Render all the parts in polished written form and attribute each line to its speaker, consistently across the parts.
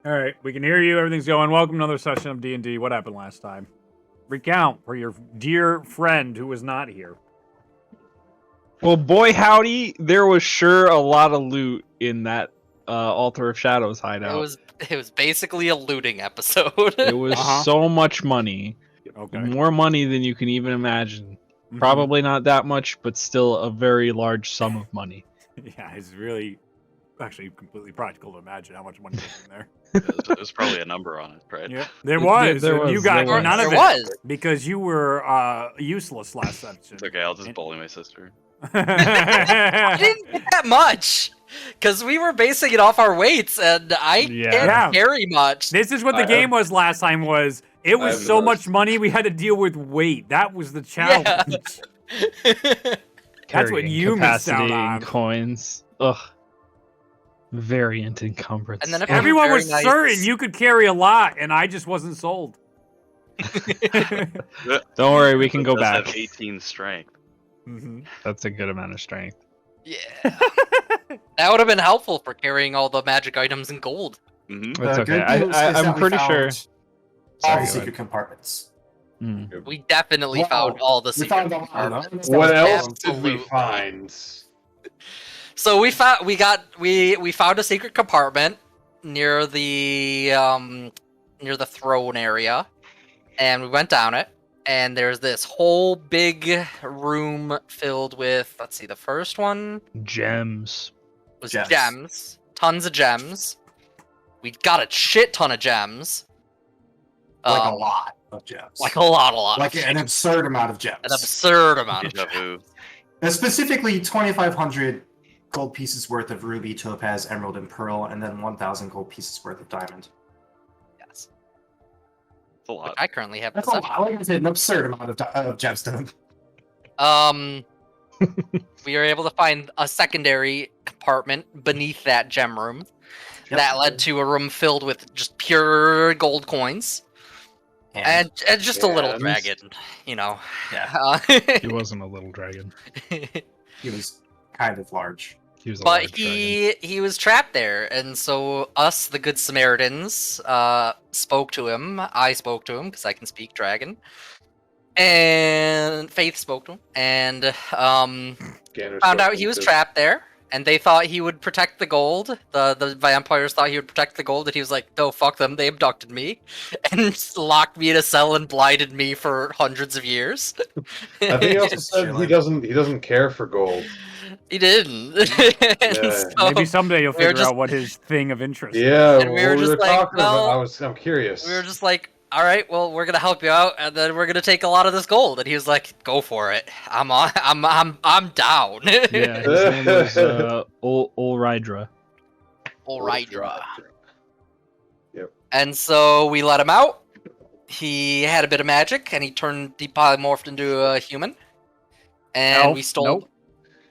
Speaker 1: All right, we can hear you. Everything's going. Welcome to another session of D&D. What happened last time? Recount for your dear friend who was not here.
Speaker 2: Well, boy howdy, there was sure a lot of loot in that Altar of Shadows hideout.
Speaker 3: It was basically a looting episode.
Speaker 2: It was so much money.
Speaker 1: Okay.
Speaker 2: More money than you can even imagine.
Speaker 1: Mhm.
Speaker 2: Probably not that much, but still a very large sum of money.
Speaker 1: Yeah, it's really actually completely practical to imagine how much money was in there.
Speaker 4: There's probably a number on it, right?
Speaker 1: Yeah, there was.
Speaker 2: There was,
Speaker 1: You got
Speaker 2: there was.
Speaker 1: none of
Speaker 3: There
Speaker 1: it
Speaker 3: was.
Speaker 1: because you were useless last session.
Speaker 4: It's okay, I'll just bully my sister.
Speaker 3: I didn't get that much because we were basing it off our weights, and I
Speaker 2: Yeah.
Speaker 3: can't carry much.
Speaker 1: This is what the game was last time. Was it was
Speaker 5: have
Speaker 1: so
Speaker 5: the
Speaker 1: much
Speaker 5: most.
Speaker 1: money we had to deal with weight. That was the challenge. That's what
Speaker 2: Carrying
Speaker 1: you missed out
Speaker 2: capacity
Speaker 1: on.
Speaker 2: and coins. Ugh. Variant encumbrance.
Speaker 3: And then if
Speaker 2: Ugh.
Speaker 1: Everyone
Speaker 3: Very
Speaker 1: was
Speaker 3: nice.
Speaker 1: certain you could carry a lot, and I just wasn't sold.
Speaker 2: Don't worry, we can
Speaker 4: It
Speaker 2: go
Speaker 4: does have
Speaker 2: back.
Speaker 4: 18 strength.
Speaker 1: Mhm.
Speaker 2: That's a good amount of strength.
Speaker 3: Yeah, that would have been helpful for carrying all the magic items in gold.
Speaker 4: Mm-hmm.
Speaker 2: It's
Speaker 6: The
Speaker 2: okay.
Speaker 6: good news is
Speaker 2: I'm
Speaker 6: that we
Speaker 2: pretty
Speaker 6: found
Speaker 2: sure.
Speaker 6: all
Speaker 2: Sorry,
Speaker 6: the
Speaker 2: go ahead.
Speaker 6: secret compartments.
Speaker 2: Mm.
Speaker 3: We definitely
Speaker 6: Wow.
Speaker 3: found all the
Speaker 6: We
Speaker 3: secret
Speaker 6: found all of
Speaker 3: compartments.
Speaker 6: them.
Speaker 5: What
Speaker 6: That was
Speaker 5: else did we
Speaker 3: absolutely-
Speaker 5: find?
Speaker 3: So we found a secret compartment near the throne area, and we went down it. And there's this whole big room filled with, let's see, the first one
Speaker 2: Gems.
Speaker 3: was
Speaker 6: Gems.
Speaker 3: gems. Tons of gems. We got a shit ton of gems.
Speaker 6: Like a
Speaker 3: Um,
Speaker 6: lot of gems.
Speaker 3: Like a lot
Speaker 6: Like
Speaker 3: of
Speaker 6: an
Speaker 3: gems.
Speaker 6: absurd amount of gems.
Speaker 3: An absurd amount of
Speaker 4: Deja
Speaker 3: gems.
Speaker 4: vu.
Speaker 6: And specifically 2,500 gold pieces worth of ruby, topaz, emerald, and pearl, and then 1,000 gold pieces worth of diamond.
Speaker 3: Yes.
Speaker 4: It's a lot.
Speaker 3: I currently have
Speaker 6: That's a
Speaker 3: possession.
Speaker 6: lot. Like I said, an absurd amount of gemstone.
Speaker 3: We were able to find a secondary compartment beneath that gem room.
Speaker 6: Yep.
Speaker 3: That led to a room filled with just pure gold coins and just a little
Speaker 5: Gems.
Speaker 3: dragon, you know.
Speaker 6: Yeah.
Speaker 2: He wasn't a little dragon.
Speaker 6: He was kind of large.
Speaker 2: He was a
Speaker 3: But
Speaker 2: large dragon.
Speaker 3: he was trapped there, and so us, the good Samaritans, spoke to him. I spoke to him because I can speak dragon, and Faith spoke to him, and found out he was trapped there. And they thought he would protect the gold. The vampires thought he would protect the gold, and he was like, "No, fuck them. They abducted me, and just locked me in a cell and blinded me for hundreds of years."
Speaker 5: I think he also said he doesn't care for gold.
Speaker 3: He didn't. And
Speaker 5: Yeah.
Speaker 3: so-
Speaker 1: Maybe someday you'll
Speaker 3: we were
Speaker 1: figure
Speaker 3: just-
Speaker 1: out what his thing of interest is.
Speaker 5: Yeah,
Speaker 3: And we were
Speaker 5: what
Speaker 3: just
Speaker 5: were
Speaker 3: like,
Speaker 5: talking about?
Speaker 3: well,
Speaker 5: I'm curious.
Speaker 3: we were just like, all right, well, we're gonna help you out, and then we're gonna take a lot of this gold. And he was like, "Go for it. I'm down."
Speaker 2: Yeah, his name was Ulrydra.
Speaker 3: All right.
Speaker 5: Yep.
Speaker 3: And so we let him out. He had a bit of magic, and he polymorphed into a human. And
Speaker 1: Elf?
Speaker 3: we stole,
Speaker 1: Nope.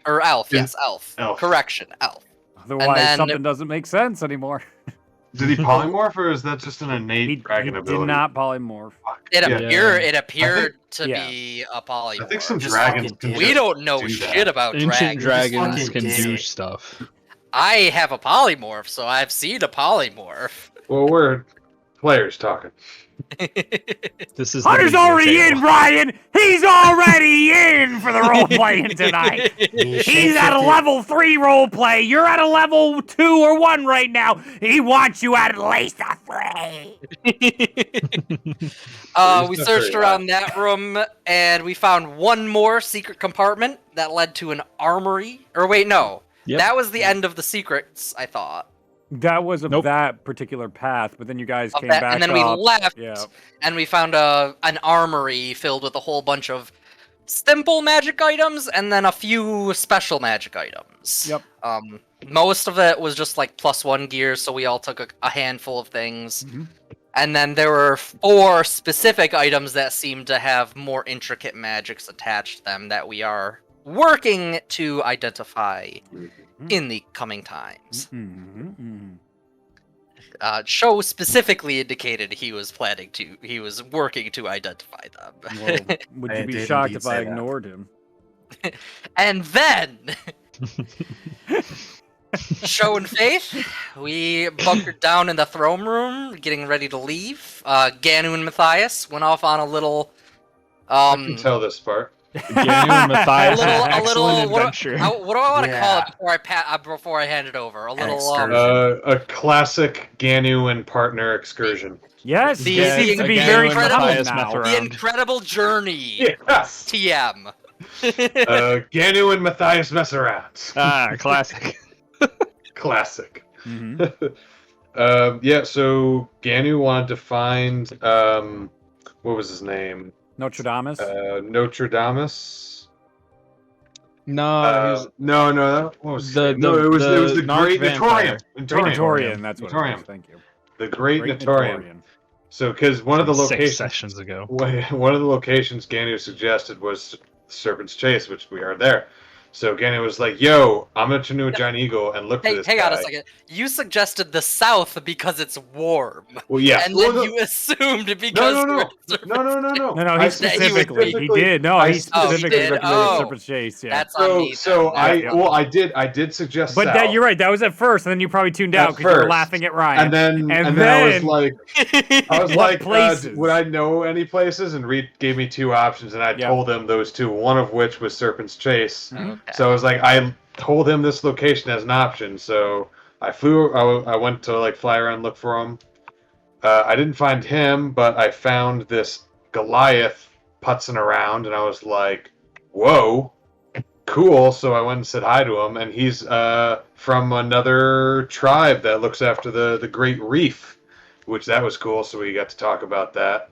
Speaker 3: or elf,
Speaker 5: Yeah.
Speaker 3: yes, elf.
Speaker 5: Elf.
Speaker 3: Correction, elf.
Speaker 1: Otherwise,
Speaker 3: then-
Speaker 1: something doesn't make sense anymore.
Speaker 5: Did he polymorph, or is that just an innate
Speaker 1: He
Speaker 5: dragon
Speaker 1: did
Speaker 5: ability?
Speaker 1: not polymorph.
Speaker 3: It
Speaker 2: Yeah.
Speaker 3: appeared to
Speaker 1: yeah.
Speaker 3: be a polymorph.
Speaker 5: I think some
Speaker 6: Just
Speaker 5: dragons.
Speaker 6: fucking
Speaker 5: can
Speaker 3: We
Speaker 5: just
Speaker 3: don't know
Speaker 5: do that.
Speaker 3: shit about
Speaker 2: Ancient
Speaker 3: dragons.
Speaker 2: dragons
Speaker 6: fucking
Speaker 2: can
Speaker 6: did
Speaker 2: do
Speaker 6: it.
Speaker 2: stuff.
Speaker 3: I have a polymorph, so I've seen a polymorph.
Speaker 5: Well, we're players talking.
Speaker 2: This is the
Speaker 1: Hunter's
Speaker 2: media
Speaker 1: already
Speaker 2: table.
Speaker 1: in, Brian! He's already in for the role playing tonight! He's at a level 3 role play. You're at a level 2 or 1 right now. He wants you at least a 3.
Speaker 3: We
Speaker 5: There's
Speaker 3: searched
Speaker 5: definitely
Speaker 3: around that room, and we found one more secret compartment that led to an armory. Or wait, no.
Speaker 2: Yep.
Speaker 3: That was the end of the secrets, I thought.
Speaker 1: That was of
Speaker 2: Nope.
Speaker 1: that particular path, but then you guys
Speaker 3: Of
Speaker 1: came
Speaker 3: that-
Speaker 1: back
Speaker 3: and then we
Speaker 1: up.
Speaker 3: left,
Speaker 1: Yeah.
Speaker 3: and we found an armory filled with a whole bunch of simple magic items, and then a few special magic items.
Speaker 1: Yep.
Speaker 3: Most of it was just like +1 gear, so we all took a handful of things.
Speaker 1: Mhm.
Speaker 3: And then there were 4 specific items that seemed to have more intricate magics attached to them that we are working to identify in the coming times. Show specifically indicated he was working to identify them.
Speaker 1: Well, would
Speaker 6: I
Speaker 1: you be
Speaker 6: did
Speaker 1: shocked
Speaker 6: indeed
Speaker 1: if I
Speaker 6: say that.
Speaker 1: ignored him?
Speaker 3: And then Showing faith, we bunkered down in the throne room, getting ready to leave. Ganu and Matthias went off on a little.
Speaker 5: I can tell this part.
Speaker 2: Ganu and Matthias,
Speaker 3: a little.
Speaker 2: adventure.
Speaker 3: What do I want to call
Speaker 6: Yeah.
Speaker 3: it before I hand it over? A little.
Speaker 6: excursion.
Speaker 5: A classic Ganu and partner excursion.
Speaker 1: Yes,
Speaker 3: The-
Speaker 1: he seems to be
Speaker 3: the
Speaker 1: very
Speaker 3: incredible-
Speaker 1: settled
Speaker 2: Matthias
Speaker 1: now.
Speaker 2: Methra-
Speaker 3: The incredible journey.
Speaker 5: Yes.
Speaker 3: TM.
Speaker 5: Ganu and Matthias mess around.
Speaker 2: Classic.
Speaker 5: Classic.
Speaker 1: Mhm.
Speaker 5: Yeah, so Ganu wanted to find what was his name?
Speaker 1: Notre Dame.
Speaker 5: Notre Dame.
Speaker 2: No,
Speaker 5: No, that what was his
Speaker 2: The-
Speaker 5: name? No,
Speaker 2: the-
Speaker 5: it was the
Speaker 2: the
Speaker 5: Great
Speaker 2: vampire.
Speaker 5: Notorium.
Speaker 1: Praetorian, that's what it
Speaker 5: Notorium.
Speaker 1: is. Thank you.
Speaker 5: The Great
Speaker 1: Great
Speaker 5: Notorium. So, because one of the
Speaker 2: 6
Speaker 5: locations,
Speaker 2: sessions ago.
Speaker 5: one of the locations Ganu suggested was Serpent's Chase, which we are there. So Ganu was like, "Yo, I'm gonna turn into a giant eagle and look for
Speaker 3: Hey,
Speaker 5: this
Speaker 3: hang
Speaker 5: guy."
Speaker 3: on a second. You suggested the south because it's warm,
Speaker 5: Well, yeah.
Speaker 3: and
Speaker 5: Well,
Speaker 3: then
Speaker 5: no-
Speaker 3: you assumed because
Speaker 5: no,
Speaker 3: we're in Serpent's-
Speaker 5: no.
Speaker 1: No,
Speaker 5: I
Speaker 1: he specifically, he did. No,
Speaker 5: I
Speaker 1: he specifically
Speaker 3: did?
Speaker 1: recommended
Speaker 3: Oh.
Speaker 1: Serpent's Chase. Yeah.
Speaker 3: That's on me.
Speaker 5: So
Speaker 3: then.
Speaker 5: I did suggest
Speaker 1: But
Speaker 5: south,
Speaker 1: that, you're right. That was at first, and then you probably tuned out
Speaker 5: At
Speaker 1: because you were
Speaker 5: first.
Speaker 1: laughing at Ryan.
Speaker 5: and then I was
Speaker 1: then-
Speaker 5: like,
Speaker 1: What
Speaker 5: like,
Speaker 1: places?
Speaker 5: would I know any places? And Reed gave me 2 options, and I
Speaker 1: Yeah.
Speaker 5: told him those 2. One of which was Serpent's Chase.
Speaker 3: Okay.
Speaker 5: So I was like, I told him this location as an option. So I flew. I went to like fly around and look for him. I didn't find him, but I found this Goliath putzing around, and I was like, "Whoa, cool!" So I went and said hi to him, and he's from another tribe that looks after the Great Reef, which that was cool. So we got to talk about that.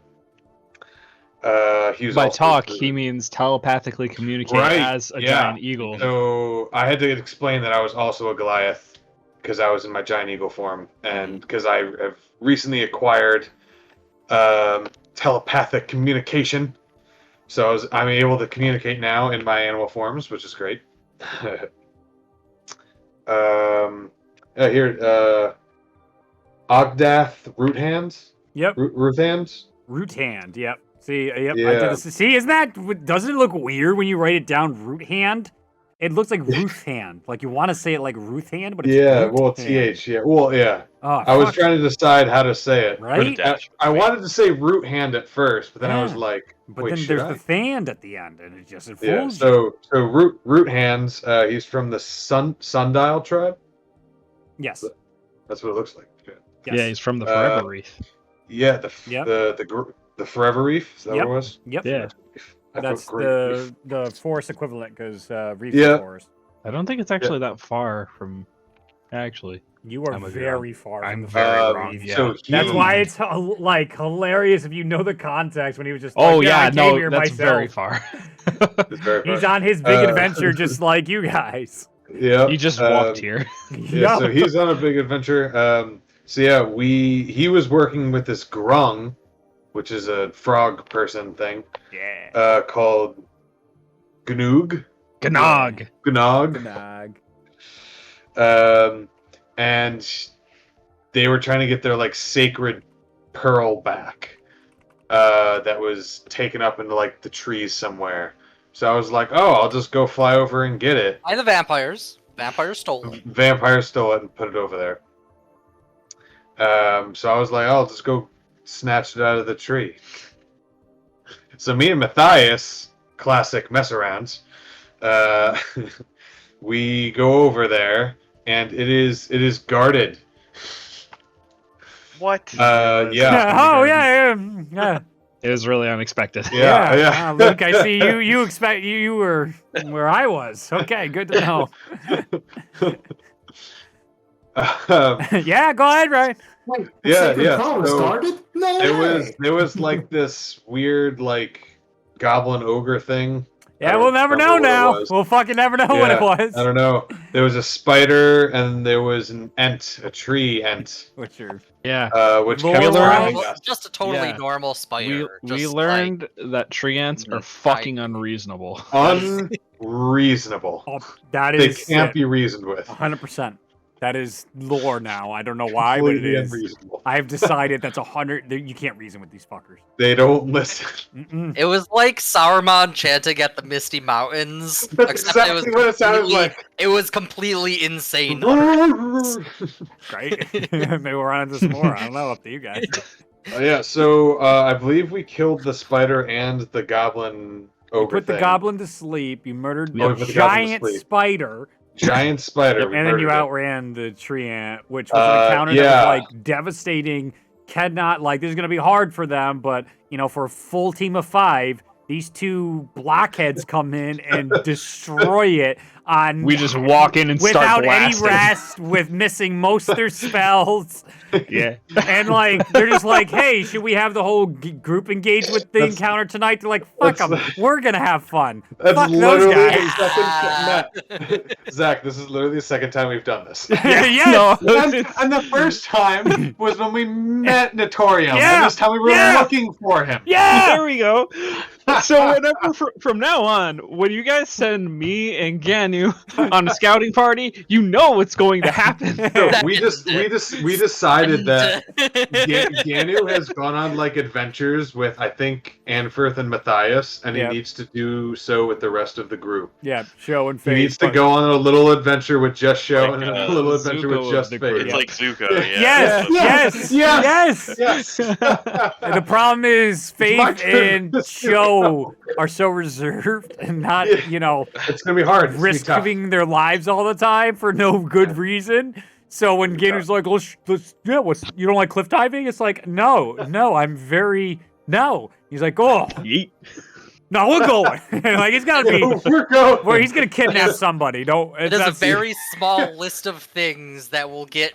Speaker 5: He was
Speaker 2: By
Speaker 5: also
Speaker 2: talk,
Speaker 5: the-
Speaker 2: he means telepathically communicate
Speaker 5: Right,
Speaker 2: as a
Speaker 5: yeah.
Speaker 2: giant eagle.
Speaker 5: So I had to explain that I was also a Goliath because I was in my giant eagle form, and because I have recently acquired telepathic communication, so I'm able to communicate now in my animal forms, which is great. Here, Ogdath Root Hands.
Speaker 1: Yep.
Speaker 5: Root Hands.
Speaker 1: Root hand. Yep. See, yep. I
Speaker 5: Yeah.
Speaker 1: did this. See, isn't that? Doesn't it look weird when you write it down? Root hand. It looks like Ruth hand. Like you want to say it like Ruth hand, but it's
Speaker 5: Yeah,
Speaker 1: root
Speaker 5: well,
Speaker 1: hand.
Speaker 5: TH, yeah. Well, yeah.
Speaker 1: Oh,
Speaker 5: I was
Speaker 1: fuck.
Speaker 5: trying to decide how to say it.
Speaker 1: Right?
Speaker 5: But I wanted to say root hand at first, but then I was
Speaker 1: Yeah.
Speaker 5: like,
Speaker 1: But
Speaker 5: wait,
Speaker 1: then
Speaker 5: should
Speaker 1: there's
Speaker 5: I?
Speaker 1: the thand at the end, and it just it
Speaker 5: Yeah,
Speaker 1: fools you.
Speaker 5: so root hands, he's from the Sundial tribe.
Speaker 1: Yes.
Speaker 5: That's what it looks like. Yeah,
Speaker 1: Yes.
Speaker 2: Yeah, he's from the Forever Wreath.
Speaker 5: yeah
Speaker 1: Yep.
Speaker 5: the Forever Reef, is that
Speaker 1: Yep.
Speaker 5: what it was?
Speaker 1: Yep.
Speaker 2: Yeah.
Speaker 1: That's
Speaker 5: Great Reef.
Speaker 1: the forest equivalent because reef
Speaker 5: Yeah.
Speaker 1: is forest.
Speaker 2: I don't think it's actually that far from. Actually,
Speaker 1: You are
Speaker 2: I'm a
Speaker 1: very far. From
Speaker 2: I'm
Speaker 1: the
Speaker 2: very
Speaker 1: forest.
Speaker 2: wrong. Yeah.
Speaker 5: So
Speaker 1: That's
Speaker 5: he-
Speaker 1: why it's like hilarious if you know the context when he was just.
Speaker 2: oh
Speaker 1: like,
Speaker 2: yeah,
Speaker 1: I came
Speaker 2: no,
Speaker 1: here
Speaker 2: that's
Speaker 1: myself.
Speaker 2: very far.
Speaker 5: it's very
Speaker 1: He's
Speaker 5: far.
Speaker 1: on his big
Speaker 5: Uh,
Speaker 1: adventure, just like you guys.
Speaker 5: Yeah,
Speaker 2: He just walked here.
Speaker 5: Yeah, so he's on a big adventure. So yeah, he was working with this grung, which is a frog person thing,
Speaker 1: Yeah.
Speaker 5: called Gnoog.
Speaker 2: Gnog.
Speaker 5: Gnog.
Speaker 1: Gnog.
Speaker 5: And they were trying to get their like sacred pearl back, that was taken up into like the trees somewhere. So I was like, oh, I'll just go fly over and get it.
Speaker 3: By the vampires. Vampires stole it.
Speaker 5: Vampire stole it and put it over there. So I was like, oh, I'll just go snatch it out of the tree. So me and Matthias, classic mess arounds, we go over there, and it is guarded.
Speaker 4: What?
Speaker 5: Yeah.
Speaker 1: Oh yeah. Yeah.
Speaker 2: It was really unexpected.
Speaker 5: Yeah.
Speaker 1: Luke, I see you. You expect you were where I was. Okay, good to know. Yeah, go ahead, Ryan.
Speaker 6: Wait,
Speaker 5: Yeah,
Speaker 6: Sacred
Speaker 5: yeah,
Speaker 6: Pearl was
Speaker 5: so
Speaker 6: guarded? No
Speaker 5: there was like this weird like goblin ogre thing. I
Speaker 1: Yeah,
Speaker 5: don't
Speaker 1: we'll never know
Speaker 5: remember what it
Speaker 1: now.
Speaker 5: was.
Speaker 1: We'll fucking never know what it was.
Speaker 5: I don't know. There was a spider and there was an ent, a tree ent,
Speaker 1: Which are
Speaker 2: Yeah.
Speaker 5: which
Speaker 1: Lore
Speaker 5: kept
Speaker 1: wise?
Speaker 5: around us.
Speaker 3: Just a totally
Speaker 2: Yeah.
Speaker 3: normal
Speaker 2: We,
Speaker 3: spider.
Speaker 2: we
Speaker 3: just
Speaker 2: learned that tree ants are
Speaker 3: Right.
Speaker 2: fucking unreasonable.
Speaker 5: Unreasonable.
Speaker 1: oh, that
Speaker 5: They
Speaker 1: is
Speaker 5: can't be reasoned with.
Speaker 1: 100%. That is lore now. I don't know why, but it
Speaker 5: Completely
Speaker 1: is.
Speaker 5: unreasonable.
Speaker 1: I have decided that's 100. You can't reason with these fuckers.
Speaker 5: They don't listen.
Speaker 1: Mm-mm.
Speaker 3: It was like Saruman chanting at the Misty Mountains.
Speaker 5: That's
Speaker 3: except
Speaker 5: exactly what it sounded like.
Speaker 3: It was completely insane.
Speaker 1: Great. Maybe we'll run into some more. I don't know. Up to you guys.
Speaker 5: Yeah, so I believe we killed the spider and the goblin
Speaker 1: You
Speaker 5: ogre
Speaker 1: put the
Speaker 5: thing.
Speaker 1: goblin to sleep. You murdered
Speaker 5: Oh,
Speaker 1: the
Speaker 5: we put the goblin to
Speaker 1: giant
Speaker 5: sleep.
Speaker 1: spider.
Speaker 5: Giant spider.
Speaker 1: Yep,
Speaker 5: we
Speaker 1: and then you
Speaker 5: murdered it.
Speaker 1: outran the tree ant, which was an encounter that
Speaker 5: yeah.
Speaker 1: was like devastating. Cannot like this is gonna be hard for them, but you know, for a full team of 5, these 2 blockheads come in and destroy it on
Speaker 2: We just walk in and
Speaker 1: without
Speaker 2: start
Speaker 1: any
Speaker 2: blasting.
Speaker 1: rest, with missing most of their spells.
Speaker 2: Yeah.
Speaker 1: And like they're just like, hey, should we have the whole group engage with the
Speaker 5: That's-
Speaker 1: encounter tonight? They're like, fuck them, we're gonna have fun.
Speaker 5: That's
Speaker 1: Fuck those
Speaker 5: literally
Speaker 1: guys.
Speaker 5: the second Zach, this is literally the second time we've done this.
Speaker 1: Yes.
Speaker 2: No.
Speaker 5: And the first time was when we met Notorium.
Speaker 1: Yeah.
Speaker 5: And this time we were
Speaker 1: Yeah.
Speaker 5: looking for him.
Speaker 1: Yeah.
Speaker 2: There we go. So whenever from now on, when you guys send me and Ganu on a scouting party, you know what's going to happen.
Speaker 5: No, we decided that Ganu has gone on like adventures with I think Anfirth and Matthias, and
Speaker 1: Yeah.
Speaker 5: he needs to do so with the rest of the group.
Speaker 1: Yeah, show and
Speaker 5: He
Speaker 1: face.
Speaker 5: needs to
Speaker 1: but-
Speaker 5: go on a little adventure with Just Show
Speaker 4: Like,
Speaker 5: and a little
Speaker 2: Zuko
Speaker 5: adventure with
Speaker 2: of
Speaker 5: Just
Speaker 2: the
Speaker 5: Fate.
Speaker 2: group.
Speaker 4: It's like Zuko.
Speaker 1: Yes,
Speaker 4: Yeah.
Speaker 1: yes, yes,
Speaker 5: Yes.
Speaker 1: And the problem is,
Speaker 5: My
Speaker 1: Faith
Speaker 5: turn.
Speaker 1: and Show are so reserved and not, you know,
Speaker 5: It's gonna be hard. It's gonna be tough.
Speaker 1: risking their lives all the time for no good reason. So when Gator's like, you don't like cliff diving? It's like, no, no. He's like, oh,
Speaker 2: Yeet.
Speaker 1: no, we're going. Like, it's gotta be,
Speaker 5: We're going.
Speaker 1: where he's gonna kidnap somebody. Don't.
Speaker 3: There's a
Speaker 1: that's-
Speaker 3: very small list of things that will get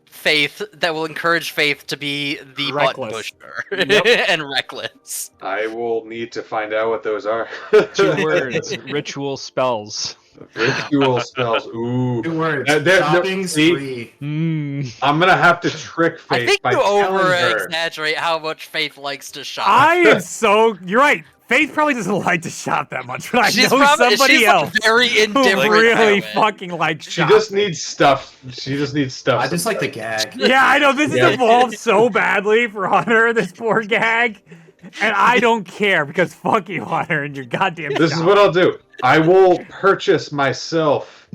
Speaker 3: Faith, that will encourage Faith to be the button
Speaker 1: Reckless.
Speaker 3: pusher
Speaker 1: Yep.
Speaker 3: and reckless.
Speaker 5: I will need to find out what those are.
Speaker 2: 2 words. Ritual spells.
Speaker 5: Ritual spells. Ooh.
Speaker 6: 2 words.
Speaker 5: There-
Speaker 6: Shopping
Speaker 5: see-
Speaker 6: spree.
Speaker 5: I'm gonna have to trick
Speaker 3: I
Speaker 5: Faith
Speaker 3: think
Speaker 5: by
Speaker 3: you
Speaker 5: telling
Speaker 3: over
Speaker 5: her.
Speaker 3: exaggerate how much Faith likes to shop.
Speaker 1: I am so. You're right. Faith probably doesn't like to shop that much, but I know somebody
Speaker 3: she's
Speaker 1: else
Speaker 3: like very
Speaker 1: who
Speaker 3: indifferent.
Speaker 1: really
Speaker 3: about it.
Speaker 1: fucking likes
Speaker 5: She
Speaker 1: shopping.
Speaker 5: just needs stuff. She just needs stuff.
Speaker 6: I just like the gag.
Speaker 1: Yeah, I know this
Speaker 5: Yeah.
Speaker 1: has evolved so badly for Hunter, this poor gag, and I don't care because fuck you, Hunter, and your goddamn.
Speaker 5: This is
Speaker 1: shop.
Speaker 5: what I'll do. I will purchase myself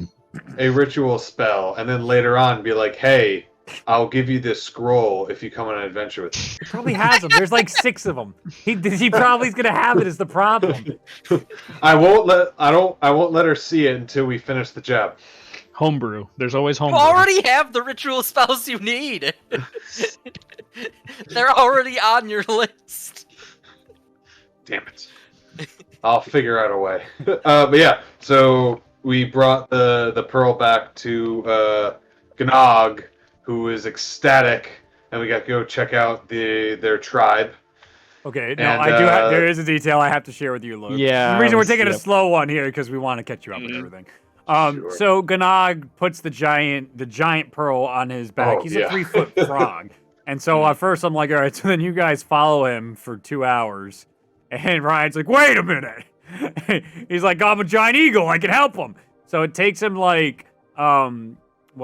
Speaker 5: a ritual spell, and then later on be like, "Hey, I'll give you this scroll if you come on an adventure with me."
Speaker 1: He probably has them. There's like 6 of them. He probably is gonna have it. Is the problem?
Speaker 5: I won't let her see it until we finish the job.
Speaker 2: Homebrew. There's always
Speaker 3: You
Speaker 2: homebrew.
Speaker 3: already have the ritual spells you need. They're already on your list.
Speaker 5: Damn it. I'll figure out a way. But yeah, so we brought the pearl back to Gnog, who is ecstatic, and we got to go check out their tribe.
Speaker 1: Okay, no,
Speaker 5: And,
Speaker 1: I do. There is a detail I have to share with you, Luke.
Speaker 2: Yeah,
Speaker 1: The reason we're
Speaker 2: let's-
Speaker 1: taking a
Speaker 2: yep.
Speaker 1: slow one here because we want to catch you up with
Speaker 4: Mhm.
Speaker 1: everything.
Speaker 5: Sure.
Speaker 1: So Gnog puts the giant pearl on his back.
Speaker 5: Oh,
Speaker 1: He's
Speaker 5: yeah.
Speaker 1: a 3-foot frog, and so at first I'm like, all right. So then you guys follow him for 2 hours, and Ryan's like, wait a minute. He's like, I'm a giant eagle. I can help him. So it takes him like, what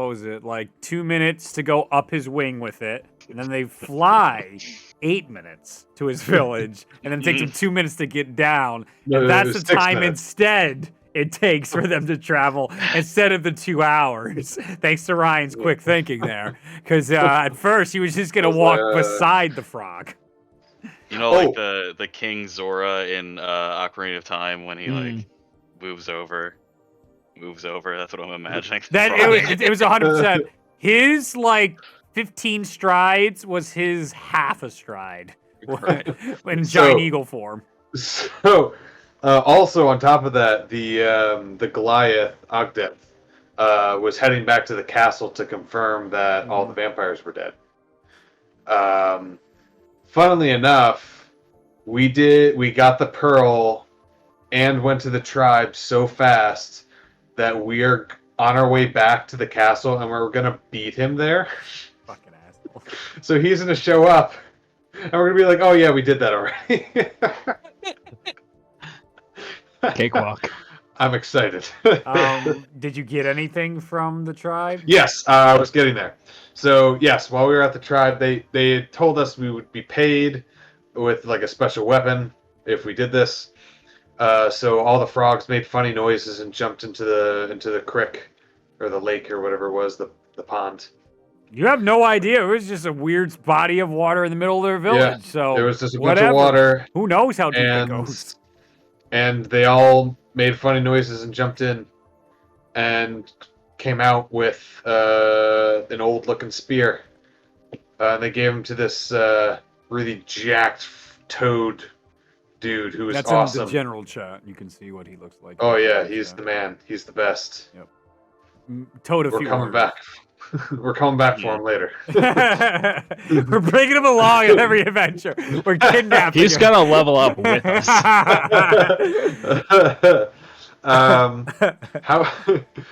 Speaker 1: was it? Like 2 minutes to go up his wing with it, and then they fly 8 minutes to his village, and then it takes him 2 minutes to get down.
Speaker 5: No,
Speaker 1: And that's
Speaker 5: it was
Speaker 1: the
Speaker 5: 6
Speaker 1: time
Speaker 5: minutes.
Speaker 1: instead it takes for them to travel instead of the 2 hours. Thanks to Ryan's quick thinking there, because at first he was just gonna walk beside the frog.
Speaker 4: You know, like the King Zora in Ocarina of Time when he like moves over. That's what I'm imagining.
Speaker 1: That it was 100%. His like 15 strides was his half a stride in giant eagle form.
Speaker 5: So, also on top of that, the Goliath Ogdeth was heading back to the castle to confirm that all the vampires were dead. Funnily enough, we got the pearl and went to the tribe so fast that we are on our way back to the castle and we're gonna beat him there.
Speaker 1: Fucking asshole.
Speaker 5: So he's gonna show up and we're gonna be like, "Oh yeah, we did that already."
Speaker 2: Cakewalk.
Speaker 5: I'm excited.
Speaker 1: Did you get anything from the tribe?
Speaker 5: Yes, I was getting there. So yes, while we were at the tribe, they had told us we would be paid with like a special weapon if we did this. So all the frogs made funny noises and jumped into the creek or the lake or whatever it was, the pond.
Speaker 1: You have no idea. It was just a weird body of water in the middle of their village. So
Speaker 5: There was just a bunch
Speaker 1: whatever.
Speaker 5: of water,
Speaker 1: Who knows how deep it
Speaker 5: and
Speaker 1: goes?
Speaker 5: and they all made funny noises and jumped in, and came out with an old-looking spear. And they gave him to this really jacked toad dude who was
Speaker 1: That's
Speaker 5: awesome.
Speaker 1: in the general chat. You can see what he looks like.
Speaker 5: Oh yeah, he's the man. He's the best.
Speaker 1: Toad a
Speaker 5: We're
Speaker 1: few
Speaker 5: coming
Speaker 1: words.
Speaker 5: back. We're coming back for him later.
Speaker 1: We're bringing him along in every adventure. We're kidnapping
Speaker 2: He's
Speaker 1: him.
Speaker 2: gonna level up with us.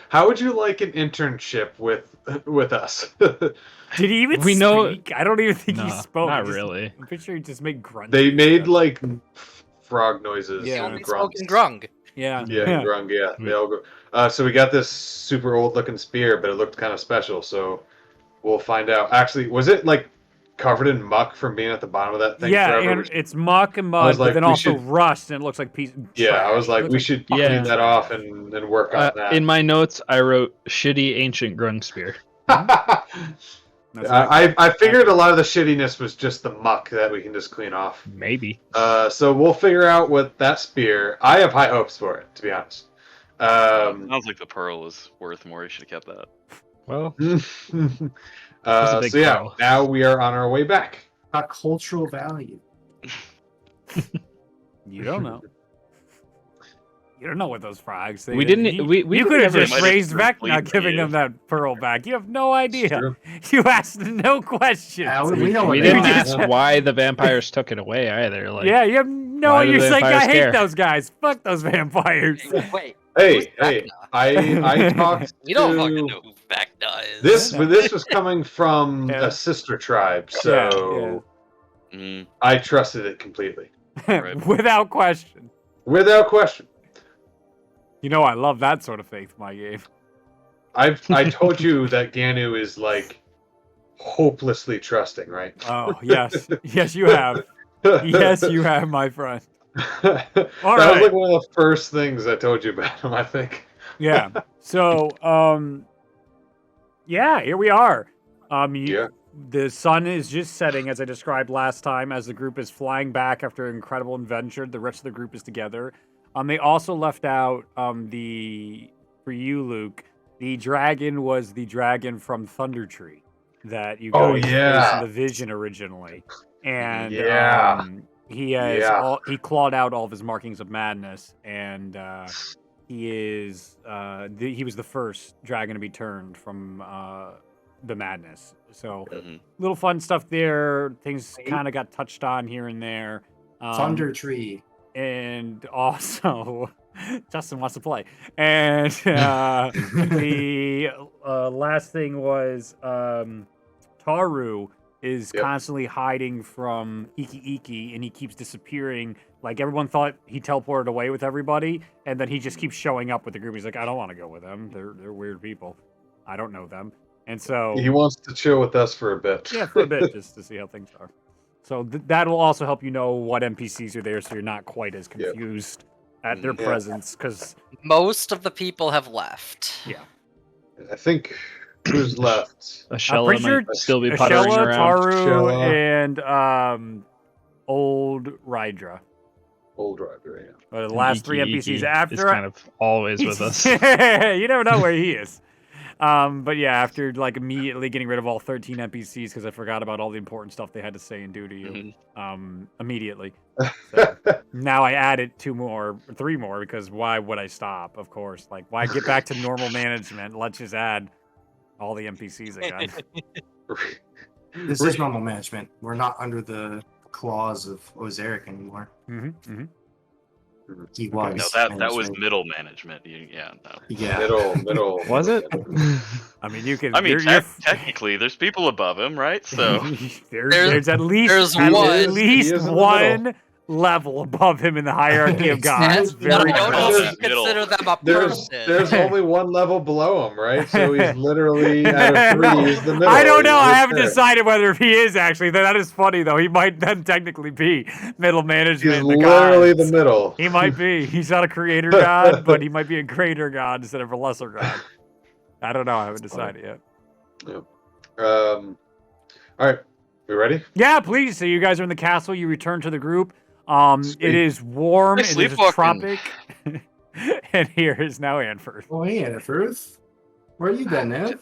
Speaker 5: How would you like an internship with us?
Speaker 1: Did he even
Speaker 2: We know-
Speaker 1: speak? I don't even think he
Speaker 2: No,
Speaker 1: spoke.
Speaker 2: not
Speaker 1: He just-
Speaker 2: really.
Speaker 1: I'm pretty sure he just made grunts.
Speaker 5: They
Speaker 1: and
Speaker 5: made
Speaker 1: stuff.
Speaker 5: like frog noises
Speaker 1: Yeah.
Speaker 3: He
Speaker 5: and
Speaker 3: only
Speaker 5: grunts.
Speaker 3: spoke in grung.
Speaker 1: Yeah.
Speaker 5: Yeah, grung. Yeah, they all go. So we got this super old-looking spear, but it looked kind of special. So we'll find out. Actually, was it like covered in muck from being at the bottom of that thing
Speaker 1: Yeah,
Speaker 5: forever?
Speaker 1: and it's muck and mud,
Speaker 5: was
Speaker 1: but
Speaker 5: like,
Speaker 1: then
Speaker 5: we
Speaker 1: also
Speaker 5: should-
Speaker 1: rust, and it looks like piece.
Speaker 5: Yeah, I was
Speaker 1: trash.
Speaker 5: like,
Speaker 1: It looks
Speaker 5: we should
Speaker 1: fucking
Speaker 5: clean that
Speaker 1: trash.
Speaker 5: off and work on that.
Speaker 2: In my notes, I wrote shitty ancient grung spear.
Speaker 1: That's right.
Speaker 5: I figured a lot of the shittiness was just the muck that we can just clean off.
Speaker 2: Maybe.
Speaker 5: So we'll figure out what that spear. I have high hopes for it, to be honest.
Speaker 4: Sounds like the pearl is worth more. You should have kept that.
Speaker 2: Well,
Speaker 5: so
Speaker 2: big
Speaker 5: yeah,
Speaker 2: pearl.
Speaker 5: now we are on our way back.
Speaker 6: Got cultural value.
Speaker 1: You don't know. You don't know what those frogs.
Speaker 2: We didn't-
Speaker 1: You,
Speaker 2: we
Speaker 1: you could have
Speaker 2: never-
Speaker 1: just
Speaker 4: Might have
Speaker 1: raised back, not
Speaker 4: completely
Speaker 1: giving them
Speaker 4: gave.
Speaker 1: that pearl back. You have no idea.
Speaker 5: True.
Speaker 1: You asked no questions.
Speaker 6: We know what
Speaker 2: we
Speaker 6: they
Speaker 2: didn't
Speaker 6: are.
Speaker 2: ask why the vampires took it away either. Like,
Speaker 1: Yeah, you have no.
Speaker 2: why do
Speaker 1: You're
Speaker 2: the
Speaker 1: saying I
Speaker 2: vampires
Speaker 1: hate
Speaker 2: care?
Speaker 1: those guys. Fuck those vampires.
Speaker 3: Wait,
Speaker 5: Hey,
Speaker 3: Vecna?
Speaker 5: hey, I talked
Speaker 3: we don't
Speaker 5: to
Speaker 3: fucking know who Vecna is.
Speaker 5: this was coming from
Speaker 1: Yeah.
Speaker 5: a sister tribe, so
Speaker 4: Mm,
Speaker 5: I trusted it completely,
Speaker 4: Right.
Speaker 1: Without question.
Speaker 5: without question.
Speaker 1: You know I love that sort of faith in my game.
Speaker 5: I told you that Ganu is like hopelessly trusting, right?
Speaker 1: Oh yes, yes you have. Yes you have, my friend.
Speaker 5: that
Speaker 1: All
Speaker 5: was
Speaker 1: right.
Speaker 5: like one of the first things I told you about him, I think.
Speaker 1: Yeah. So, yeah, here we are.
Speaker 5: Yeah.
Speaker 1: The sun is just setting, as I described last time, as the group is flying back after an incredible adventure. The rest of the group is together. They also left out for you, Luke. The dragon was the dragon from Thunder Tree that you
Speaker 5: Oh,
Speaker 1: guys faced
Speaker 5: yeah.
Speaker 1: in the vision originally, and
Speaker 5: Yeah.
Speaker 1: he has
Speaker 5: Yeah.
Speaker 1: he clawed out all of his markings of madness, and he is he was the first dragon to be turned from the madness. So
Speaker 4: mhm.
Speaker 1: little fun stuff there. Things kind of got touched on here and there.
Speaker 6: Thunder Tree.
Speaker 1: And also Justin wants to play. And the last thing was Taru is
Speaker 5: Yep.
Speaker 1: constantly hiding from Iki Iki, and he keeps disappearing. Like, everyone thought he teleported away with everybody, and then he just keeps showing up with the group. He's like, I don't want to go with them. They're weird people. I don't know them. And so
Speaker 5: He wants to chill with us for a bit.
Speaker 1: yeah, for a bit, just to see how things are. So that'll also help you know what NPCs are there, so you're not quite as
Speaker 5: Yep.
Speaker 1: confused at their
Speaker 5: Yeah.
Speaker 1: presence. Because
Speaker 3: Most of the people have left.
Speaker 5: I think who's left?
Speaker 2: Ashella
Speaker 1: pretty sure
Speaker 2: might still be puttering
Speaker 1: Ashella,
Speaker 2: around.
Speaker 1: Taru,
Speaker 5: Shella.
Speaker 1: and old Rydra
Speaker 5: Old Rider, yeah.
Speaker 1: are the last three
Speaker 2: Iki
Speaker 1: NPCs.
Speaker 2: is
Speaker 1: After
Speaker 2: kind of always with us.
Speaker 1: you never know where he is. But yeah, after like immediately getting rid of all 13 NPCs because I forgot about all the important stuff they had to say and do to you. Immediately. So now I added 3 more because why would I stop? Of course, like why get back to normal management? Let's just add all the NPCs again.
Speaker 6: This is normal management. We're not under the claws of Ozeric anymore. He was.
Speaker 4: No, that was
Speaker 6: management.
Speaker 4: middle management. Yeah, no.
Speaker 6: Yeah.
Speaker 5: Middle.
Speaker 2: Was it?
Speaker 1: I mean, you can.
Speaker 4: I mean,
Speaker 1: you're
Speaker 4: technically, there's people above him, right? So
Speaker 1: there's at least
Speaker 3: there's
Speaker 1: at
Speaker 3: one.
Speaker 1: least
Speaker 5: He is in the
Speaker 1: one level above him in the hierarchy of gods.
Speaker 6: And-
Speaker 1: Very
Speaker 3: I don't know
Speaker 1: close.
Speaker 3: if you consider them a person.
Speaker 5: There's only one level below him, right? So he's literally out of 3. He's the middle.
Speaker 1: I don't know.
Speaker 5: He's
Speaker 1: I
Speaker 5: right
Speaker 1: haven't
Speaker 5: there.
Speaker 1: decided whether if he is actually. That is funny though. He might then technically be middle management.
Speaker 5: He's
Speaker 1: in the
Speaker 5: literally
Speaker 1: gods.
Speaker 5: the middle.
Speaker 1: He might be. He's not a creator god, but he might be a greater god instead of a lesser god. I don't know. I haven't decided yet.
Speaker 5: All right, we ready?
Speaker 1: Yeah, please. So you guys are in the castle. You return to the group. It is warm.
Speaker 4: Nice
Speaker 1: It is a
Speaker 4: sleepwalking.
Speaker 1: tropic. And here is now Anford.
Speaker 6: Oh, hey, Anford. Where you been, Nev?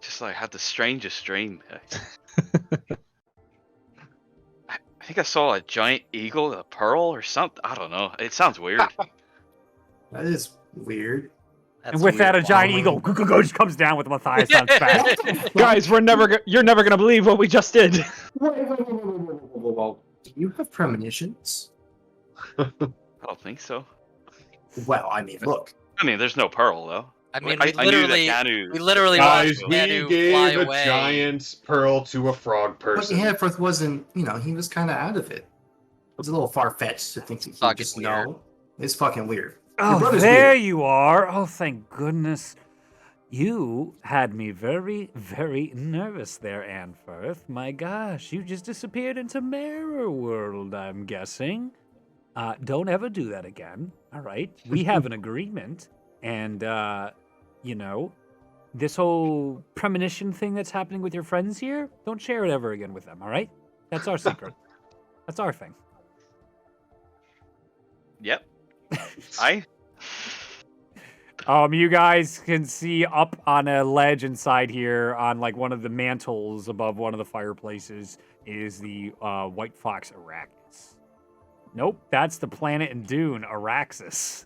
Speaker 4: Just like had the strangest dream. I think I saw a giant eagle, a pearl, or something. I don't know. It sounds weird.
Speaker 6: That is weird.
Speaker 3: That's
Speaker 1: And with that, a
Speaker 3: weird.
Speaker 1: giant eagle just comes down with Matthias on its back.
Speaker 2: Guys, you're never gonna believe what we just did.
Speaker 6: Whoa. Do you have premonitions?
Speaker 4: I don't think so.
Speaker 6: Well, I mean, look.
Speaker 4: I mean, there's no pearl though.
Speaker 3: I mean,
Speaker 4: I knew that Nanu.
Speaker 3: we literally
Speaker 5: Guys,
Speaker 3: watched
Speaker 5: we
Speaker 3: Nanu
Speaker 5: gave
Speaker 3: fly
Speaker 5: a
Speaker 3: away.
Speaker 5: giant pearl to a frog
Speaker 6: But
Speaker 5: person.
Speaker 6: Hanforth wasn't, he was kind of out of it. It was a little far-fetched to think that he
Speaker 3: Fucking
Speaker 6: just
Speaker 3: weird.
Speaker 6: know. It's fucking weird. Your
Speaker 1: Oh,
Speaker 6: brother's
Speaker 1: there
Speaker 6: weird.
Speaker 1: you are. Oh, thank goodness. You had me very, very nervous there, Anfirth. My gosh, you just disappeared into Mirror World, I'm guessing. Don't ever do that again, all right? We have an agreement, and, this whole premonition thing that's happening with your friends here, don't share it ever again with them, all right? That's our secret. That's our thing.
Speaker 4: Yep.
Speaker 1: You guys can see up on a ledge inside here, on like one of the mantles above one of the fireplaces, is the white fox Arrakis. Nope, that's the planet in Dune, Araxis.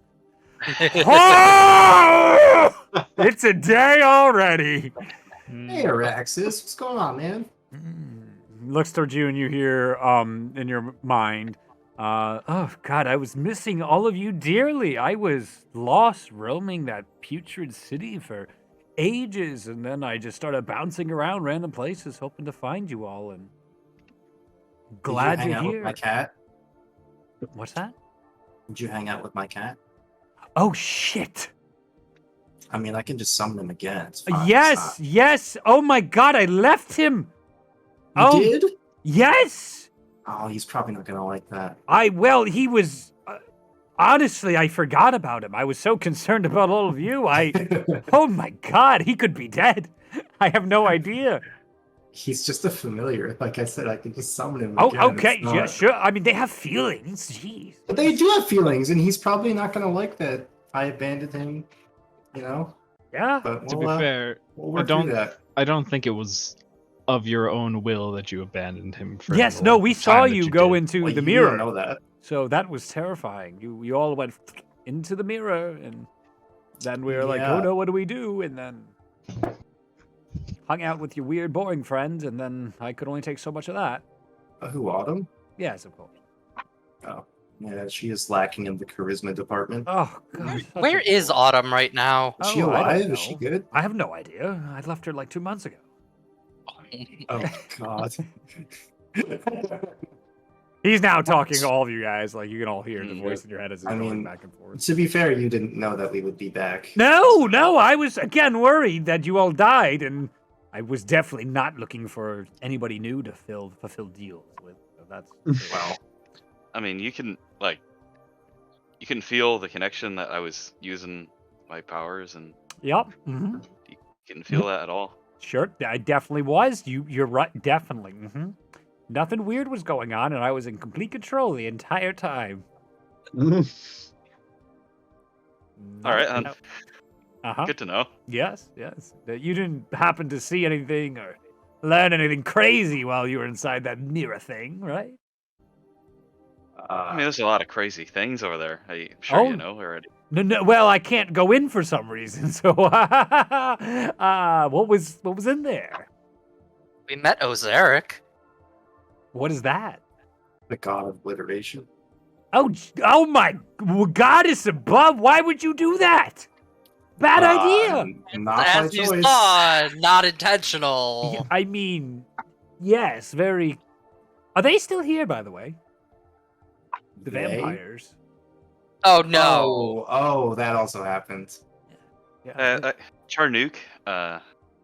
Speaker 1: Oh! It's a day already.
Speaker 6: Hey, Araxis. What's going on, man?
Speaker 1: Looks towards you and you hear in your mind, oh God, I was missing all of you dearly. I was lost roaming that putrid city for ages, and then I just started bouncing around random places hoping to find you all, and glad
Speaker 6: Did you hang
Speaker 1: you're
Speaker 6: out
Speaker 1: here.
Speaker 6: with my cat?
Speaker 1: What's that?
Speaker 6: Did you hang out with my cat?
Speaker 1: Oh shit.
Speaker 6: I mean, I can just summon him again. It's fine.
Speaker 1: Yes, yes. Oh my God, I left him.
Speaker 6: You
Speaker 1: Oh.
Speaker 6: did?
Speaker 1: Yes.
Speaker 6: Oh, he's probably not gonna like that.
Speaker 1: He was. Honestly, I forgot about him. I was so concerned about all of you. Oh my God, he could be dead. I have no idea.
Speaker 6: He's just a familiar. Like I said, I can just summon him.
Speaker 1: Oh,
Speaker 6: again.
Speaker 1: okay,
Speaker 6: It's not-
Speaker 1: yeah, sure. I mean, they have feelings. Jeez.
Speaker 6: But they do have feelings, and he's probably not gonna like that I abandoned him.
Speaker 1: Yeah.
Speaker 6: But
Speaker 2: To
Speaker 6: we'll,
Speaker 2: be fair,
Speaker 6: we'll work
Speaker 2: don't-
Speaker 6: through that.
Speaker 2: I don't think it was of your own will that you abandoned him. For
Speaker 1: Yes.
Speaker 2: the
Speaker 1: No, we
Speaker 2: time
Speaker 1: saw
Speaker 2: that
Speaker 1: you go
Speaker 2: did.
Speaker 1: into
Speaker 6: Well,
Speaker 1: the
Speaker 6: you
Speaker 1: mirror.
Speaker 6: don't know that.
Speaker 1: So that was terrifying. You all went into the mirror, and then we were like,
Speaker 6: Yeah.
Speaker 1: oh no, what do we do? And then hung out with your weird, boring friends, and then I could only take so much of that.
Speaker 6: Who, Autumn?
Speaker 1: Yes, of course.
Speaker 6: Oh, yeah, she is lacking in the charisma department.
Speaker 1: Oh gosh. such
Speaker 3: Where
Speaker 1: a-
Speaker 3: is Autumn right now?
Speaker 6: Is she
Speaker 1: Oh, I don't
Speaker 6: alive? Is she
Speaker 1: know.
Speaker 6: good?
Speaker 1: I have no idea. I left her like 2 months ago.
Speaker 6: Oh God.
Speaker 1: He's now talking to all of you guys. Like, you can all hear the
Speaker 4: Mm,
Speaker 1: voice in your head as he's
Speaker 6: I
Speaker 1: going
Speaker 6: mean,
Speaker 1: back and forth.
Speaker 6: To be fair, you didn't know that we would be back.
Speaker 1: No, I was, again, worried that you all died, and I was definitely not looking for anybody new to fulfill deals with. So that's
Speaker 6: Well,
Speaker 4: I mean, you can feel the connection that I was using my powers, and
Speaker 1: Yep. Mm-hmm.
Speaker 4: you can feel that at all.
Speaker 1: Sure, I definitely was. You're right, definitely. Mm-hmm. Nothing weird was going on, and I was in complete control the entire time.
Speaker 4: All right, then.
Speaker 1: Uh-huh.
Speaker 4: Good to know.
Speaker 1: Yes. That you didn't happen to see anything or learn anything crazy while you were inside that mirror thing, right?
Speaker 4: I mean, there's a lot of crazy things over there. I'm sure
Speaker 1: Oh.
Speaker 4: you know already.
Speaker 1: No. Well, I can't go in for some reason. So, what was in there?
Speaker 3: We met Ozeric.
Speaker 1: What is that?
Speaker 6: the god of obliteration.
Speaker 1: Oh my goddess above! Why would you do that? Bad idea.
Speaker 6: Not by
Speaker 3: As you
Speaker 6: choice.
Speaker 3: saw, not intentional.
Speaker 1: I mean, yes, very. Are they still here, by the way? The
Speaker 6: They?
Speaker 1: vampires.
Speaker 3: Oh no.
Speaker 6: Oh, that also happened.
Speaker 1: Yeah.
Speaker 4: Charnook,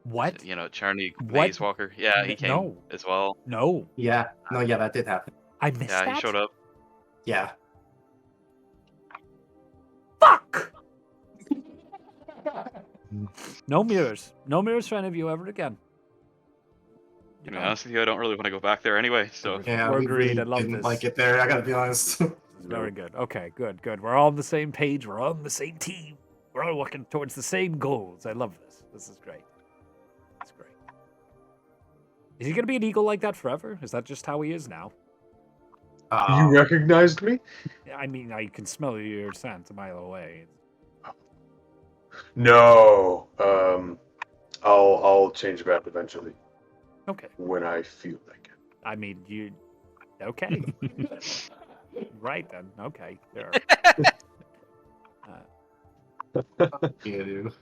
Speaker 1: What?
Speaker 4: Charnook
Speaker 1: What?
Speaker 4: Maze Walker. Yeah, he came
Speaker 1: No.
Speaker 4: as well.
Speaker 1: No.
Speaker 6: Yeah. No, yeah, that did happen.
Speaker 1: I missed
Speaker 4: Yeah,
Speaker 1: that?
Speaker 4: he showed up.
Speaker 6: Yeah.
Speaker 1: Fuck! No mirrors. No mirrors for any of you ever again.
Speaker 4: To be honest with you, I don't really want to go back there anyway. So
Speaker 6: Yeah,
Speaker 1: We're
Speaker 6: we
Speaker 1: agreed.
Speaker 6: really
Speaker 1: I love
Speaker 6: didn't
Speaker 1: this.
Speaker 6: like it there. I gotta be honest.
Speaker 1: Very good. Okay, good, good. We're all on the same page. We're all on the same team. We're all working towards the same goals. I love this. This is great. That's great. Is he gonna be an eagle like that forever? Is that just how he is now?
Speaker 5: You recognized me?
Speaker 1: I mean, I can smell your scent a mile away.
Speaker 5: No. I'll change back eventually
Speaker 1: Okay.
Speaker 5: when I feel like it.
Speaker 1: I mean, you. Okay. Right then. Okay. Sure.
Speaker 6: Yeah, dude.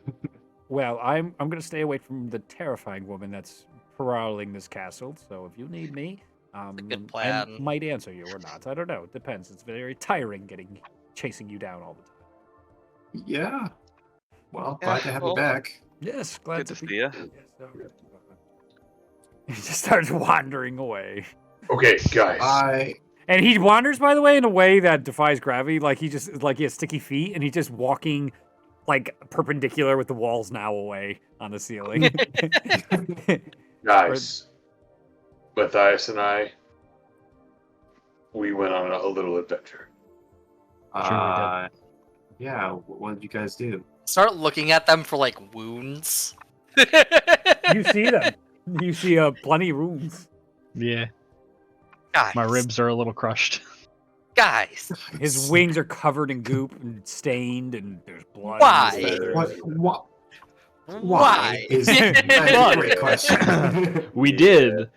Speaker 1: Well, I'm gonna stay away from the terrifying woman that's prowling this castle. So if you need me,
Speaker 3: a good
Speaker 1: I
Speaker 3: plan.
Speaker 1: might answer you or not. I don't know. It depends. It's very tiring chasing you down all the time.
Speaker 6: Yeah. Well,
Speaker 4: Yeah,
Speaker 6: glad to have
Speaker 4: well,
Speaker 6: you back.
Speaker 1: Yes, glad
Speaker 4: good
Speaker 1: to
Speaker 4: to
Speaker 1: be.
Speaker 4: see ya.
Speaker 1: Yes, okay. He just starts wandering away,
Speaker 5: Okay, guys.
Speaker 1: and he wanders, by the way, in a way that defies gravity. Like he has sticky feet, and he's just walking like perpendicular with the walls now away on the ceiling.
Speaker 5: Guys. Matthias and I, we went on a little adventure.
Speaker 6: Yeah, what did you guys do?
Speaker 3: Start looking at them for like wounds.
Speaker 1: You see them. You see plenty of rooms.
Speaker 2: Yeah,
Speaker 3: Guys,
Speaker 2: my ribs are a little crushed.
Speaker 3: Guys,
Speaker 1: His wings are covered in goop and stained, and there's blood.
Speaker 3: Why?
Speaker 1: On his feathers.
Speaker 6: What?
Speaker 3: why?
Speaker 6: Is that is a great question.
Speaker 2: We did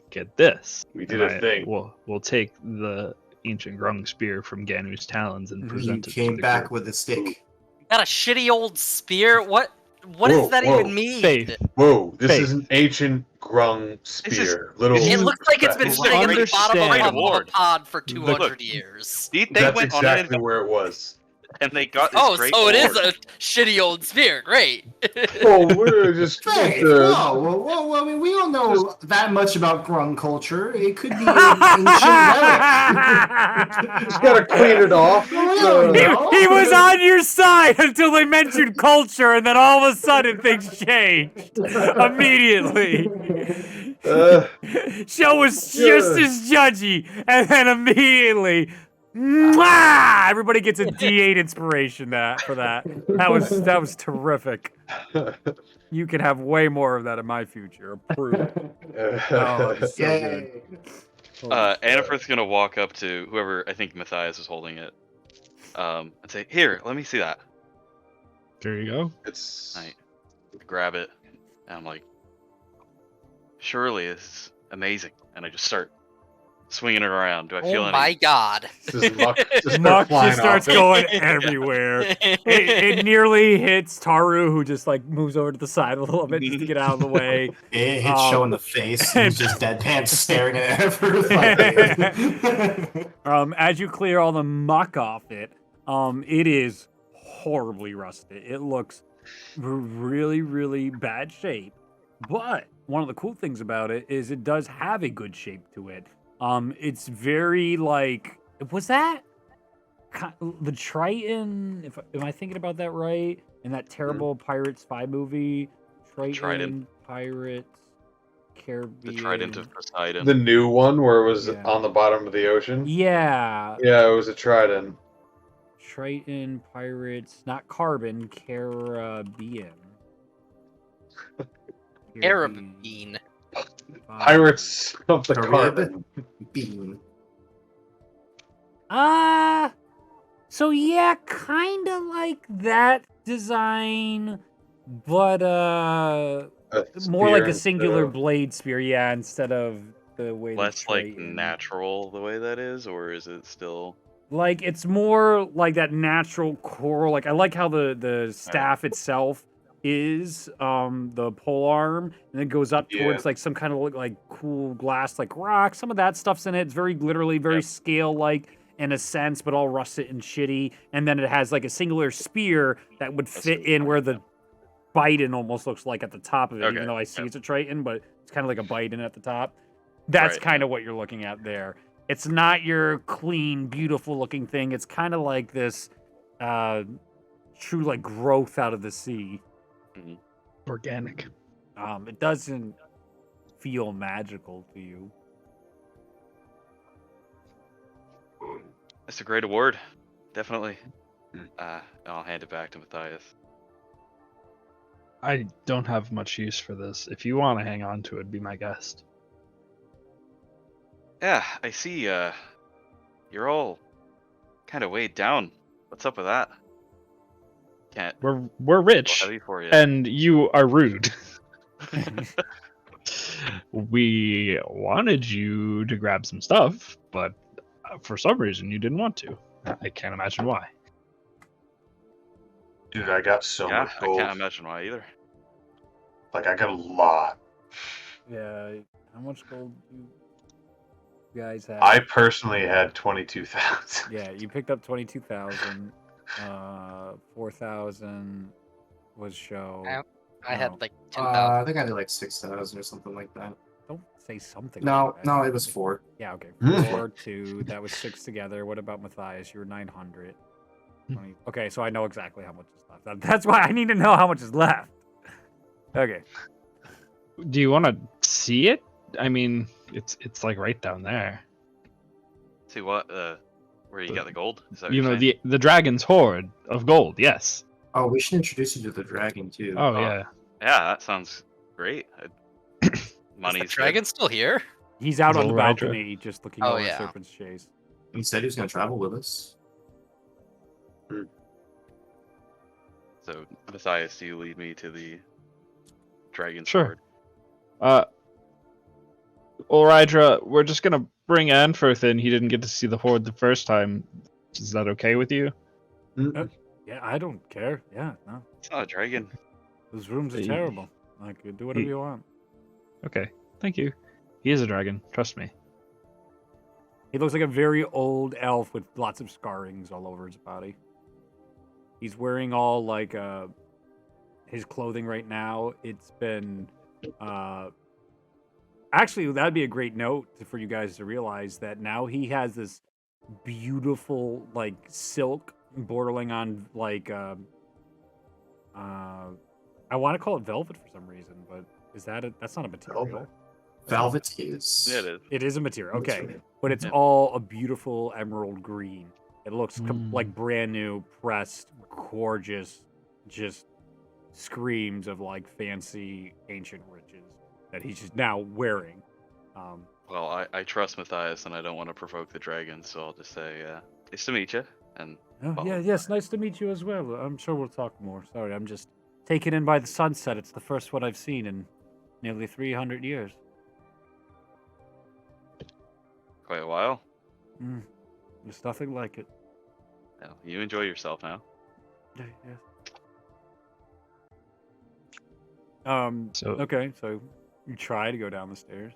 Speaker 2: get this.
Speaker 5: We did
Speaker 2: And
Speaker 5: a thing.
Speaker 2: We'll take the ancient grung spear from Ganu's talons and
Speaker 1: Mhm.
Speaker 6: He
Speaker 2: present it to
Speaker 6: came
Speaker 2: the
Speaker 6: back
Speaker 2: group.
Speaker 6: with a stick.
Speaker 3: Got a shitty old spear? What
Speaker 5: Whoa,
Speaker 3: does that
Speaker 5: whoa.
Speaker 3: even mean?
Speaker 2: Faith.
Speaker 5: Whoa, this
Speaker 2: Faith.
Speaker 5: is an ancient grung spear. Little.
Speaker 3: It looks like it's been
Speaker 2: Just
Speaker 3: sitting at the bottom of
Speaker 2: understand.
Speaker 3: a pod for
Speaker 4: Look,
Speaker 3: 200 years.
Speaker 4: They
Speaker 5: That's
Speaker 4: went on
Speaker 5: exactly
Speaker 4: an
Speaker 5: where it was.
Speaker 4: and they got this
Speaker 3: Oh,
Speaker 4: great
Speaker 3: so it is
Speaker 4: sword.
Speaker 3: a shitty old spear. Great.
Speaker 5: Oh, we're just.
Speaker 6: Hey, no, well, I mean, we don't know that much about grung culture. It could be an ancient relic.
Speaker 5: Just gotta clean it off.
Speaker 1: He was on your side until they mentioned culture, and then all of a sudden things changed immediately. Show was just as judgy, and then immediately, mwah! Everybody gets a D8 inspiration for that. That was terrific. You can have way more of that in my future. Approved. Oh, it's so good.
Speaker 4: Annifrith's gonna walk up to whoever I think Matthias was holding it, and say, "Here, let me see that."
Speaker 2: There you go.
Speaker 5: It's.
Speaker 4: I grab it, and I'm like, "Surely this is amazing," and I just start swinging it around. Do I feel
Speaker 3: Oh
Speaker 4: any?
Speaker 3: my god.
Speaker 5: Just muck just
Speaker 1: Muck
Speaker 5: flying
Speaker 1: just starts
Speaker 5: off it.
Speaker 1: going everywhere. It nearly hits Taru, who just like moves over to the side a little bit just to get out of the way.
Speaker 6: It hits Show in the face. He's just deadpan staring at it for 5 minutes.
Speaker 1: As you clear all the muck off it, it is horribly rusted. It looks really, really bad shape. But one of the cool things about it is it does have a good shape to it. It's very like, was that the Triton? Am I thinking about that right? In that terrible Pirate spy movie,
Speaker 4: Trident.
Speaker 1: Pirates, Caribbean.
Speaker 4: The Trident of Poseidon.
Speaker 5: The new one where it was
Speaker 1: Yeah.
Speaker 5: on the bottom of the ocean.
Speaker 1: Yeah,
Speaker 5: Yeah, it was a trident.
Speaker 1: Triton, Pirates, not Carbon, Caribbean.
Speaker 3: Caribbean.
Speaker 5: Pirates of the Carbon.
Speaker 6: Bean.
Speaker 1: So yeah, kind of like that design, but more like a singular blade spear, yeah, instead of the way the
Speaker 4: Less like
Speaker 1: Triton-
Speaker 4: natural the way that is, or is it still?
Speaker 1: Like it's more like that natural coral. Like I like how the staff itself is the pole arm, and it goes up towards like some kind of like cool glass like rock. Some of that stuff's in it. It's very literally very scale like. in a sense, but all rusted and shitty. And then it has like a singular spear that would fit in where the Biden almost looks like at the top of it,
Speaker 4: Okay,
Speaker 1: even though I see
Speaker 4: yep.
Speaker 1: it's a Triton, but it's kind of like a Biden at the top. That's
Speaker 4: Right,
Speaker 1: kind of what you're looking at there. It's not your clean, beautiful looking thing. It's kind of like this true like growth out of the sea.
Speaker 2: Organic.
Speaker 1: It doesn't feel magical to you.
Speaker 4: It's a great award, definitely. I'll hand it back to Matthias.
Speaker 2: I don't have much use for this. If you want to hang on to it, be my guest.
Speaker 4: Yeah, I see. You're all kind of weighed down. What's up with that? Can't.
Speaker 2: We're rich,
Speaker 4: Heavy for you.
Speaker 2: and you are rude. We wanted you to grab some stuff, but for some reason you didn't want to. I can't imagine why.
Speaker 5: Dude, I got so
Speaker 4: Yeah,
Speaker 5: much
Speaker 4: I
Speaker 5: gold.
Speaker 4: can't imagine why either.
Speaker 5: Like, I got a lot.
Speaker 1: Yeah, how much gold do you guys have?
Speaker 5: I personally had 22,000.
Speaker 1: Yeah, you picked up 22,000. 4,000 was show.
Speaker 3: I had
Speaker 1: No.
Speaker 3: like 2,000.
Speaker 6: I think I did like 6,000 or something like that.
Speaker 1: Don't say something.
Speaker 6: No,
Speaker 1: like that.
Speaker 6: no, it was 4.
Speaker 1: Yeah, okay.
Speaker 5: Hmm.
Speaker 1: 4, 2. That was 6 together. What about Matthias? You were 900.
Speaker 2: Hmm.
Speaker 1: 20. Okay, so I know exactly how much is left. That's why I need to know how much is left. Okay.
Speaker 2: Do you want to see it? I mean, it's like right down there.
Speaker 4: See what? Where you got the gold? Is that what
Speaker 2: You
Speaker 4: you're
Speaker 2: know,
Speaker 4: saying?
Speaker 2: the dragon's hoard of gold. Yes.
Speaker 6: Oh, we should introduce you to the dragon too.
Speaker 2: Oh
Speaker 4: Oh,
Speaker 2: yeah.
Speaker 4: Yeah, that sounds great.
Speaker 3: Is the
Speaker 4: Money's
Speaker 3: dragon still here?
Speaker 1: He's out on the
Speaker 2: Zolrydra.
Speaker 1: balcony just looking
Speaker 3: Oh,
Speaker 1: over
Speaker 3: yeah.
Speaker 1: Serpent's Chase.
Speaker 6: He said he was gonna travel with us.
Speaker 4: So, Matthias, do you lead me to the dragon
Speaker 2: Sure.
Speaker 4: sword?
Speaker 2: Ulrydra, we're just gonna bring Anferth in. He didn't get to see the horde the first time. Is that okay with you?
Speaker 1: Yeah, I don't care. Yeah, no.
Speaker 4: It's not a dragon.
Speaker 1: Those rooms are
Speaker 2: He-
Speaker 1: terrible. Like, do whatever
Speaker 2: he-
Speaker 1: you want.
Speaker 2: Okay. Thank you. He is a dragon. Trust me.
Speaker 1: He looks like a very old elf with lots of scarrings all over his body. He's wearing all like his clothing right now. It's been actually that'd be a great note for you guys to realize that now he has this beautiful like silk bordering on like I want to call it velvet for some reason, but is that's not a material.
Speaker 5: Velvet.
Speaker 6: Velvet is.
Speaker 4: Yeah, it is.
Speaker 1: It is a material. Okay.
Speaker 6: That's
Speaker 1: But it's
Speaker 4: Yeah.
Speaker 1: all a beautiful emerald green. It looks
Speaker 2: Mm.
Speaker 1: like brand new, pressed, gorgeous, just screams of like fancy ancient riches that he's just now wearing.
Speaker 4: Well, I trust Matthias, and I don't want to provoke the dragon, so I'll just say, nice to meet you. And
Speaker 1: Oh,
Speaker 4: follow.
Speaker 1: yeah, yes, nice to meet you as well. I'm sure we'll talk more. Sorry, I'm just taken in by the sunset. It's the first one I've seen in nearly 300 years.
Speaker 4: quite a while.
Speaker 1: There's nothing like it.
Speaker 4: Well, you enjoy yourself now.
Speaker 1: Yeah, yes.
Speaker 2: So
Speaker 1: Okay, so you try to go down the stairs.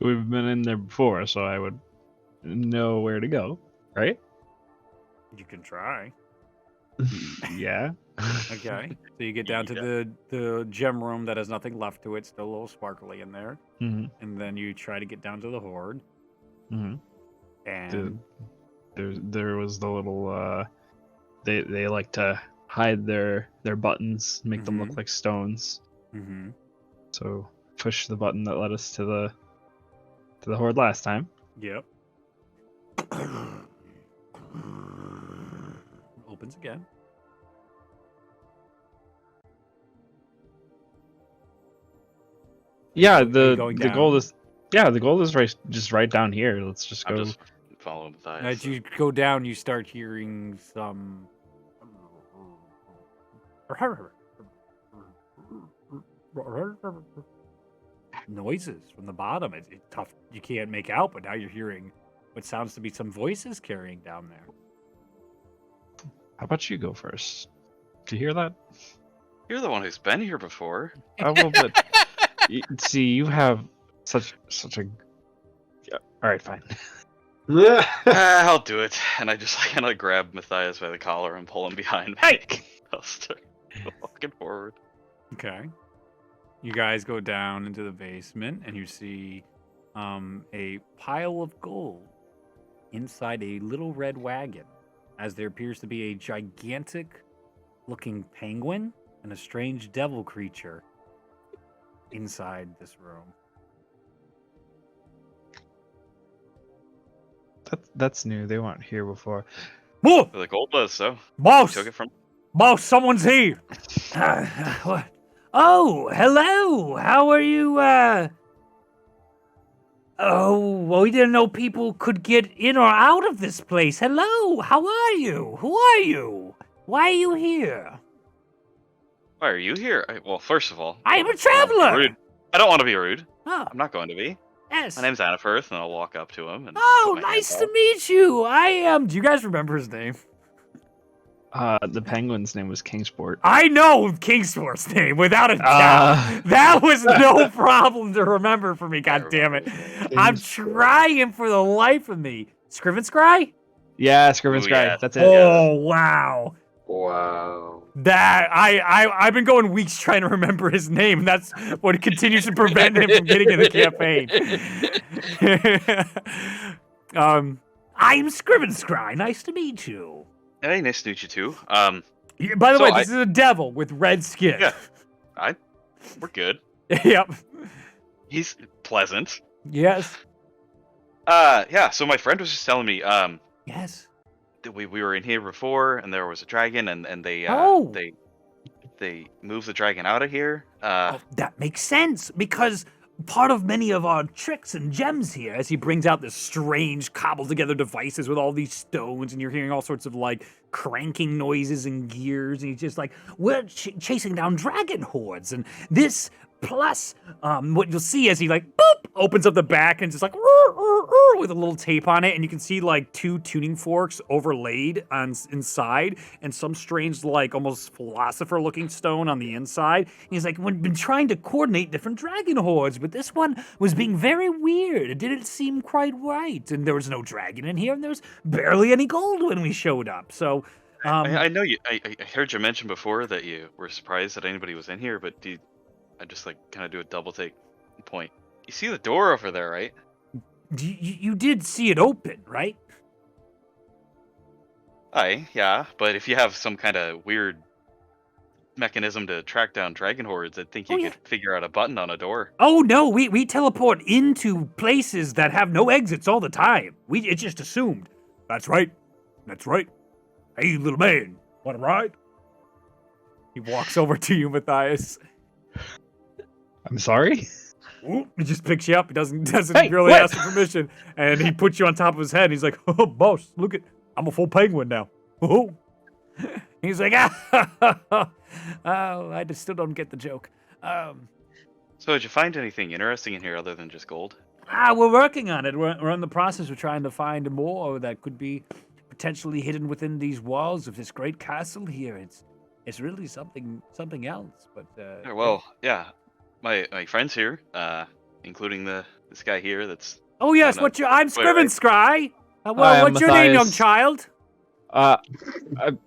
Speaker 2: we've been in there before, so I would know where to go, right?
Speaker 1: You can try.
Speaker 2: Yeah.
Speaker 1: Okay. So you get down to the gem room that has nothing left to it, still a little sparkly in there.
Speaker 2: hmm
Speaker 1: And then you try to get down to the horde.
Speaker 2: hmm
Speaker 1: And
Speaker 2: There was the little they like to hide their buttons, make them look like stones.
Speaker 1: Mhm.
Speaker 2: So push the button that led us to the horde last time.
Speaker 1: Yep. Opens again.
Speaker 2: Yeah,
Speaker 1: Are
Speaker 2: the
Speaker 1: you going
Speaker 2: the
Speaker 1: down?
Speaker 2: goal is the goal is right down here. Let's just
Speaker 4: I'm
Speaker 2: go.
Speaker 4: just following Matthias.
Speaker 1: As you go down, you start hearing some noises from the bottom. It's tough. You can't make out, but now you're hearing what sounds to be some voices carrying down there.
Speaker 2: How about you go first? Do you hear that?
Speaker 4: You're the one who's been here before.
Speaker 2: Well, but see, you have such a All right, fine.
Speaker 4: I'll do it. And I just kind of grab Matthias by the collar and pull him behind me.
Speaker 2: Hey!
Speaker 4: I'll start walking forward.
Speaker 1: Okay. You guys go down into the basement and you see a pile of gold inside a little red wagon, as there appears to be a gigantic looking penguin and a strange devil creature inside this room.
Speaker 2: That's new. They weren't here before.
Speaker 1: Whoa!
Speaker 4: The gold was, so
Speaker 1: Boss!
Speaker 4: took it from.
Speaker 1: Boss, someone's here! What? Oh, hello! How are you, Oh, well, we didn't know people could get in or out of this place. Hello, how are you? Who are you? Why are you here?
Speaker 4: Why are you here? Well, first of all,
Speaker 1: I am a
Speaker 4: I don't wanna be
Speaker 1: traveler!
Speaker 4: rude. I don't want to be rude.
Speaker 1: Oh,
Speaker 4: I'm not going to be.
Speaker 1: yes.
Speaker 4: My name's Annafirth, and I'll walk up to him. And
Speaker 1: Oh,
Speaker 4: put my
Speaker 1: nice
Speaker 4: hands
Speaker 1: to
Speaker 4: out.
Speaker 1: meet you. I am. Do you guys remember his name?
Speaker 2: The penguin's name was Kingsport.
Speaker 1: I know Kingsport's name without a doubt.
Speaker 2: Uh,
Speaker 1: That was no problem to remember for me. God damn it! I'm
Speaker 5: Kingsport.
Speaker 1: trying for the life of me. Scriven Scry?
Speaker 2: Yeah, Scriven
Speaker 4: Ooh,
Speaker 2: Scry.
Speaker 4: yeah.
Speaker 2: That's it.
Speaker 1: Oh wow!
Speaker 5: Wow.
Speaker 1: That I've been going weeks trying to remember his name. That's what continues to prevent him from getting in the campaign. I'm Scriven Scry. Nice to meet you.
Speaker 4: Hey, nice to meet you too.
Speaker 1: Yeah, by the
Speaker 4: So
Speaker 1: way, this is a devil with red skin.
Speaker 4: Yeah. We're good.
Speaker 1: Yep.
Speaker 4: He's pleasant.
Speaker 1: Yes.
Speaker 4: Yeah. So my friend was just telling me,
Speaker 1: Yes.
Speaker 4: that we were in here before, and there was a dragon, and they
Speaker 1: Oh.
Speaker 4: they moved the dragon out of here.
Speaker 1: Oh, that makes sense because part of many of our tricks and gems here, as he brings out this strange cobbled together devices with all these stones, and you're hearing all sorts of like cranking noises and gears, and he's just like, we're chasing down dragon hordes, and this plus what you'll see as he like boop opens up the back and just like with a little tape on it, and you can see like 2 tuning forks overlaid on inside, and some strange like almost philosopher looking stone on the inside. And he's like, we've been trying to coordinate different dragon hordes, but this one was being very weird. It didn't seem quite right, and there was no dragon in here, and there was barely any gold when we showed up. So
Speaker 4: I know you. I heard you mention before that you were surprised that anybody was in here, but I just like kind of do a double take point. You see the door over there, right?
Speaker 1: you did see it open, right?
Speaker 4: Yeah, but if you have some kind of weird mechanism to track down dragon hordes, I think you
Speaker 1: Oh, yeah.
Speaker 4: could figure out a button on a door.
Speaker 1: Oh no, we teleport into places that have no exits all the time. It's just assumed. That's right. That's right. Hey, little man, want to ride? He walks over to you, Matthias.
Speaker 2: I'm sorry.
Speaker 1: Ooh, he just picks you up. He doesn't
Speaker 2: Hey,
Speaker 1: really
Speaker 2: what?
Speaker 1: ask for permission, and he puts you on top of his head. And he's like, "Oh, boss, look at, I'm a full penguin now." Oh, he's like, oh, I just still don't get the joke.
Speaker 4: So did you find anything interesting in here other than just gold?
Speaker 1: We're working on it. We're in the process of trying to find more that could be potentially hidden within these walls of this great castle here. It's really something else. But
Speaker 4: Well, yeah, my friends here, including this guy here. That's
Speaker 1: oh yes,
Speaker 4: no.
Speaker 1: I'm
Speaker 4: Wait,
Speaker 1: Scriven
Speaker 4: wait.
Speaker 1: Scry. Well,
Speaker 2: I am
Speaker 1: what's your name, young
Speaker 2: Matthias.
Speaker 1: child?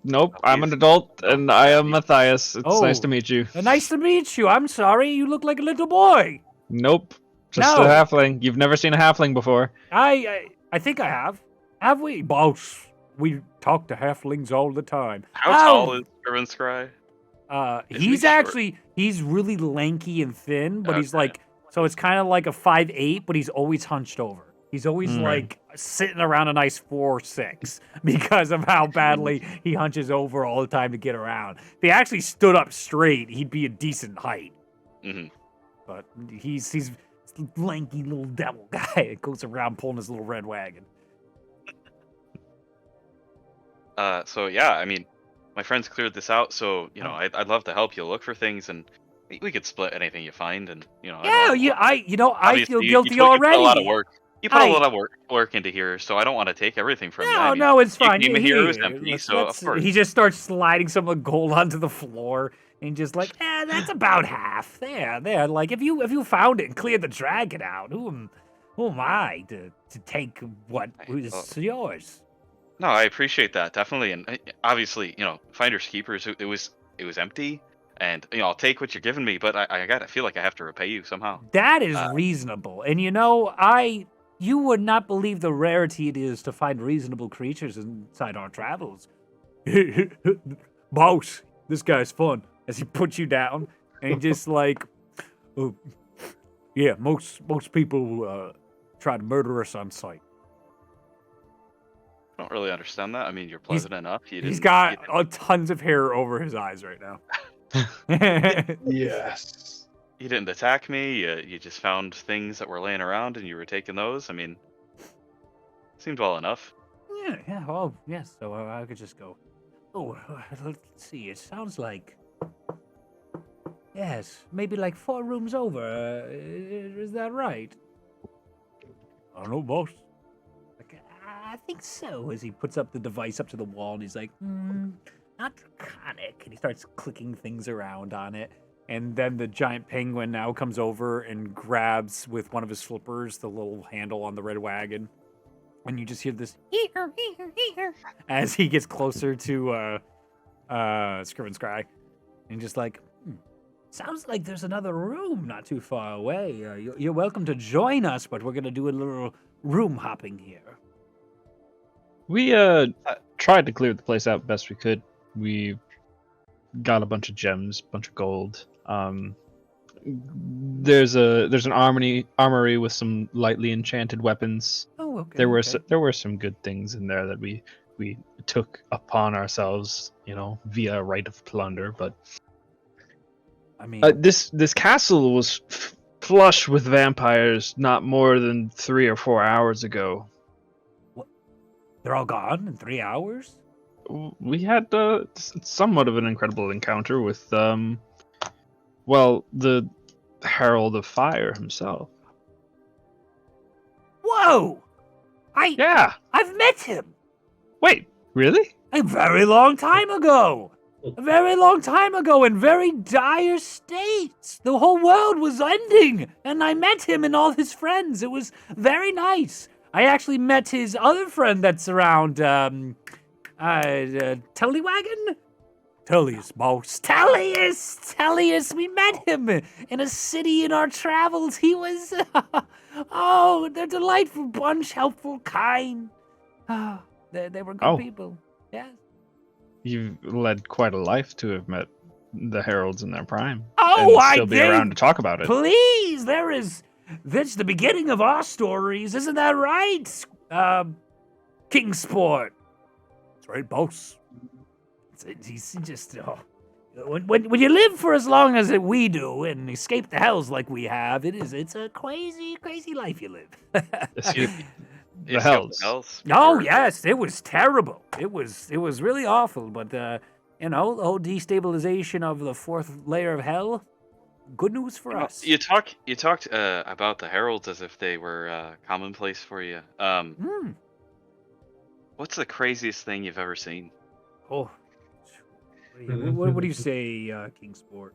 Speaker 2: Nope. I'm an adult, and I am Matthias. It's nice
Speaker 1: Oh.
Speaker 2: to meet you.
Speaker 1: Nice to meet you. I'm sorry, you look like a little boy.
Speaker 2: Nope. Just
Speaker 1: No.
Speaker 2: a halfling. You've never seen a halfling before.
Speaker 1: I think I have. Have we, boss? We talk to halflings all the time.
Speaker 4: how
Speaker 1: Oh.
Speaker 4: tall is Irvin Scry? Is he
Speaker 1: He's
Speaker 4: short?
Speaker 1: actually he's really lanky and thin, but he's
Speaker 4: Okay.
Speaker 1: like so it's kind of like a 5'8", but he's always hunched over. He's always
Speaker 2: Mm.
Speaker 1: like sitting around a nice 4'6" because of how badly he hunches over all the time to get around. If he actually stood up straight, he'd be a decent height.
Speaker 4: Mhm.
Speaker 1: But he's this lanky little devil guy that goes around pulling his little red wagon.
Speaker 4: So yeah, I mean, my friends cleared this out, so you know, I'd love to help you look for things, and we could split anything you find, and you know.
Speaker 1: I
Speaker 4: Obviously,
Speaker 1: feel
Speaker 4: you
Speaker 1: guilty
Speaker 4: put
Speaker 1: already.
Speaker 4: a lot of work. You put
Speaker 1: I-
Speaker 4: a lot of work into here, so I don't want to take everything from you.
Speaker 1: No,
Speaker 4: I mean,
Speaker 1: no, it's
Speaker 4: you
Speaker 1: fine.
Speaker 4: came in here, it was
Speaker 1: Here,
Speaker 4: empty,
Speaker 1: let's-
Speaker 4: so of
Speaker 1: let's-
Speaker 4: course.
Speaker 1: He just starts sliding some of the gold onto the floor, and just like, that's about half. There. Like if you found it and cleared the dragon out, who am I to take what is yours?
Speaker 4: No, I appreciate that definitely, and obviously, finders keepers. It was empty, and I'll take what you're giving me, but I gotta feel like I have to repay you somehow.
Speaker 1: That is reasonable. And you would not believe the rarity it is to find reasonable creatures inside our travels. Boss, this guy's fun. As he puts you down, and he just like, oh, yeah, most people try to murder us on sight.
Speaker 4: I don't really understand that. I mean, you're pleasant enough.
Speaker 1: He's got tons of hair over his eyes right now.
Speaker 5: Yes.
Speaker 4: You didn't attack me. You just found things that were laying around, and you were taking those. I mean, seemed well enough.
Speaker 1: Yeah. Oh, yes. So I could just go. Oh, let's see. It sounds like. Yes, maybe like 4 rooms over. Is that right? I don't know, boss. I think so. As he puts up the device up to the wall, and he's like, not draconic. And he starts clicking things around on it. And then the giant penguin now comes over and grabs with one of his flippers the little handle on the red wagon. And you just hear this as he gets closer to Scriven Scry. And just like, sounds like there's another room not too far away. You're welcome to join us, but we're going to do a little room hopping here.
Speaker 2: We tried to clear the place out best we could. We got a bunch of gems, bunch of gold. There's an armory with some lightly enchanted weapons.
Speaker 1: Oh, okay.
Speaker 2: There were some good things in there that we took upon ourselves, via right of plunder. But
Speaker 1: I mean,
Speaker 2: this castle was flush with vampires not more than 3 or 4 hours ago.
Speaker 1: they're all gone in 3 hours?
Speaker 2: We had somewhat of an incredible encounter with, the Herald of Fire himself.
Speaker 1: Whoa!
Speaker 2: Yeah!
Speaker 1: I've met him!
Speaker 2: Wait, really?
Speaker 1: A very long time ago! A very long time ago in very dire states. The whole world was ending, and I met him and all his friends. It was very nice. I actually met his other friend that's around, Tellywagon? Tellius, boss. Tellius, we met him in a city in our travels. He was, they're a delightful bunch, helpful, kind. They were good people, yes.
Speaker 2: You've led quite a life to have met the Heralds in their prime.
Speaker 1: Oh,
Speaker 2: and still be around to talk about it.
Speaker 1: Please, that's the beginning of our stories, isn't that right? Kingsport. That's right, boss. He's just, when you live for as long as we do and escape the hells like we have, it's a crazy, crazy life you live.
Speaker 2: The hells.
Speaker 1: Oh yes, it was terrible. It was really awful. But the whole destabilization of the 4th layer of hell. Good news for us.
Speaker 4: You talked about the heralds as if they were commonplace for you. What's the craziest thing you've ever seen?
Speaker 1: Oh, what do you say, Kingsport?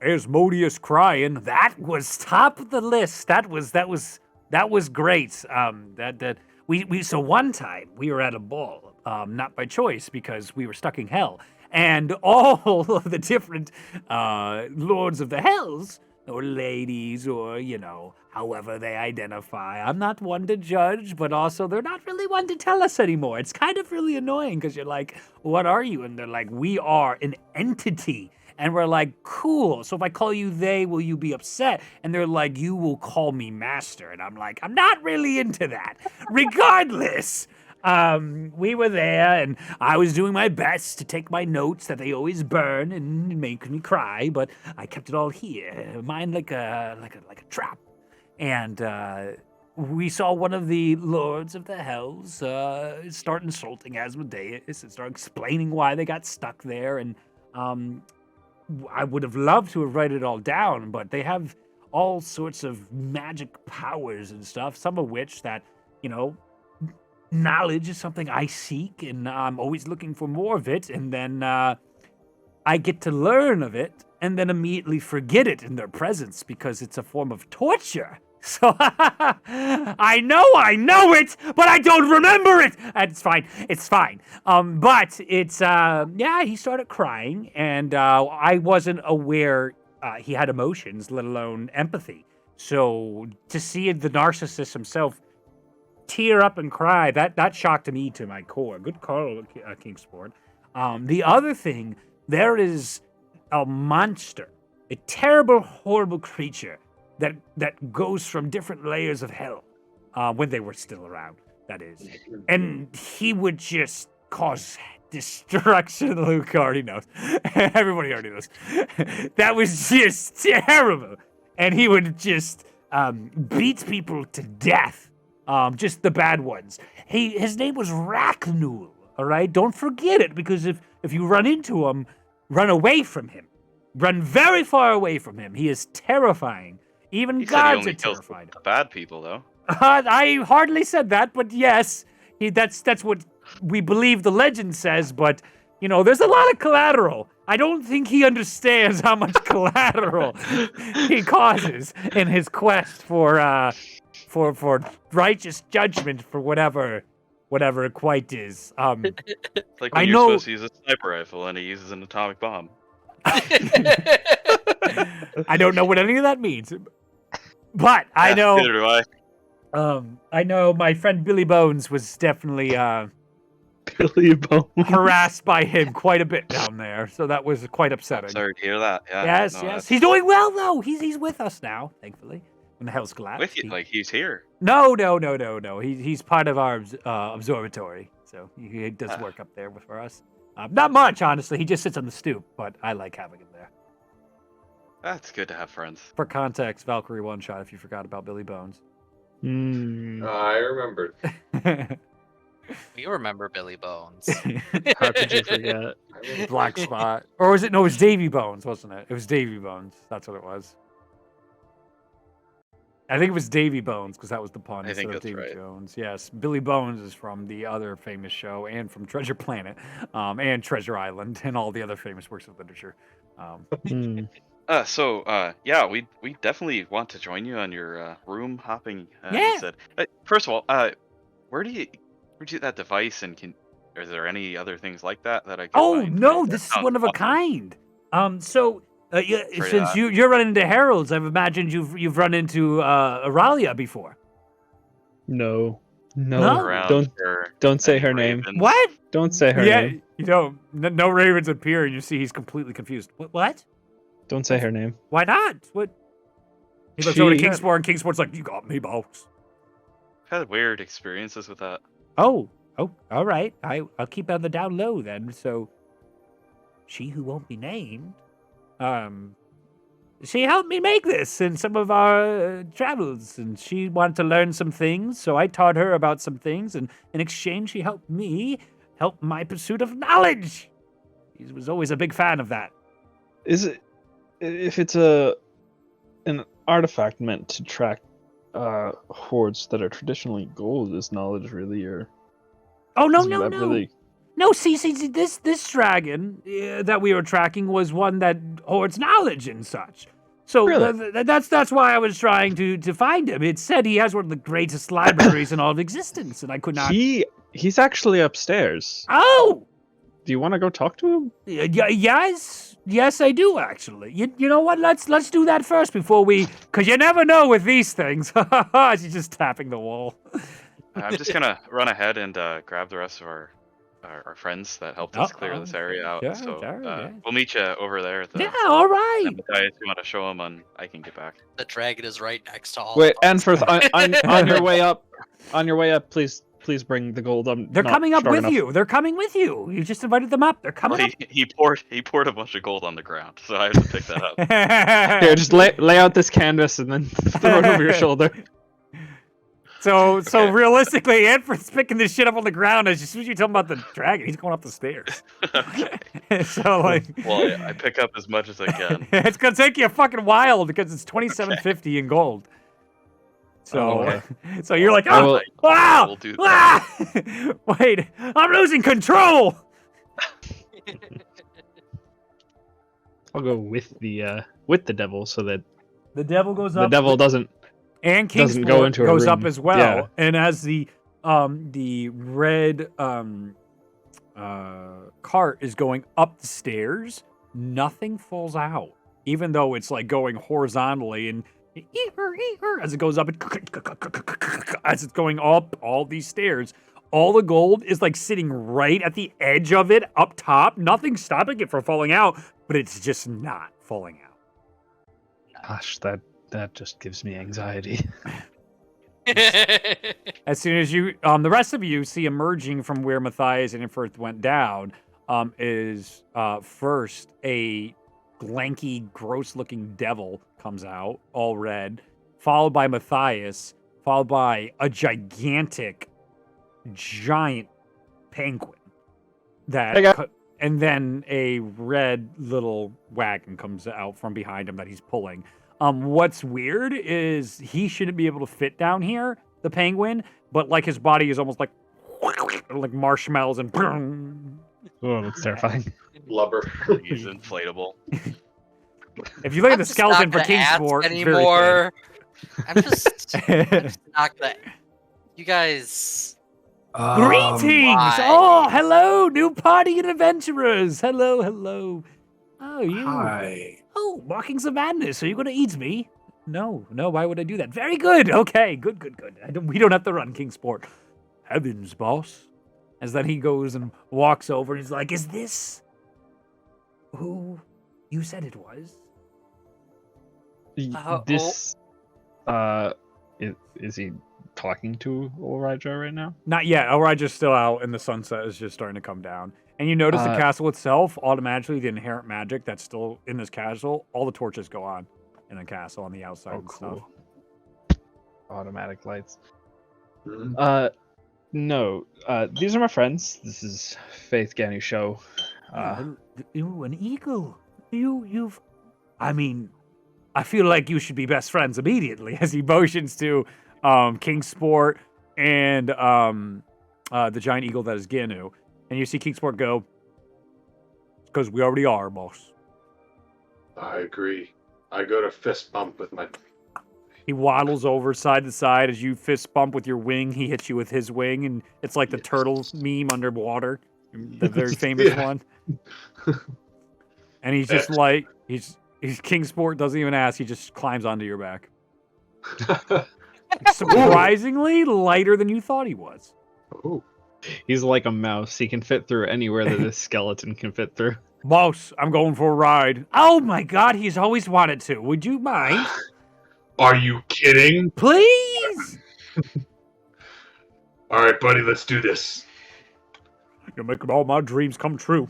Speaker 1: Asmodeus crying. That was top of the list. That was great. So one time we were at a ball, not by choice because we were stuck in hell, and all of the different lords of the hells, or ladies, or however they identify. I'm not one to judge, but also they're not really one to tell us anymore. It's kind of really annoying because you're like, what are you? And they're like, we are an entity. And we're like, cool. So if I call you they, will you be upset? And they're like, you will call me master. And I'm like, I'm not really into that. Regardless, we were there, and I was doing my best to take my notes that they always burn and make me cry, but I kept it all here, mine like a trap. And we saw one of the lords of the hells start insulting Asmodeus and start explaining why they got stuck there. And I would have loved to have written it all down, but they have all sorts of magic powers and stuff, some of which that, knowledge is something I seek, and I'm always looking for more of it, and then I get to learn of it, and then immediately forget it in their presence because it's a form of torture. So I know it, but I don't remember it. It's fine. But it's yeah, he started crying, and I wasn't aware he had emotions, let alone empathy. So to see the narcissist himself tear up and cry, that shocked me to my core. Good call, Kingsport. The other thing, there is a monster, a terrible, horrible creature that goes from different layers of hell when they were still around, that is. And he would just cause destruction. Luke already knows. Everybody already knows. That was just terrible. And he would just beat people to death. Just the bad ones. His name was Raknul, all right? Don't forget it, because if you run into him, run away from him. Run very far away from him. He is terrifying. Even
Speaker 4: He said he
Speaker 1: gods
Speaker 4: only
Speaker 1: are
Speaker 4: kills
Speaker 1: terrified.
Speaker 4: the bad people, though.
Speaker 1: I hardly said that, but yes, that's what we believe the legend says. But you know, there's a lot of collateral. I don't think he understands how much collateral he causes in his quest for righteous judgment for whatever it quite is.
Speaker 4: It's like
Speaker 1: I
Speaker 4: when you're
Speaker 1: know-
Speaker 4: supposed to use a sniper rifle and he uses an atomic bomb.
Speaker 1: I don't know what any of that means, but I know.
Speaker 4: Neither do I.
Speaker 1: I know my friend Billy Bones was definitely
Speaker 2: Billy Bone.
Speaker 1: harassed by him quite a bit down there, so that was quite upsetting.
Speaker 4: Sorry to hear that. Yeah,
Speaker 1: Yes,
Speaker 4: no,
Speaker 1: yes.
Speaker 4: that's-
Speaker 1: He's doing well though. He's with us now, thankfully. When the hell's collapsed.
Speaker 4: With you, like he's here.
Speaker 1: No. He's part of our observatory, so he does work up there for us. Not much, honestly. He just sits on the stoop, but I like having him there.
Speaker 4: That's good to have friends.
Speaker 1: For context, Valkyrie one shot. If you forgot about Billy Bones.
Speaker 5: I remembered.
Speaker 3: We remember Billy Bones.
Speaker 2: How could you forget?
Speaker 1: Black Spot, or was it? No, it was Davy Bones, wasn't it? It was Davy Bones. That's what it was. I think it was Davy Bones because that was the pun
Speaker 4: I
Speaker 1: instead
Speaker 4: think
Speaker 1: of
Speaker 4: that's
Speaker 1: Davy
Speaker 4: right.
Speaker 1: Jones. Yes, Billy Bones is from the other famous show and from Treasure Planet, and Treasure Island and all the other famous works of literature.
Speaker 4: Yeah, we definitely want to join you on your room hopping.
Speaker 1: Yeah.
Speaker 4: You said. First of all, where'd you get that device, and are there any other things like that I can
Speaker 1: Oh
Speaker 4: find?
Speaker 1: no,
Speaker 4: That
Speaker 1: this is
Speaker 4: sounds
Speaker 1: one of a
Speaker 4: awesome.
Speaker 1: kind. Yeah,
Speaker 4: Afraid of
Speaker 1: since
Speaker 4: that.
Speaker 1: you're running into heralds, I've imagined you've run into Auralia before.
Speaker 2: No.
Speaker 1: No?
Speaker 4: Around
Speaker 2: Don't say
Speaker 4: any
Speaker 2: her name.
Speaker 4: ravens.
Speaker 1: What?
Speaker 2: Don't say her
Speaker 1: Yeah,
Speaker 2: name.
Speaker 1: you know, no ravens appear, and you see he's completely confused. What?
Speaker 2: Don't say her name.
Speaker 1: Why not? What? He looks over to
Speaker 2: She-
Speaker 1: Kingsport, and Kingsport's like, "You got me, boss."
Speaker 4: I've had weird experiences with that.
Speaker 1: Oh, all right. I'll keep it on the down low then. So, she who won't be named, she helped me make this in some of our travels, and she wanted to learn some things, so I taught her about some things, and in exchange, she helped me help my pursuit of knowledge. He was always a big fan of that.
Speaker 2: Is it if it's an artifact meant to track hoards that are traditionally gold? Is knowledge really your?
Speaker 1: Oh no,
Speaker 2: isn't
Speaker 1: no,
Speaker 2: that
Speaker 1: no.
Speaker 2: really-
Speaker 1: No, see, this dragon that we were tracking was one that hoards knowledge and such. So
Speaker 2: Really?
Speaker 1: that's why I was trying to find him. It said he has one of the greatest libraries in all of existence, and I could not.
Speaker 2: He's actually upstairs.
Speaker 1: Oh,
Speaker 2: Do you want to go talk to him?
Speaker 1: yes, I do actually. You know what? Let's do that first before because you never know with these things. She's just tapping the wall.
Speaker 4: I'm just gonna run ahead and grab the rest of our friends that helped us clear this area out.
Speaker 1: Sure,
Speaker 4: So
Speaker 1: sure, yeah.
Speaker 4: we'll meet you over there at the
Speaker 1: Yeah, all right.
Speaker 4: if you want to show them on, I can get back.
Speaker 3: The dragon is right next to all.
Speaker 2: Wait,
Speaker 3: of us.
Speaker 2: Anforth, on your way up, please bring the gold.
Speaker 1: They're
Speaker 2: not
Speaker 1: coming up
Speaker 2: strong
Speaker 1: with
Speaker 2: enough.
Speaker 1: you. They're coming with you. You just invited them up. They're coming
Speaker 4: Well,
Speaker 1: up.
Speaker 4: he poured a bunch of gold on the ground, so I have to pick that up.
Speaker 2: Here, just lay out this canvas and then throw it over your shoulder.
Speaker 1: So
Speaker 4: Okay.
Speaker 1: realistically, Anford's picking this shit up on the ground as soon as you tell him about the dragon, he's going up the stairs.
Speaker 4: Okay.
Speaker 1: So like,
Speaker 4: Well, I pick up as much as I can.
Speaker 1: it's gonna take you a fucking while because it's $27.50 in gold. So,
Speaker 2: Oh, okay.
Speaker 1: so you're like,
Speaker 2: I
Speaker 1: oh,
Speaker 2: will-
Speaker 1: wow,
Speaker 4: We'll do that.
Speaker 1: wait, I'm losing control.
Speaker 2: I'll go with the devil so that
Speaker 1: The devil goes
Speaker 2: the
Speaker 1: up.
Speaker 2: devil doesn't
Speaker 1: And
Speaker 2: Doesn't go
Speaker 1: Kingsport
Speaker 2: into a
Speaker 1: goes up
Speaker 2: room.
Speaker 1: as well.
Speaker 2: Yeah.
Speaker 1: And as the red cart is going up the stairs, nothing falls out. Even though it's like going horizontally and as it goes up, as it's going up all these stairs, all the gold is like sitting right at the edge of it up top. Nothing's stopping it from falling out, but it's just not falling out.
Speaker 2: Gosh, that just gives me anxiety.
Speaker 1: As soon as you, the rest of you see emerging from where Matthias and Infirth went down, is first a lanky, gross-looking devil comes out, all red, followed by Matthias, followed by a gigantic, giant penguin. And then a red little wagon comes out from behind him that he's pulling. What's weird is he shouldn't be able to fit down here, the penguin, but like his body is almost like marshmallows and
Speaker 2: Oh, that's terrifying.
Speaker 5: Blubber.
Speaker 4: He's inflatable.
Speaker 1: if you look at
Speaker 3: I'm
Speaker 1: the
Speaker 3: just
Speaker 1: skeleton
Speaker 3: not
Speaker 1: for
Speaker 3: gonna ask
Speaker 1: Kingsport, it's very
Speaker 3: anymore. I'm just
Speaker 1: thin.
Speaker 3: not gonna. You guys.
Speaker 1: Greetings!
Speaker 3: Why?
Speaker 1: Oh, hello, new party and adventurers. Hello. Oh, you.
Speaker 6: Hi.
Speaker 1: Oh, markings of madness. Are you going to eat me? No. Why would I do that? Very good. Okay, good. We don't have to run, Kingsport. Heavens, boss. As then he goes and walks over and he's like, "Is this who you said it was?"
Speaker 2: This, is he talking to Ulrija right now?
Speaker 1: Not yet. Elrija's still out, and the sunset is just starting to come down. And you notice the
Speaker 2: Uh,
Speaker 1: castle itself, automatically, the inherent magic that's still in this castle, all the torches go on in the castle on the outside
Speaker 2: Oh,
Speaker 1: and stuff.
Speaker 2: cool. Automatic lights.
Speaker 5: Mhm.
Speaker 2: No. These are my friends. This is Faith Ganu Show.
Speaker 1: You, an eagle. You've. I mean, I feel like you should be best friends immediately as he motions to Kingsport and the giant eagle that is Ganu. And you see Kingsport go, because we already are, boss.
Speaker 5: I agree. I go to fist bump with my.
Speaker 1: He waddles over side to side as you fist bump with your wing. He hits you with his wing, and it's like the turtle meme underwater, the very famous
Speaker 5: Yeah.
Speaker 1: one. And he's just like, he's Kingsport doesn't even ask. He just climbs onto your back. Surprisingly lighter than you thought he was.
Speaker 5: Ooh.
Speaker 2: He's like a mouse. He can fit through anywhere that this skeleton can fit through.
Speaker 1: Boss, I'm going for a ride. Oh my God, he's always wanted to. Would you mind?
Speaker 5: Are you kidding?
Speaker 1: Please?
Speaker 5: All right, buddy, let's do this.
Speaker 1: You're making all my dreams come true.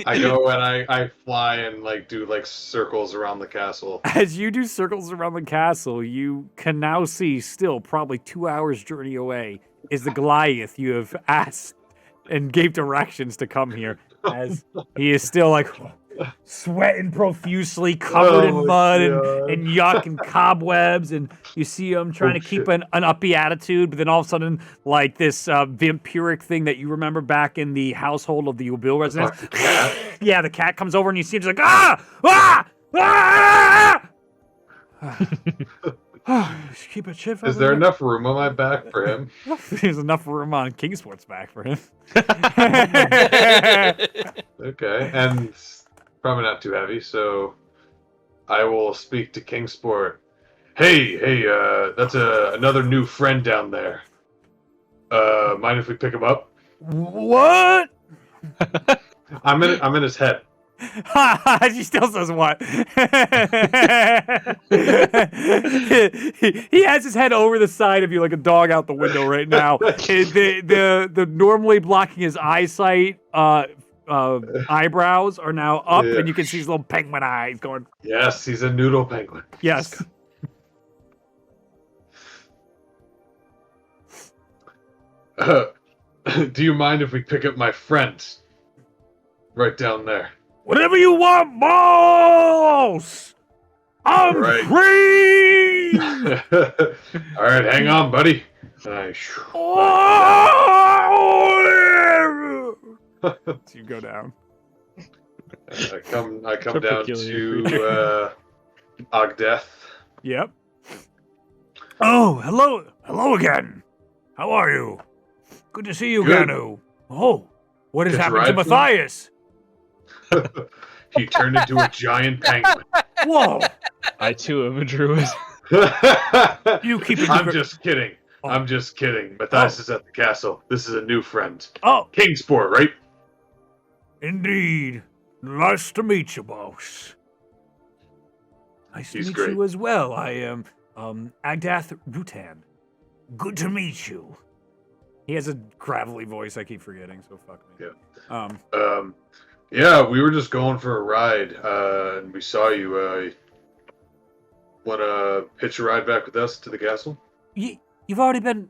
Speaker 5: I go and I fly and like do like circles around the castle.
Speaker 1: As you do circles around the castle, you can now see, still probably 2 hours journey away, is the Goliath you have asked and gave directions to come here. As he is still like sweating profusely, covered in mud and yuck and cobwebs, and you see him trying to keep an uppy attitude, but then all of a sudden, like this vampiric thing that you remember back in the household of the Ubil residents.
Speaker 5: The cat?
Speaker 1: Yeah, the cat comes over and you see him just like, ah! Just keep it chip.
Speaker 5: Is there enough room on my back for him?
Speaker 1: There's enough room on Kingsport's back for him.
Speaker 5: Okay, and it's probably not too heavy, so I will speak to Kingsport. Hey, that's another new friend down there. Mind if we pick him up?
Speaker 1: What?
Speaker 5: I'm in his head.
Speaker 1: She still says what? He has his head over the side of you like a dog out the window right now. The normally blocking his eyesight eyebrows are now up,
Speaker 5: Yeah.
Speaker 1: and you can see his little penguin eyes going.
Speaker 5: Yes, he's a noodle penguin.
Speaker 1: Yes.
Speaker 5: Do you mind if we pick up my friend? Right down there.
Speaker 1: Whatever you want, boss. I'm
Speaker 5: Right.
Speaker 1: free.
Speaker 5: All right, hang on, buddy. And I
Speaker 1: So you go down.
Speaker 5: come
Speaker 2: It's a
Speaker 5: down
Speaker 2: peculiar
Speaker 5: to Ogdeath.
Speaker 1: Yep. Oh, hello again. How are you? Good to see you,
Speaker 5: Good.
Speaker 1: Ganu. Oh, what has
Speaker 5: Did you
Speaker 1: happened to
Speaker 5: ride for me?
Speaker 1: Matthias?
Speaker 5: He turned into a giant penguin.
Speaker 1: Whoa!
Speaker 2: I too am a druid.
Speaker 1: You keep it.
Speaker 5: I'm just kidding.
Speaker 1: Oh.
Speaker 5: I'm just kidding. Matthias is at the castle. This is a new friend.
Speaker 1: Oh,
Speaker 5: Kingsport, right?
Speaker 1: indeed. Nice to meet you, boss. Nice to
Speaker 5: He's
Speaker 1: meet
Speaker 5: great.
Speaker 1: you as well. I am Agdath Rutan. Good to meet you. He has a gravelly voice. I keep forgetting. So fuck me.
Speaker 5: Yeah. Yeah, we were just going for a ride, and we saw you. Want to hitch a ride back with us to the castle?
Speaker 1: You've already been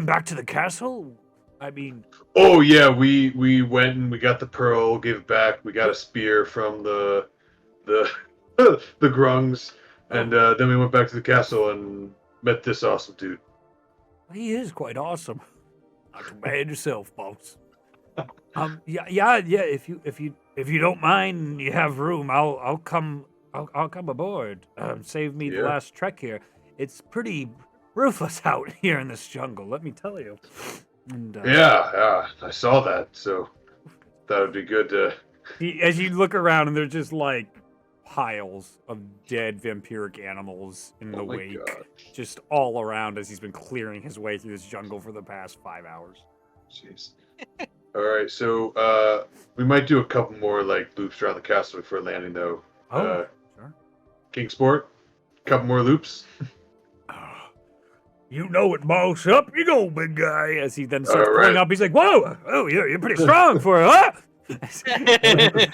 Speaker 1: back to the castle. I mean,
Speaker 5: Oh yeah, we went and we got the pearl, gave it back. We got a spear from the the grungs, and then we went back to the castle and met this awesome dude.
Speaker 1: he is quite awesome. Not too bad yourself, boss. Yeah. If you don't mind, and you have room, I'll come aboard. Save me the
Speaker 5: Yeah.
Speaker 1: last trek here. It's pretty ruthless out here in this jungle, let me tell you. And,
Speaker 5: Yeah, I saw that, so that would be good to.
Speaker 1: as you look around, and there's just like piles of dead vampiric animals in the
Speaker 5: Oh my
Speaker 1: wake,
Speaker 5: God.
Speaker 1: just all around as he's been clearing his way through this jungle for the past 5 hours.
Speaker 5: Jeez. All right, so we might do a couple more like loops around the castle before landing, though.
Speaker 1: Oh, sure.
Speaker 5: Kingsport, couple more loops.
Speaker 1: You know it, boss. Up you go, big guy. As he then starts
Speaker 5: All
Speaker 1: pulling
Speaker 5: right.
Speaker 1: up, he's like, "Whoa, oh, you're pretty strong for it, huh?"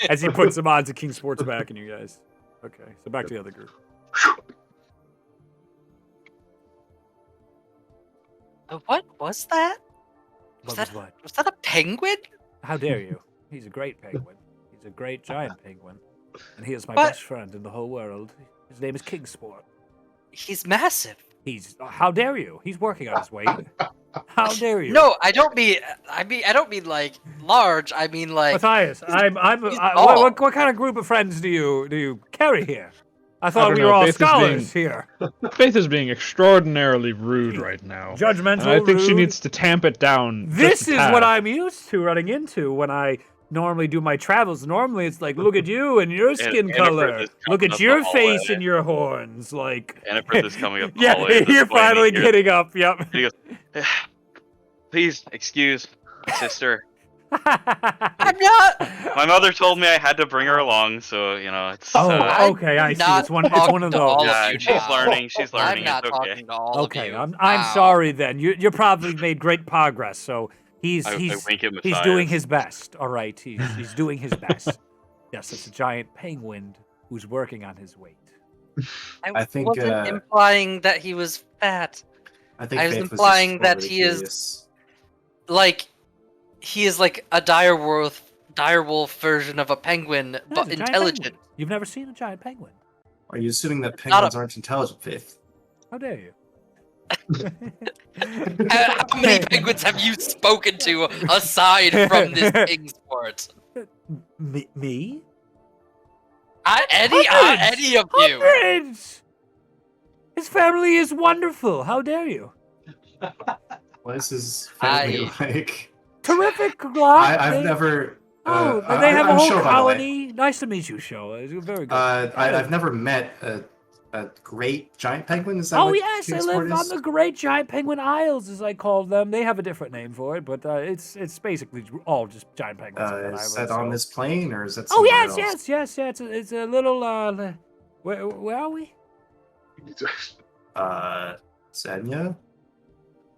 Speaker 1: As he puts him on to Kingsport's back, and you guys. Okay, so back to the other group.
Speaker 3: What was that?
Speaker 1: What
Speaker 3: that-
Speaker 1: was what?
Speaker 3: Was that a penguin?
Speaker 1: How dare you? He's a great penguin. He's a great giant penguin, and he is my
Speaker 3: But-
Speaker 1: best friend in the whole world. His name is Kingsport.
Speaker 3: He's massive.
Speaker 1: How dare you? He's working on his weight. How dare you?
Speaker 3: No, I don't mean. I don't mean like large. I mean like.
Speaker 1: Matthias,
Speaker 3: he's tall.
Speaker 1: what kind of group of friends do you carry here? I thought
Speaker 2: don't
Speaker 1: we
Speaker 2: know,
Speaker 1: were all
Speaker 2: Faith is
Speaker 1: scholars
Speaker 2: being-
Speaker 1: here.
Speaker 2: Faith is being extraordinarily rude right now.
Speaker 1: Judgmental.
Speaker 2: And I think she
Speaker 1: rude.
Speaker 2: needs to tamp it down.
Speaker 1: This
Speaker 2: just a
Speaker 1: is
Speaker 2: tad.
Speaker 1: what I'm used to running into when I normally do my travels. Normally, it's like, look at you and your skin
Speaker 4: Jennifer
Speaker 1: color.
Speaker 4: is
Speaker 1: Look
Speaker 4: coming
Speaker 1: at
Speaker 4: up
Speaker 1: your
Speaker 4: the
Speaker 1: face
Speaker 4: hallway.
Speaker 1: and your horns. Like,
Speaker 4: Jennifer is coming up the
Speaker 1: yeah,
Speaker 4: hallway.
Speaker 1: you're finally getting up. Yep.
Speaker 4: He goes, please excuse my sister.
Speaker 3: I'm not.
Speaker 4: My mother told me I had to bring her along, so it's.
Speaker 1: Oh, okay, I see.
Speaker 3: not
Speaker 1: It's one of
Speaker 3: talking
Speaker 1: those.
Speaker 3: to all of
Speaker 4: yeah,
Speaker 3: you
Speaker 4: she's
Speaker 3: now.
Speaker 4: learning. She's
Speaker 3: I'm
Speaker 4: learning.
Speaker 3: not
Speaker 4: It's okay.
Speaker 3: talking to all
Speaker 1: Okay,
Speaker 3: of you.
Speaker 1: I'm
Speaker 3: Wow.
Speaker 1: sorry then. You probably made great progress. So he's
Speaker 4: I wink at
Speaker 1: he's doing
Speaker 4: Matthias.
Speaker 1: his best. All right, he's doing his best. Yes, it's a giant penguin who's working on his weight.
Speaker 6: I think,
Speaker 3: wasn't implying that he was fat.
Speaker 6: I think
Speaker 3: I was
Speaker 6: Faith just
Speaker 3: implying that
Speaker 6: overly
Speaker 3: he is-
Speaker 6: curious.
Speaker 3: Like, he is like a direwolf version of a penguin,
Speaker 1: Yeah,
Speaker 3: but
Speaker 1: it's a giant
Speaker 3: intelligent.
Speaker 1: penguin. You've never seen a giant penguin.
Speaker 6: Are you assuming that
Speaker 3: not a-
Speaker 6: penguins aren't intelligent, Faith?
Speaker 1: How dare you?
Speaker 3: How many penguins have you spoken to aside from this Kingsport?
Speaker 1: Me?
Speaker 3: Any of you?
Speaker 1: Hundreds! His family is wonderful. How dare you?
Speaker 6: What is his family like?
Speaker 1: Terrific lot.
Speaker 6: I've never.
Speaker 1: Oh,
Speaker 6: I-
Speaker 1: they have a
Speaker 6: I'm
Speaker 1: whole
Speaker 6: Sho, by the way.
Speaker 1: colony. Nice to meet you, Sho. It's very good.
Speaker 6: I've never met a great giant penguin. Is that
Speaker 1: Oh
Speaker 6: what
Speaker 1: yes, I
Speaker 6: Kingsport
Speaker 1: live on
Speaker 6: is?
Speaker 1: the Great Giant Penguin Isles, as I call them. They have a different name for it, but it's basically all just giant penguins. on that
Speaker 6: Is
Speaker 1: island,
Speaker 6: that on
Speaker 1: so-
Speaker 6: this plane or is that?
Speaker 1: Oh
Speaker 6: somewhere
Speaker 1: yes.
Speaker 6: else?
Speaker 1: It's a little. Where are we?
Speaker 6: Zenya.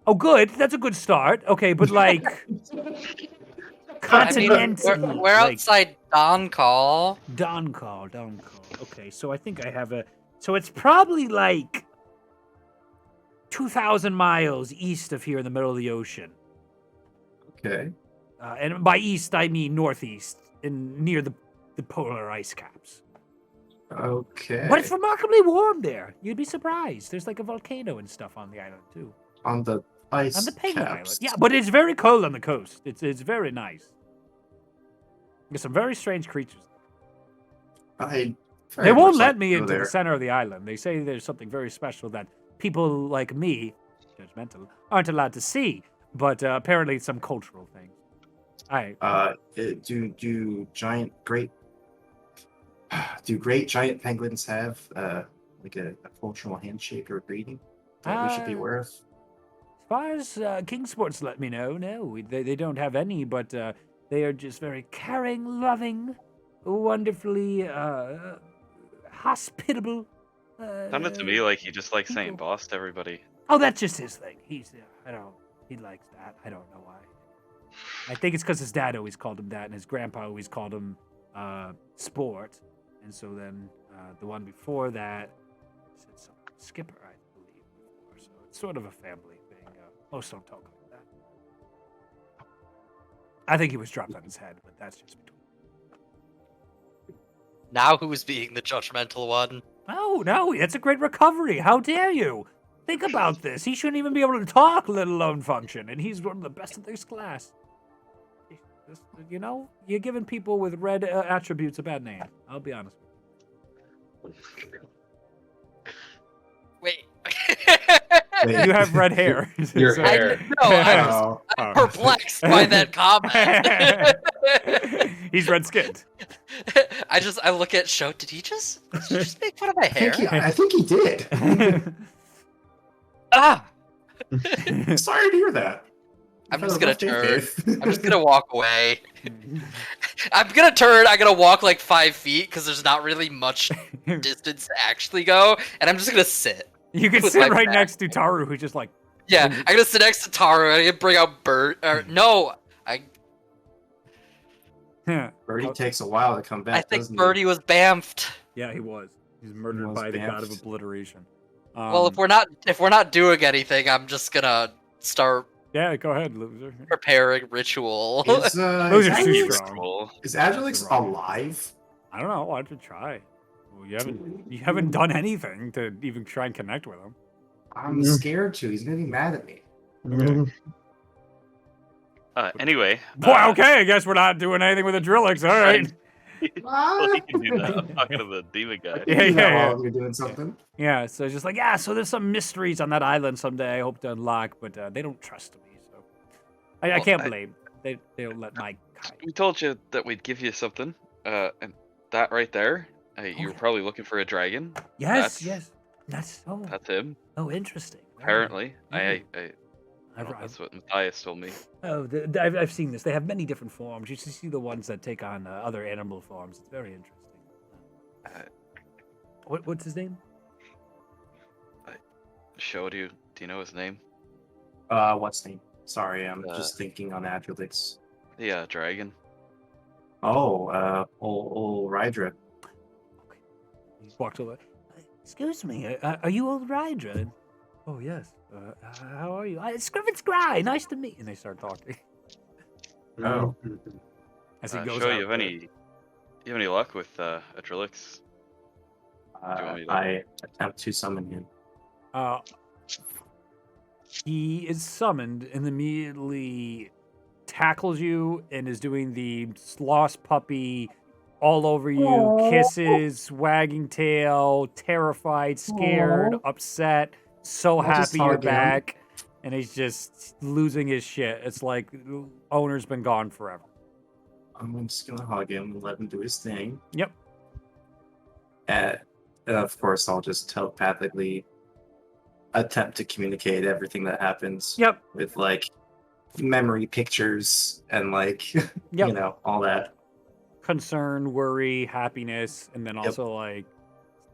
Speaker 1: Oh, good. That's a good start. Okay, but like
Speaker 3: I mean,
Speaker 1: continentally,
Speaker 3: we're
Speaker 1: like,
Speaker 3: outside Dawn Call.
Speaker 1: Dawn call. Okay, so I think I have a. So it's probably like 2,000 miles east of here in the middle of the ocean.
Speaker 6: Okay.
Speaker 1: And by east, I mean northeast, near the polar ice caps.
Speaker 6: Okay.
Speaker 1: But it's remarkably warm there. You'd be surprised. There's like a volcano and stuff on the island, too.
Speaker 6: On the ice.
Speaker 1: On the Penguin Island.
Speaker 6: caps.
Speaker 1: Yeah, but it's very cold on the coast. It's very nice. There's some very strange creatures.
Speaker 6: I.
Speaker 1: They
Speaker 6: very
Speaker 1: won't
Speaker 6: much
Speaker 1: let
Speaker 6: like
Speaker 1: me
Speaker 6: to go
Speaker 1: into
Speaker 6: there.
Speaker 1: the center of the island. They say there's something very special that people like me, judgmental, aren't allowed to see. But apparently, it's some cultural thing.
Speaker 6: Do great giant penguins have like a cultural handshake or greeting that we should be aware of?
Speaker 1: As far as King Sports let me know, no, they don't have any, but they are just very caring, loving, wonderfully hospitable.
Speaker 4: Sounded to me like he just likes saying
Speaker 1: people.
Speaker 4: boss to everybody.
Speaker 1: Oh, that's just his thing. He likes that. I don't know why. I think it's because his dad always called him that, and his grandpa always called him Sport. And so then the one before that said something Skipper, I believe, before. So it's sort of a family thing. Most don't talk like that. I think he was dropped on his head, but that's just between.
Speaker 3: Now who's being the judgmental one?
Speaker 1: Oh, no, that's a great recovery. How dare you? Think about this. He shouldn't even be able to talk, let alone function, and he's one of the best in this class. You know, you're giving people with red attributes a bad name. I'll be honest with you.
Speaker 3: Wait.
Speaker 6: Wait.
Speaker 1: You have red hair.
Speaker 5: Your
Speaker 1: So-
Speaker 5: hair.
Speaker 3: I'm perplexed by that comment.
Speaker 1: He's red-skinned.
Speaker 3: I look at Sho. Did he just make fun of my hair?
Speaker 6: I think he did.
Speaker 3: Ah!
Speaker 6: Sorry to hear that.
Speaker 3: I'm
Speaker 6: You've
Speaker 3: just
Speaker 6: had a
Speaker 3: gonna
Speaker 6: rough day,
Speaker 3: turn.
Speaker 6: Faith.
Speaker 3: I'm just gonna walk away. I'm gonna turn. I'm gonna walk like 5 feet because there's not really much distance to actually go, and I'm just gonna sit.
Speaker 1: You can
Speaker 3: with
Speaker 1: sit
Speaker 3: my
Speaker 1: right
Speaker 3: back.
Speaker 1: next to Taru, who's just like,
Speaker 3: Yeah, I'm gonna sit next to Taru. I'm gonna bring out Bert. Or no,
Speaker 6: Birdie takes a while to come back.
Speaker 3: I think
Speaker 6: doesn't he?
Speaker 3: Birdie was bamfed.
Speaker 1: yeah, he was. He's murdered
Speaker 6: was
Speaker 1: by the god of
Speaker 6: bamfed.
Speaker 1: obliteration.
Speaker 3: Well, if we're not doing anything, I'm just gonna start
Speaker 1: Yeah, go ahead, loser.
Speaker 3: preparing ritual.
Speaker 6: Is,
Speaker 1: Those are too
Speaker 6: Agilex-
Speaker 1: strong.
Speaker 4: Cool.
Speaker 6: Is Agilex
Speaker 1: Wrong.
Speaker 6: alive?
Speaker 1: I don't know. Why don't you try? Well, you haven't done anything to even try and connect with him.
Speaker 6: I'm scared to. He's gonna be mad at me.
Speaker 4: Anyway.
Speaker 1: Boy, okay, I guess we're not doing anything with the Drillix. All right.
Speaker 4: Well, you can do that. I'm talking to the demon guy.
Speaker 1: Yeah,
Speaker 6: You know
Speaker 1: yeah,
Speaker 6: while you're doing something.
Speaker 1: Yeah, so just like, yeah, so there's some mysteries on that island someday I hope to unlock, but they don't trust me, so I
Speaker 4: Well,
Speaker 1: can't blame. They don't let my kind.
Speaker 4: We told you that we'd give you something, and that right there, you were
Speaker 1: yeah.
Speaker 4: probably looking for a dragon.
Speaker 1: Yes,
Speaker 4: That's-
Speaker 1: yes. That's
Speaker 4: That's him,
Speaker 1: interesting.
Speaker 4: apparently.
Speaker 1: I've,
Speaker 4: That's what Matthias told me.
Speaker 1: I've seen this. They have many different forms. You should see the ones that take on other animal forms. It's very interesting. What's his name?
Speaker 4: Showed you. Do you know his name?
Speaker 6: What's name? Sorry, I'm
Speaker 4: Uh,
Speaker 6: just thinking on Agilex.
Speaker 4: Yeah, dragon.
Speaker 6: Oh, old Rydra.
Speaker 1: Okay. He walked over. Excuse me, are you old Rydra? Oh yes. How are you? Scriven Scry. Nice to meet you. And they start talking.
Speaker 6: Oh.
Speaker 1: As he goes
Speaker 4: Show
Speaker 1: out
Speaker 4: you have
Speaker 1: there.
Speaker 4: any luck with Adrilix? you want me to-
Speaker 6: I attempt to summon him.
Speaker 1: He is summoned and immediately tackles you and is doing the lost puppy all over you, kisses, wagging tail, terrified, scared, upset, so
Speaker 6: I'll just
Speaker 1: happy you're
Speaker 6: hug him.
Speaker 1: back, and he's just losing his shit. It's like the owner's been gone forever.
Speaker 6: I'm just gonna hug him and let him do his thing.
Speaker 1: Yep.
Speaker 6: And of course, I'll just telepathically attempt to communicate everything that happens
Speaker 1: Yep.
Speaker 6: with like memory pictures and like
Speaker 1: Yep.
Speaker 6: you know all that.
Speaker 1: Concern, worry, happiness, and then
Speaker 6: Yep.
Speaker 1: also like,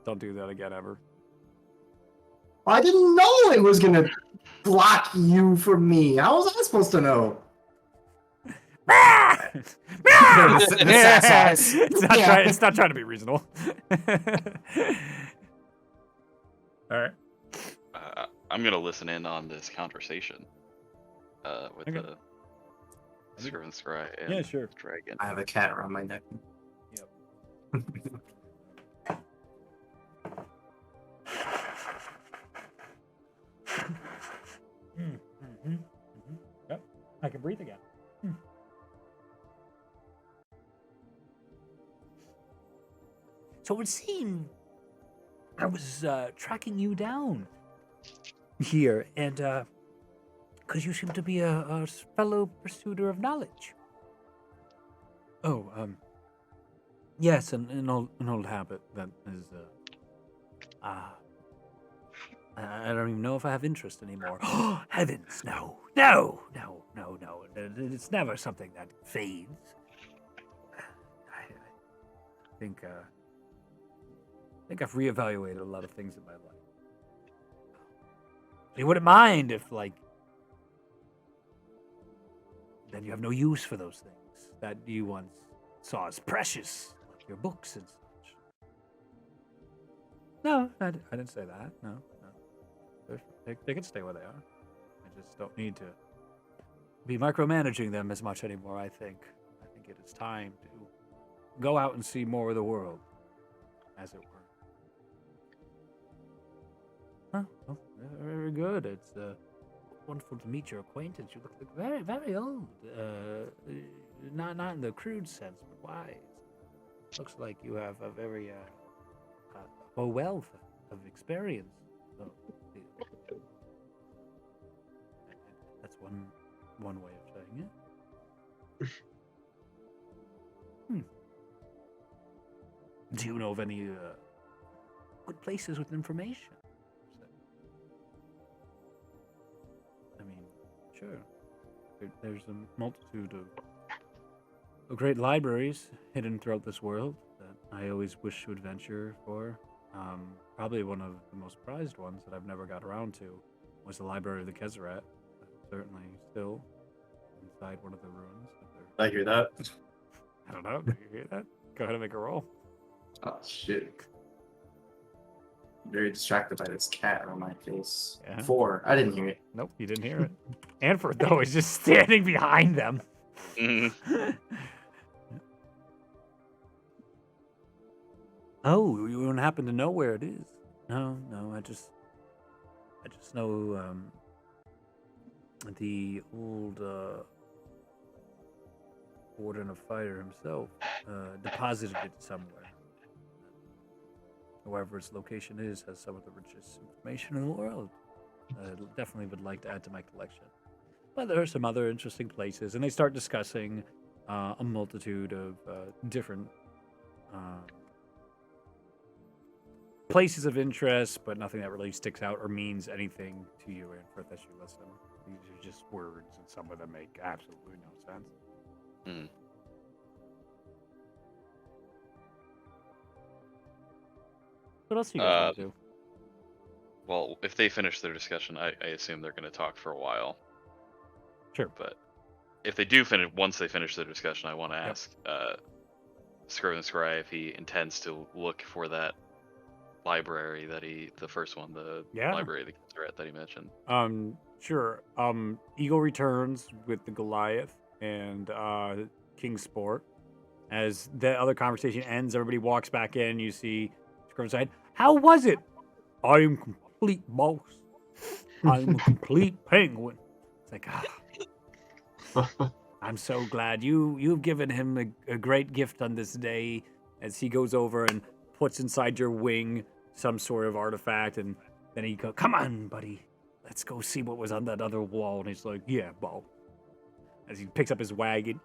Speaker 1: don't do that again ever.
Speaker 6: I didn't know it was gonna block you from me. How was I supposed to know? The sass.
Speaker 1: It's not,
Speaker 6: Yeah.
Speaker 1: it's not trying to be reasonable. All right.
Speaker 4: I'm gonna listen in on this conversation with
Speaker 1: Okay.
Speaker 4: the Scriven Scry and
Speaker 1: Yeah, sure.
Speaker 4: Dragon.
Speaker 6: I have a cat around my neck.
Speaker 1: Yep. Yep. I can breathe again. So it would seem I was tracking you down here, and because you seem to be a fellow pursuer of knowledge. Oh, yes, an old habit that is I don't even know if I have interest anymore. Heavens, no. It's never something that fades. I think I've reevaluated a lot of things in my life. You wouldn't mind if, like, then you have no use for those things that you once saw as precious, like your books and such. No, I didn't say that. No. They can stay where they are. I just don't need to be micromanaging them as much anymore, I think. I think it is time to go out and see more of the world, as it were. Well, very good. It's wonderful to meet your acquaintance. You look very, very old. Not in the crude sense, but wise. Looks like you have a very a wealth of experience. So, that's one way of saying it. Do you know of any good places with information? I mean, sure. There's a multitude of great libraries hidden throughout this world that I always wish to adventure for. Probably one of the most prized ones that I've never got around to was the Library of the Kezerat. Certainly still inside one of the ruins.
Speaker 6: I hear that.
Speaker 1: I don't know. Do you hear that? Go ahead and make a roll.
Speaker 6: Oh shit. Very distracted by this cat on my face.
Speaker 1: Yeah.
Speaker 6: 4. I didn't hear it.
Speaker 1: Nope, you didn't hear it. Anford, though, is just standing behind them.
Speaker 4: Mhm.
Speaker 1: Oh, you don't happen to know where it is? No, I just know the old Warden of Fire himself deposited it somewhere. Wherever its location is has some of the richest information in the world. Definitely would like to add to my collection. But there are some other interesting places, and they start discussing a multitude of different places of interest, but nothing that really sticks out or means anything to you, Anford, as you listen. These are just words, and some of them make absolutely no sense.
Speaker 4: Mm.
Speaker 1: What else do you guys want to do?
Speaker 4: Well, if they finish their discussion, I assume they're going to talk for a while.
Speaker 1: Sure.
Speaker 4: But if they do finish, once they finish their discussion, I want to ask Scriven Scry if he intends to look for that library that the first one, the library of the Kezerat that he mentioned.
Speaker 1: Sure. Eagle returns with the Goliath and King's Sport. As the other conversation ends, everybody walks back in. You see Scriven side. How was it? I am complete boss. I am a complete penguin. It's like, I'm so glad you've given him a great gift on this day. As he goes over and puts inside your wing some sort of artifact, and then he goes, "Come on, buddy, let's go see what was on that other wall." And he's like, "Yeah, Bo." As he picks up his wagon,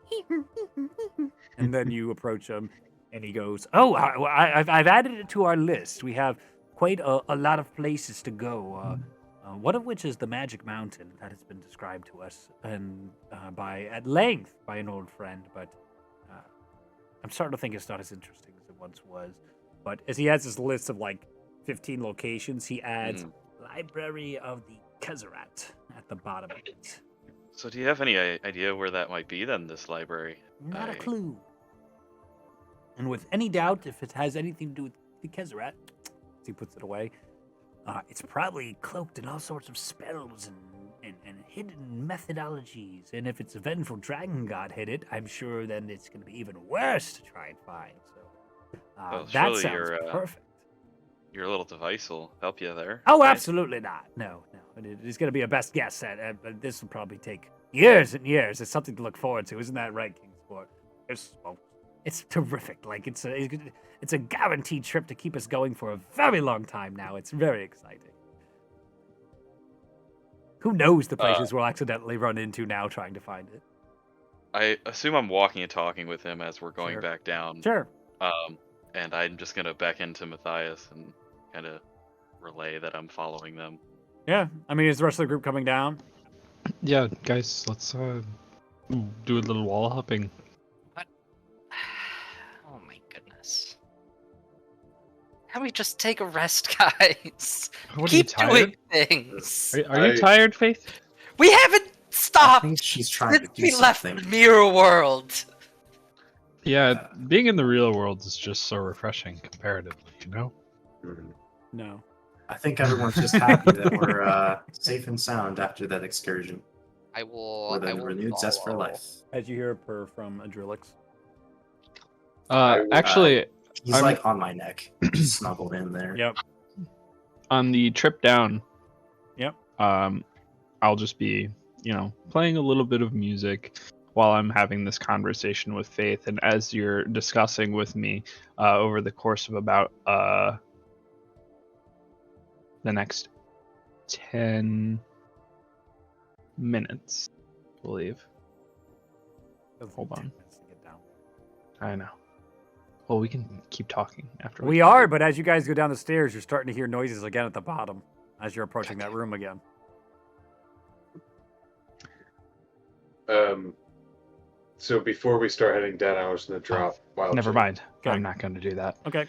Speaker 1: and then you approach him, and he goes, "Oh, I've added it to our list. We have quite a lot of places to go. One of which is the Magic Mountain that has been described to us and at length by an old friend, but I'm starting to think it's not as interesting as it once was." But as he has this list of like 15 locations, he adds Library of the Kezerat at the bottom of it.
Speaker 4: So do you have any idea where that might be then, this library?
Speaker 1: Not a clue. And with any doubt, if it has anything to do with the Kezerat, as he puts it away, it's probably cloaked in all sorts of spells and hidden methodologies. And if it's a vengeful dragon god hid it, I'm sure then it's going to be even worse to try and find. So that sounds perfect.
Speaker 4: Your little device will help you there.
Speaker 1: Oh,
Speaker 4: right?
Speaker 1: absolutely not. No. It's going to be a best guess at this will probably take years and years. It's something to look forward to. Isn't that right, Kingsport? It's terrific. Like, it's a guaranteed trip to keep us going for a very long time now. It's very exciting. Who knows the places we'll accidentally run into now trying to find it.
Speaker 4: I assume I'm walking and talking with him as we're going
Speaker 1: Sure.
Speaker 4: back down.
Speaker 1: Sure.
Speaker 4: And I'm just gonna beckon to Matthias and kind of relay that I'm following them.
Speaker 1: Yeah. I mean, is the rest of the group coming down?
Speaker 7: Yeah, guys, let's do a little wall hopping.
Speaker 3: What? Oh my goodness. Can we just take a rest, guys?
Speaker 7: What,
Speaker 3: Keep
Speaker 7: are you
Speaker 3: doing things.
Speaker 7: Are you tired, Faith?
Speaker 3: We haven't
Speaker 6: I
Speaker 3: stopped
Speaker 6: think she's trying to
Speaker 3: since
Speaker 6: do
Speaker 3: we left
Speaker 6: something.
Speaker 3: Mirror World.
Speaker 7: Yeah, being in the real world is just so refreshing comparatively, you know?
Speaker 1: No.
Speaker 6: I think everyone's just happy that we're safe and sound after that excursion.
Speaker 3: I will.
Speaker 6: With
Speaker 3: I
Speaker 6: a
Speaker 3: will
Speaker 6: renewed zest for
Speaker 3: follow.
Speaker 6: life.
Speaker 1: As you hear a purr from Adrilix.
Speaker 7: Actually,
Speaker 6: He's
Speaker 7: I'm-
Speaker 6: like on my neck, just snuggled in there.
Speaker 1: Yep.
Speaker 7: on the trip down,
Speaker 1: Yep.
Speaker 7: I'll just be, playing a little bit of music while I'm having this conversation with Faith, and as you're discussing with me over the course of about the next 10 minutes, I believe. Hold on. I know. Well, we can keep talking after.
Speaker 1: We are, but as you guys go down the stairs, you're starting to hear noises again at the bottom as you're approaching that room again.
Speaker 5: So before we start heading down, I was going to drop wild.
Speaker 7: Never
Speaker 5: Shape.
Speaker 7: mind.
Speaker 1: Okay.
Speaker 7: I'm not going to do that.
Speaker 1: Okay.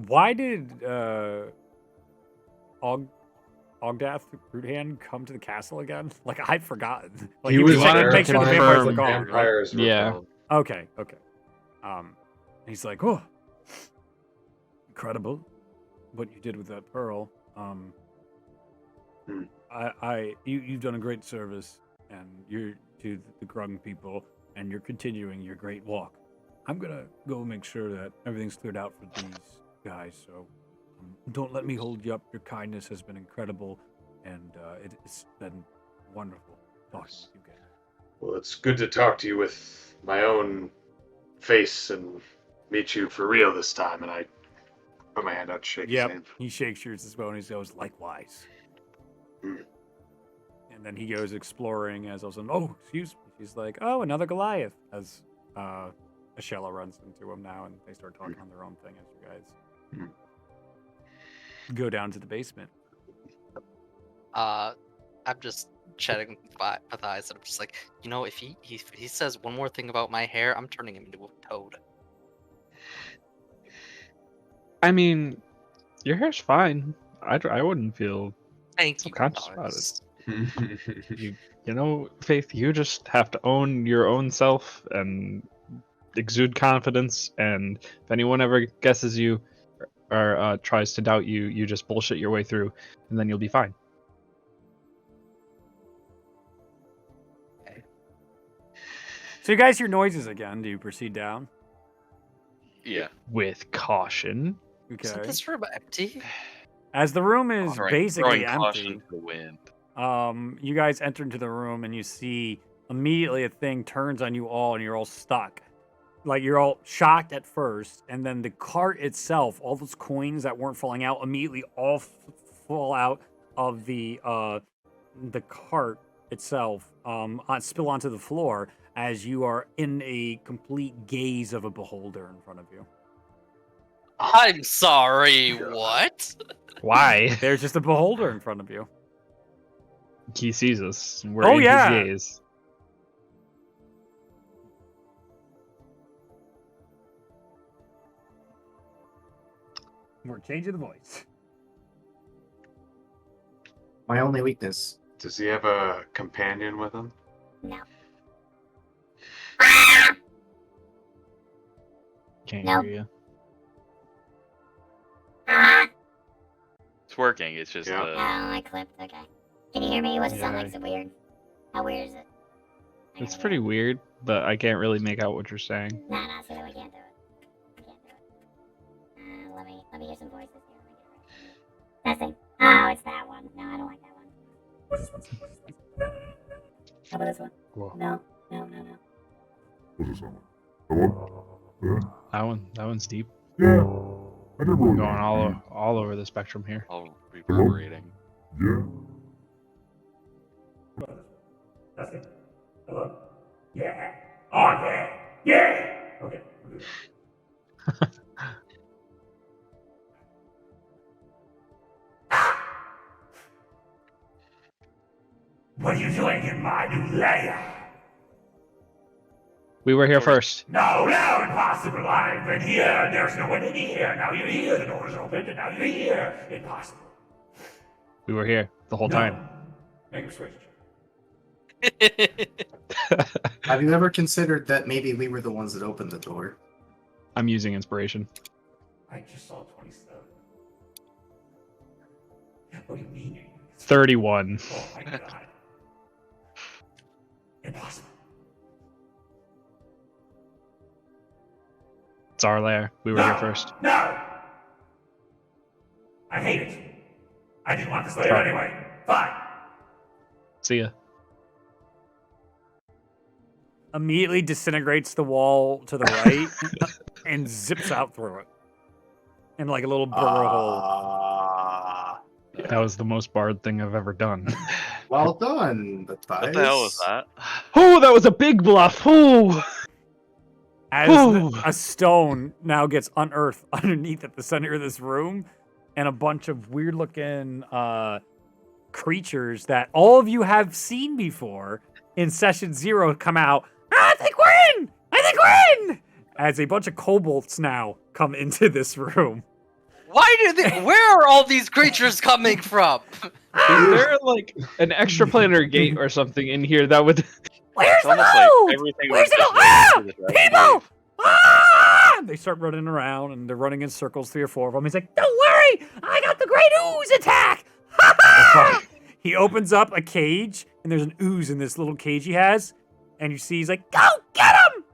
Speaker 1: Why did Ogdath Roothan come to the castle again? Like, I'd forgotten. Like,
Speaker 7: He
Speaker 1: he was
Speaker 7: was
Speaker 1: checking
Speaker 7: there
Speaker 1: to make
Speaker 7: to
Speaker 1: sure the vampires were
Speaker 7: confirm
Speaker 1: gone. Right?
Speaker 5: Vampires were
Speaker 7: Yeah.
Speaker 5: gone.
Speaker 1: Okay. He's like, oh, incredible what you did with that pearl. You've done a great service, and you're to the Grung people, and you're continuing your great walk. I'm gonna go make sure that everything's cleared out for these guys. So don't let me hold you up. Your kindness has been incredible, and it's been wonderful talking with you guys.
Speaker 5: Well, it's good to talk to you with my own face and meet you for real this time. And I put my hand out to shake his
Speaker 1: Yep.
Speaker 5: hand.
Speaker 1: He shakes yours as well, and he goes, likewise.
Speaker 5: Mm.
Speaker 1: And then he goes exploring as also, oh, excuse me. He's like, oh, another Goliath. As Ashella runs into him now, and they start talking on their own thing as you guys go down to the basement.
Speaker 3: I'm just chatting with Matthias, and I'm just like, if he says one more thing about my hair, I'm turning him into a toad.
Speaker 7: I mean, your hair's fine. I wouldn't feel
Speaker 3: Thank you,
Speaker 7: subconscious about
Speaker 3: Matthias.
Speaker 7: it. Faith, you just have to own your own self and exude confidence, and if anyone ever guesses you or tries to doubt you, you just bullshit your way through, and then you'll be fine.
Speaker 1: So you guys hear noises again. Do you proceed down?
Speaker 4: Yeah.
Speaker 7: With caution.
Speaker 1: Okay.
Speaker 3: Isn't this room empty?
Speaker 1: As the room is basically
Speaker 4: throwing caution
Speaker 1: empty,
Speaker 4: to the wind.
Speaker 1: you guys enter into the room and you see immediately a thing turns on you all and you're all stuck. Like, you're all shocked at first, and then the cart itself, all those coins that weren't falling out, immediately all fall out of the cart itself, spill onto the floor as you are in a complete gaze of a beholder in front of you.
Speaker 3: I'm sorry, what?
Speaker 7: Why?
Speaker 1: There's just a beholder in front of you.
Speaker 7: He sees us. We're
Speaker 1: Oh,
Speaker 7: in
Speaker 1: yeah.
Speaker 7: his gaze.
Speaker 1: We're changing the voice.
Speaker 6: My only weakness.
Speaker 5: Does he have a companion with him?
Speaker 7: Can't
Speaker 8: Nope.
Speaker 7: hear you.
Speaker 4: It's working. It's just
Speaker 5: Yeah.
Speaker 8: Oh, I clipped. Okay. Can you hear me? What's it sound
Speaker 7: Yeah.
Speaker 8: like? Is it weird? How weird is it?
Speaker 7: It's pretty weird, but I can't really make out what you're saying.
Speaker 8: Nah, so we can't do it. We can't do it. Let me hear some voices here. Let me get it right. Testing. Oh, it's that one. No, I don't like that one. How about this one?
Speaker 7: Whoa.
Speaker 8: No.
Speaker 7: That one's deep.
Speaker 9: Yeah. I
Speaker 7: We're
Speaker 9: never
Speaker 7: going all over the spectrum here.
Speaker 4: all reverberating.
Speaker 9: Yeah. That's it. Hello? Yeah. Oh, yeah. Yeah. Okay. What are you doing in my new lair?
Speaker 7: We were here first.
Speaker 9: No, impossible. I've been here, and there's no one in here. Now you're here, the door's open, and now you're here. Impossible.
Speaker 7: We were here the whole time.
Speaker 9: Make a switch.
Speaker 6: Have you ever considered that maybe we were the ones that opened the door?
Speaker 7: I'm using inspiration.
Speaker 9: I just saw 27. What do you mean?
Speaker 7: 31.
Speaker 9: Oh my god. Impossible.
Speaker 7: It's our lair. We were here first.
Speaker 9: No! I hate it. I didn't want this layer
Speaker 7: Fine.
Speaker 9: anyway. Fine.
Speaker 7: See ya.
Speaker 1: Immediately disintegrates the wall to the right and zips out through it. In like a little burrow hole.
Speaker 7: That was the most barred thing I've ever done.
Speaker 6: Well done, Matthias.
Speaker 4: What the hell was that?
Speaker 7: Oh, that was a big bluff. Oh.
Speaker 1: As a stone now gets unearthed underneath at the center of this room, and a bunch of weird looking creatures that all of you have seen before in session 0 come out. I think we're in! As a bunch of kobolds now come into this room.
Speaker 3: Where are all these creatures coming from?
Speaker 7: Is there like an extraplanar gate or something in here that would?
Speaker 1: Where's
Speaker 4: It's
Speaker 1: the
Speaker 4: almost
Speaker 1: loot?
Speaker 4: like everything
Speaker 1: Where's
Speaker 4: was
Speaker 1: the
Speaker 4: just
Speaker 1: loot?
Speaker 4: waiting
Speaker 1: Ah!
Speaker 4: for the dragon
Speaker 1: People!
Speaker 4: wave.
Speaker 1: Ah! They start running around and they're running in circles, 3 or 4 of them. He's like, "Don't worry, I got the great ooze attack!" Ha ha! He opens up a cage and there's an ooze in this little cage he has, and you see he's like, "Go get him!"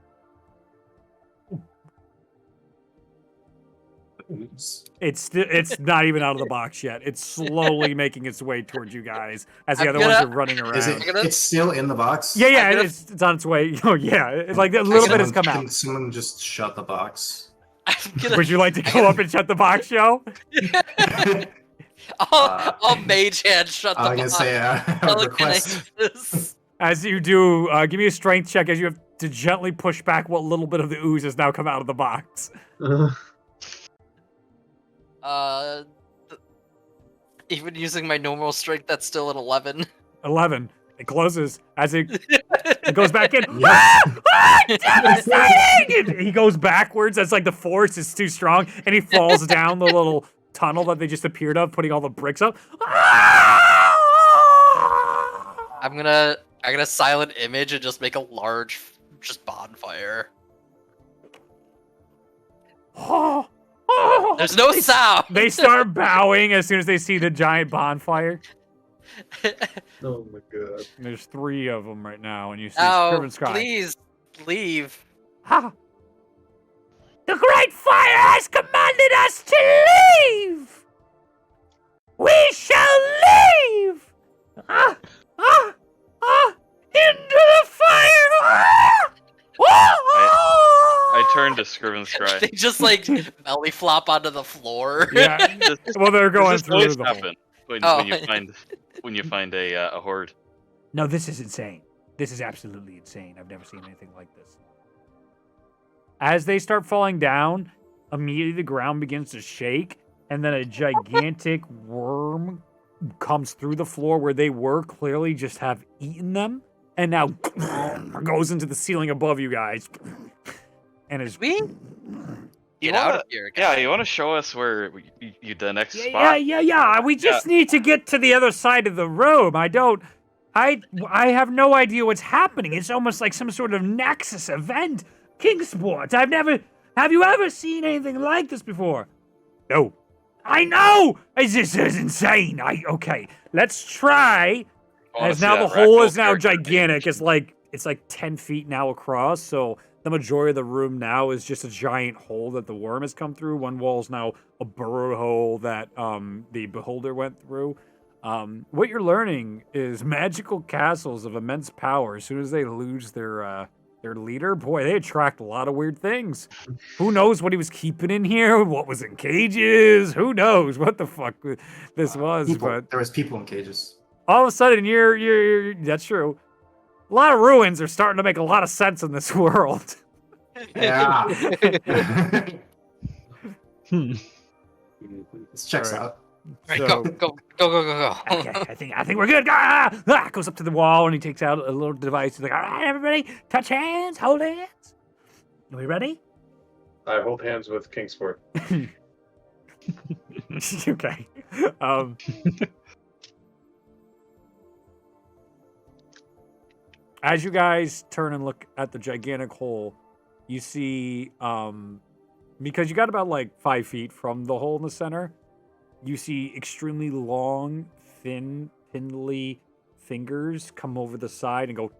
Speaker 1: It's not even out of the box yet. It's slowly making its way towards you guys as the
Speaker 3: I'm
Speaker 1: other ones are
Speaker 3: gonna-
Speaker 1: running around.
Speaker 6: Is it? It's still in the box.
Speaker 1: Yeah,
Speaker 3: I'm gonna-
Speaker 1: it's on its way. Oh yeah, it's like a little bit has come
Speaker 6: Can
Speaker 1: out.
Speaker 6: someone just shut the box?
Speaker 3: I'm gonna,
Speaker 1: Would you like to go up and shut the box, Joe?
Speaker 3: I'll mage hand shut the
Speaker 6: I'm gonna
Speaker 3: box.
Speaker 6: say a request.
Speaker 3: Telekinesis.
Speaker 1: As you do, give me a strength check as you have to gently push back what little bit of the ooze has now come out of the box.
Speaker 3: Even using my normal strength, that's still an 11.
Speaker 1: 11. It closes as it goes back in.
Speaker 6: Yeah.
Speaker 1: Devastating! He goes backwards as like the force is too strong, and he falls down the little tunnel that they just appeared of, putting all the bricks up.
Speaker 3: I'm gonna silent image and just make a large bonfire. There's no sound.
Speaker 1: They start bowing as soon as they see the giant bonfire.
Speaker 5: Oh my god.
Speaker 1: And there's 3 of them right now, and you see
Speaker 3: Oh,
Speaker 1: Scriven Sky.
Speaker 3: please leave.
Speaker 1: Ha! The Great Fire has commanded us to leave! We shall leave! Into the fire!
Speaker 4: I turned to Scriven Scry.
Speaker 3: They just like belly flop onto the floor.
Speaker 1: Yeah, well, they're going
Speaker 4: Does this
Speaker 1: through
Speaker 4: always
Speaker 1: the hole.
Speaker 4: happen when
Speaker 3: Oh.
Speaker 4: you find a horde?
Speaker 1: No, this is insane. This is absolutely insane. I've never seen anything like this. As they start falling down, immediately the ground begins to shake, and then a gigantic worm comes through the floor where they were, clearly just have eaten them, and now goes into the ceiling above you guys. And is
Speaker 3: We
Speaker 4: You
Speaker 3: get out
Speaker 4: wanna-
Speaker 3: of here.
Speaker 4: Yeah,
Speaker 3: guys.
Speaker 4: you want to show us where you the next spot?
Speaker 1: Yeah. We just need to get to the other side of the room. I have no idea what's happening. It's almost like some sort of Nexus event. Kingsport. Have you ever seen anything like this before? No. I know! This is insane. Okay, let's try.
Speaker 4: I wanna
Speaker 1: As
Speaker 4: see
Speaker 1: now the
Speaker 4: that
Speaker 1: hole
Speaker 4: Raccoon
Speaker 1: is now
Speaker 4: character.
Speaker 1: gigantic. It's like 10 feet now across, so the majority of the room now is just a giant hole that the worm has come through. One wall is now a burrow hole that the beholder went through. What you're learning is magical castles of immense power, as soon as they lose their their leader, boy, they attract a lot of weird things. Who knows what he was keeping in here? What was in cages? Who knows what the fuck this was?
Speaker 6: People.
Speaker 1: But
Speaker 6: There was people in cages.
Speaker 1: all of a sudden, you're that's true. A lot of ruins are starting to make a lot of sense in this world.
Speaker 6: Yeah.
Speaker 7: Hmm.
Speaker 6: This checks
Speaker 1: Alright.
Speaker 6: out.
Speaker 3: Right,
Speaker 1: So-
Speaker 3: go.
Speaker 1: Okay, I think we're good. Goes up to the wall and he takes out a little device. He's like, all right, everybody, touch hands, hold hands. Are we ready?
Speaker 5: I hold hands with Kingsport.
Speaker 1: Okay. As you guys turn and look at the gigantic hole, you see, because you got about like 5 feet from the hole in the center, you see extremely long, thin, spindly fingers come over the side and go.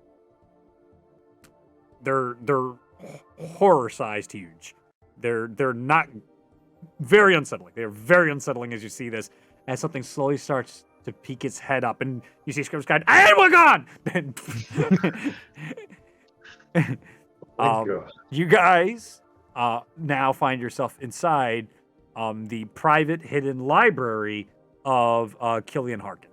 Speaker 1: They're horror-sized huge. They're not very unsettling. They're very unsettling as you see this, as something slowly starts to peek its head up, and you see Scribbs guide, and we're gone.
Speaker 5: God.
Speaker 1: You guys now find yourself inside the private hidden library of Killian Harkin.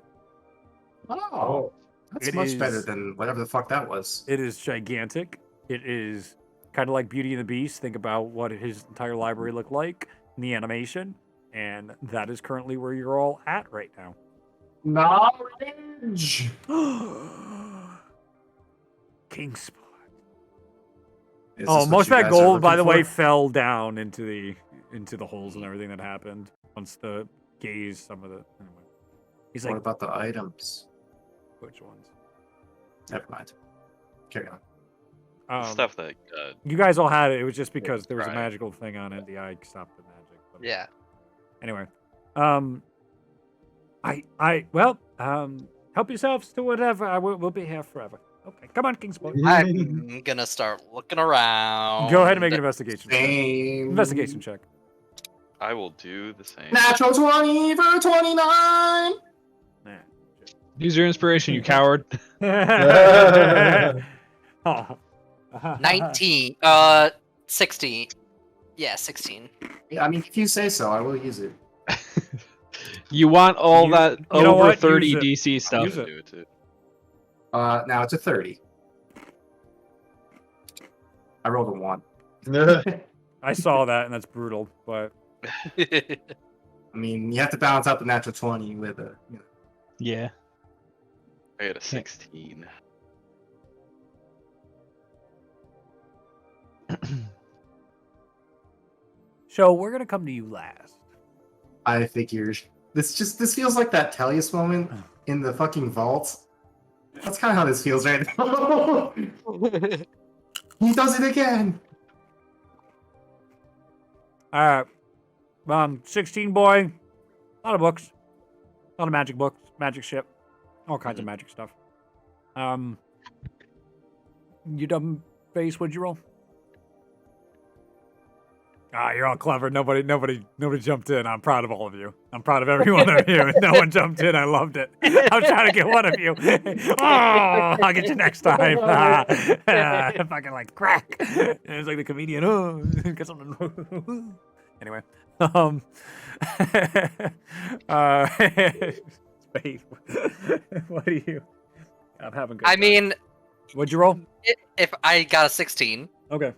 Speaker 6: Oh, that's
Speaker 1: It
Speaker 6: much better
Speaker 1: is-
Speaker 6: than whatever the fuck that was.
Speaker 1: It is gigantic. It is kind of like Beauty and the Beast. Think about what his entire library looked like in the animation, and that is currently where you're all at right now.
Speaker 6: Knowledge.
Speaker 1: Kingspot.
Speaker 6: Is
Speaker 1: Oh,
Speaker 6: this what
Speaker 1: most of
Speaker 6: you
Speaker 1: that
Speaker 6: guys are
Speaker 1: gold, by the
Speaker 6: looking
Speaker 1: way,
Speaker 6: for?
Speaker 1: fell down into the holes and everything that happened once the gaze. Some of the anyway. He's
Speaker 6: What
Speaker 1: like,
Speaker 6: about the items?
Speaker 1: which ones?
Speaker 6: Never mind. Carry on.
Speaker 4: Stuff that
Speaker 1: You guys all had it. It was just because there was a
Speaker 4: Right.
Speaker 1: magical thing on it. The eye stopped the magic. But
Speaker 3: Yeah.
Speaker 1: Anyway, well, help yourselves to whatever. We'll be here forever. Okay, come on, Kingsport.
Speaker 3: I'm gonna start looking around.
Speaker 1: Go ahead and make an investigation check.
Speaker 6: Same.
Speaker 1: Investigation check.
Speaker 4: I will do the same.
Speaker 6: Natural 20 for 29.
Speaker 1: Nah.
Speaker 7: Use your inspiration, you coward.
Speaker 1: Oh.
Speaker 3: 19. 16. Yeah, 16.
Speaker 6: Yeah, I mean, if you say so, I will use it.
Speaker 7: You want all
Speaker 1: You-
Speaker 7: that
Speaker 1: you know
Speaker 7: over
Speaker 1: what?
Speaker 7: 30
Speaker 1: Use it.
Speaker 7: DC stuff.
Speaker 1: Use it.
Speaker 4: Do it too.
Speaker 6: Now it's a 30. I rolled a 1.
Speaker 1: I saw that, and that's brutal. But
Speaker 6: I mean, you have to balance out the natural 20 with a. You know.
Speaker 7: Yeah.
Speaker 4: I got a 16.
Speaker 1: so we're gonna come to you last.
Speaker 6: I figured this feels like that Tellius moment in the fucking vault. That's kind of how this feels right now. He does it again.
Speaker 1: All right, 16 boy, a lot of books, a lot of magic books, magic ship, all kinds of magic stuff. You dumb face, what'd you roll? Ah, you're all clever. Nobody jumped in. I'm proud of all of you. I'm proud of every one of you. No one jumped in. I loved it. I'm trying to get one of you. Oh, I'll get you next time. Fucking like crack. And it's like the comedian. Oh, get something. Anyway, Space. What do you? I'm having good.
Speaker 3: I
Speaker 1: time.
Speaker 3: mean,
Speaker 1: What'd you roll?
Speaker 3: if I got a 16,
Speaker 1: Okay.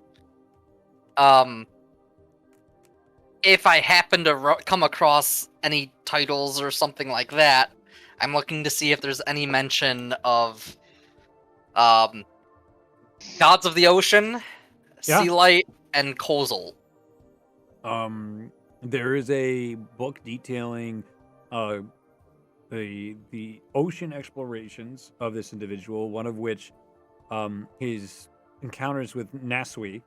Speaker 3: if I happen to come across any titles or something like that, I'm looking to see if there's any mention of Gods of the Ocean,
Speaker 1: Yeah.
Speaker 3: Sea Light, and Kozul.
Speaker 1: There is a book detailing the ocean explorations of this individual, one of which his encounters with Nasui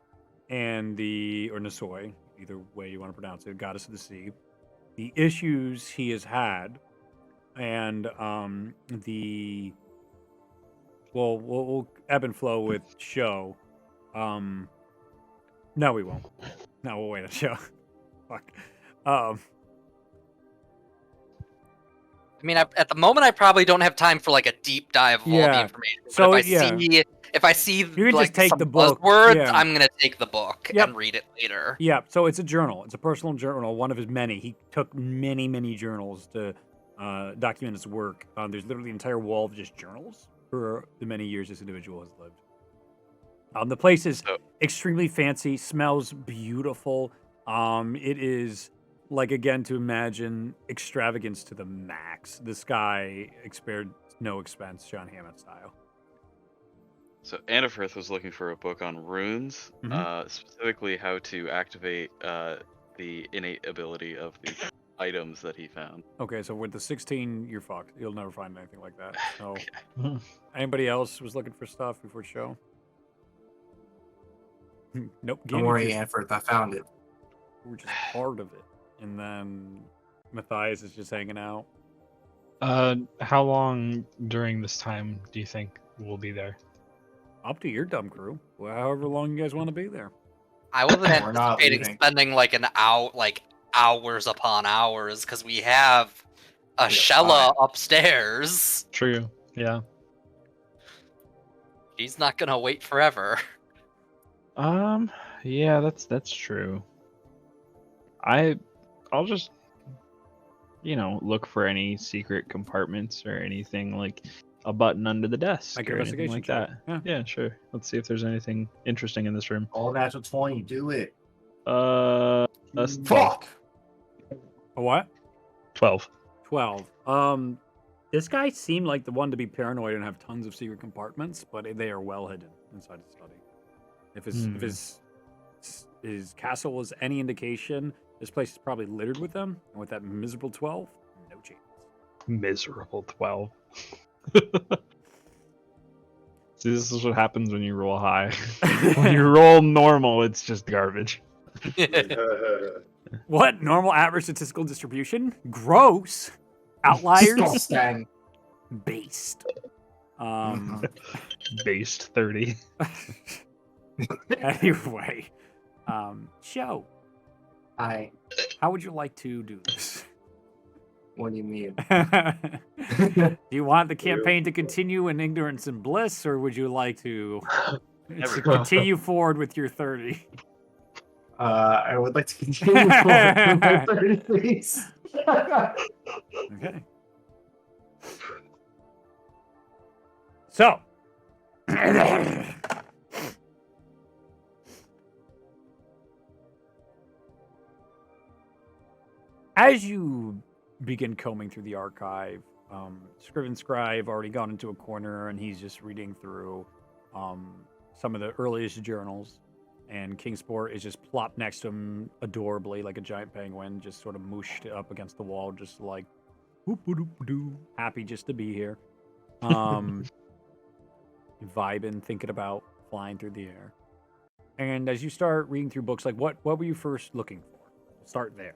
Speaker 1: and or Nasoi, either way you want to pronounce it, goddess of the sea, the issues he has had, and we'll ebb and flow with show. No, we won't. No, we'll wait a show. Fuck.
Speaker 3: I mean, at the moment, I probably don't have time for like a deep dive of all the
Speaker 1: Yeah.
Speaker 3: information. But
Speaker 1: So,
Speaker 3: if I see
Speaker 1: can
Speaker 3: like
Speaker 1: just take
Speaker 3: some
Speaker 1: the book,
Speaker 3: buzzwords,
Speaker 1: yeah.
Speaker 3: I'm gonna take the book
Speaker 1: Yep.
Speaker 3: and read it later.
Speaker 1: Yeah, so it's a journal. It's a personal journal, one of his many. He took many, many journals to document his work. There's literally an entire wall of just journals for the many years this individual has lived. The place is extremely fancy, smells beautiful. It is, like, again, to imagine extravagance to the max. This guy spared no expense, John Hammond style.
Speaker 4: So Annifrith was looking for a book on runes, specifically how to activate the innate ability of the items that he found.
Speaker 1: Okay, so with the 16, you're fucked. You'll never find anything like that. So,
Speaker 4: Okay.
Speaker 1: Anybody else was looking for stuff before the show? Nope.
Speaker 6: Don't worry, Anford, I found it.
Speaker 1: We're just part of it. And then Matthias is just hanging out.
Speaker 7: How long during this time do you think we'll be there?
Speaker 1: Up to your dumb crew. Well, however long you guys want to be there.
Speaker 3: I wasn't
Speaker 6: We're not
Speaker 3: anticipating
Speaker 6: leaving.
Speaker 3: spending like hours upon hours because we have a Shella upstairs.
Speaker 7: True. Yeah.
Speaker 3: She's not gonna wait forever.
Speaker 7: Yeah, that's true. I'll just look for any secret compartments or anything like a button under the desk
Speaker 1: Like
Speaker 7: or anything
Speaker 1: investigation
Speaker 7: like
Speaker 1: check.
Speaker 7: that. Yeah, sure. Let's see if there's anything interesting in this room.
Speaker 6: All natural 20, do it.
Speaker 7: That's
Speaker 6: Fuck!
Speaker 1: A what?
Speaker 7: 12.
Speaker 1: 12. This guy seemed like the one to be paranoid and have tons of secret compartments, but they are well hidden inside his study. If his castle is any indication, this place is probably littered with them. And with that miserable 12, no chance.
Speaker 7: Miserable 12. See, this is what happens when you roll high. When you roll normal, it's just garbage.
Speaker 1: What? Normal average statistical distribution? Gross. Outliers?
Speaker 6: Disgusting.
Speaker 1: Based.
Speaker 7: Based 30.
Speaker 1: Anyway. Show.
Speaker 6: Hi.
Speaker 1: How would you like to do this?
Speaker 6: What do you mean?
Speaker 1: Do you want the campaign to continue in ignorance and bliss, or would you like to continue forward with your 30?
Speaker 6: I would like to continue forward with my 30, please.
Speaker 1: Okay. So. As you begin combing through the archive, Scriven Scribe already gone into a corner and he's just reading through some of the earliest journals. And Kingsport is just plopped next to him adorably like a giant penguin, just sort of mooshed up against the wall, just like whoop-a-doop-a-doo, happy just to be here. Vibing, thinking about flying through the air. And as you start reading through books, like what were you first looking for? We'll start there.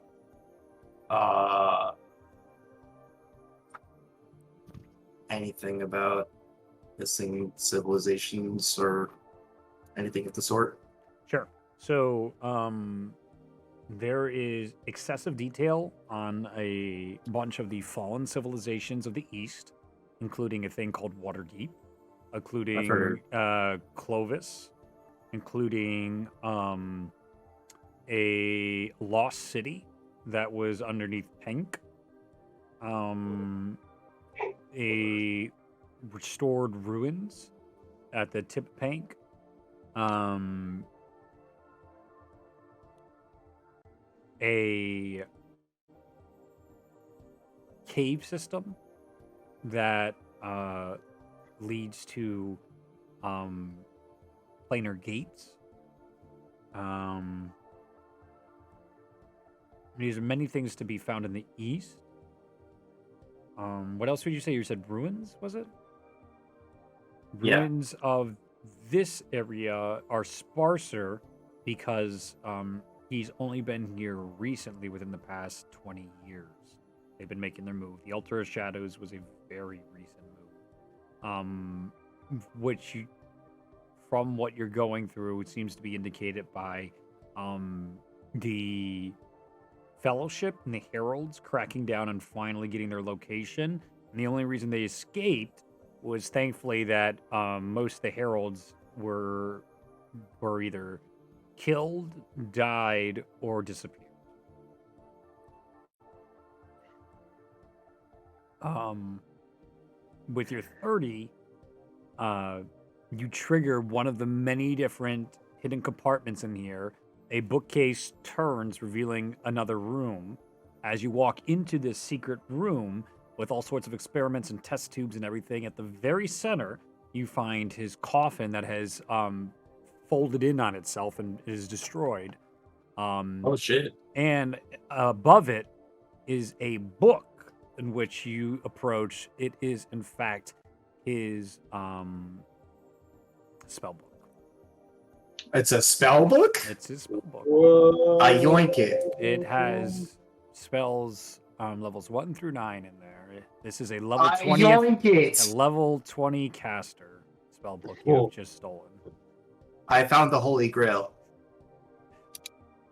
Speaker 6: Anything about missing civilizations or anything of the sort?
Speaker 1: Sure. So, there is excessive detail on a bunch of the fallen civilizations of the East, including a thing called Waterdeep, including Clovis, including a lost city that was underneath Penk, a restored ruins at the tip of Penk, a cave system that leads to planar gates. There's many things to be found in the east. What else would you say? You said ruins, was it?
Speaker 6: Yeah.
Speaker 1: Ruins of this area are sparser because he's only been here recently within the past 20 years. They've been making their move. The Altar of Shadows was a very recent move. Which, from what you're going through, it seems to be indicated by the Fellowship and the Heralds cracking down and finally getting their location. And the only reason they escaped was thankfully that most of the Heralds were either killed, died, or disappeared. With your 30, you trigger one of the many different hidden compartments in here. A bookcase turns, revealing another room. As you walk into this secret room with all sorts of experiments and test tubes and everything, at the very center, you find his coffin that has folded in on itself and is destroyed.
Speaker 10: Oh shit!
Speaker 1: And above it is a book in which you approach. It is, in fact, his spell book.
Speaker 6: It's a spell book?
Speaker 1: It's his spell book.
Speaker 6: I yoink it.
Speaker 1: It has spells levels 1 through 9 in there. This is a level 20
Speaker 6: yoink it.
Speaker 1: a level 20 caster spell book you have just stolen.
Speaker 6: I found the Holy Grail.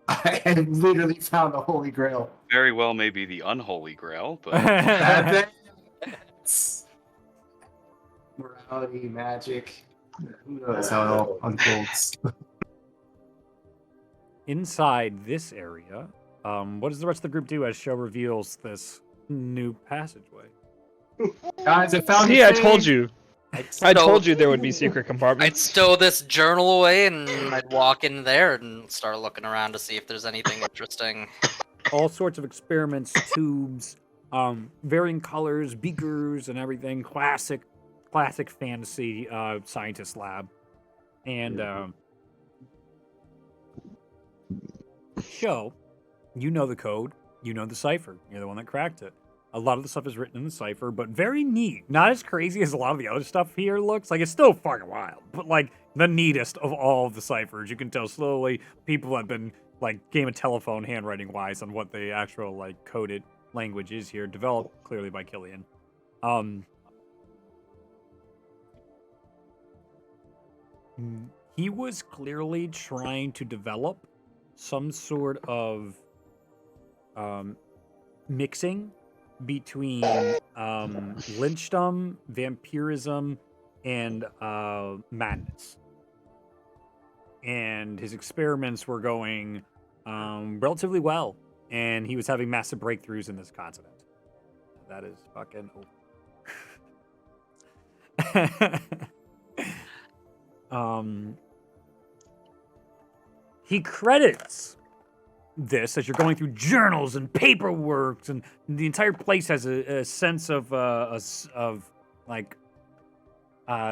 Speaker 6: I literally found the Holy Grail.
Speaker 4: Very well, maybe the unholy grail, but
Speaker 6: That's morality, magic. Who knows how it all unfolds?
Speaker 1: Inside this area, what does the rest of the group do as show reveals this new passageway?
Speaker 6: Guys, I found
Speaker 7: See,
Speaker 6: the
Speaker 7: I
Speaker 6: thing.
Speaker 7: told you. I told you there would be secret
Speaker 3: I'd
Speaker 7: compartments.
Speaker 3: stow this journal away and I'd walk in there and start looking around to see if there's anything interesting.
Speaker 1: All sorts of experiments, tubes, varying colors, beakers, and everything. Classic fantasy scientist lab. And show, you know the code, you know the cipher. You're the one that cracked it. A lot of the stuff is written in the cipher, but very neat. Not as crazy as a lot of the other stuff here looks. Like, it's still fucking wild, but like the neatest of all of the ciphers. You can tell slowly people have been like Game of Telephone handwriting wise on what the actual like coded language is here, developed clearly by Killian. He was clearly trying to develop some sort of mixing between lynchdom, vampirism, and madness. And his experiments were going relatively well, and he was having massive breakthroughs in this continent. That is fucking he credits this as you're going through journals and paperwork, and the entire place has a sense of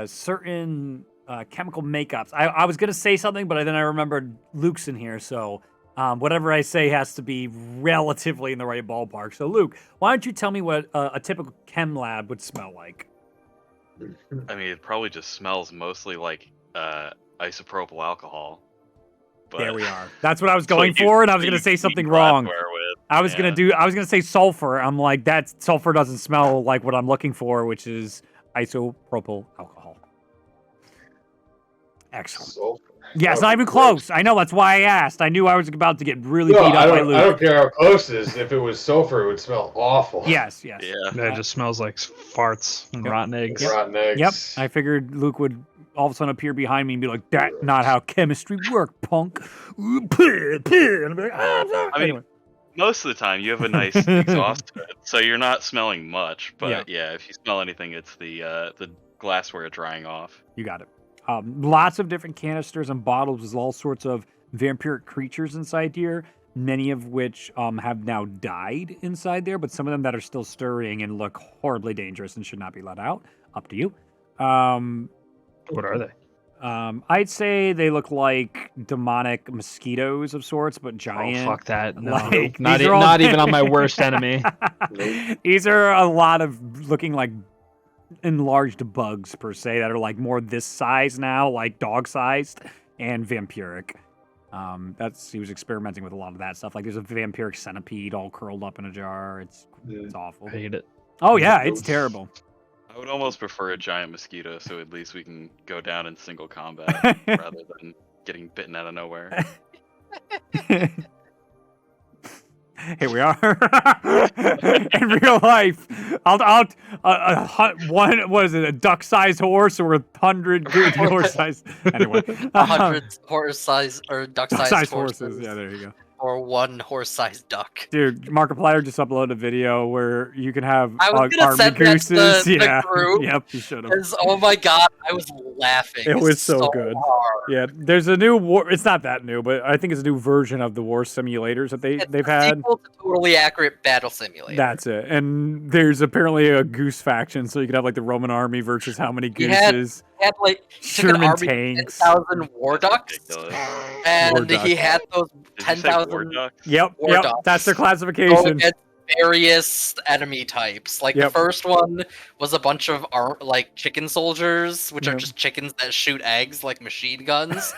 Speaker 1: certain chemical makeups. I was gonna say something, but then I remembered Luke's in here, so whatever I say has to be relatively in the right ballpark. So Luke, why don't you tell me what a typical chem lab would smell like?
Speaker 4: I mean, it probably just smells mostly like isopropyl alcohol. But
Speaker 1: There we are. That's what I was going for, and I was gonna say something wrong. I was gonna say sulfur. I'm like, that sulfur doesn't smell like what I'm looking for, which is isopropyl alcohol. Excellent.
Speaker 5: Sulfur.
Speaker 1: Yeah, it's not even close. I know, that's why I asked. I knew I was about to get really
Speaker 5: No,
Speaker 1: beat up by Luke.
Speaker 5: I don't care how close it is. If it was sulfur, it would smell awful.
Speaker 1: Yes.
Speaker 4: Yeah.
Speaker 7: It just smells like farts and
Speaker 1: Yep.
Speaker 7: rotten eggs.
Speaker 5: Rotten eggs.
Speaker 1: Yep. I figured Luke would all of a sudden appear behind me and be like, "That's not how chemistry works, punk." And I'd be like, "Ah, I'm sorry."
Speaker 4: I mean,
Speaker 1: Anyway.
Speaker 4: most of the time you have a nice exhaust hood, so you're not smelling much. But yeah, if you smell anything, it's the glassware drying off.
Speaker 1: You got it. Lots of different canisters and bottles with all sorts of vampiric creatures inside here, many of which have now died inside there, but some of them that are still stirring and look horribly dangerous and should not be let out. Up to you.
Speaker 7: What are they?
Speaker 1: I'd say they look like demonic mosquitoes of sorts, but giant.
Speaker 7: Oh, fuck that. No.
Speaker 1: Like,
Speaker 7: not
Speaker 1: these are all-
Speaker 7: not even on my worst enemy.
Speaker 1: These are a lot of looking like enlarged bugs per se that are like more this size now, like dog sized and vampiric. He was experimenting with a lot of that stuff. Like there's a vampiric centipede all curled up in a jar. It's awful.
Speaker 7: I hate it.
Speaker 1: Oh yeah, it's terrible.
Speaker 4: I would almost prefer a giant mosquito, so at least we can go down in single combat rather than getting bitten out of nowhere.
Speaker 1: Here we are. In real life, what is it? A duck-sized horse or 100 good horse-sized? Anyway,
Speaker 3: 100 horse-sized or duck-sized
Speaker 1: duck-sized
Speaker 3: horses.
Speaker 1: horses. Yeah, there you go.
Speaker 3: Or 1 horse-sized duck.
Speaker 1: Dude, Markiplier just uploaded a video where you can have
Speaker 3: I was gonna
Speaker 1: army
Speaker 3: send that to
Speaker 1: gooses.
Speaker 3: the
Speaker 1: Yeah,
Speaker 3: group.
Speaker 1: yep, you should have.
Speaker 3: 'Cause, oh my god, I was laughing.
Speaker 1: It was so good.
Speaker 3: hard.
Speaker 1: Yeah, there's a new war. It's not that new, but I think it's a new version of the war simulators that
Speaker 3: It's
Speaker 1: they've
Speaker 3: a
Speaker 1: had.
Speaker 3: sequel to Totally Accurate Battle Simulator.
Speaker 1: That's it. And there's apparently a goose faction, so you could have like the Roman army versus how many
Speaker 3: He had-
Speaker 1: gooses.
Speaker 3: He had like he took an
Speaker 1: Sherman
Speaker 3: army of
Speaker 1: tanks.
Speaker 3: 10,000 war ducks,
Speaker 4: Ridiculous.
Speaker 3: and
Speaker 1: War
Speaker 3: he
Speaker 1: ducks.
Speaker 3: had those
Speaker 4: Did you say war
Speaker 3: 10,000
Speaker 4: ducks?
Speaker 1: Yep,
Speaker 3: war
Speaker 1: yep.
Speaker 3: ducks.
Speaker 1: That's their
Speaker 3: go
Speaker 1: classification.
Speaker 3: against various enemy types. Like
Speaker 1: Yep.
Speaker 3: the first one was a bunch of like chicken soldiers, which are
Speaker 1: Yep.
Speaker 3: just chickens that shoot eggs like machine guns.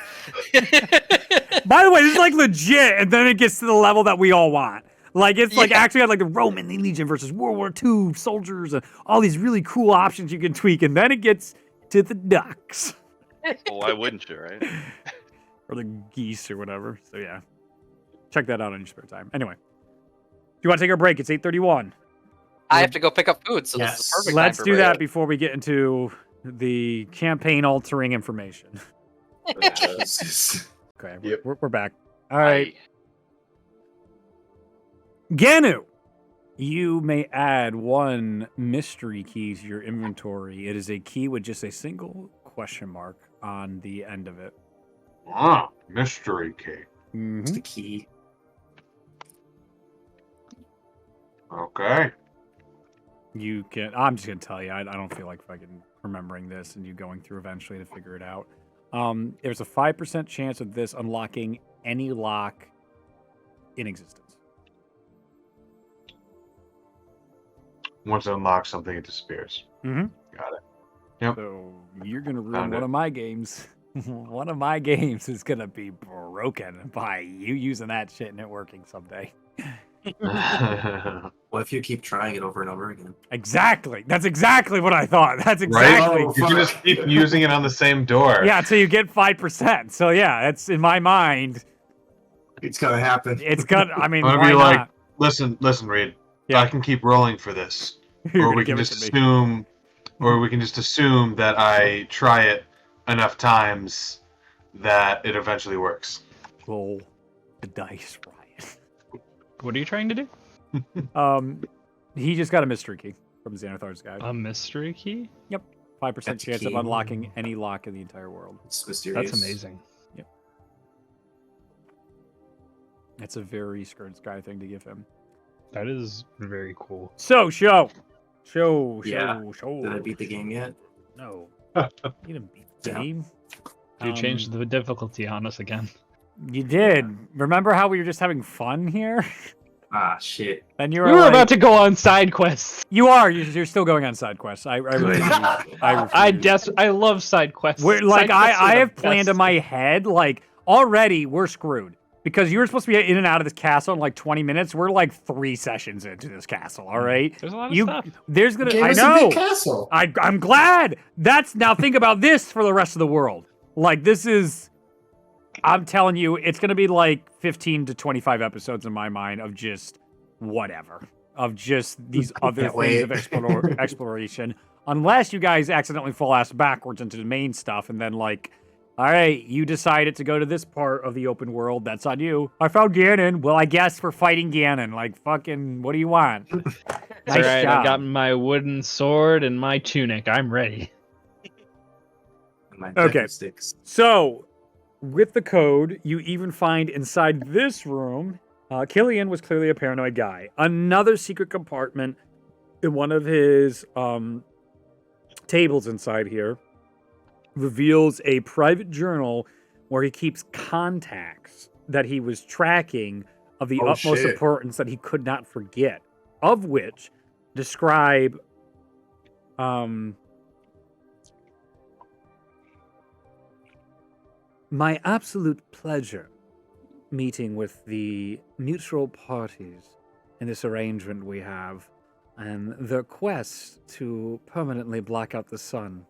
Speaker 1: By the way, this is like legit, and then it gets to the level that we all want. Like it's like
Speaker 3: Yeah.
Speaker 1: actually had like the Roman Legion versus World War II soldiers and all these really cool options you can tweak, and then it gets to the ducks
Speaker 4: Well, why wouldn't you, right?
Speaker 1: or the geese or whatever. So yeah, check that out on your spare time. Anyway, do you want to take a break? It's 8:31.
Speaker 3: I have to go pick up food, so this is
Speaker 6: Yes.
Speaker 3: the perfect
Speaker 1: Let's
Speaker 3: time for
Speaker 1: do
Speaker 3: me.
Speaker 1: that before we get into the campaign-altering information.
Speaker 6: Jesus.
Speaker 1: Okay,
Speaker 5: Yep.
Speaker 1: we're back. All right. Ganu, you may add 1 mystery key to your inventory. It is a key with just a single question mark on the end of it.
Speaker 5: Ah, mystery key.
Speaker 6: It's the key.
Speaker 5: Okay.
Speaker 1: You can. I'm just gonna tell you. I don't feel like fucking remembering this and you going through eventually to figure it out. There's a 5% chance of this unlocking any lock in existence.
Speaker 5: Once it unlocks something, it disappears.
Speaker 1: Mm-hmm.
Speaker 5: Got it. Yep.
Speaker 1: So you're gonna ruin
Speaker 5: Found
Speaker 1: one
Speaker 5: it.
Speaker 1: of my games. One of my games is gonna be broken by you using that shit and it working someday.
Speaker 10: What if you keep trying it over and over again?
Speaker 1: Exactly. That's exactly what I thought. That's exactly.
Speaker 6: Oh,
Speaker 5: You can just keep using it on the same door.
Speaker 1: Yeah, until you get 5%. So yeah, it's in my mind.
Speaker 6: It's gonna happen.
Speaker 1: It's gonna. I mean,
Speaker 5: I'm
Speaker 1: why
Speaker 5: gonna be
Speaker 1: not?
Speaker 5: like, listen, Reed.
Speaker 1: Yeah.
Speaker 5: I can keep rolling for this,
Speaker 1: You're
Speaker 5: or
Speaker 1: gonna
Speaker 5: we can
Speaker 1: give it
Speaker 5: just
Speaker 1: to me.
Speaker 5: assume, that I try it enough times that it eventually works.
Speaker 1: Roll the dice, Ryan.
Speaker 7: What are you trying to do?
Speaker 1: He just got a mystery key from Xanathar's guide.
Speaker 7: A mystery key?
Speaker 1: 5%
Speaker 6: That's
Speaker 1: chance of
Speaker 6: key.
Speaker 1: unlocking any lock in the entire world.
Speaker 6: It's mysterious.
Speaker 7: That's amazing.
Speaker 1: That's a very Skirt Sky thing to give him.
Speaker 7: That is very cool.
Speaker 1: So, show.
Speaker 10: Yeah. Did I beat the game yet?
Speaker 1: No. You didn't beat the
Speaker 10: Yeah.
Speaker 1: game.
Speaker 7: You changed the difficulty on us again.
Speaker 1: You did. Remember how we were just having fun here?
Speaker 10: Ah, shit.
Speaker 1: And you
Speaker 7: We
Speaker 1: were
Speaker 7: were
Speaker 1: like,
Speaker 7: about to go on side quests.
Speaker 1: You are. You're still going on side quests. I refuse. I refuse.
Speaker 7: I love side quests.
Speaker 1: We're, like
Speaker 7: Side quests are
Speaker 1: I
Speaker 7: the
Speaker 1: have planned in
Speaker 7: best.
Speaker 1: my head, like already we're screwed because you were supposed to be in and out of this castle in like 20 minutes. We're like 3 sessions into this castle. All right,
Speaker 7: There's a lot of stuff.
Speaker 1: there's gonna.
Speaker 6: Gave
Speaker 1: I
Speaker 6: us a
Speaker 1: know.
Speaker 6: big castle.
Speaker 1: I'm glad. That's now think about this for the rest of the world. Like this is. I'm telling you, it's gonna be like 15 to 25 episodes in my mind of just whatever, of just these other
Speaker 6: Can't
Speaker 1: things of
Speaker 6: wait.
Speaker 1: exploration. Unless you guys accidentally fall ass backwards into the main stuff, and then like, all right, you decided to go to this part of the open world. That's on you. I found Ganon. Well, I guess we're fighting Ganon. Like fucking, what do you want?
Speaker 7: All
Speaker 1: Nice
Speaker 7: right,
Speaker 1: job.
Speaker 7: I got my wooden sword and my tunic. I'm ready.
Speaker 10: And my
Speaker 1: Okay.
Speaker 10: deku sticks.
Speaker 1: So, with the code, you even find inside this room, Killian was clearly a paranoid guy. Another secret compartment in one of his tables inside here reveals a private journal where he keeps contacts that he was tracking of the
Speaker 6: Oh,
Speaker 1: utmost
Speaker 6: shit.
Speaker 1: importance that he could not forget, of which describe my absolute pleasure meeting with the mutual parties in this arrangement we have and their quest to permanently block out the sun.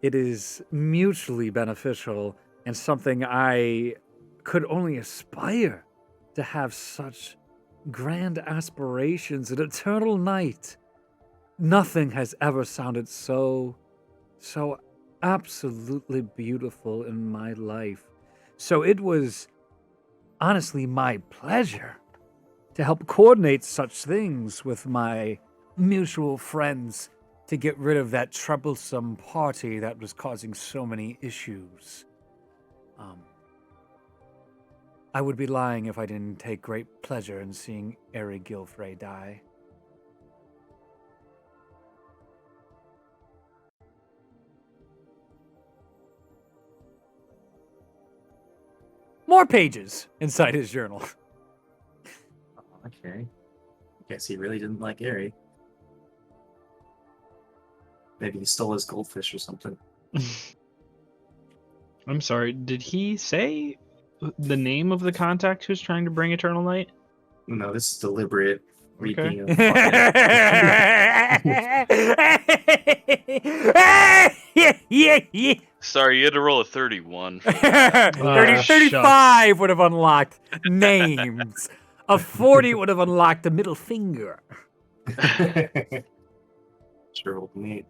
Speaker 1: It is mutually beneficial and something I could only aspire to have such grand aspirations, an eternal night. Nothing has ever sounded so absolutely beautiful in my life. So it was honestly my pleasure to help coordinate such things with my mutual friends to get rid of that troublesome party that was causing so many issues. I would be lying if I didn't take great pleasure in seeing Eri Gilfrey die. More pages inside his journal.
Speaker 10: Oh, okay. Guess he really didn't like Eri. Maybe he stole his goldfish or something.
Speaker 7: I'm sorry, did he say the name of the contact who's trying to bring Eternal Night?
Speaker 10: No, this is deliberate reading of
Speaker 4: Sorry, you had to roll a 31.
Speaker 1: 35 would have unlocked names. A 40 would have unlocked the middle finger.
Speaker 10: Sure old neat.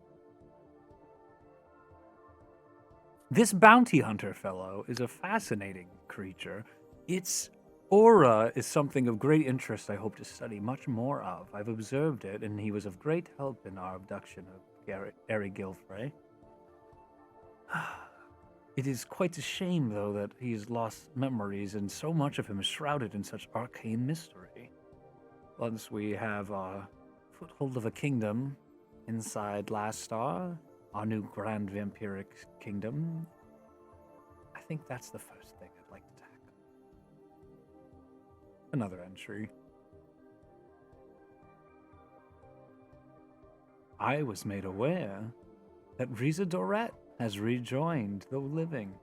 Speaker 1: This bounty hunter fellow is a fascinating creature. Its aura is something of great interest I hope to study much more of. I've observed it, and he was of great help in our abduction of Eri Gilfrey. It is quite a shame, though, that he has lost memories, and so much of him is shrouded in such arcane mystery. Once we have a foothold of a kingdom inside Last Star, our new grand vampiric kingdom, I think that's the first thing I'd like to tackle. Another entry. I was made aware that Riza Doret has rejoined, though living.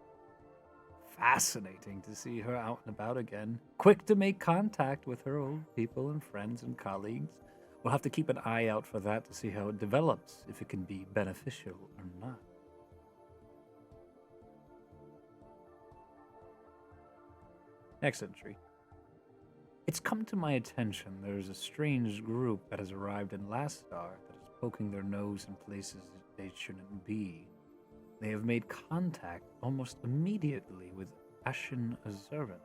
Speaker 1: Fascinating to see her out and about again, quick to make contact with her old people and friends and colleagues. We'll have to keep an eye out for that to see how it develops, if it can be beneficial or not. Next entry. It's come to my attention there is a strange group that has arrived in Last Star that is poking their nose in places they shouldn't be. They have made contact almost immediately with Ashen Azurvan.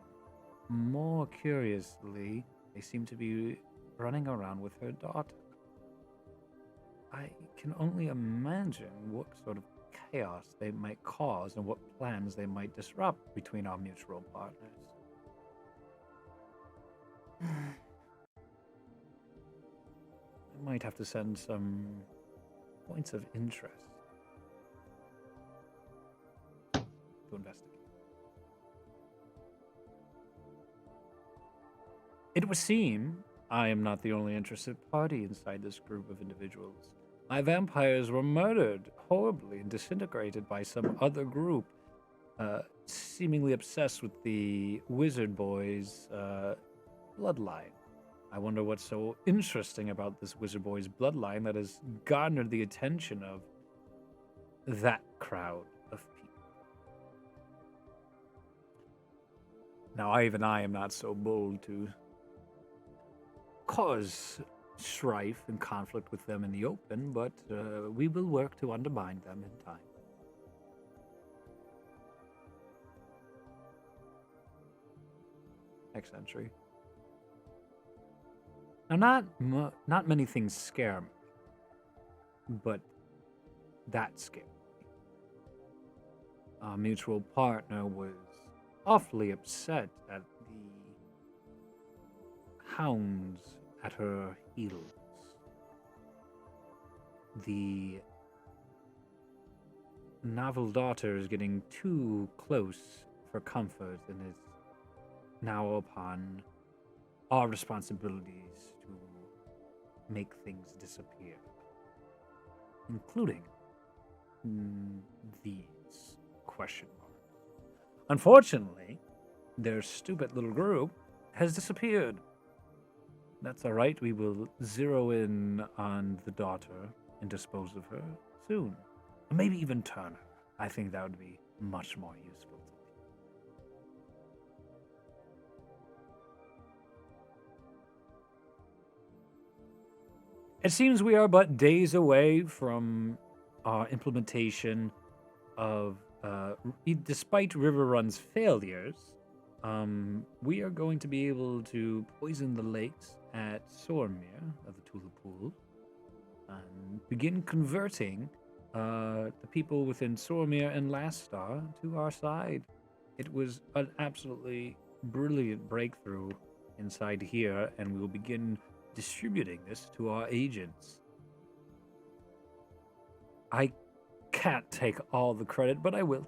Speaker 1: More curiously, they seem to be running around with her daughter. I can only imagine what sort of chaos they might cause and what plans they might disrupt between our mutual partners. I might have to send some points of interest to investigate. It would seem I am not the only interested party inside this group of individuals. My vampires were murdered horribly and disintegrated by some other group, seemingly obsessed with the Wizard Boys' bloodline. I wonder what's so interesting about this Wizard Boys' bloodline that has garnered the attention of that crowd of people. Now, I am not so bold to cause strife and conflict with them in the open, but we will work to undermine them in time. Next entry. Now, not many things scare me, but that scared me. Our mutual partner was awfully upset at the hounds at her heels. The novel daughter is getting too close for comfort and is now upon our responsibilities to make things disappear, including these question marks. Unfortunately, their stupid little group has disappeared. That's all right. We will zero in on the daughter and dispose of her soon. Maybe even turn her. I think that would be much more useful to me. It seems we are but days away from our implementation of, despite River Run's failures, we are going to be able to poison the lakes at Sormir of the Tula Pool and begin converting the people within Sormir and Lastar to our side. It was an absolutely brilliant breakthrough inside here, and we will begin distributing this to our agents. I can't take all the credit, but I will.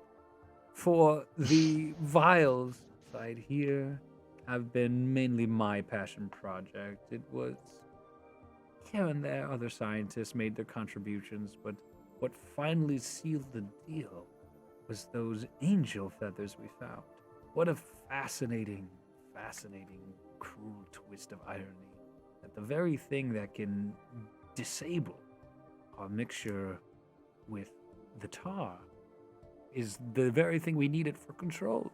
Speaker 1: For the vials side here have been mainly my passion project. It was here and there other scientists made their contributions, but what finally sealed the deal was those angel feathers we found. What a fascinating, cruel twist of irony. That the very thing that can disable our mixture with the tar is the very thing we needed for control.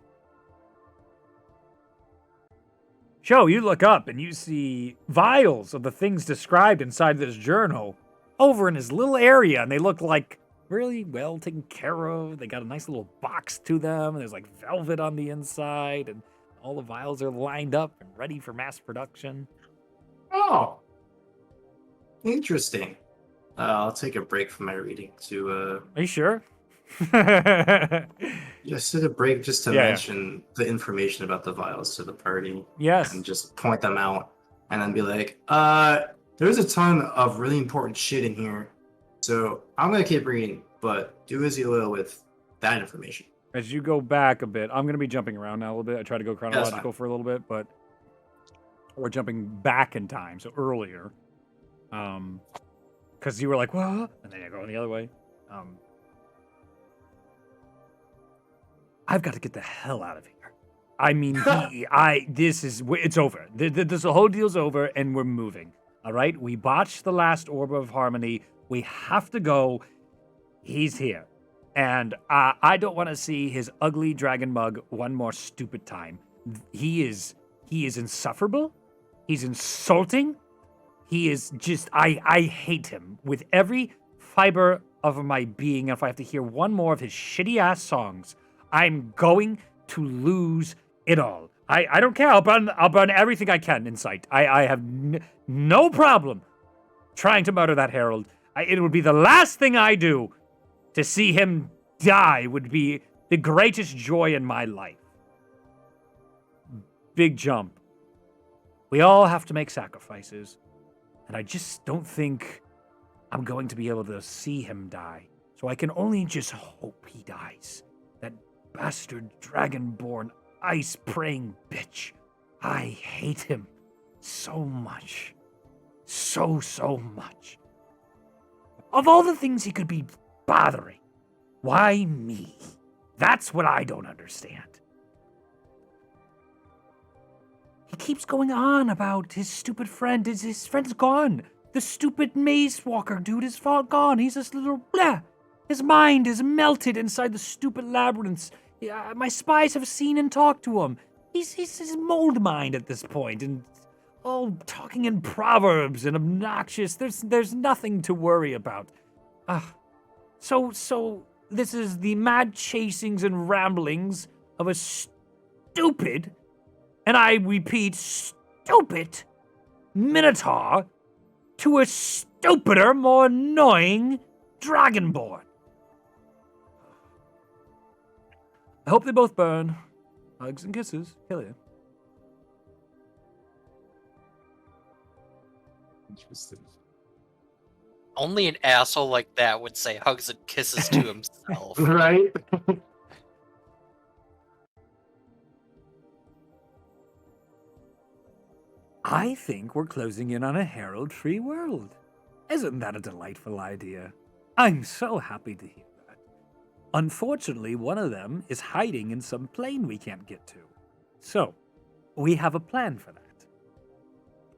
Speaker 1: Joe, you look up and you see vials of the things described inside this journal over in his little area, and they look like really well taken care of. They got a nice little box to them, and there's like velvet on the inside, and all the vials are lined up and ready for mass production.
Speaker 6: Oh, interesting. I'll take a break from my reading to.
Speaker 1: Are you sure?
Speaker 6: Just take a break just to mention the information about the vials to the party.
Speaker 1: Yes.
Speaker 6: And just point them out, and then be like, there's a ton of really important shit in here, so I'm gonna keep reading, but do as you will with that information.
Speaker 1: As you go back a bit, I'm going to be jumping around now a little bit. I try to go chronological for a little bit, but we're jumping back in time, so earlier. Because you were like, what? And then you're going the other way. I've got to get the hell out of here. I mean, it's over. This whole deal's over, and we're moving. All right? We botched the last Orb of Harmony. We have to go. He's here. And I don't want to see his ugly dragon mug one more stupid time. He is insufferable. He's insulting. He is just, I hate him with every fiber of my being. If I have to hear one more of his shitty ass songs, I'm going to lose it all. I don't care. I'll burn everything I can in sight. I have no problem trying to murder that herald. It would be the last thing I do. To see him die would be the greatest joy in my life. Big jump. We all have to make sacrifices, and I just don't think I'm going to be able to see him die. So I can only just hope he dies. That bastard dragonborn ice-praying bitch. I hate him so much. So much. Of all the things he could be bothering, why me? That's what I don't understand. He keeps going on about his stupid friend. His friend's gone. The stupid maze walker dude is gone. He's this little blah. His mind is melted inside the stupid labyrinths. My spies have seen and talked to him. He's his mold mind at this point, and all talking in proverbs and obnoxious. There's nothing to worry about. So this is the mad chasings and ramblings of a stupid, and I repeat, stupid minotaur to a stupider, more annoying dragonborn. I hope they both burn. Hugs and kisses. Hell yeah.
Speaker 6: Interesting.
Speaker 3: Only an asshole like that would say hugs and kisses to himself.
Speaker 6: Right?
Speaker 1: I think we're closing in on a herald-free world. Isn't that a delightful idea? I'm so happy to hear that. Unfortunately, one of them is hiding in some plane we can't get to. So, we have a plan for that.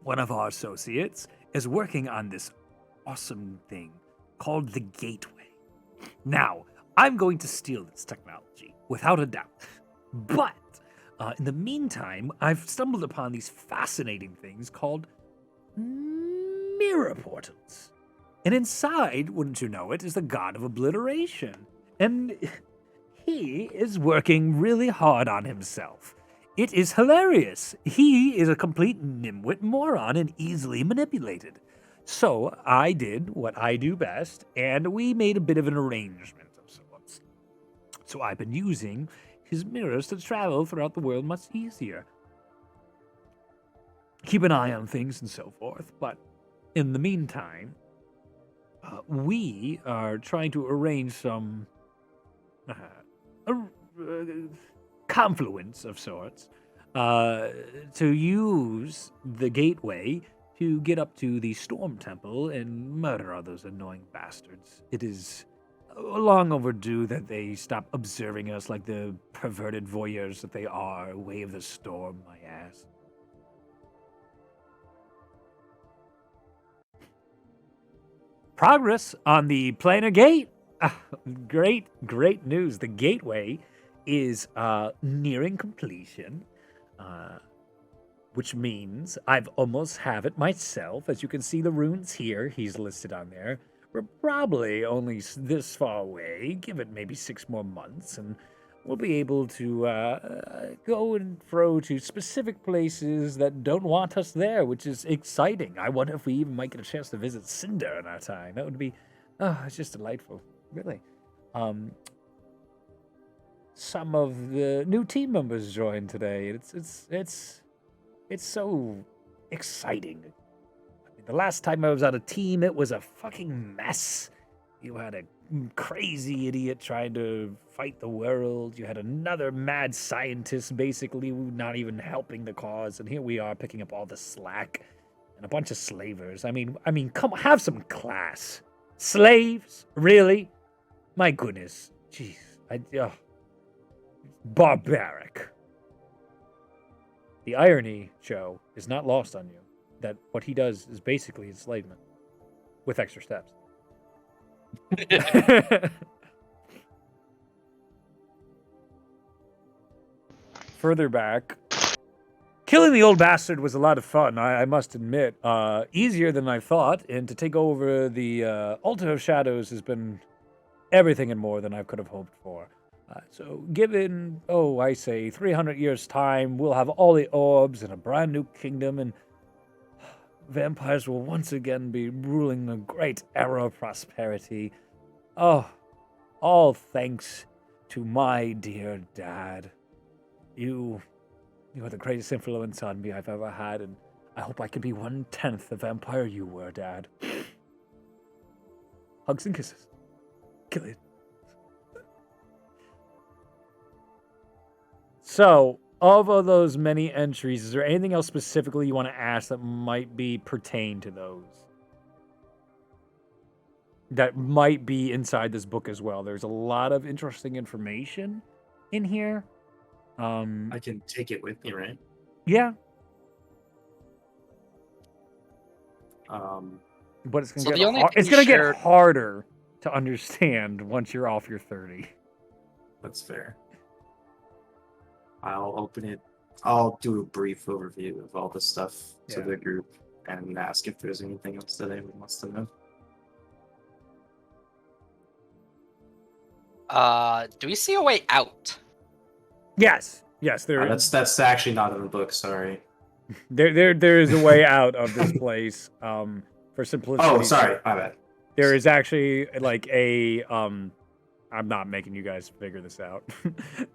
Speaker 1: One of our associates is working on this awesome thing called the Gateway. Now, I'm going to steal this technology, without a doubt. But, in the meantime, I've stumbled upon these fascinating things called mirror portals. And inside, wouldn't you know it, is the god of obliteration. And he is working really hard on himself. It is hilarious. He is a complete nimwit moron and easily manipulated. So I did what I do best, and we made a bit of an arrangement of sorts. So I've been using his mirrors to travel throughout the world much easier. Keep an eye on things and so forth, but in the meantime, we are trying to arrange some confluence of sorts to use the gateway to get up to the Storm Temple and murder all those annoying bastards. It is long overdue that they stop observing us like the perverted voyeurs that they are. Way of the storm, my ass. Progress on the planar gate. Great news. The gateway is nearing completion, which means I've almost have it myself. As you can see, the runes here, he's listed on there. We're probably only this far away. Give it maybe 6 more months, and we'll be able to go and fro to specific places that don't want us there, which is exciting. I wonder if we even might get a chance to visit Cinder in our time. That would be, it's just delightful, really. Some of the new team members joined today. It's so exciting. I mean, the last time I was on a team, it was a fucking mess. You had a crazy idiot trying to fight the world. You had another mad scientist basically not even helping the cause. And here we are picking up all the slack and a bunch of slavers. I mean, come on, have some class. Slaves? Really? My goodness. Jeez. Barbaric. The irony, Joe, is not lost on you. That what he does is basically enslavement. With extra steps. Further back, killing the old bastard was a lot of fun, I must admit. Easier than I thought, and to take over the Altar of Shadows has been everything and more than I could have hoped for. So given, 300 years' time, we'll have all the orbs and a brand new kingdom, and vampires will once again be ruling a great era of prosperity. Oh, all thanks to my dear dad. You are the greatest influence on me I've ever had, and I hope I can be 1/10 the vampire you were, Dad. Hugs and kisses. Kill it. So, of those many entries, is there anything else specifically you want to ask that might be pertain to those? That might be inside this book as well. There's a lot of interesting information in here.
Speaker 10: I can take it with me, right?
Speaker 1: Yeah. But it's
Speaker 3: So
Speaker 1: gonna get harder to understand once you're off your 30.
Speaker 10: That's fair. I'll open it. I'll do a brief overview of all the stuff to the group and ask if there's anything else that anyone wants to know.
Speaker 3: Do we see a way out?
Speaker 1: Yes, there is.
Speaker 10: That's actually not in the book. Sorry.
Speaker 1: There is a way out of this place. For simplicity.
Speaker 10: Oh, sorry, my bad.
Speaker 1: There is actually like a I'm not making you guys figure this out.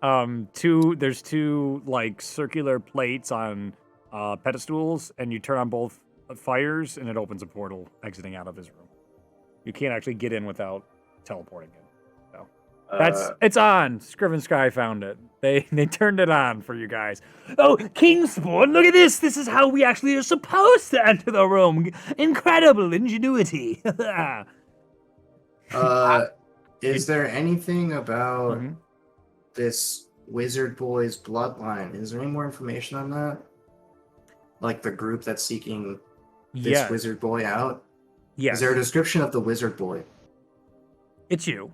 Speaker 1: There's two like circular plates on pedestals, and you turn on both fires, and it opens a portal exiting out of his room. You can't actually get in without teleporting in. So it's on. Scriven Sky found it. They turned it on for you guys. Oh, Kingspawn, look at this. This is how we actually are supposed to enter the room. Incredible ingenuity.
Speaker 6: Is there anything about this wizard boy's bloodline? Is there any more information on that? Like the group that's seeking this wizard boy out?
Speaker 1: Yes.
Speaker 6: Is there a description of the wizard boy?
Speaker 1: It's you.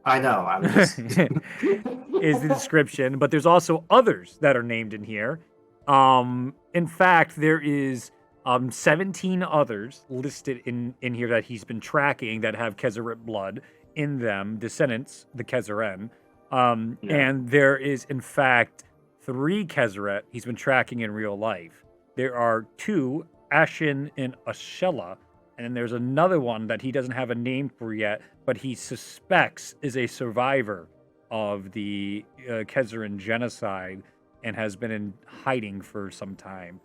Speaker 6: I know. I'm just...
Speaker 1: is the description, but there's also others that are named in here. In fact, there is 17 others listed in here that he's been tracking that have Kezeret blood in them, descendants, the Kezaren. And there is, in fact, 3 Kezeret he's been tracking in real life. There are 2, Ashen and Ashella, and then there's another one that he doesn't have a name for yet, but he suspects is a survivor of the Kezaren genocide and has been in hiding for some time.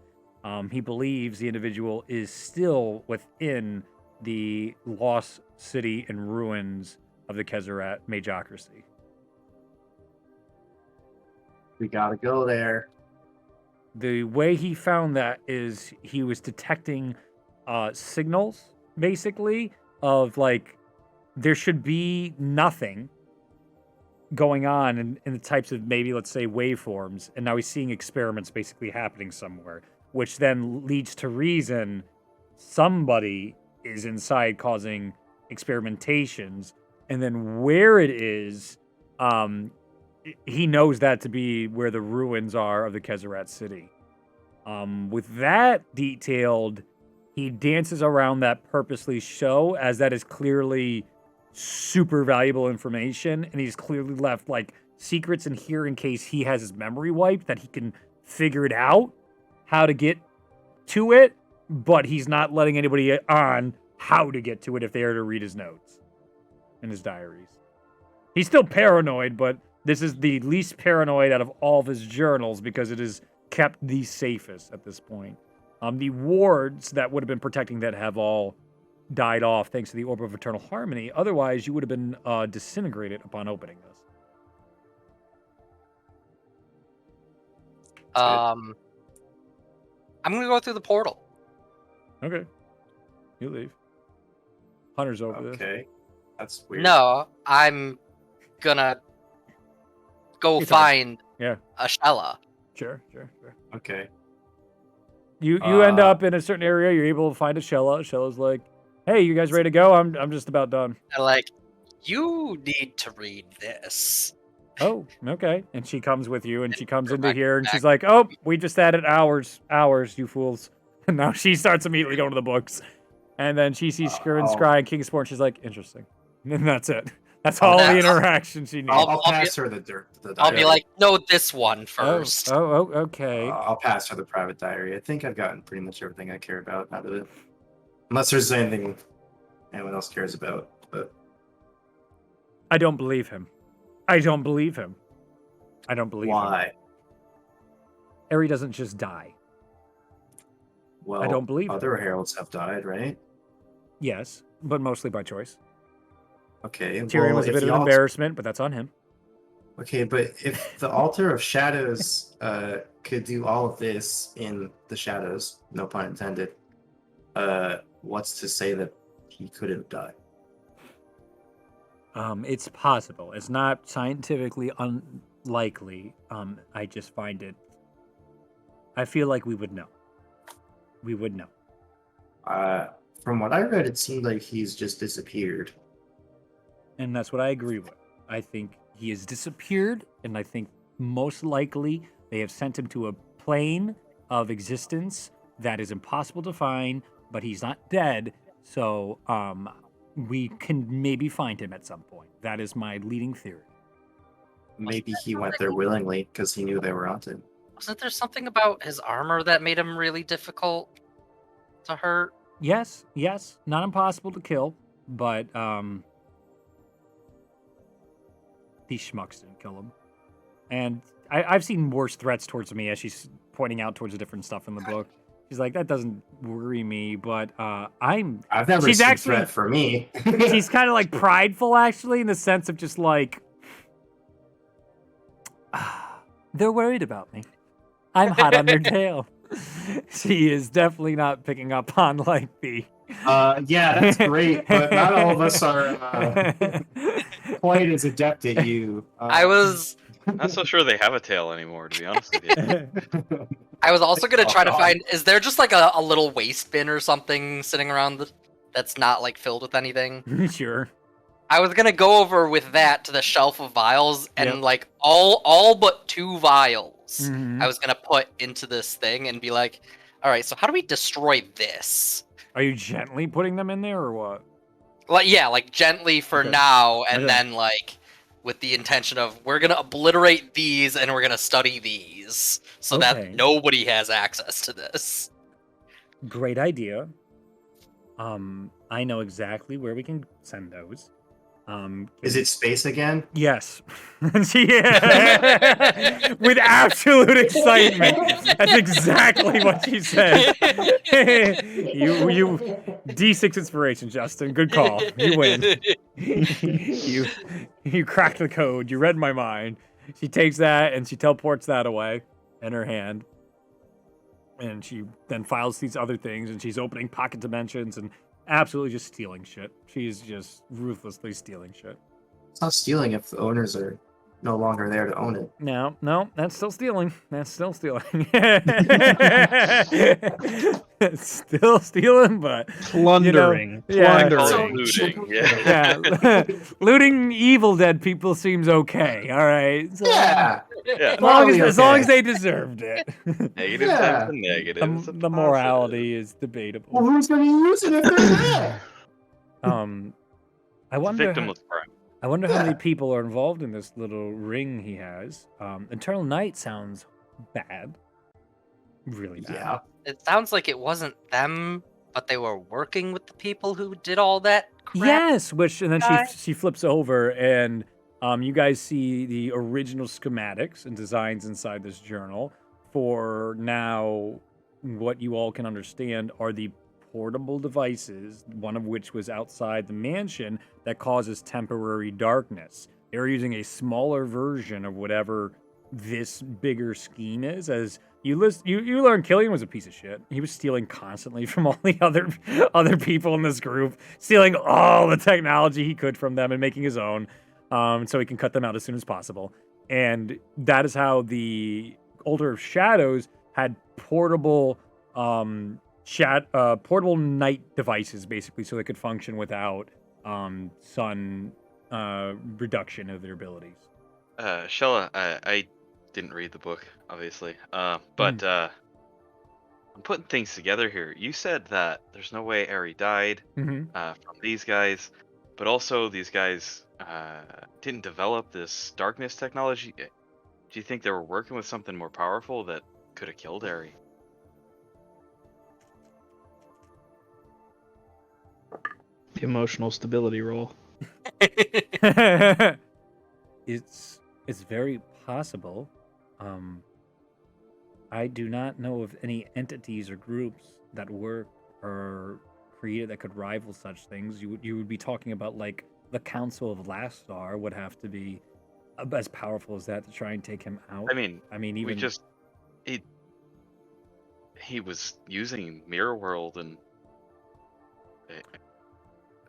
Speaker 1: He believes the individual is still within the lost city and ruins of the Kezeret Majocracy.
Speaker 6: We gotta go there.
Speaker 1: The way he found that is he was detecting signals, basically, of like there should be nothing going on in the types of maybe, let's say, waveforms, and now he's seeing experiments basically happening somewhere, which then leads to reason somebody is inside causing experimentations, and then where it is, he knows that to be where the ruins are of the Kezeret city. With that detailed, he dances around that purposely show, as that is clearly super valuable information, and he's clearly left like secrets in here in case he has his memory wiped, that he can figure it out how to get to it, but he's not letting anybody on how to get to it if they are to read his notes and his diaries. He's still paranoid, but this is the least paranoid out of all of his journals because it is kept the safest at this point. The wards that would have been protecting that have all died off thanks to the Orb of Eternal Harmony. Otherwise, you would have been disintegrated upon opening this.
Speaker 3: I'm gonna go through the portal.
Speaker 1: Okay. You leave. Hunter's over this.
Speaker 6: Okay. That's weird.
Speaker 3: No, I'm gonna go
Speaker 1: It's all right.
Speaker 3: find
Speaker 1: Yeah.
Speaker 3: Ashella.
Speaker 1: Sure.
Speaker 6: Okay.
Speaker 1: You end up in a certain area. You're able to find Ashella. Ashella's like, "Hey, you guys ready to go? I'm just about done."
Speaker 3: And like, you need to read this.
Speaker 1: Oh, okay. And she comes with you, and she comes into
Speaker 3: back-
Speaker 1: here, and she's
Speaker 3: back-
Speaker 1: like, "Oh, we just added hours, you fools." And now she starts immediately going to the books, and then she sees Screw and Scry and Kingsport, and she's like, "Interesting." And that's it. That's all the interaction she needs.
Speaker 6: I'll pass her the
Speaker 3: I'll be
Speaker 6: diary.
Speaker 3: like, no, this one first.
Speaker 1: Oh, okay.
Speaker 6: I'll pass her the private diary. I think I've gotten pretty much everything I care about out of it. Unless there's anything anyone else cares about. But
Speaker 1: I don't believe him. I don't believe him.
Speaker 6: why?
Speaker 1: Eri doesn't just die.
Speaker 6: Well,
Speaker 1: I don't believe it.
Speaker 6: other heralds have died, right?
Speaker 1: Yes, but mostly by choice.
Speaker 6: Okay.
Speaker 1: Tyrion
Speaker 6: well,
Speaker 1: was a
Speaker 6: if
Speaker 1: bit of
Speaker 6: the
Speaker 1: an
Speaker 6: alt-
Speaker 1: embarrassment, but that's on him.
Speaker 6: Okay, but if the Altar of Shadows could do all of this in the shadows, no pun intended, what's to say that he couldn't die?
Speaker 1: It's possible. It's not scientifically unlikely. I just find it. I feel like we would know. We would know.
Speaker 6: From what I read, it seemed like he's just disappeared.
Speaker 1: And that's what I agree with. I think he has disappeared, and I think most likely they have sent him to a plane of existence that is impossible to find, but he's not dead, so we can maybe find him at some point. That is my leading theory.
Speaker 6: Maybe he went there willingly because he knew they were onto him.
Speaker 3: Wasn't there something about his armor that made him really difficult to hurt?
Speaker 1: Yes, not impossible to kill, but these schmucks didn't kill him. And I've seen worse threats towards me, as she's pointing out towards the different stuff in the book. She's like, that doesn't worry me, but
Speaker 6: I've never
Speaker 1: she's
Speaker 6: seen
Speaker 1: actually,
Speaker 6: threat for me.
Speaker 1: she's kind of like prideful, actually, in the sense of just like, they're worried about me. I'm hot on their tail. She is definitely not picking up on like the.
Speaker 6: Yeah, that's great, but not all of us are quite as adept at you.
Speaker 3: I was
Speaker 4: Not so sure they have a tail anymore, to be honest with you.
Speaker 3: I was also gonna try to
Speaker 6: God.
Speaker 3: find. Is there just like a little waste bin or something sitting around that's not like filled with anything?
Speaker 1: Sure.
Speaker 3: I was gonna go over with that to the shelf of vials and
Speaker 1: Yep.
Speaker 3: like all but 2 vials.
Speaker 1: Mhm.
Speaker 3: I was gonna put into this thing and be like, All right, so how do we destroy this?
Speaker 1: Are you gently putting them in there or what?
Speaker 3: Like, yeah, like gently for
Speaker 1: Okay.
Speaker 3: now, and
Speaker 1: Okay.
Speaker 3: then like with the intention of we're gonna obliterate these and we're gonna study these so
Speaker 1: Okay.
Speaker 3: that nobody has access to this.
Speaker 1: Great idea. I know exactly where we can send those.
Speaker 6: Is it space again?
Speaker 1: Yes. Yeah. With absolute excitement. That's exactly what she said. you D6 inspiration, Justin. Good call. You win. you cracked the code. You read my mind. She takes that and she teleports that away in her hand. And she then files these other things and she's opening pocket dimensions and absolutely just stealing shit. She's just ruthlessly stealing shit.
Speaker 6: It's not stealing if the owners are no longer there to own it.
Speaker 1: No, that's still stealing. That's still stealing. It's still stealing, but
Speaker 7: Plundering.
Speaker 1: yeah.
Speaker 7: Plundering.
Speaker 4: Looting, yeah.
Speaker 1: yeah. Looting Evil Dead people seems okay. All right. So,
Speaker 6: Yeah.
Speaker 4: Yeah.
Speaker 1: as long as they deserved it.
Speaker 4: Negative
Speaker 6: Yeah.
Speaker 4: times the negatives.
Speaker 1: The morality is debatable.
Speaker 6: Well, who's going to use it if they're there?
Speaker 1: I wonder.
Speaker 4: Victimless crime.
Speaker 1: I wonder how
Speaker 6: Yeah.
Speaker 1: many people are involved in this little ring he has. Eternal Night sounds bad. Really bad.
Speaker 6: Yeah.
Speaker 3: It sounds like it wasn't them, but they were working with the people who did all that crap.
Speaker 1: Yes, and then
Speaker 3: guy.
Speaker 1: she flips over and you guys see the original schematics and designs inside this journal for now what you all can understand are the portable devices, one of which was outside the mansion that causes temporary darkness. They're using a smaller version of whatever this bigger scheme is. As you learn Killian was a piece of shit. He was stealing constantly from all the other people in this group, stealing all the technology he could from them and making his own, so he can cut them out as soon as possible. And that is how the Altar of Shadows had portable portable night devices, basically, so they could function without sun reduction of their abilities.
Speaker 4: Shella, I didn't read the book, obviously, but I'm putting things together here. You said that there's no way Eri died
Speaker 1: Mm-hmm.
Speaker 4: from these guys, but also these guys didn't develop this darkness technology. Do you think they were working with something more powerful that could have killed Eri?
Speaker 7: The emotional stability roll.
Speaker 1: It's very possible. I do not know of any entities or groups that work or created that could rival such things. You would be talking about like the Council of Lastar would have to be as powerful as that to try and take him out.
Speaker 4: I mean,
Speaker 1: even
Speaker 4: he was using Mirror World, and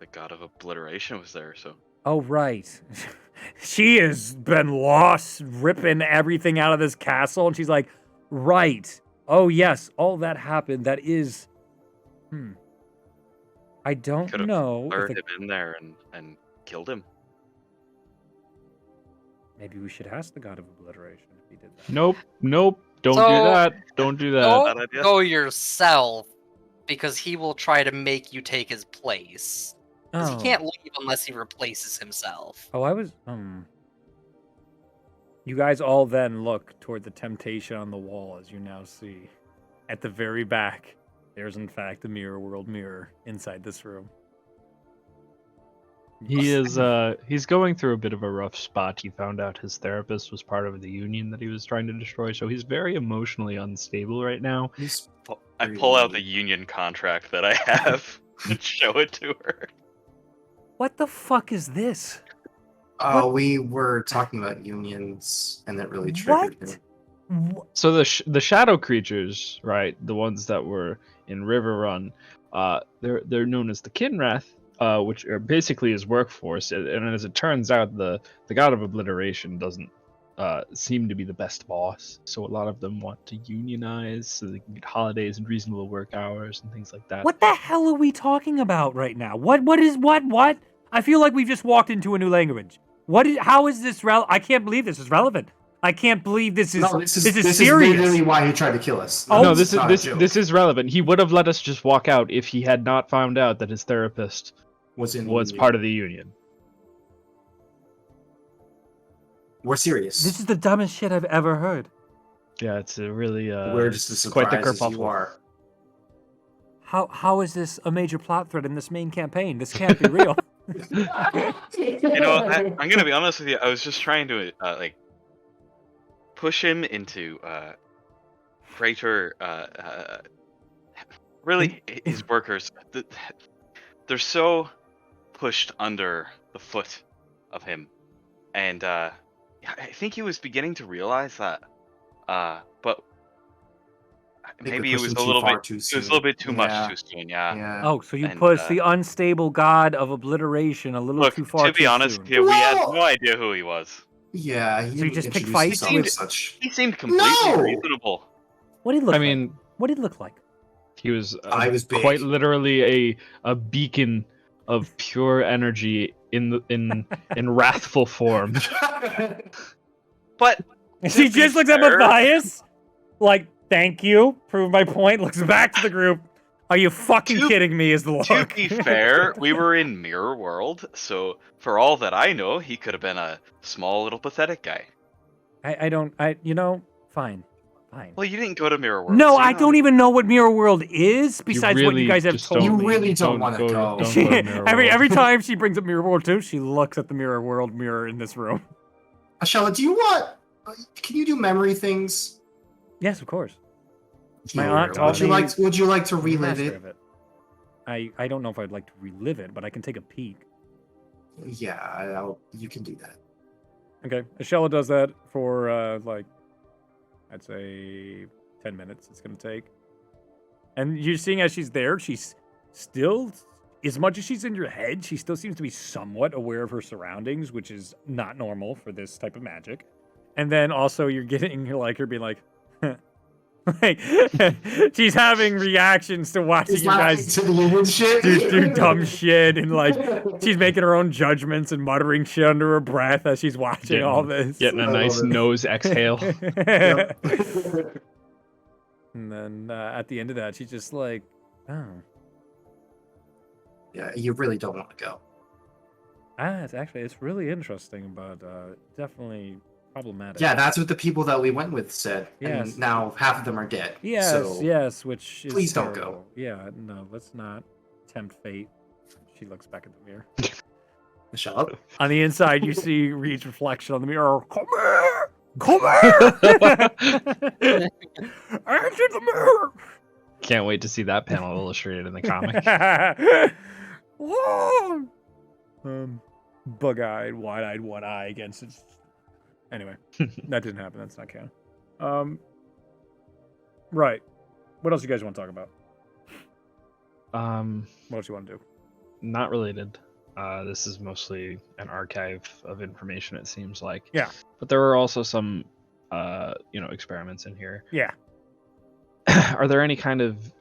Speaker 4: the god of obliteration was there. So
Speaker 1: oh right, she has been lost, ripping everything out of this castle, and she's like, right. Oh yes, all that happened. That is, I don't
Speaker 4: could have
Speaker 1: know.
Speaker 4: lured him in there and killed him.
Speaker 1: Maybe we should ask the god of obliteration if he did that.
Speaker 7: Nope. Don't
Speaker 3: So-
Speaker 7: do that. Don't do that.
Speaker 3: Don't
Speaker 4: Bad idea.
Speaker 3: go yourself, because he will try to make you take his place. Because he can't leave unless he replaces himself.
Speaker 1: Oh, I was. You guys all then look toward the temptation on the wall, as you now see. At the very back, there's in fact a Mirror World mirror inside this room.
Speaker 7: He's going through a bit of a rough spot. He found out his therapist was part of the union that he was trying to destroy, so he's very emotionally unstable right now.
Speaker 4: I pull out the union contract that I have and show it to her.
Speaker 1: What the fuck is this?
Speaker 6: Oh, we were talking about unions, and that really triggered him.
Speaker 7: So the shadow creatures, right, the ones that were in River Run, they're known as the Kinrath, which are basically his workforce. And as it turns out, the god of obliteration doesn't seem to be the best boss. So a lot of them want to unionize so they can get holidays and reasonable work hours and things like that.
Speaker 1: What the hell are we talking about right now? What? I feel like we've just walked into a new language. How is this I can't believe this is relevant. I can't believe this is
Speaker 6: No, this is
Speaker 1: serious.
Speaker 6: literally why he tried to kill us.
Speaker 1: Oh,
Speaker 7: no,
Speaker 6: This not a joke.
Speaker 7: this is relevant. He would have let us just walk out if he had not found out that his therapist
Speaker 6: was
Speaker 7: part of the union.
Speaker 6: We're serious.
Speaker 1: This is the dumbest shit I've ever heard.
Speaker 7: Yeah, it's a really
Speaker 6: We're just as
Speaker 7: quite the
Speaker 6: surprised as you
Speaker 7: kerfuffle.
Speaker 6: are.
Speaker 1: How is this a major plot thread in this main campaign? This can't be real.
Speaker 4: You know, I'm gonna be honest with you. I was just trying to like push him into greater, really his workers. They're so pushed under the foot of him, and I think he was beginning to realize that. But maybe it was a little bit. It was a little bit too much too soon. Yeah.
Speaker 1: Oh, so you
Speaker 4: And,
Speaker 1: pushed the unstable god of obliteration a little
Speaker 4: Look,
Speaker 1: too far.
Speaker 4: to be honest,
Speaker 1: soon.
Speaker 4: we had no idea who he was.
Speaker 6: Yeah,
Speaker 1: So you just pick fights?
Speaker 4: He seemed completely reasonable.
Speaker 1: What did he look
Speaker 7: I
Speaker 1: like?
Speaker 7: mean,
Speaker 1: What did he look like?
Speaker 7: he was,
Speaker 6: I was big.
Speaker 7: quite literally a beacon of pure energy in wrathful form.
Speaker 4: But
Speaker 1: She
Speaker 4: to be
Speaker 1: just looks at
Speaker 4: fair-
Speaker 1: Matthias, like, thank you, prove my point, looks back to the group. Are you fucking
Speaker 4: To-
Speaker 1: kidding me is the look.
Speaker 4: To be fair, we were in Mirror World, so for all that I know, he could have been a small little pathetic guy.
Speaker 1: Fine.
Speaker 4: Well, you didn't go to Mirror World.
Speaker 1: No,
Speaker 4: so you
Speaker 1: I don't even know what Mirror World is, besides what you
Speaker 7: really
Speaker 1: guys have
Speaker 7: just
Speaker 1: told
Speaker 7: don't-
Speaker 1: me.
Speaker 6: You really don't want to go.
Speaker 7: Don't go to Mirror
Speaker 1: every
Speaker 7: World.
Speaker 1: time she brings up Mirror World 2, she looks at the Mirror World mirror in this room.
Speaker 6: Ashella, do you want? Can you do memory things?
Speaker 1: Yes, of course. My aunt told
Speaker 6: Would you
Speaker 1: me-
Speaker 6: like? Would you like to
Speaker 1: I'm a
Speaker 6: relive
Speaker 1: master
Speaker 6: it?
Speaker 1: of it. I don't know if I'd like to relive it, but I can take a peek.
Speaker 6: Yeah, you can do that.
Speaker 1: Okay, Ashella does that for I'd say 10 minutes. It's gonna take, and you're seeing as she's there, she's still, as much as she's in your head, she still seems to be somewhat aware of her surroundings, which is not normal for this type of magic. And then also you're getting her being like, like she's having reactions to watching you guys
Speaker 6: to the human shit.
Speaker 1: do dumb shit, and like she's making her own judgments and muttering shit under her breath as she's watching all this.
Speaker 7: Getting a nice nose exhale.
Speaker 1: And then at the end of that, she's just like, oh.
Speaker 6: Yeah, you really don't want to go.
Speaker 1: It's really interesting, but definitely problematic.
Speaker 6: Yeah, that's what the people that we went with said.
Speaker 1: Yes.
Speaker 6: And now half of them are dead.
Speaker 1: Yes,
Speaker 6: so
Speaker 1: yes, which is
Speaker 6: please don't go.
Speaker 1: terrible. Yeah, no, let's not tempt fate. She looks back at the mirror.
Speaker 6: Shut up.
Speaker 1: On the inside, you see Reed's reflection on the mirror. Come here! Come here! Answer the mirror!
Speaker 7: Can't wait to see that panel illustrated in the comic.
Speaker 1: Whoa! Bug-eyed, wide-eyed, one eye against its... Anyway, that didn't happen. That's not canon. Right. What else you guys want to talk about? What else you want to do?
Speaker 7: Not related. This is mostly an archive of information, it seems like.
Speaker 1: Yeah.
Speaker 7: But there are also some, experiments in here.
Speaker 1: Yeah.
Speaker 7: Are there any kind of,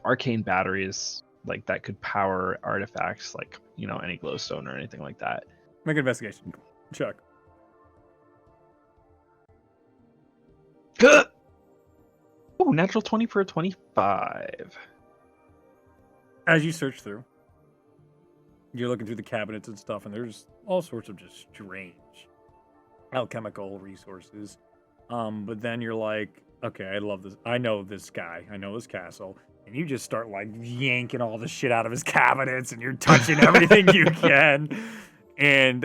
Speaker 7: arcane batteries, that could power artifacts, any glowstone or anything like that?
Speaker 1: Make an investigation check.
Speaker 7: Oh, natural 20 for a 25.
Speaker 1: As you search through, you're looking through the cabinets and stuff, and there's all sorts of just strange alchemical resources. But then you're like, okay, I love this. I know this guy. I know this castle. And you just start yanking all the shit out of his cabinets, and you're touching everything you can. And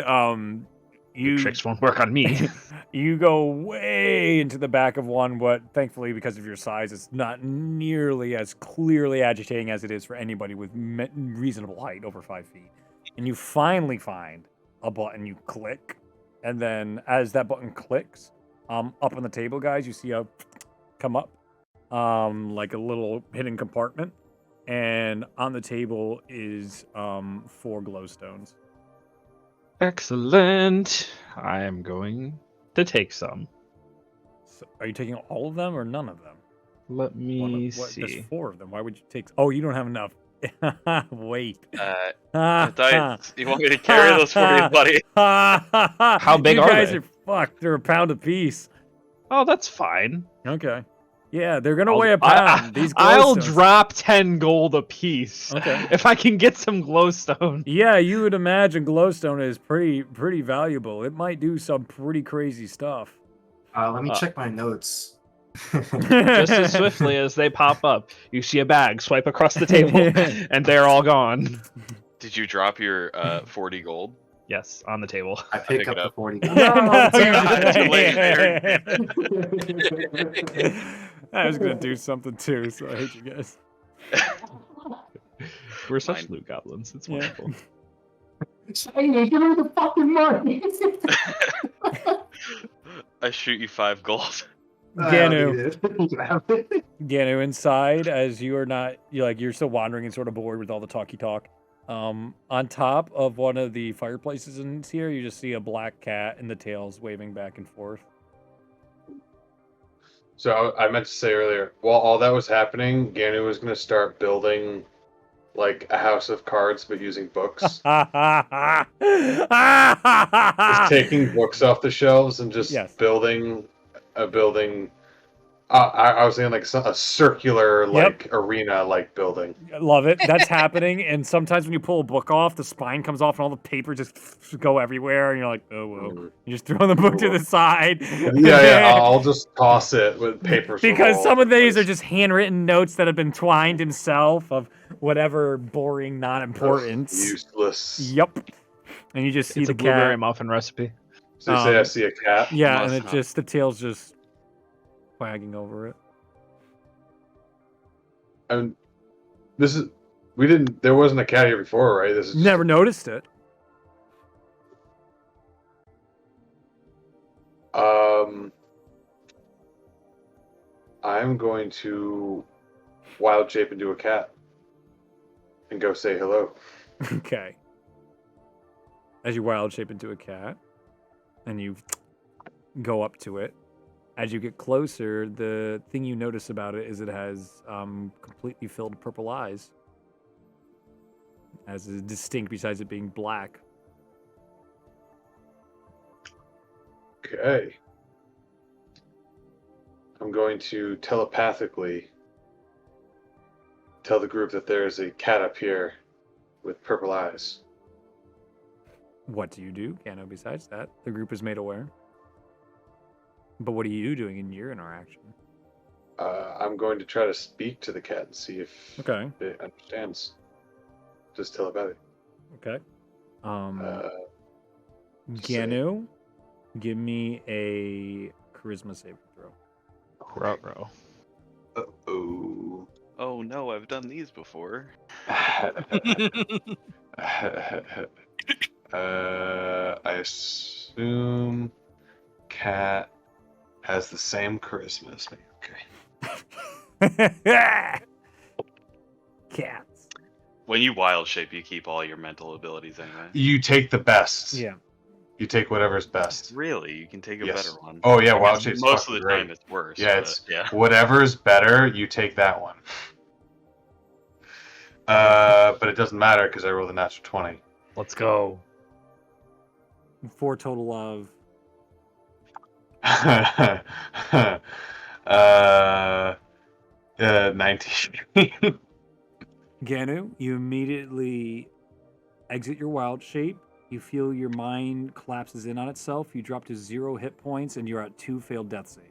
Speaker 7: Your tricks won't work on me.
Speaker 1: You go way into the back of one, but thankfully, because of your size, it's not nearly as clearly agitating as it is for anybody with reasonable height, over 5 feet. And you finally find a button you click, and then as that button clicks, up on the table, guys, you see a come up, like a little hidden compartment, and on the table is 4 glowstones.
Speaker 7: Excellent. I am going to take some.
Speaker 1: So are you taking all of them or none of them?
Speaker 7: Let me
Speaker 1: There's
Speaker 7: see.
Speaker 1: 4 of them. Why would you take? Oh, you don't have enough. Wait.
Speaker 4: Matthias, you want me to carry those for you, buddy?
Speaker 7: How big
Speaker 1: you
Speaker 7: are
Speaker 1: guys
Speaker 7: they?
Speaker 1: are Fuck, they're a pound apiece.
Speaker 7: Oh, that's fine.
Speaker 1: Okay. Yeah, they're gonna weigh a pound. These
Speaker 7: I'll
Speaker 1: glowstones.
Speaker 7: drop 10 gold a piece.
Speaker 1: Okay.
Speaker 7: If I can get some glowstone.
Speaker 1: Yeah, you would imagine glowstone is pretty valuable. It might do some pretty crazy stuff.
Speaker 6: Let me check my notes.
Speaker 7: Just as swiftly as they pop up, you see a bag swipe across the table, and they're all gone.
Speaker 4: Did you drop your 40 gold?
Speaker 7: Yes, on the table.
Speaker 6: I
Speaker 4: pick
Speaker 6: pick up
Speaker 4: it
Speaker 6: the
Speaker 4: up.
Speaker 6: 40.
Speaker 1: No,
Speaker 4: Too late,
Speaker 1: I was gonna do something too, so I hate you guys.
Speaker 7: We're such
Speaker 4: Fine.
Speaker 7: loot goblins. It's
Speaker 1: Yeah.
Speaker 7: wonderful.
Speaker 8: Shiny, give me the fucking money.
Speaker 4: I shoot you 5 gold.
Speaker 1: Ganu, inside, as you are not, you're still wandering and sort of bored with all the talky talk. On top of one of the fireplaces in here, you just see a black cat and the tails waving back and forth.
Speaker 5: So I meant to say earlier, while all that was happening, Ganu was going to start building like a house of cards, but using books. Just taking books off the shelves and just
Speaker 1: Yes.
Speaker 5: building a building. I was saying like a circular like arena like building.
Speaker 1: Love it. That's happening. And sometimes when you pull a book off, the spine comes off and all the paper just go everywhere. And you're like, oh, whoa. You just throw the book to the side.
Speaker 5: Yeah, I'll just toss it with papers.
Speaker 1: Because some of these are just handwritten notes that have been twined himself of whatever boring non-importance.
Speaker 5: Useless.
Speaker 1: Yep. And you just see
Speaker 7: It's
Speaker 1: the
Speaker 7: a blueberry
Speaker 1: cat.
Speaker 7: muffin recipe.
Speaker 5: So you say I see a cat?
Speaker 1: Yeah, and
Speaker 4: Must
Speaker 1: it
Speaker 4: not.
Speaker 1: just, the tail's just wagging over it.
Speaker 5: And there wasn't a cat here before, right? This is
Speaker 1: Never noticed it.
Speaker 5: I'm going to wild shape into a cat and go say hello.
Speaker 1: Okay. As you wild shape into a cat, and you go up to it. As you get closer, the thing you notice about it is it has completely filled purple eyes. As is distinct besides it being black.
Speaker 5: Okay. I'm going to telepathically tell the group that there is a cat up here with purple eyes.
Speaker 1: What do you do, Gano, besides that? The group is made aware. But what are you doing in your interaction?
Speaker 5: I'm going to try to speak to the cat and see if
Speaker 1: Okay.
Speaker 5: it understands. Just telepathic.
Speaker 1: Okay.
Speaker 5: Say-
Speaker 1: Ganu, give me a charisma saving throw.
Speaker 7: Ruh-roh.
Speaker 5: Uh-oh.
Speaker 4: Oh no, I've done these before.
Speaker 5: I assume cat has the same charisma as me. Okay.
Speaker 1: Cats.
Speaker 4: When you wild shape, you keep all your mental abilities anyway.
Speaker 5: You take the best.
Speaker 1: Yeah.
Speaker 5: You take whatever's best.
Speaker 4: Really, you can take a
Speaker 5: Yes.
Speaker 4: better one.
Speaker 5: Oh yeah,
Speaker 4: I mean,
Speaker 5: wild shape's
Speaker 4: most of
Speaker 5: fucking
Speaker 4: the time
Speaker 5: great.
Speaker 4: it's worse.
Speaker 5: Yeah,
Speaker 4: but,
Speaker 5: it's
Speaker 4: yeah.
Speaker 5: whatever's better, you take that one. But it doesn't matter because I rolled a natural 20.
Speaker 7: Let's go.
Speaker 1: For a total of
Speaker 5: 19.
Speaker 1: Ganu, you immediately exit your wild shape. You feel your mind collapses in on itself. You drop to 0 hit points, and you're at 2 failed death saves.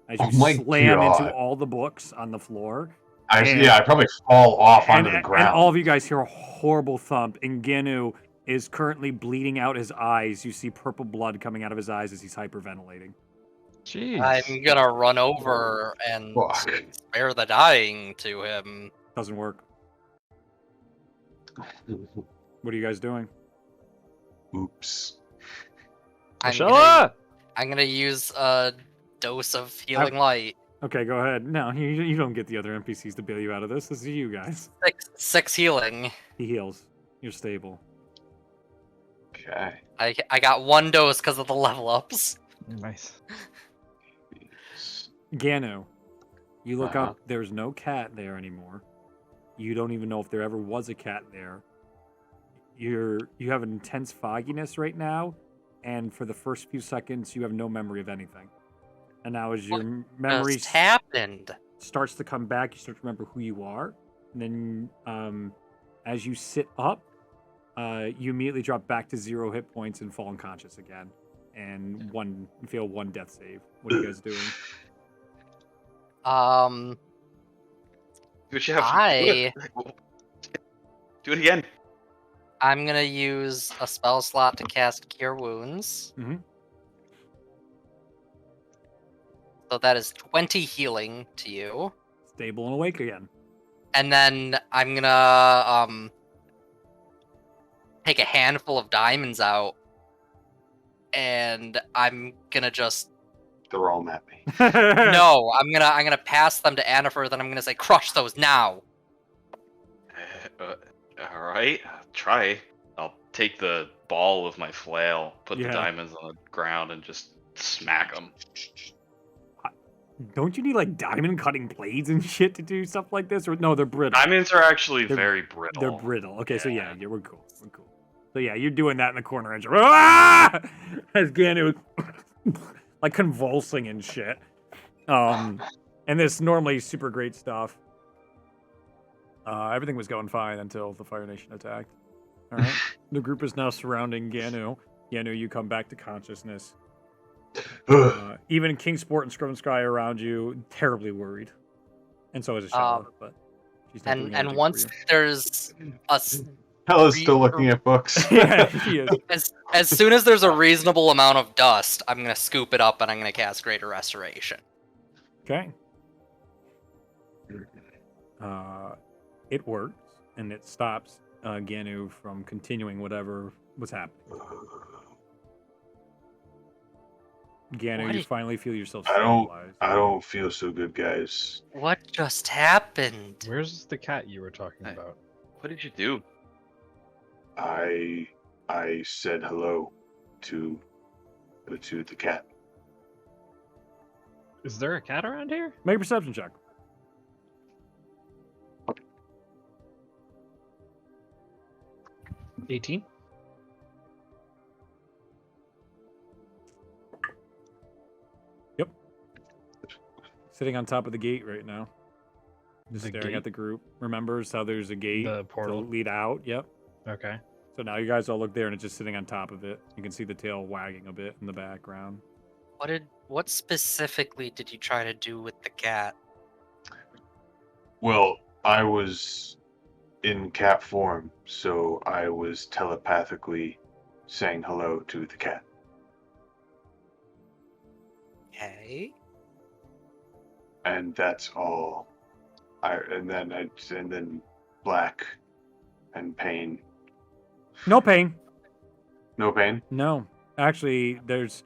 Speaker 1: As you
Speaker 5: Oh my
Speaker 1: slam into
Speaker 5: God.
Speaker 1: all the books on the floor.
Speaker 5: I probably fall off onto the ground.
Speaker 1: And all of you guys hear a horrible thump, and Ganu is currently bleeding out his eyes. You see purple blood coming out of his eyes as he's hyperventilating.
Speaker 7: Jeez.
Speaker 3: I'm gonna run over and
Speaker 5: Fuck.
Speaker 3: spare the dying to him.
Speaker 1: Doesn't work. What are you guys doing?
Speaker 5: Oops.
Speaker 7: Shella!
Speaker 3: I'm gonna use a dose of healing light.
Speaker 1: Okay, go ahead. No, you don't get the other NPCs to bail you out of this. This is you guys.
Speaker 3: Six healing.
Speaker 1: He heals. You're stable.
Speaker 5: Okay.
Speaker 3: I got 1 dose because of the level ups.
Speaker 7: Nice.
Speaker 1: Ganu, you look
Speaker 5: Uh-huh.
Speaker 1: up. There's no cat there anymore. You don't even know if there ever was a cat there. You have an intense fogginess right now, and for the first few seconds, you have no memory of anything. And now as your
Speaker 3: What
Speaker 1: memory
Speaker 3: just happened?
Speaker 1: starts to come back, you start to remember who you are. And then as you sit up, you immediately drop back to 0 hit points and fall unconscious again. And fail 1 death save. What are you guys doing?
Speaker 4: Do what you have to do it again.
Speaker 3: I'm gonna use a spell slot to cast Cure Wounds.
Speaker 1: Mhm.
Speaker 3: So that is 20 healing to you.
Speaker 1: Stable and awake again.
Speaker 3: And then I'm gonna take a handful of diamonds out, and I'm gonna just
Speaker 5: Throw them at me.
Speaker 3: no. I'm gonna pass them to Annifer. Then I'm gonna say, "Crush those now."
Speaker 4: All right, try. I'll take the ball of my flail, put the diamonds on the ground, and just smack them.
Speaker 1: Don't you need like diamond cutting blades and shit to do stuff like this? Or no, they're brittle.
Speaker 4: Diamonds are actually very brittle.
Speaker 1: They're brittle. Okay, so yeah, we're cool. We're cool. So yeah, you're doing that in the corner and as Ganu like convulsing and shit. And this normally super great stuff. Everything was going fine until the Fire Nation attacked. All right, the group is now surrounding Ganu. Ganu, you come back to consciousness. Even Kingsport and Scrum Sky are around you, terribly worried, and so is a Shella, but she's not doing anything
Speaker 3: once
Speaker 1: for you.
Speaker 3: there's a
Speaker 5: Hella's still looking at books.
Speaker 1: Yeah, she is.
Speaker 3: as soon as there's a reasonable amount of dust, I'm gonna scoop it up and I'm gonna cast Greater Restoration.
Speaker 1: Okay. It works, and it stops Ganu from continuing whatever was happening. Ganu, you finally feel yourself stabilized.
Speaker 5: I don't feel so good, guys.
Speaker 3: What just happened?
Speaker 7: Where's the cat you were talking about?
Speaker 4: What did you do?
Speaker 5: I said hello to the cat.
Speaker 7: Is there a cat around here?
Speaker 1: Make a perception check.
Speaker 7: $18.
Speaker 1: Yep. Sitting on top of the gate right now. Just
Speaker 7: The
Speaker 1: staring
Speaker 7: gate?
Speaker 1: at the group. Remembers how there's a gate
Speaker 7: The portal?
Speaker 1: to lead out. Yep.
Speaker 7: Okay.
Speaker 1: So now you guys all look there and it's just sitting on top of it. You can see the tail wagging a bit in the background.
Speaker 3: What specifically did you try to do with the cat?
Speaker 5: Well, I was in cat form, so I was telepathically saying hello to the cat.
Speaker 3: Okay.
Speaker 5: And that's all. And then black and pain.
Speaker 1: No pain.
Speaker 5: No pain?
Speaker 1: No. Actually, there's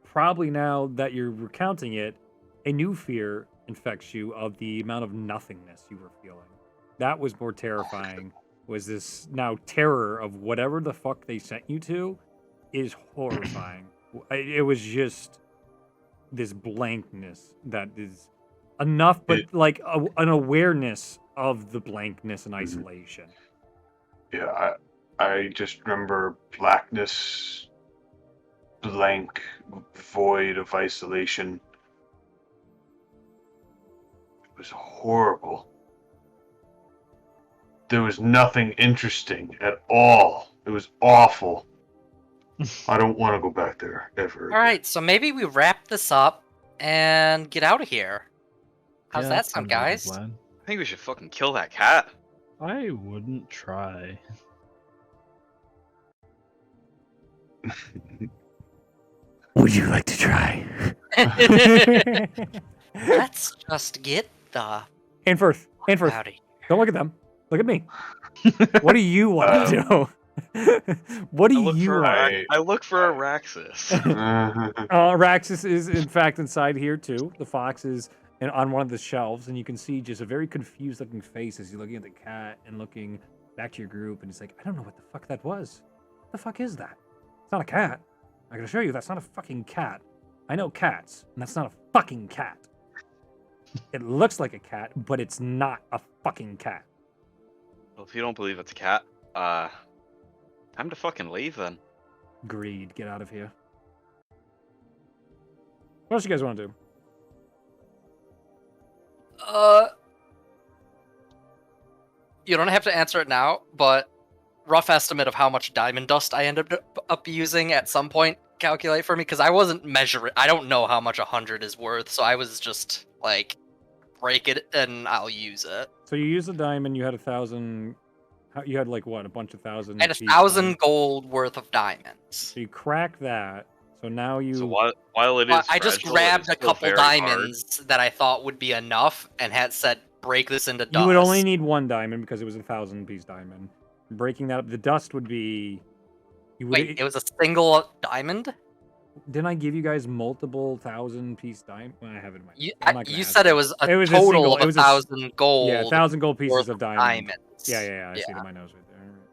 Speaker 1: probably, now that you're recounting it, a new fear infects you of the amount of nothingness you were feeling. That was more terrifying. Was this now terror of whatever the fuck they sent you to is horrifying. It was just this blankness that is enough, but like an awareness of the blankness and isolation.
Speaker 5: Yeah, I just remember blackness, blank, void of isolation. It was horrible. There was nothing interesting at all. It was awful. I don't want to go back there ever.
Speaker 3: All right, so maybe we wrap this up and get out of here. How's that sound, guys?
Speaker 4: I think we should fucking kill that cat.
Speaker 7: I wouldn't try.
Speaker 1: Would you like to try?
Speaker 3: Let's just get the
Speaker 1: Anfirth,
Speaker 3: out of here.
Speaker 1: don't look at them. Look at me. What do you want to do? What do you want?
Speaker 4: I look for Araxis.
Speaker 1: Araxis is in fact inside here too. The fox is on one of the shelves, and you can see just a very confused looking face as you're looking at the cat and looking back to your group, and it's like, I don't know what the fuck that was. What the fuck is that? It's not a cat. I can assure you that's not a fucking cat. I know cats, and that's not a fucking cat. It looks like a cat, but it's not a fucking cat.
Speaker 4: Well, if you don't believe it's a cat, time to fucking leave then.
Speaker 1: Greed. Get out of here. What else you guys want to do?
Speaker 3: You don't have to answer it now, but rough estimate of how much diamond dust I ended up using at some point. Calculate for me, because I wasn't measuring. I don't know how much 100 is worth, so I was just like, break it and I'll use it.
Speaker 1: So you used a diamond. You had 1,000. You had like what? A bunch of thousand.
Speaker 3: I had 1,000 gold worth of diamonds.
Speaker 1: So you crack that. So now you.
Speaker 4: So while it is,
Speaker 3: I just
Speaker 4: fragile,
Speaker 3: grabbed
Speaker 4: it
Speaker 3: a
Speaker 4: is still
Speaker 3: couple
Speaker 4: very
Speaker 3: diamonds that I thought would be enough, and had said break this into dust.
Speaker 1: You would only need one diamond because it was a 1,000-piece diamond. Breaking that up, the dust would be.
Speaker 3: Wait, it was a single diamond?
Speaker 1: Didn't I give you guys multiple 1,000-piece diamond? Well, I have it in my.
Speaker 3: You said it was a total of 1,000 gold.
Speaker 1: Yeah, 1,000 gold pieces
Speaker 3: worth
Speaker 1: of diamond.
Speaker 3: diamonds.
Speaker 1: Yeah. I see it in my nose right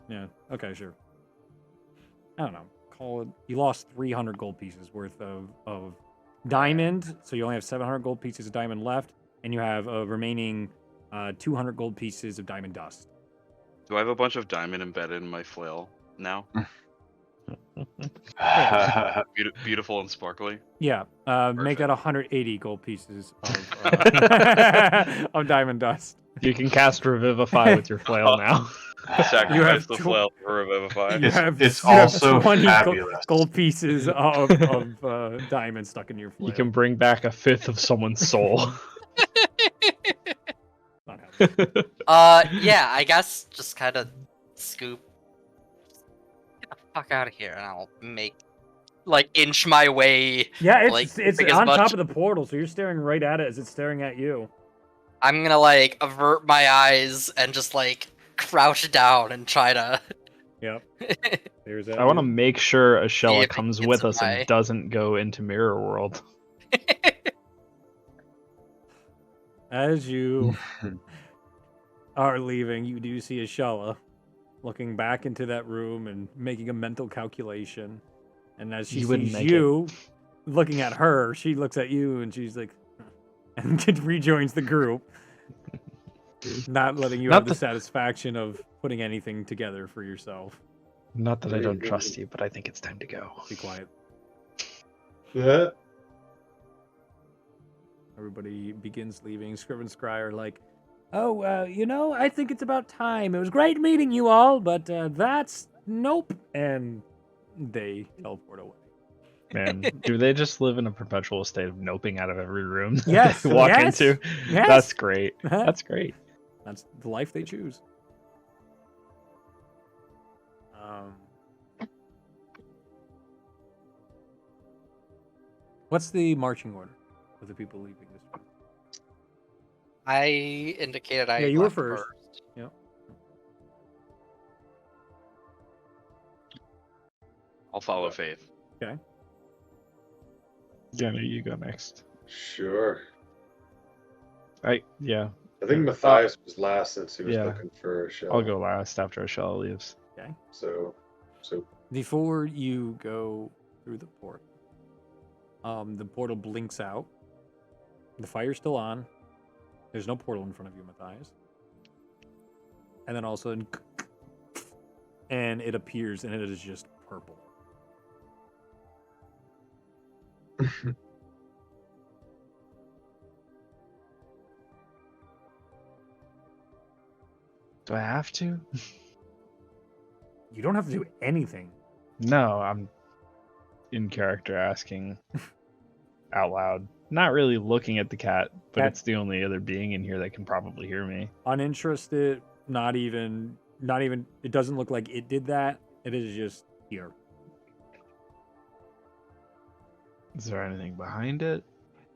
Speaker 1: there. Yeah. Okay, sure. I don't know. Call it. You lost 300 gold pieces worth of diamond, so you only have 700 gold pieces of diamond left, and you have a remaining 200 gold pieces of diamond dust.
Speaker 4: Do I have a bunch of diamond embedded in my flail now? Beautiful and sparkly.
Speaker 1: Yeah, make that 180 gold pieces of, of diamond dust.
Speaker 7: You can cast Revivify with your flail now.
Speaker 4: Sacrifice the flail for Revivify.
Speaker 5: It's also
Speaker 1: 20
Speaker 5: fabulous.
Speaker 1: gold pieces of diamond stuck in your flail.
Speaker 7: You can bring back a fifth of someone's soul.
Speaker 1: Not happening.
Speaker 3: Yeah, I guess just kind of scoop. Get the fuck out of here, and I'll inch my way.
Speaker 1: Yeah,
Speaker 3: like,
Speaker 1: it's
Speaker 3: big as
Speaker 1: on
Speaker 3: much.
Speaker 1: top of the portal, so you're staring right at it as it's staring at you.
Speaker 3: I'm gonna avert my eyes and just crouch down and try to.
Speaker 1: Yep. There's that.
Speaker 7: I want to make sure
Speaker 3: See
Speaker 7: Ashella
Speaker 3: if it
Speaker 7: comes
Speaker 3: gets
Speaker 7: with
Speaker 3: in
Speaker 7: us
Speaker 3: my-
Speaker 7: and doesn't go into Mirror World.
Speaker 1: As you are leaving, you do see Ashella looking back into that room and making a mental calculation. And as she
Speaker 7: You wouldn't
Speaker 1: sees
Speaker 7: make
Speaker 1: you looking at her, she looks at you and she's like, and rejoins the group, not letting you
Speaker 7: Not
Speaker 1: have the
Speaker 7: the-
Speaker 1: satisfaction of putting anything together for yourself.
Speaker 7: Not that I don't trust you, but I think it's time to go.
Speaker 1: Be quiet.
Speaker 5: Yeah.
Speaker 1: Everybody begins leaving. Scrib and Scry are like, oh, I think it's about time. It was great meeting you all, but that's nope. And they teleport away.
Speaker 7: Man, do they just live in a perpetual state of noping out of every room that
Speaker 1: Yes,
Speaker 7: they walk
Speaker 1: yes,
Speaker 7: into?
Speaker 1: yes.
Speaker 7: That's great. That's great.
Speaker 1: That's the life they choose. What's the marching order of the people leaving this room?
Speaker 3: I indicated I.
Speaker 1: Yeah, you were
Speaker 3: left
Speaker 1: first. Yep.
Speaker 4: I'll follow Faith.
Speaker 1: Okay.
Speaker 7: Yeah, no, you go next.
Speaker 5: Sure.
Speaker 7: Yeah,
Speaker 5: I think Matthias was last since he was
Speaker 7: Yeah.
Speaker 5: looking for a show.
Speaker 7: I'll go last after Ashella leaves.
Speaker 1: Okay.
Speaker 5: So
Speaker 1: Before you go through the portal, the portal blinks out. The fire's still on. There's no portal in front of you, Matthias. And then all of a sudden, and it appears, and it is just purple.
Speaker 7: Do I have to?
Speaker 1: You don't have to do anything.
Speaker 7: No, I'm in character asking out loud. Not really looking at the cat, but
Speaker 1: Cat-
Speaker 7: it's the only other being in here that can probably hear me.
Speaker 1: Uninterested, not even, it doesn't look like it did that. It is just here.
Speaker 7: Is there anything behind it?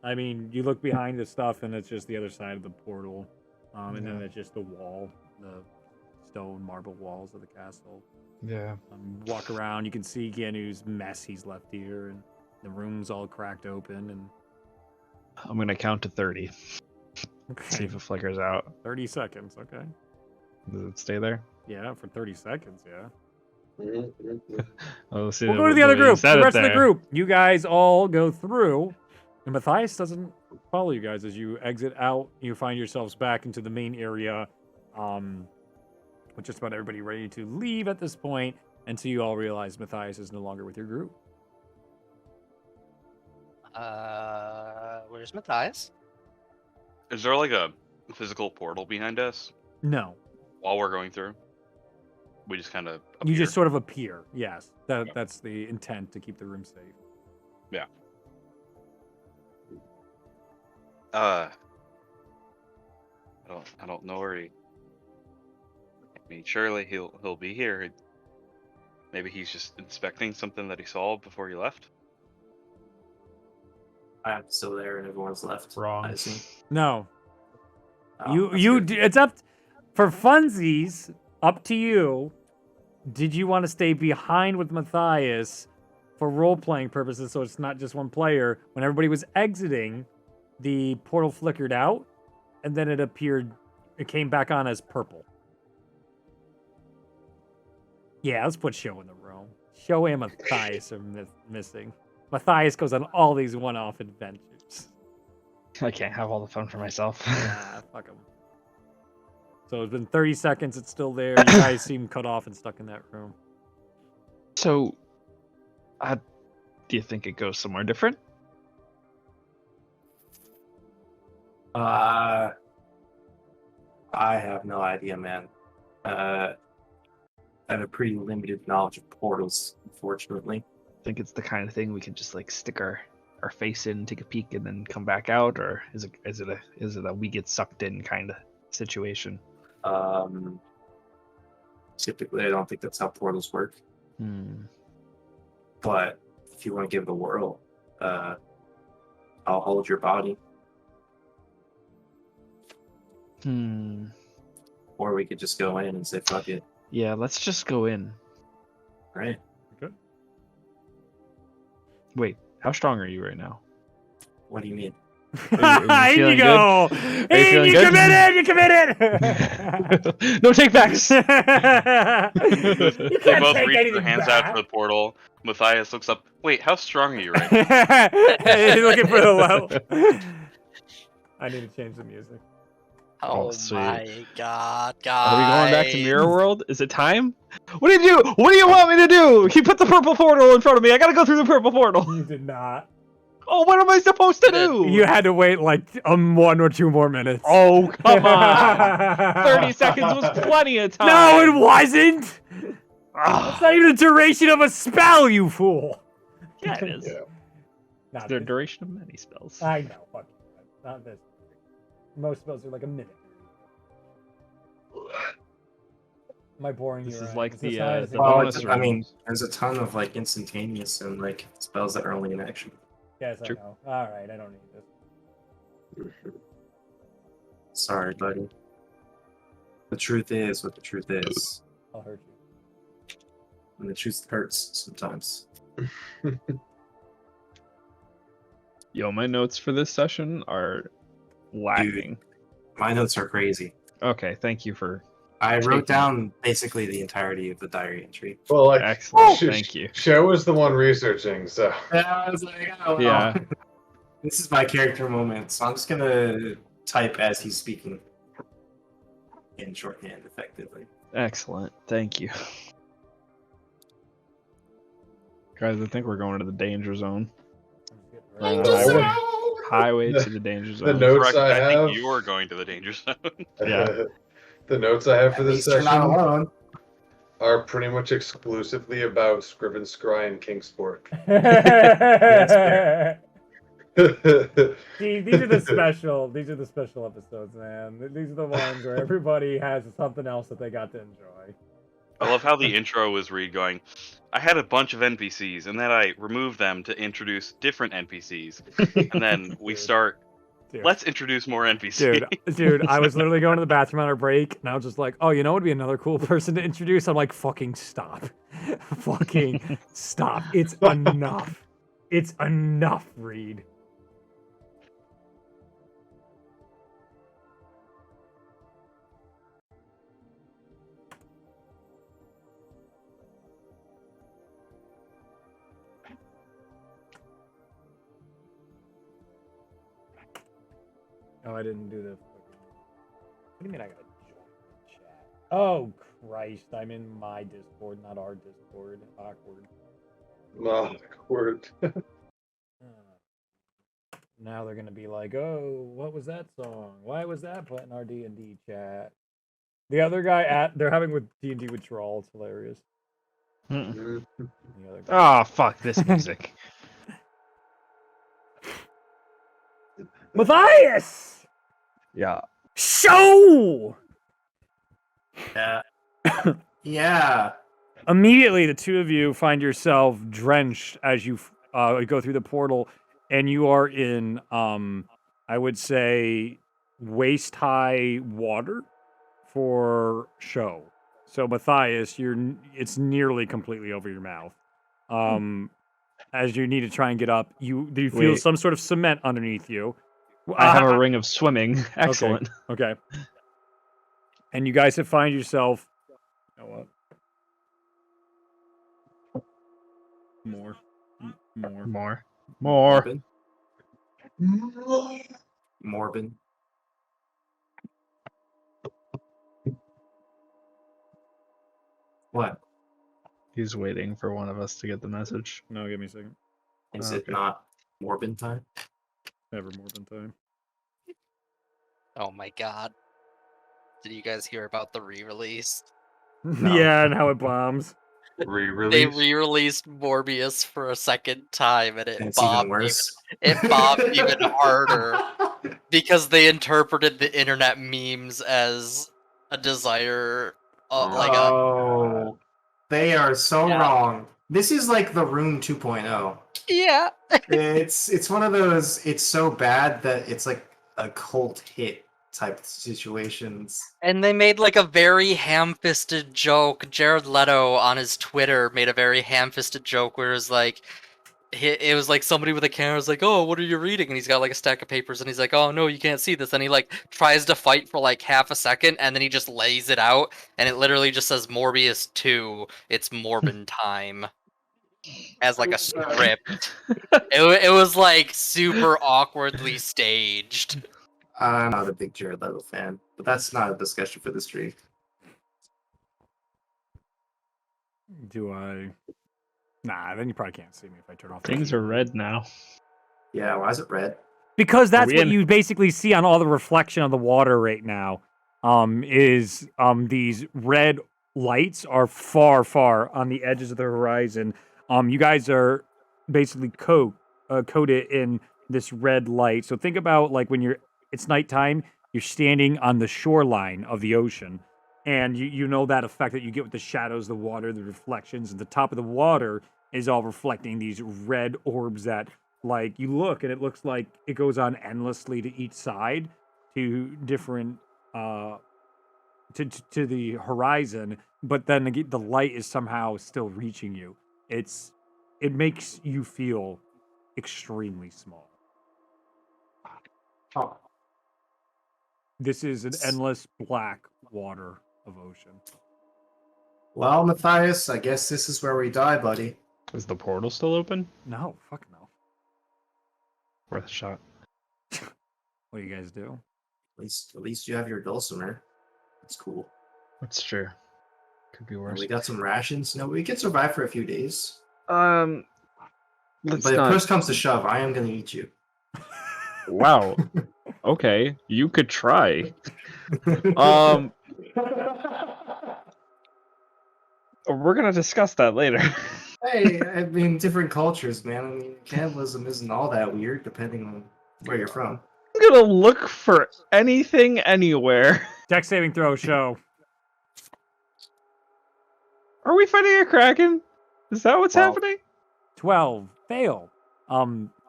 Speaker 1: I mean, you look behind the stuff, and it's just the other side of the portal. And then
Speaker 7: Yeah.
Speaker 1: it's just the wall, the stone marble walls of the castle.
Speaker 7: Yeah.
Speaker 1: Walk around, you can see Gianu's mess he's left here, and the room's all cracked open, and
Speaker 7: I'm gonna count to 30. See
Speaker 1: okay,
Speaker 7: if it flickers out.
Speaker 1: 30 seconds, okay.
Speaker 7: Does it stay there?
Speaker 1: Yeah, for 30 seconds, yeah.
Speaker 7: Oh, let's see
Speaker 1: We'll go to the other
Speaker 7: way you
Speaker 1: group,
Speaker 7: said
Speaker 1: the
Speaker 7: it
Speaker 1: rest of the
Speaker 7: there.
Speaker 1: group. You guys all go through, and Matthias doesn't follow you guys as you exit out. You find yourselves back into the main area, with just about everybody ready to leave at this point, until you all realize Matthias is no longer with your group.
Speaker 3: Where's Matthias?
Speaker 4: Is there like a physical portal behind us
Speaker 1: No,
Speaker 4: while we're going through? We just kind of
Speaker 1: you just sort of appear. Yes, that's the intent, to keep the room safe.
Speaker 4: Yeah. I don't know where he. I mean, surely he'll be here. Maybe he's just inspecting something that he saw before he left.
Speaker 10: I'm still there and everyone's left.
Speaker 7: Wrong.
Speaker 10: I assume.
Speaker 1: No,
Speaker 10: Oh, that's
Speaker 1: you.
Speaker 10: good.
Speaker 1: It's up for funsies. Up to you. Did you want to stay behind with Matthias for role-playing purposes, so it's not just one player? When everybody was exiting, the portal flickered out, and then it appeared. It came back on as purple. Yeah, let's put Show in the room. Show and Matthias are missing. Matthias goes on all these one-off adventures.
Speaker 7: I can't have all the fun for myself.
Speaker 1: Nah, fuck him. So it's been 30 seconds. It's still there. You guys seem cut off and stuck in that room.
Speaker 7: So, do you think it goes somewhere different?
Speaker 10: I have no idea, man. I have a pretty limited knowledge of portals, unfortunately.
Speaker 7: I think it's the kind of thing we could just like stick our face in, take a peek, and then come back out, or is it a we get sucked in kind of situation?
Speaker 10: Typically, I don't think that's how portals work. But if you want to give it a whirl, I'll hold your body. Or we could just go in and say, fuck it.
Speaker 7: Yeah, let's just go in.
Speaker 10: Right?
Speaker 1: Good.
Speaker 7: Wait, how strong are you right now?
Speaker 10: What do you mean?
Speaker 7: Are you
Speaker 1: In you
Speaker 7: feeling
Speaker 1: go!
Speaker 7: good? Are you
Speaker 1: In,
Speaker 7: feeling
Speaker 1: you
Speaker 7: good?
Speaker 1: committed! You committed!
Speaker 7: No take backs!
Speaker 1: You
Speaker 4: They
Speaker 1: can't
Speaker 4: both
Speaker 1: take
Speaker 4: reach their
Speaker 1: anything
Speaker 4: hands
Speaker 1: back.
Speaker 4: out to the portal. Matthias looks up. Wait, how strong are you right now?
Speaker 1: He's looking for the level. I need to change the music.
Speaker 3: Oh
Speaker 7: sweet.
Speaker 3: my god, guys.
Speaker 7: Are we going back to Mirror World? Is it time? What did you do? What do you want me to do? He put the purple portal in front of me. I gotta go through the purple portal.
Speaker 1: You did not.
Speaker 7: Oh, what am I supposed to do?
Speaker 1: You had to wait like 1 or 2 more minutes.
Speaker 7: Oh, come on. 30 seconds was plenty of time.
Speaker 1: No, it wasn't.
Speaker 7: Ah,
Speaker 1: That's not even the duration of a spell, you fool.
Speaker 7: yeah, it is.
Speaker 5: Yeah.
Speaker 1: Not
Speaker 7: The
Speaker 1: this.
Speaker 7: duration of many spells.
Speaker 1: I know. Fuck you. Not this. Most spells are like a minute. Am I boring you?
Speaker 7: This is
Speaker 1: Ryan?
Speaker 7: like
Speaker 1: Is this
Speaker 7: the,
Speaker 1: not
Speaker 7: uh,
Speaker 1: as
Speaker 7: the
Speaker 10: Well,
Speaker 7: bonus
Speaker 1: exciting?
Speaker 10: I mean,
Speaker 7: rooms.
Speaker 10: there's a ton of like instantaneous and like spells that are only in action.
Speaker 1: Yes,
Speaker 7: True.
Speaker 1: I know. All right, I don't need this.
Speaker 10: Sorry, buddy. The truth is what the truth is.
Speaker 1: I'll hurt you.
Speaker 10: And the truth hurts sometimes.
Speaker 7: Yo, my notes for this session are lacking.
Speaker 10: My notes are crazy.
Speaker 7: Okay, thank you for
Speaker 10: I wrote
Speaker 7: Taking-
Speaker 10: down basically the entirety of the diary entry.
Speaker 5: Well, like,
Speaker 7: excellent. Thank you.
Speaker 5: Show was the one researching, so.
Speaker 10: I was like, oh, well.
Speaker 7: Yeah.
Speaker 10: This is my character moment, so I'm just gonna type as he's speaking in shorthand, effectively.
Speaker 7: Excellent. Thank you. Guys, I think we're going to the danger zone.
Speaker 8: Danger
Speaker 7: highway,
Speaker 8: zone!
Speaker 7: highway to the danger zone.
Speaker 5: The notes
Speaker 4: Correct.
Speaker 5: I
Speaker 4: I
Speaker 5: have.
Speaker 4: think you are going to the danger zone.
Speaker 7: Yeah.
Speaker 5: The notes I have for
Speaker 10: At
Speaker 5: this
Speaker 10: least you're not
Speaker 5: session
Speaker 10: alone.
Speaker 5: are pretty much exclusively about Scriven Scry and Kingsport.
Speaker 1: See, these are the special. These are the special episodes, man. These are the ones where everybody has something else that they got to enjoy.
Speaker 4: I love how the intro was Reed going, I had a bunch of NPCs, and then I removed them to introduce different NPCs. And then we
Speaker 1: Dude.
Speaker 4: start,
Speaker 1: Dude.
Speaker 4: let's introduce more NPCs.
Speaker 1: Dude, I was literally going to the bathroom on our break, and I was just like, oh, you know what would be another cool person to introduce? I'm like, fucking stop. Fucking stop. It's enough. It's enough, Reed. Oh, I didn't do the. What do you mean I gotta join the chat? Oh, Christ, I'm in my Discord, not our Discord. Awkward.
Speaker 5: Awkward.
Speaker 1: Now they're gonna be like, "Oh, what was that song? Why was that put in our D&D chat?" The other guy they're having with D&D withdrawal. It's hilarious.
Speaker 7: Mm.
Speaker 1: The other guy.
Speaker 7: Oh, fuck this music.
Speaker 1: Matthias!
Speaker 7: Yeah.
Speaker 1: Show!
Speaker 6: Yeah. Yeah.
Speaker 1: Immediately, the two of you find yourself drenched as you go through the portal, and you are in, I would say, waist-high water for show. So, Matthias, it's nearly completely over your mouth. As you need to try and get up, you feel
Speaker 7: Wait.
Speaker 1: some sort of cement underneath you.
Speaker 7: I have a ring of swimming. Excellent.
Speaker 1: Okay. And you guys have find yourself. You know what? More.
Speaker 6: Morbin. Morbin. What?
Speaker 7: He's waiting for one of us to get the message.
Speaker 1: No, give me a second.
Speaker 6: Is it not Morbin time?
Speaker 1: Never more than time.
Speaker 3: Oh my god. Did you guys hear about the re-release?
Speaker 6: No.
Speaker 1: Yeah, and how it bombs.
Speaker 3: They
Speaker 5: Re-release.
Speaker 3: re-released Morbius for a second time, and it
Speaker 6: And it's even
Speaker 3: bombed
Speaker 6: worse.
Speaker 3: It bombed even harder because they interpreted the internet memes as a desire,
Speaker 6: Oh, they are so
Speaker 3: Yeah.
Speaker 6: wrong. This is like the Room 2.0.
Speaker 3: yeah.
Speaker 6: It's one of those. It's so bad that it's like a cult hit type situations.
Speaker 3: And they made like a very ham-fisted joke. Jared Leto on his Twitter made a very ham-fisted joke where it was like, it was like somebody with a camera was like, "Oh, what are you reading?" And he's got like a stack of papers, and he's like, "Oh no, you can't see this." And he like tries to fight for like half a second, and then he just lays it out, and it literally just says Morbius 2. It's Morbin time as like a script. It was like super awkwardly staged.
Speaker 6: I'm not a big Jared Leto fan, but that's not a discussion for the stream.
Speaker 1: Do I? Nah, then you probably can't see me if I turn off.
Speaker 7: Things are red now.
Speaker 6: Yeah, why is it red?
Speaker 1: Because that's
Speaker 7: we
Speaker 1: what
Speaker 7: in?
Speaker 1: you basically see on all the reflection of the water right now. Is these red lights are far on the edges of the horizon. You guys are basically coated in this red light. So think about like when it's nighttime, you're standing on the shoreline of the ocean, and you know that effect that you get with the shadows, the water, the reflections, and the top of the water is all reflecting these red orbs that, like, you look and it looks like it goes on endlessly to each side to different to the horizon, but then the light is somehow still reaching you. It makes you feel extremely small.
Speaker 6: Oh.
Speaker 1: This is an endless black water of ocean.
Speaker 6: Well, Matthias, I guess this is where we die, buddy.
Speaker 7: Is the portal still open?
Speaker 1: No, fuck no.
Speaker 7: Worth a shot.
Speaker 1: What do you guys do?
Speaker 6: At least you have your dulcimer. That's cool.
Speaker 7: That's true. Could be
Speaker 6: And
Speaker 7: worse.
Speaker 6: we got some rations. No, we can survive for a few days.
Speaker 7: Let's
Speaker 6: But
Speaker 7: not.
Speaker 6: if push comes to shove, I am gonna eat you.
Speaker 7: Wow. Okay, you could try. We're gonna discuss that later.
Speaker 6: Hey, I mean, different cultures, man. I mean, cannibalism isn't all that weird, depending on where you're from.
Speaker 7: I'm gonna look for anything anywhere.
Speaker 1: Dex saving throw show.
Speaker 7: Are we fighting a kraken? Is that what's
Speaker 6: Well,
Speaker 7: happening?
Speaker 1: 12. Fail.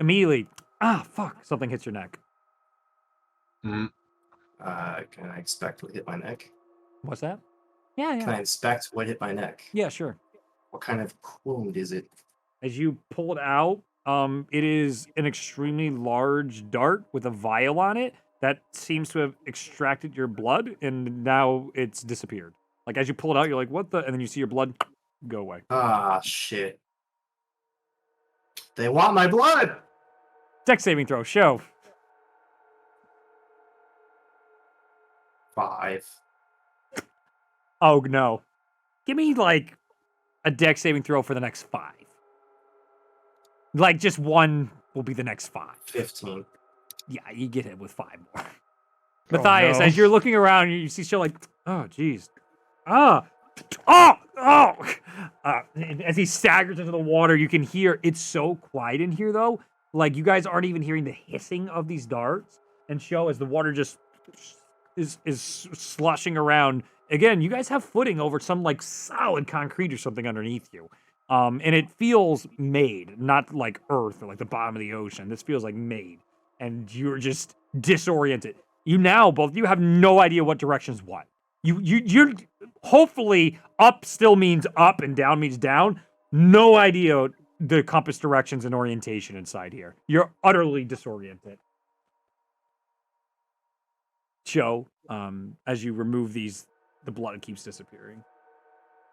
Speaker 1: Immediately. Ah, fuck. Something hits your neck.
Speaker 6: Can I expect what hit my neck?
Speaker 1: What's that? Yeah,
Speaker 6: Can I inspect what hit my neck?
Speaker 1: Yeah, sure.
Speaker 6: What kind of wound is it?
Speaker 1: As you pull it out, it is an extremely large dart with a vial on it that seems to have extracted your blood, and now it's disappeared. Like, as you pull it out, you're like, what the? And then you see your blood go away.
Speaker 6: Ah, shit. They want my blood!
Speaker 1: Dex saving throw, show.
Speaker 6: 5.
Speaker 1: Oh no. Give me like a dex saving throw for the next 5. Like just one will be the next 5.
Speaker 10: 15.
Speaker 1: Yeah, you get hit with 5 more.
Speaker 7: Oh,
Speaker 1: Matthias,
Speaker 7: no.
Speaker 1: as you're looking around, you see Show like, oh jeez. Ah. Oh! As he staggers into the water, you can hear it's so quiet in here though. Like you guys aren't even hearing the hissing of these darts. And Show as the water just is slushing around. Again, you guys have footing over some like solid concrete or something underneath you. And it feels made, not like earth or like the bottom of the ocean. This feels like made. And you're just disoriented. You now, both of you, have no idea what direction's what. You're hopefully up still means up and down means down. No idea the compass directions and orientation inside here. You're utterly disoriented. Joe, as you remove these, the blood keeps disappearing.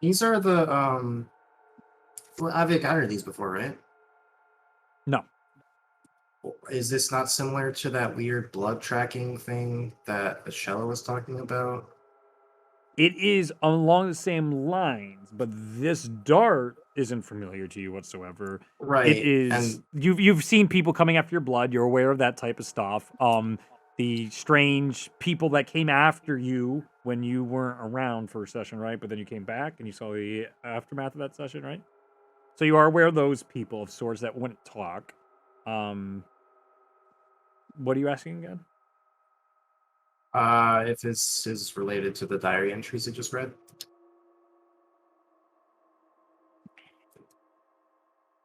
Speaker 10: These are the well, I've encountered these before, right?
Speaker 1: No.
Speaker 10: Is this not similar to that weird blood tracking thing that Ashella was talking about?
Speaker 1: It is along the same lines, but this dart isn't familiar to you whatsoever.
Speaker 10: Right.
Speaker 1: It is. You've seen people coming after your blood. You're aware of that type of stuff. The strange people that came after you when you weren't around for a session, right? But then you came back and you saw the aftermath of that session, right? So you are aware of those people of sorts that wouldn't talk. What are you asking again?
Speaker 10: If this is related to the diary entries I just read.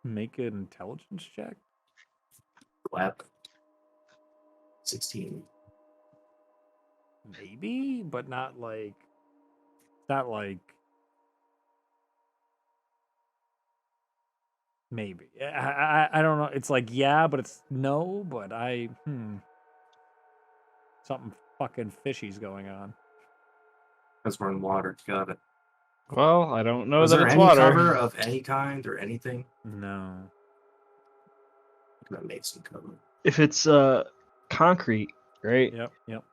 Speaker 1: Make an intelligence check.
Speaker 10: Lab. 16.
Speaker 1: Maybe, but not like. Maybe. I don't know. It's like yeah, but it's no. But something fucking fishy's going on.
Speaker 10: Because we're in water. Got it.
Speaker 7: Well, I don't know
Speaker 10: Was
Speaker 7: that
Speaker 10: there
Speaker 7: it's
Speaker 10: any
Speaker 7: water.
Speaker 10: cover of any kind or anything?
Speaker 1: No.
Speaker 10: I'm gonna make some cover.
Speaker 7: If it's concrete, right?
Speaker 1: Yep.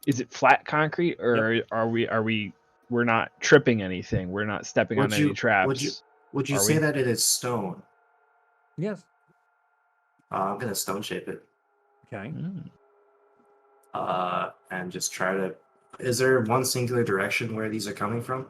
Speaker 7: Is it flat concrete or are we're not tripping anything? We're not stepping on any traps.
Speaker 10: Would you say that it is stone?
Speaker 1: Yes.
Speaker 10: I'm gonna stone shape it.
Speaker 1: Okay.
Speaker 10: And just try to. Is there one singular direction where these are coming from?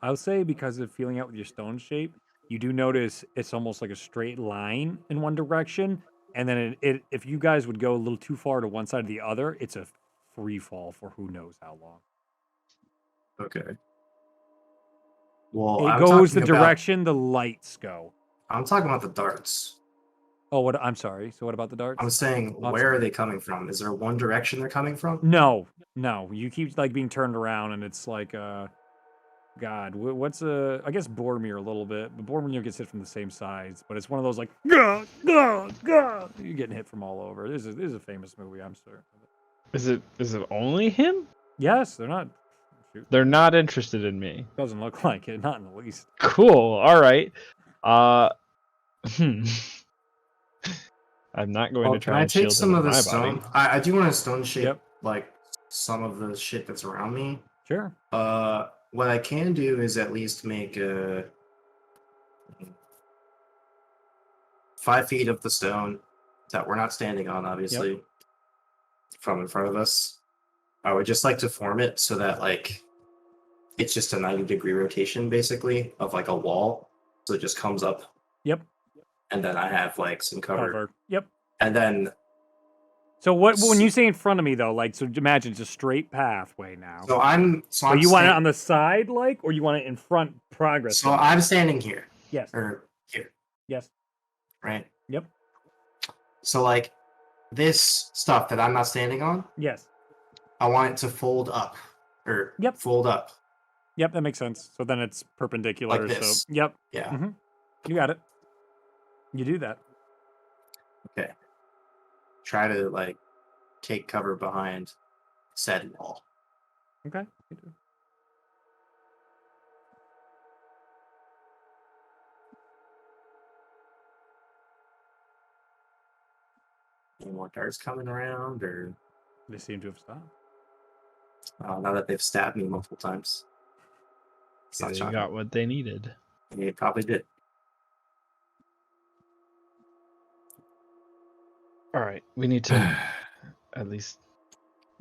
Speaker 1: I'll say because of feeling out with your stone shape, you do notice it's almost like a straight line in one direction, and then if you guys would go a little too far to one side or the other, it's a free fall for who knows how long.
Speaker 10: Okay. Well,
Speaker 1: it goes the direction the lights go.
Speaker 10: I'm talking about the darts.
Speaker 1: Oh, what? I'm sorry. So what about the darts?
Speaker 10: I'm saying, where are they coming from? Is there one direction they're coming from?
Speaker 1: No. You keep like being turned around, and it's like, God, what's I guess Boromir a little bit, but Boromir gets hit from the same sides. But it's one of those like, gah. You're getting hit from all over. This is a famous movie. I'm sorry.
Speaker 7: Is it only him?
Speaker 1: Yes, they're not. Shoot.
Speaker 7: They're not interested in me.
Speaker 1: Doesn't look like it. Not in the least.
Speaker 7: Cool. All right. I'm not going to try
Speaker 10: can I
Speaker 7: and
Speaker 10: take
Speaker 7: shield
Speaker 10: some
Speaker 7: him
Speaker 10: of
Speaker 7: with
Speaker 10: this
Speaker 7: my
Speaker 10: stone?
Speaker 7: body.
Speaker 10: I do want to stone shape like some of the shit that's around me.
Speaker 1: Sure.
Speaker 10: What I can do is at least make 5 feet of the stone that we're not standing on, obviously, from in front of us. I would just like to form it so that like it's just a 90-degree rotation, basically, of like a wall. So it just comes up.
Speaker 1: Yep.
Speaker 10: And then I have like some cover.
Speaker 1: Yep.
Speaker 10: And then.
Speaker 1: So when you say in front of me though, like, so imagine it's a straight pathway now.
Speaker 10: So I'm.
Speaker 1: So you want it on the side, like, or you want it in front, progress?
Speaker 10: So I'm standing here.
Speaker 1: Yes.
Speaker 10: Or here.
Speaker 1: Yes.
Speaker 10: Right.
Speaker 1: Yep.
Speaker 10: So like, this stuff that I'm not standing on.
Speaker 1: Yes.
Speaker 10: I want it to fold up, or fold up.
Speaker 1: Yep, that makes sense. So then it's perpendicular.
Speaker 10: Like this.
Speaker 1: So yep.
Speaker 10: Yeah.
Speaker 1: Mm-hmm. You got it. You do that.
Speaker 10: Okay. Try to like take cover behind said wall.
Speaker 1: Okay. You do.
Speaker 10: Any more darts coming around, or
Speaker 1: they seem to have stopped.
Speaker 10: Now that they've stabbed me multiple times. It's not
Speaker 7: They
Speaker 10: shocking.
Speaker 7: got what they needed.
Speaker 10: They probably did.
Speaker 7: All right, we need to at least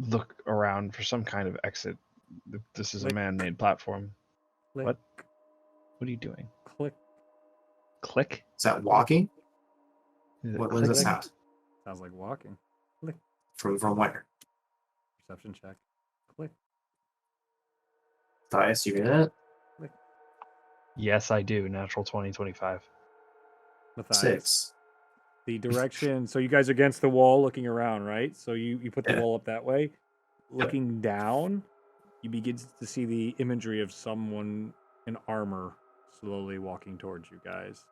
Speaker 7: look around for some kind of exit. This is a
Speaker 1: Click.
Speaker 7: man-made platform.
Speaker 1: Click,
Speaker 7: What? What are you doing?
Speaker 1: click.
Speaker 7: Click?
Speaker 10: Is that walking?
Speaker 7: Is it
Speaker 10: What does that
Speaker 7: clicking?
Speaker 10: sound?
Speaker 1: Sounds like walking. Click.
Speaker 10: From where?
Speaker 1: Perception check. Click.
Speaker 10: Thias, you hear that?
Speaker 7: Yes, I do. Natural 2025.
Speaker 1: Matthias.
Speaker 10: 6.
Speaker 1: The direction. So you guys are against the wall, looking around, right? So you put the
Speaker 10: Yeah.
Speaker 1: wall up that way. Looking down, you begin to see the imagery of someone in armor slowly walking towards you guys.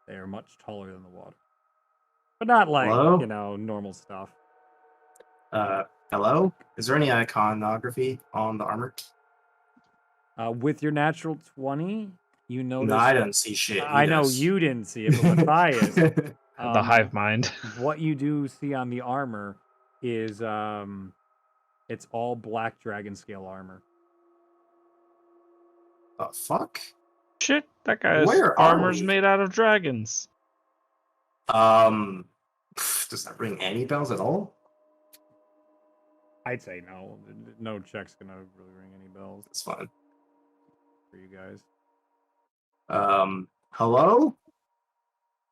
Speaker 1: They are much taller than the water, but not like
Speaker 10: Hello?
Speaker 1: normal stuff.
Speaker 10: Hello? Is there any iconography on the armor?
Speaker 1: With your natural 20, you notice.
Speaker 10: No, I don't see shit.
Speaker 1: I know you didn't see it, but Matthias.
Speaker 7: The hive mind.
Speaker 1: What you do see on the armor is it's all black dragon scale armor.
Speaker 10: The fuck?
Speaker 7: Shit, that guy's
Speaker 10: Where are
Speaker 7: armor's
Speaker 10: we?
Speaker 7: made out of dragons.
Speaker 10: Does that ring any bells at all?
Speaker 1: I'd say no. No check's gonna really ring any bells
Speaker 10: That's fine.
Speaker 1: for you guys.
Speaker 10: Hello?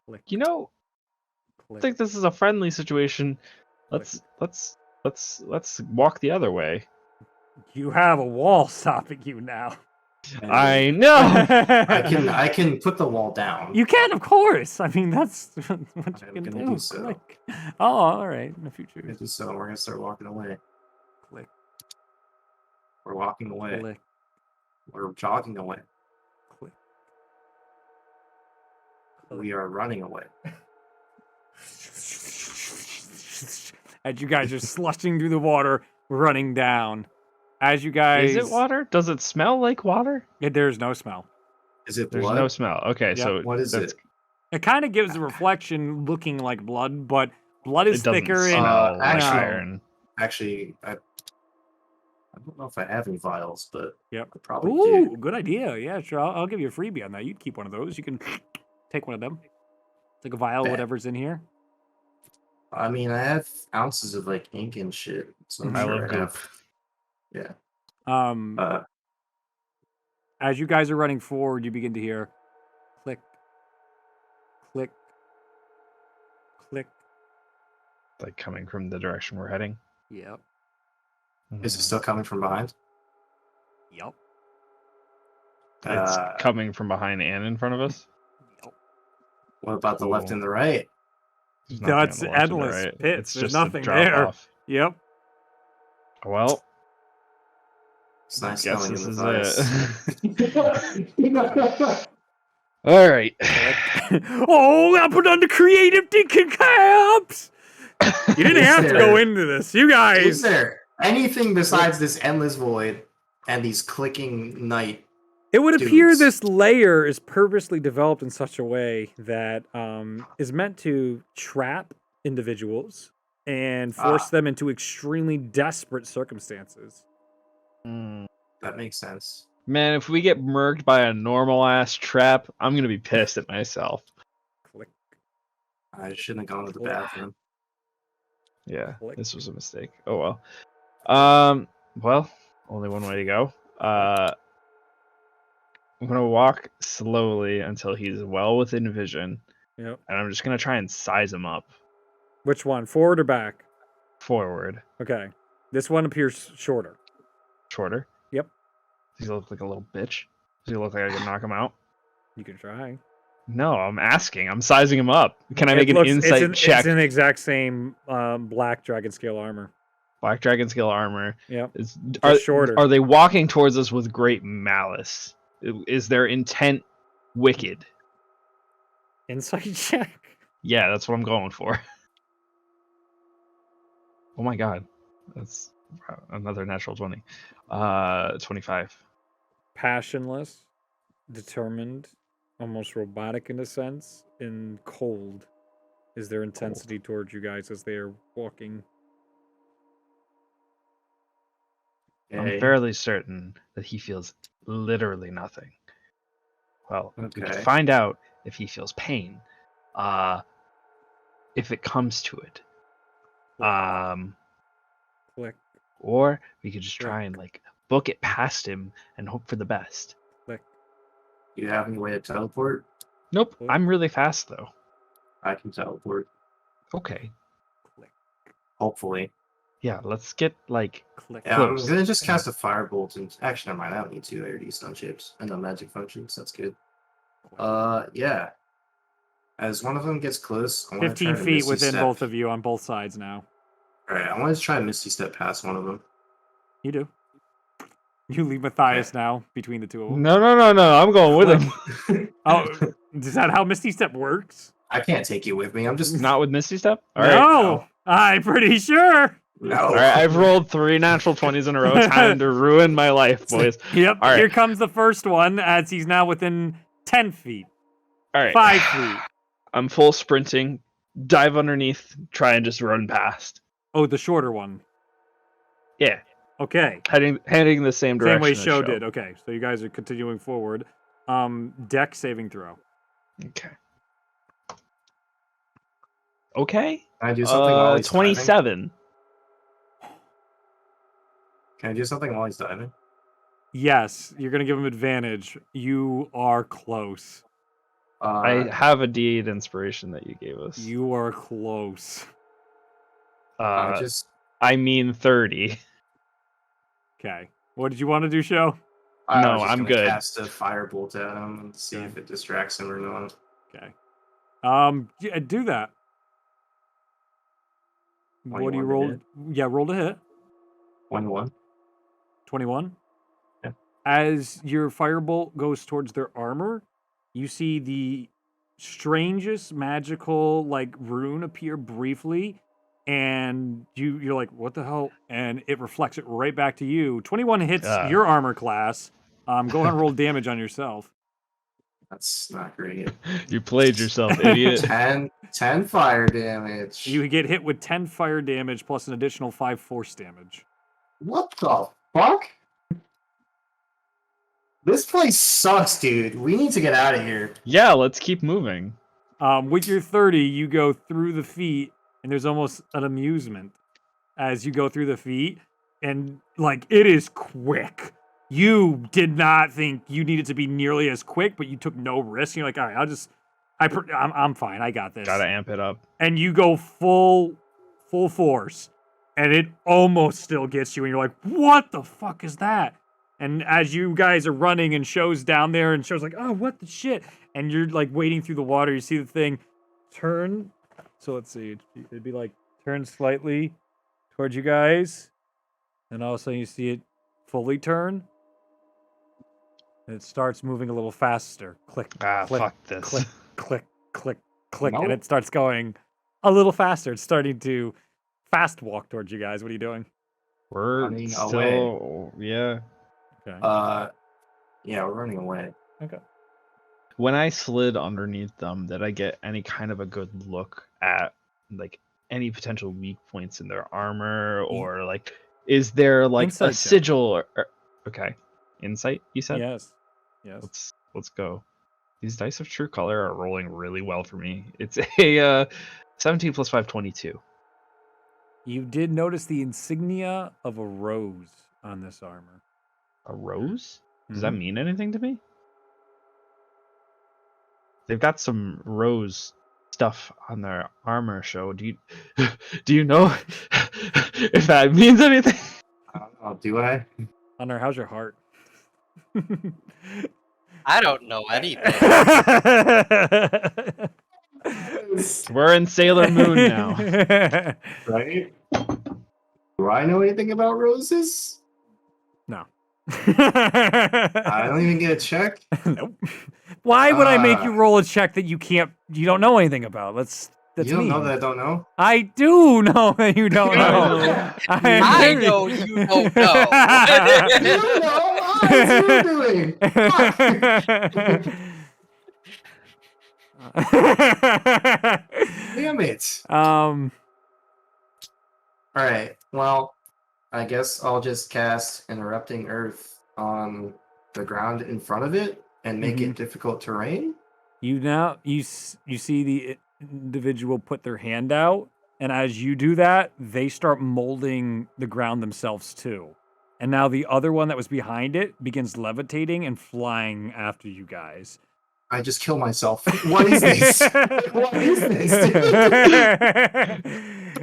Speaker 1: Click.
Speaker 7: You know, I
Speaker 1: Click.
Speaker 7: think this is a friendly situation. Let's walk the other way.
Speaker 1: You have a wall stopping you now.
Speaker 7: I know.
Speaker 10: I can put the wall down.
Speaker 1: You can, of course. I mean, that's what you
Speaker 10: I'm
Speaker 1: can
Speaker 10: gonna
Speaker 1: do.
Speaker 10: do so.
Speaker 1: Click. Oh, all right. If you choose.
Speaker 10: Maybe so. We're gonna start walking away.
Speaker 1: Click.
Speaker 10: We're walking away.
Speaker 1: Click.
Speaker 10: We're jogging away.
Speaker 1: Click.
Speaker 10: We are running away.
Speaker 1: As you guys are slushing through the water, running down. As you guys,
Speaker 7: Is it water? Does it smell like water?
Speaker 1: There's no smell.
Speaker 10: Is it
Speaker 7: There's
Speaker 10: blood?
Speaker 7: no smell. Okay,
Speaker 1: Yep.
Speaker 7: so
Speaker 10: What is
Speaker 7: that's,
Speaker 10: it?
Speaker 1: It kind of gives a reflection looking like blood, but blood is
Speaker 7: it doesn't
Speaker 1: thicker and
Speaker 7: smell like
Speaker 10: actually-
Speaker 7: iron.
Speaker 10: Actually, I don't know if I have any vials, but
Speaker 1: Yep.
Speaker 10: I probably
Speaker 1: Ooh,
Speaker 10: do.
Speaker 1: good idea. Yeah, sure. I'll give you a freebie on that. You'd keep one of those. You can take one of them. Take a vial,
Speaker 10: Bet.
Speaker 1: whatever's in here.
Speaker 10: I mean, I have ounces of like ink and shit, so I'm
Speaker 7: I
Speaker 10: sure
Speaker 7: love
Speaker 10: I
Speaker 7: goop.
Speaker 10: have. Yeah.
Speaker 1: As you guys are running forward, you begin to hear click, click, click.
Speaker 7: Like coming from the direction we're heading.
Speaker 1: Yep.
Speaker 10: Is it still coming from behind?
Speaker 1: Yep.
Speaker 7: It's coming from behind and in front of us.
Speaker 1: Yep.
Speaker 10: What about the left
Speaker 7: Cool.
Speaker 10: and the right?
Speaker 7: There's nothing on
Speaker 1: That's
Speaker 7: the left and the
Speaker 1: endless
Speaker 7: right.
Speaker 1: pits.
Speaker 7: It's
Speaker 1: There's
Speaker 7: just a
Speaker 1: nothing
Speaker 7: drop
Speaker 1: there.
Speaker 7: off.
Speaker 1: Yep.
Speaker 7: Well,
Speaker 10: It's nice
Speaker 7: guess
Speaker 10: knowing
Speaker 7: this
Speaker 10: in
Speaker 7: is
Speaker 10: the
Speaker 7: it. All right.
Speaker 1: Oh, I put on the creative thinking caps. You didn't
Speaker 10: Is
Speaker 1: have to go
Speaker 10: there-
Speaker 1: into this. You
Speaker 10: Is
Speaker 1: guys.
Speaker 10: there anything besides this endless void and these clicking night?
Speaker 1: It would appear
Speaker 10: dudes?
Speaker 1: this layer is purposely developed in such a way that is meant to trap individuals and force them into extremely desperate circumstances.
Speaker 10: That makes sense.
Speaker 7: Man, if we get murked by a normal ass trap, I'm gonna be pissed at myself.
Speaker 1: Click.
Speaker 10: I shouldn't have gone to the
Speaker 1: Click.
Speaker 10: bathroom.
Speaker 7: Yeah,
Speaker 1: Click.
Speaker 7: this was a mistake. Oh well. Well, only one way to go. I'm gonna walk slowly until he's well within vision,
Speaker 1: Yep.
Speaker 7: and I'm just gonna try and size him up
Speaker 1: Which one? Forward or back?
Speaker 7: forward,
Speaker 1: Okay. This one appears shorter.
Speaker 7: shorter.
Speaker 1: Yep.
Speaker 7: Does he look like a little bitch? Does he look like I can knock him out?
Speaker 1: You can try.
Speaker 7: No, I'm asking. I'm sizing him up. Can I make
Speaker 1: It
Speaker 7: an
Speaker 1: looks-
Speaker 7: insight check?
Speaker 1: It's an exact same black dragon scale armor.
Speaker 7: Black dragon scale armor.
Speaker 1: Yep.
Speaker 7: Is,
Speaker 1: Just shorter.
Speaker 7: Are they walking towards us with great malice? Is their intent wicked?
Speaker 1: Insight check.
Speaker 7: Yeah, that's what I'm going for. Oh my god. That's another natural 20. 25.
Speaker 1: Passionless, determined, almost robotic in a sense, and cold is their intensity towards you guys as they are walking.
Speaker 6: Okay.
Speaker 7: I'm fairly certain that he feels literally nothing. Well, we could
Speaker 6: Okay.
Speaker 7: find out if he feels pain. If it comes to it.
Speaker 1: Click,
Speaker 7: Or we could just
Speaker 1: Click.
Speaker 7: try and like book it past him and hope for the best.
Speaker 1: click.
Speaker 6: Do you have any way to teleport?
Speaker 7: Nope,
Speaker 1: Click.
Speaker 7: I'm really fast though.
Speaker 6: I can teleport.
Speaker 7: Okay.
Speaker 6: Hopefully.
Speaker 7: Yeah, let's get like
Speaker 1: Click.
Speaker 6: Yeah, I'm
Speaker 7: Close.
Speaker 6: gonna just cast a firebolt and actually never mind, I don't need to. I already used stun shapes. I know magic functions, that's good. Yeah. As one of them gets close, I want to
Speaker 1: 15
Speaker 6: try to
Speaker 1: feet
Speaker 6: Misty
Speaker 1: within
Speaker 6: Step.
Speaker 1: both of you on both sides now.
Speaker 6: Alright, I want to try Misty Step past one of them.
Speaker 1: You do. You leave Matthias now between the two of them.
Speaker 7: No, I'm going with him.
Speaker 1: Oh, is that how Misty Step works?
Speaker 6: I can't take you with me. I'm just
Speaker 7: Not with Misty Step? Alright.
Speaker 1: No, I'm pretty sure.
Speaker 6: no.
Speaker 7: Alright, I've rolled 3 natural 20s in a row. Time to ruin my life, boys.
Speaker 1: Yep.
Speaker 7: All right.
Speaker 1: Here comes the first one as he's now within 10 feet,
Speaker 7: Alright.
Speaker 1: 5 feet.
Speaker 7: I'm full sprinting, dive underneath, try and just run past.
Speaker 1: Oh, the shorter one.
Speaker 7: Yeah.
Speaker 1: Okay.
Speaker 7: Heading the same direction.
Speaker 1: Same way
Speaker 7: as
Speaker 1: Show did. Okay, so you guys are continuing forward. Deck saving throw.
Speaker 7: Okay. Okay.
Speaker 6: Can I do something while he's diving?
Speaker 7: 27.
Speaker 6: Can I do something while he's diving?
Speaker 1: Yes, you're gonna give him advantage. You are close.
Speaker 7: I have a D8 inspiration that you gave us.
Speaker 1: You are close.
Speaker 6: just
Speaker 7: I mean 30.
Speaker 1: Okay. What did you want to do, Show?
Speaker 6: I
Speaker 7: No,
Speaker 6: was just
Speaker 7: I'm
Speaker 6: gonna
Speaker 7: good.
Speaker 6: Cast a firebolt at him and see if it distracts him or not.
Speaker 1: Okay. Yeah, do that. What do you
Speaker 6: 21 to
Speaker 1: roll?
Speaker 6: hit.
Speaker 1: Yeah, roll to hit.
Speaker 6: 1-1.
Speaker 1: 21.
Speaker 6: Yeah.
Speaker 1: As your firebolt goes towards their armor, you see the strangest magical like rune appear briefly, and you're like, what the hell? And it reflects it right back to you. 21 hits your armor class. Go ahead and roll damage on yourself.
Speaker 6: That's not great.
Speaker 7: You played yourself, idiot.
Speaker 6: 10 fire damage.
Speaker 1: You get hit with 10 fire damage plus an additional 5 force damage.
Speaker 6: What the fuck? This place sucks, dude. We need to get out of here.
Speaker 7: Yeah, let's keep moving.
Speaker 1: With your 30, you go through the feet, and there's almost an amusement as you go through the feet, and like it is quick. You did not think you needed to be nearly as quick, but you took no risk. You're like, all right, I'm fine. I got this.
Speaker 7: Gotta amp it up.
Speaker 1: And you go full force, and it almost still gets you, and you're like, what the fuck is that? And as you guys are running, and Show's down there, and Show's like, oh, what the shit? And you're like wading through the water, you see the thing turn. So let's see, it'd be like turn slightly towards you guys, and all of a sudden you see it fully turn. And it starts moving a little faster. Click, click,
Speaker 7: Fuck this.
Speaker 1: click, click, click, click, and
Speaker 6: Nope.
Speaker 1: it starts going a little faster. It's starting to fast walk towards you guys. What are you doing?
Speaker 7: We're
Speaker 6: Running
Speaker 7: still, yeah.
Speaker 1: Okay.
Speaker 6: Yeah, we're running away.
Speaker 1: Okay.
Speaker 7: When I slid underneath them, did I get any kind of a good look at like any potential weak points in their armor, or like is there like
Speaker 1: Insight
Speaker 7: a
Speaker 1: check.
Speaker 7: sigil? Or okay, insight. You said.
Speaker 1: Yes. Yes.
Speaker 7: Let's go. These dice of true color are rolling really well for me. It's a 17 plus 5, 22.
Speaker 1: You did notice the insignia of a rose on this armor.
Speaker 7: A rose? Does
Speaker 1: Mm-hmm.
Speaker 7: that mean anything to me? They've got some rose stuff on their armor. Show. Do you know if that means anything?
Speaker 6: I don't know, do I?
Speaker 1: Hunter, how's your heart?
Speaker 3: I don't know anything.
Speaker 7: We're in Sailor Moon now.
Speaker 6: Right? Do I know anything about roses?
Speaker 1: No.
Speaker 6: I don't even get a check.
Speaker 1: Nope. Why would I make you roll a check that you don't know anything about? That's
Speaker 6: You don't
Speaker 1: mean.
Speaker 6: know that I don't know?
Speaker 1: I do know that you don't know.
Speaker 3: I know you don't know.
Speaker 6: You know? What are you doing? Damn it.
Speaker 1: Um.
Speaker 6: Alright, well,
Speaker 10: I guess I'll just cast Interrupting Earth on the ground in front of it and make it difficult terrain.
Speaker 1: You now you see the individual put their hand out, and as you do that, they start molding the ground themselves too. And now the other one that was behind it begins levitating and flying after you guys.
Speaker 10: I just kill myself. What is this? What is this?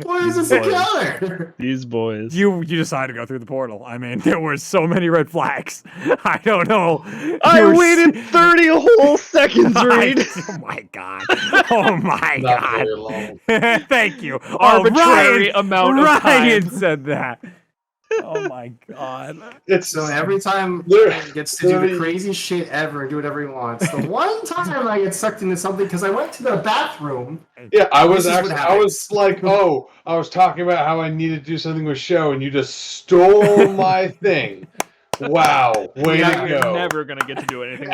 Speaker 10: What is this encounter?
Speaker 7: These boys.
Speaker 1: You decided to go through the portal. I mean, there were so many red flags. I don't know.
Speaker 7: I waited 30 whole seconds, Reed.
Speaker 1: Oh my god. Oh my
Speaker 5: Not
Speaker 1: god.
Speaker 5: very long.
Speaker 1: Thank you.
Speaker 7: Arbitrary
Speaker 1: Ryan,
Speaker 7: amount of
Speaker 1: Ryan
Speaker 7: time.
Speaker 1: said that. Oh my god.
Speaker 5: It's
Speaker 10: So every time
Speaker 5: Literally-
Speaker 10: he gets to do the crazy shit ever and do whatever he wants. The one time I get sucked into something because I went to the bathroom.
Speaker 5: yeah. I was
Speaker 10: This is what
Speaker 5: actually. I was like, oh, I was talking about how I needed to do something with show, and you just stole my thing. Wow, way
Speaker 10: Yeah,
Speaker 5: to
Speaker 7: You're
Speaker 5: go!
Speaker 7: never gonna get to do anything.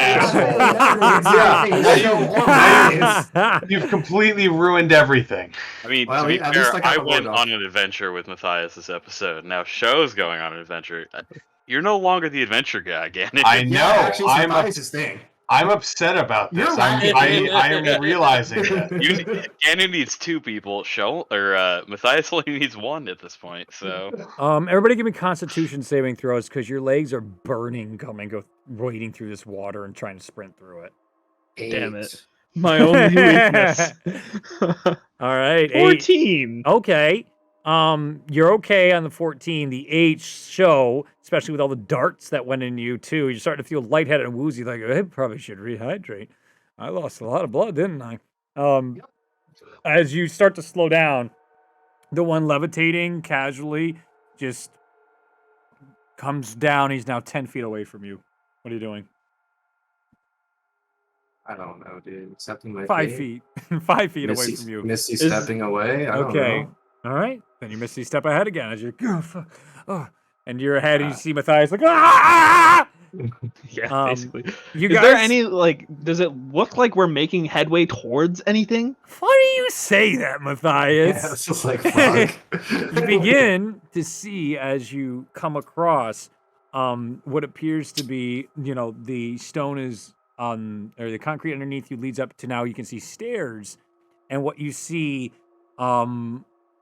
Speaker 5: You've completely ruined everything.
Speaker 4: I mean,
Speaker 10: Well,
Speaker 4: to be
Speaker 10: at least
Speaker 4: fair,
Speaker 10: I got
Speaker 4: I
Speaker 10: the
Speaker 4: went
Speaker 10: word
Speaker 4: on an adventure with Matthias this episode. Now Show's going on an adventure. You're no longer the adventure guy, Ganon.
Speaker 5: I know.
Speaker 10: Yeah, actually,
Speaker 5: I'm
Speaker 10: Matthias' thing.
Speaker 5: I'm upset about this.
Speaker 10: You're right.
Speaker 5: I am realizing that.
Speaker 4: Ganon needs two people. Show or Matthias only needs one at this point. So
Speaker 1: Everybody give me Constitution saving throws because your legs are burning wading through this water and trying to sprint through it.
Speaker 7: Damn it. My only weakness.
Speaker 1: All right,
Speaker 7: 14.
Speaker 1: Okay. You're okay on the 14. The H show, especially with all the darts that went in you too. You're starting to feel lightheaded and woozy. Like I probably should rehydrate. I lost a lot of blood, didn't I? As you start to slow down, the one levitating casually just comes down. He's now 10 feet away from you. What are you doing?
Speaker 10: I don't know, dude. Accepting my
Speaker 1: 5
Speaker 10: fate.
Speaker 1: feet. 5 feet away from you.
Speaker 10: Misty stepping away. I don't
Speaker 1: Okay.
Speaker 10: know.
Speaker 1: All right. Then you Misty step ahead again as you and you're ahead and you see Matthias like ah!
Speaker 7: Yeah, basically.
Speaker 1: You
Speaker 7: Is
Speaker 1: guys,
Speaker 7: there any does it look like we're making headway towards anything?
Speaker 1: funny you say that,
Speaker 10: Yeah,
Speaker 1: Matthias.
Speaker 10: it's just like fuck.
Speaker 1: You begin to see as you come across what appears to be, the stone is or the concrete underneath you leads up to now you can see stairs, and what you see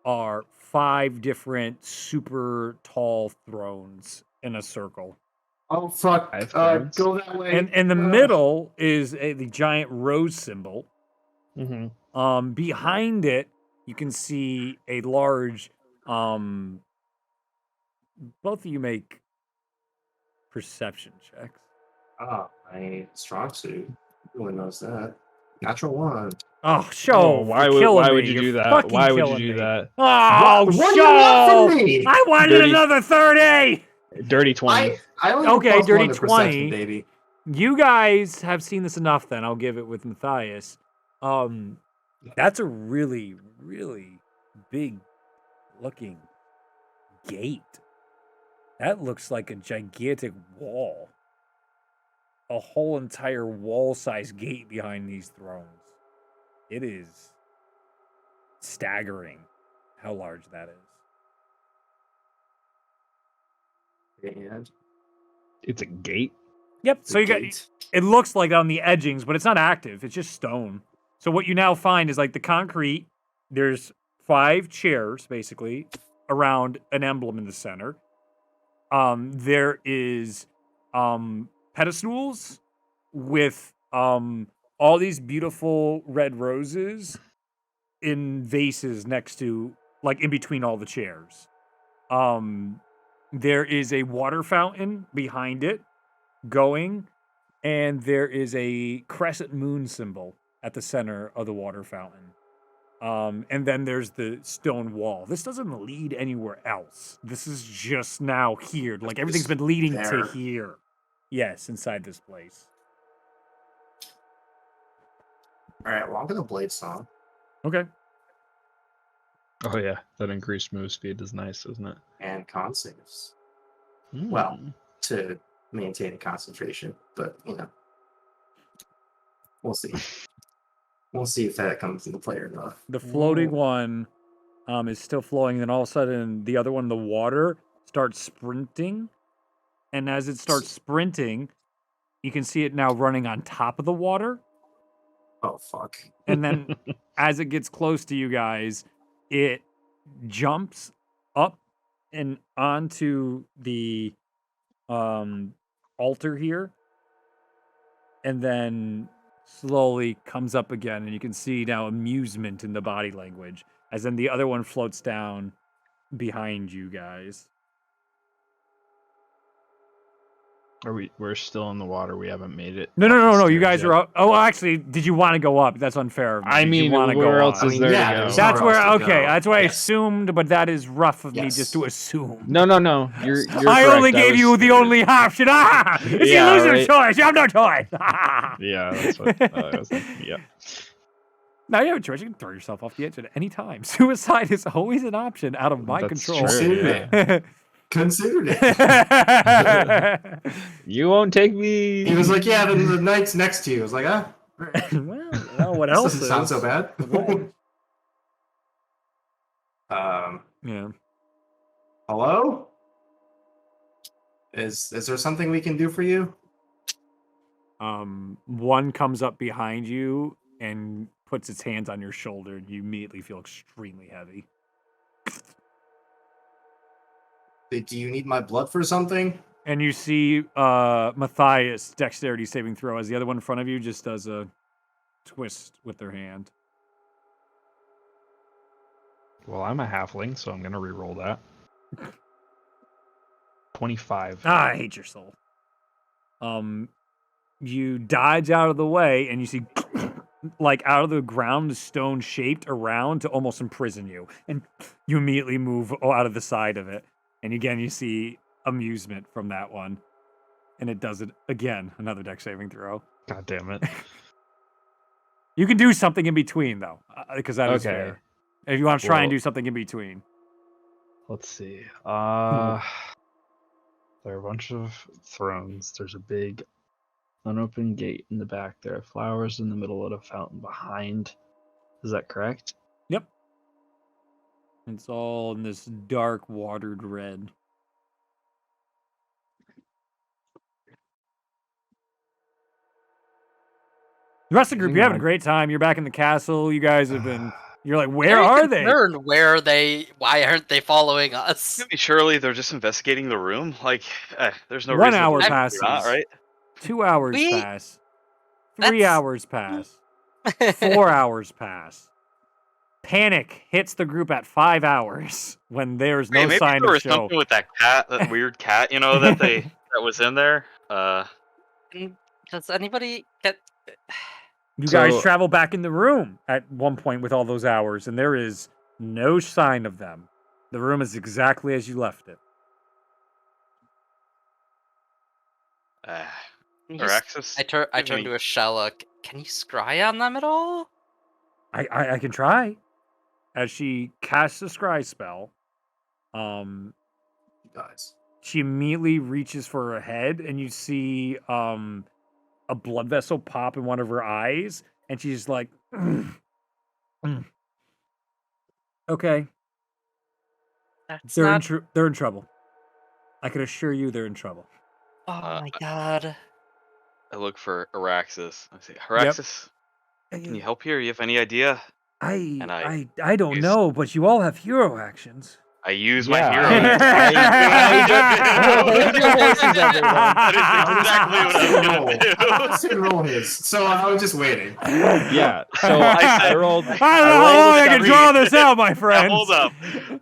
Speaker 1: are 5 different super tall thrones in a circle.
Speaker 10: Oh fuck! Go that way.
Speaker 1: And in the middle is the giant rose symbol.
Speaker 7: Mm-hmm.
Speaker 1: Behind it, you can see a large. Both of you make perception checks.
Speaker 10: Ah, my strong suit. Everyone knows that. Natural 1.
Speaker 1: Oh, show!
Speaker 7: Why
Speaker 1: you're
Speaker 7: would
Speaker 1: killing
Speaker 7: you
Speaker 1: me.
Speaker 7: do
Speaker 1: You're
Speaker 7: that?
Speaker 1: fucking
Speaker 7: Why would you
Speaker 1: killing
Speaker 7: do
Speaker 1: me.
Speaker 7: that?
Speaker 1: Oh,
Speaker 10: What do
Speaker 1: show!
Speaker 10: you want from me?
Speaker 1: I wanted
Speaker 7: Dirty-
Speaker 1: another 30.
Speaker 7: Dirty 20.
Speaker 10: I only
Speaker 1: Okay,
Speaker 10: have +1
Speaker 1: dirty
Speaker 10: to perception,
Speaker 1: 20.
Speaker 10: baby.
Speaker 1: You guys have seen this enough. Then I'll give it with Matthias. That's a really, really big looking gate. That looks like a gigantic wall. A whole entire wall-sized gate behind these thrones. It is staggering how large that is.
Speaker 10: And
Speaker 7: It's a gate.
Speaker 1: Yep. So you got.
Speaker 10: gate.
Speaker 1: It looks like on the edgings, but it's not active. It's just stone. So what you now find is like the concrete. There's 5 chairs basically around an emblem in the center. There is pedestals with all these beautiful red roses in vases next to, like, in between all the chairs. There is a water fountain behind it going, and there is a crescent moon symbol at the center of the water fountain. And then there's the stone wall. This doesn't lead anywhere else. This is just now here. Like, everything's been leading to
Speaker 10: there.
Speaker 1: here. Yes, inside this place.
Speaker 10: Alright, well, I'm gonna blade song.
Speaker 1: Okay.
Speaker 7: Oh yeah, that increased move speed is nice, isn't it?
Speaker 10: And con saves.
Speaker 7: Mm.
Speaker 10: Well, to maintain concentration, but we'll see. We'll see if that comes into play or not.
Speaker 1: The floating one is still flowing, and then all of a sudden, the other one, the water, starts sprinting. And as it starts sprinting, you can see it now running on top of the water.
Speaker 10: Oh fuck!
Speaker 1: And then as it gets close to you guys, it jumps up and onto the altar here, and then slowly comes up again, and you can see now amusement in the body language, as then the other one floats down behind you guys.
Speaker 7: We're still in the water. We haven't made it.
Speaker 1: No. You guys are up. Oh, actually, did you want to go up? That's unfair.
Speaker 7: I mean, where else is there to go?
Speaker 1: That's where. Okay, that's what I assumed, but that is rough of me just to assume.
Speaker 7: No. You're
Speaker 1: I only gave you the only option. It's the loser's choice. You have no choice.
Speaker 7: Yeah, that's what I was thinking. Yeah.
Speaker 1: Now you have a choice. You can throw yourself off the edge at any time. Suicide is always an option out of my control.
Speaker 10: True, considered it.
Speaker 7: You won't take me.
Speaker 10: He was like, "Yeah, the knight's next to you." I was like, "Ah."
Speaker 1: Well, what else?
Speaker 10: Doesn't sound so bad.
Speaker 1: Yeah.
Speaker 10: Hello? Is there something we can do for you?
Speaker 1: One comes up behind you and puts its hands on your shoulder, and you immediately feel extremely heavy.
Speaker 10: Do you need my blood for something?
Speaker 1: And you see Matthias dexterity saving throw as the other one in front of you just does a twist with their hand.
Speaker 7: Well, I'm a halfling, so I'm gonna re-roll that. 25.
Speaker 1: I hate your soul. You dodge out of the way, and you see, like, out of the ground, a stone shaped around to almost imprison you. And you immediately move out of the side of it. And again, you see amusement from that one. And it does it again, another dex saving throw.
Speaker 7: God damn it.
Speaker 1: You can do something in between, though, because that is
Speaker 7: Okay.
Speaker 1: fair. If you want to try and do something in between.
Speaker 7: Let's see. There are a bunch of thrones. There's a big unopened gate in the back. There are flowers in the middle of a fountain behind. Is that correct?
Speaker 1: Yep. It's all in this dark, watered red. The rest of the group, you're having a great time. You're back in the castle. You guys have been... You're like, where are they?
Speaker 3: Where are they? Why aren't they following us?
Speaker 4: Surely they're just investigating the room. Like, there's no
Speaker 1: 1
Speaker 4: reason.
Speaker 1: hour
Speaker 4: to
Speaker 1: passes.
Speaker 4: not, right?
Speaker 1: 2 hours pass. 3 hours pass. 4 hours pass. Panic hits the group at 5 hours when there's no
Speaker 4: maybe
Speaker 1: sign
Speaker 4: there
Speaker 1: of
Speaker 4: was
Speaker 1: show.
Speaker 4: something with that cat, that weird cat, that was in there.
Speaker 3: Does anybody get?
Speaker 1: You guys travel back in the room at one point with all those hours, and there is no sign of them. The room is exactly as you left it.
Speaker 4: Araxis?
Speaker 3: I turn to Ashella. Can you scry on them at all?
Speaker 1: I can try. As she casts a scry spell,
Speaker 10: Guys.
Speaker 1: she immediately reaches for her head, and you see a blood vessel pop in one of her eyes, and she's like, okay. They're in trouble. I can assure you they're in trouble.
Speaker 3: Oh my god.
Speaker 4: I look for Araxis. I say, Araxis, can you help here? You have any idea?
Speaker 1: I don't know, but you all have hero actions.
Speaker 4: I use my hero.
Speaker 10: I should roll his. So I was just waiting.
Speaker 7: Yeah. So I rolled.
Speaker 1: I don't know how long I can draw this out, my friend.
Speaker 4: Hold up.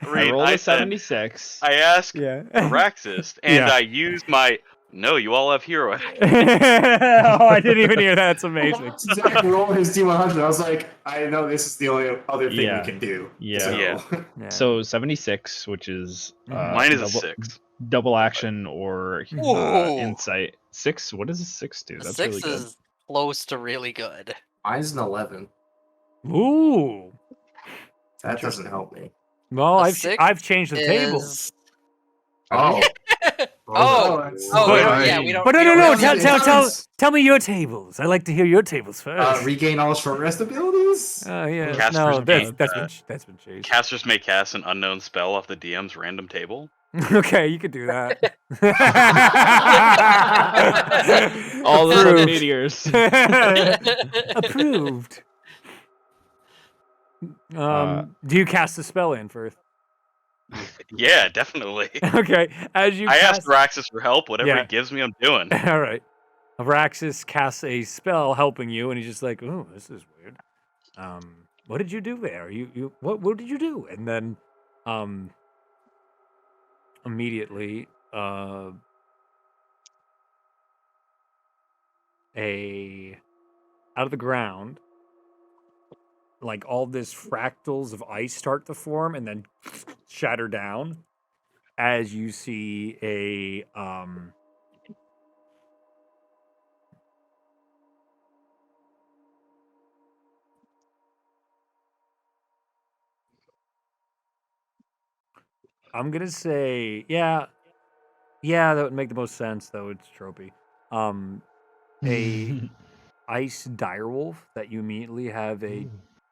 Speaker 7: I rolled a 76.
Speaker 4: I asked Araxis, and I used my. No, you all have hero.
Speaker 1: Oh, I didn't even hear that. It's amazing.
Speaker 10: Exactly. Roll his D100. I was like, I know this is the only other thing we can do.
Speaker 7: Yeah. So 76, which is
Speaker 4: mine is a 6.
Speaker 7: Double action or insight. 6. What does a 6 do? That's
Speaker 3: 6
Speaker 7: really good.
Speaker 3: is close to really good.
Speaker 10: Mine's an 11.
Speaker 1: Ooh.
Speaker 10: That doesn't help me.
Speaker 1: Well, I've changed the table.
Speaker 10: Oh.
Speaker 3: Yeah, we don't.
Speaker 1: But no. Tell me your tables. I like to hear your tables first.
Speaker 10: Regain all short rest abilities.
Speaker 1: Oh yeah.
Speaker 4: Casters
Speaker 1: No, that's been changed.
Speaker 4: Casters may cast an unknown spell off the DM's random table.
Speaker 1: Okay, you could do that.
Speaker 7: All those
Speaker 1: Approved.
Speaker 7: meteors.
Speaker 1: Approved. Do you cast a spell in first?
Speaker 4: Yeah, definitely.
Speaker 1: Okay, as you
Speaker 4: I
Speaker 1: cast...
Speaker 4: asked Raxus for help. Whatever
Speaker 1: Yeah.
Speaker 4: he gives me, I'm doing.
Speaker 1: All right. Araxis casts a spell helping you, and he's just like, "Oh, this is weird. What did you do there? What did you do?" And then, immediately, out of the ground, like all this fractals of ice start to form, and then shatter down, as you see a I'm gonna say, yeah, that would make the most sense, though. It's tropey. A ice direwolf that you immediately have a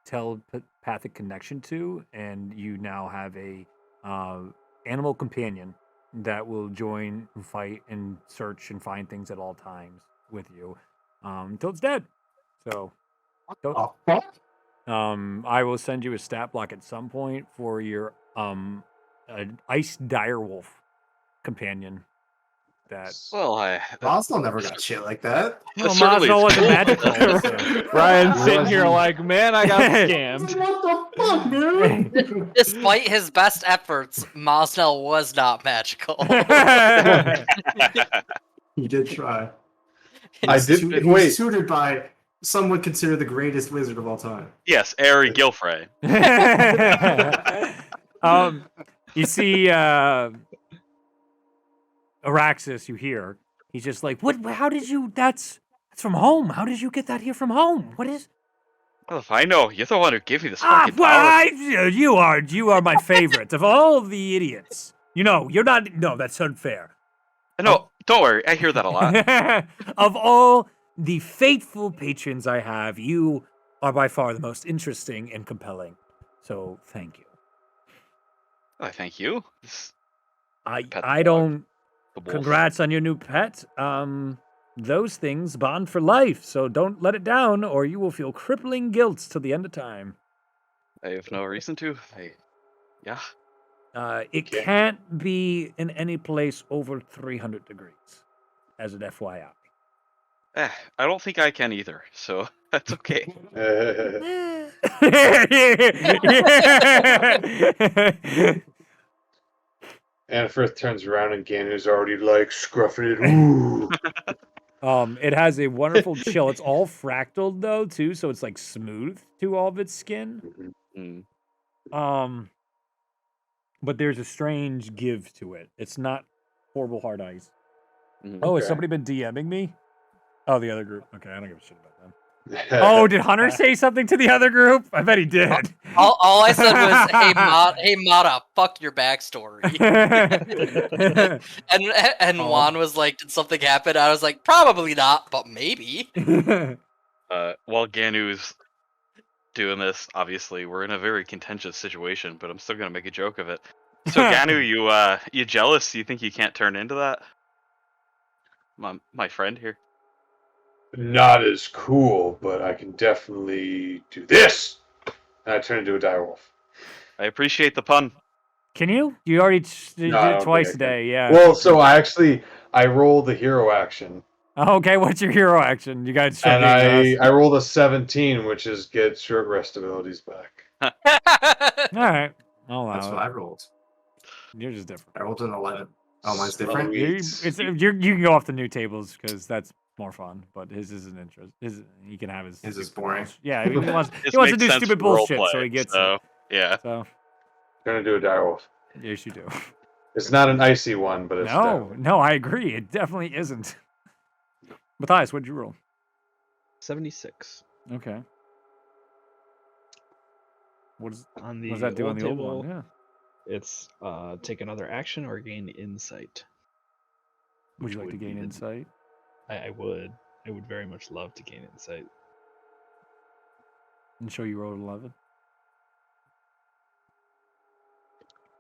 Speaker 1: telepathic connection to, and you now have a animal companion that will join and fight and search and find things at all times with you until it's dead. So, I will send you a stat block at some point for your an ice direwolf companion. That
Speaker 4: Well,
Speaker 10: Oslo never got shit like that.
Speaker 1: well,
Speaker 4: certainly
Speaker 1: Mosno
Speaker 4: is
Speaker 1: wasn't
Speaker 4: cool.
Speaker 1: magical. So.
Speaker 7: Ryan's sitting here like, man, I got scammed.
Speaker 10: What the fuck, man?
Speaker 3: Despite his best efforts, Mosnell was not magical.
Speaker 10: He did try.
Speaker 5: I did-
Speaker 10: He's
Speaker 5: wait.
Speaker 10: tutored by some would consider the greatest wizard of all time.
Speaker 4: Yes, Ari Gilfrey.
Speaker 1: You see, Araxis, you hear. He's just like, what? How did you? That's from home. How did you get that here from home? What is?
Speaker 4: Well, if I know, you're the one who gave me this
Speaker 1: Ah,
Speaker 4: fucking
Speaker 1: well,
Speaker 4: power.
Speaker 1: you are my favorite of all the idiots. You know, you're not. No, that's unfair.
Speaker 4: No, don't worry. I hear that a lot.
Speaker 1: Of all the faithful patrons I have, you are by far the most interesting and compelling. So, thank you.
Speaker 4: I thank you.
Speaker 1: I
Speaker 4: dog.
Speaker 1: don't.
Speaker 4: The wolf.
Speaker 1: Congrats on your new pet. Those things bond for life, so don't let it down, or you will feel crippling guilt till the end of time.
Speaker 4: I have no reason to. Yeah.
Speaker 1: It can't be in any place over 300 degrees, as an FYI.
Speaker 4: I don't think I can either, so that's okay.
Speaker 5: Annafirth turns around and Ganu's already like scruffing it. Ooh.
Speaker 1: It has a wonderful chill. It's all fractaled though, too, so it's like smooth to all of its skin.
Speaker 4: Mm.
Speaker 1: But there's a strange give to it. It's not horrible hard ice.
Speaker 4: Mm.
Speaker 1: Oh, has
Speaker 5: Okay.
Speaker 1: somebody been DMing me? Oh, the other group. Okay, I don't give a shit about them. Oh, did Hunter say something to the other group? I bet he did.
Speaker 3: All I said was, hey Mata, fuck your backstory. and Juan was like, did something happen? I was like, probably not, but maybe.
Speaker 4: While Ganu's doing this, obviously we're in a very contentious situation, but I'm still gonna make a joke of it. So Ganu, you jealous? You think you can't turn into that? My friend here.
Speaker 5: Not as cool, but I can definitely do this. And I turn into a direwolf.
Speaker 4: I appreciate the pun.
Speaker 1: Can you? You already did
Speaker 5: No, I don't
Speaker 1: it
Speaker 5: think
Speaker 1: twice
Speaker 5: I can.
Speaker 1: today, yeah.
Speaker 5: Well, so I rolled the hero action,
Speaker 1: Okay, what's your hero action? You guys show
Speaker 5: and
Speaker 1: me.
Speaker 5: I rolled a 17, which is get short rest abilities back.
Speaker 1: All right, I'll allow
Speaker 10: That's
Speaker 1: it.
Speaker 10: what I rolled.
Speaker 1: You're just different.
Speaker 10: I rolled an 11. Oh, mine's different.
Speaker 1: You can go off the new tables because that's more fun. But his isn't interest. He can have his.
Speaker 10: His is boring.
Speaker 1: Yeah, he wants
Speaker 4: This
Speaker 1: to
Speaker 4: makes
Speaker 1: do
Speaker 4: sense
Speaker 1: stupid
Speaker 4: for role
Speaker 1: bullshit, so
Speaker 4: play,
Speaker 1: he gets
Speaker 4: so,
Speaker 1: it.
Speaker 4: Yeah.
Speaker 1: So
Speaker 5: Gonna do a direwolf.
Speaker 1: yes, you do.
Speaker 5: It's not an icy one, but it's
Speaker 1: No, I agree. It definitely isn't. Matthias, what'd you roll?
Speaker 7: 76.
Speaker 1: Okay. What does
Speaker 7: On the
Speaker 1: that do on the old
Speaker 7: table,
Speaker 1: one? Yeah.
Speaker 7: It's take another action or gain insight.
Speaker 1: Would you like
Speaker 7: which
Speaker 1: to
Speaker 7: would be
Speaker 1: gain
Speaker 7: the-
Speaker 1: insight?
Speaker 7: I would. I would very much love to gain insight.
Speaker 1: And show you rolled 11.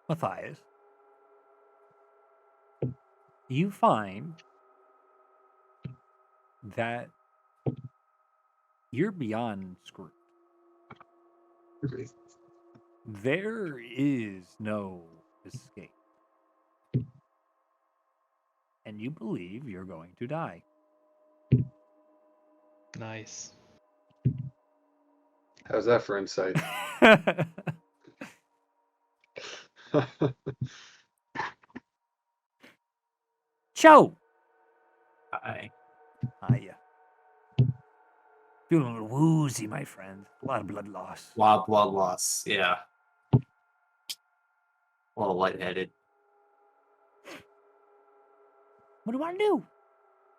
Speaker 1: Matthias. you find that you're beyond screwed. There is no escape. And you believe you're going to die.
Speaker 7: Nice.
Speaker 5: How's that for insight?
Speaker 1: Cho!
Speaker 10: Hi.
Speaker 1: Hiya. Feeling a little woozy, my friend. A lot of blood loss.
Speaker 10: Blood loss. Yeah. A little lightheaded.
Speaker 1: What do you want to do?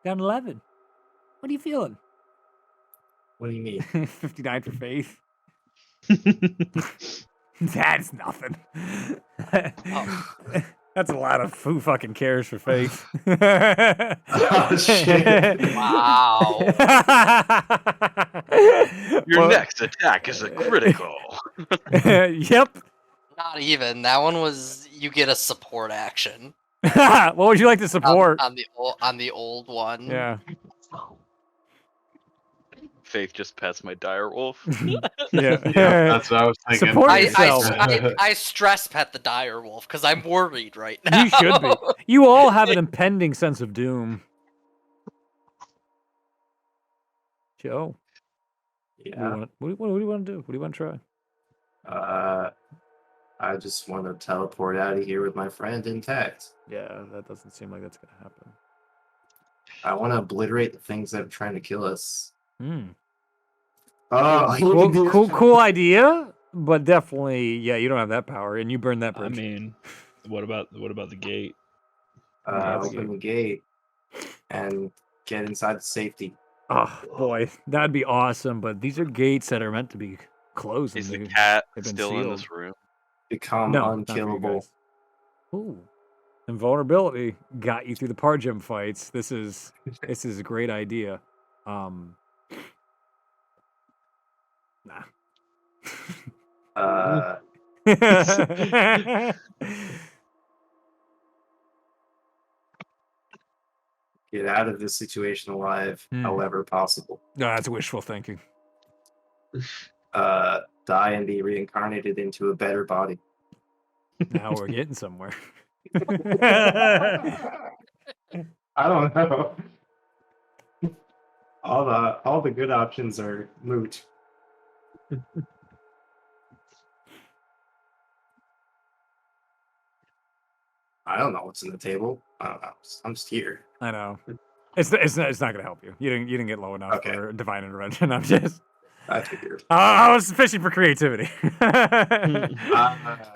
Speaker 1: Down 11. What are you feeling?
Speaker 10: What do you mean?
Speaker 1: 59 for faith. That's nothing. That's a lot of who fucking cares for faith.
Speaker 10: Oh, shit.
Speaker 3: Wow.
Speaker 4: Your next attack is a critical.
Speaker 1: Yep.
Speaker 3: Not even. That one was you get a support action
Speaker 1: What would you like to support?
Speaker 3: on the old one.
Speaker 1: Yeah.
Speaker 4: Faith just pets my dire wolf.
Speaker 1: Yeah.
Speaker 5: That's what I was thinking.
Speaker 1: Support
Speaker 3: I
Speaker 1: yourself.
Speaker 3: stress pet the dire wolf because I'm worried right now.
Speaker 1: You should be. You all have an impending sense of doom. Joe.
Speaker 10: Yeah.
Speaker 1: What do you want to do? What do you want to try?
Speaker 10: I just want to teleport out of here with my friend intact.
Speaker 1: Yeah, that doesn't seem like that's going to happen.
Speaker 10: I want to obliterate the things that are trying to kill us.
Speaker 1: Oh, cool idea, but definitely, yeah, you don't have that power, and you burned that
Speaker 7: I
Speaker 1: bridge.
Speaker 7: mean, what about the gate?
Speaker 10: Open the gate and get inside the safety.
Speaker 1: Oh boy, that'd be awesome. But these are gates that are meant to be closed.
Speaker 4: Is
Speaker 1: and
Speaker 4: the cat
Speaker 1: they've been
Speaker 4: still in
Speaker 1: sealed.
Speaker 4: this room?
Speaker 10: Become
Speaker 1: No, not for you
Speaker 10: unkillable.
Speaker 1: guys. Ooh, invulnerability got you through the Pargem fights. This is a great idea. Nah.
Speaker 10: Get out of this situation alive,
Speaker 1: Hmm.
Speaker 10: however possible.
Speaker 1: No, that's wishful thinking.
Speaker 10: Die and be reincarnated into a better body.
Speaker 1: Now we're getting somewhere.
Speaker 10: I don't know. All the good options are moot. I don't know what's in the table. I don't know. I'm just here.
Speaker 1: I know. It's not gonna help you. You didn't get low enough
Speaker 10: Okay.
Speaker 1: for divine intervention. I'm just.
Speaker 10: I figured.
Speaker 1: I was fishing for creativity.
Speaker 10: I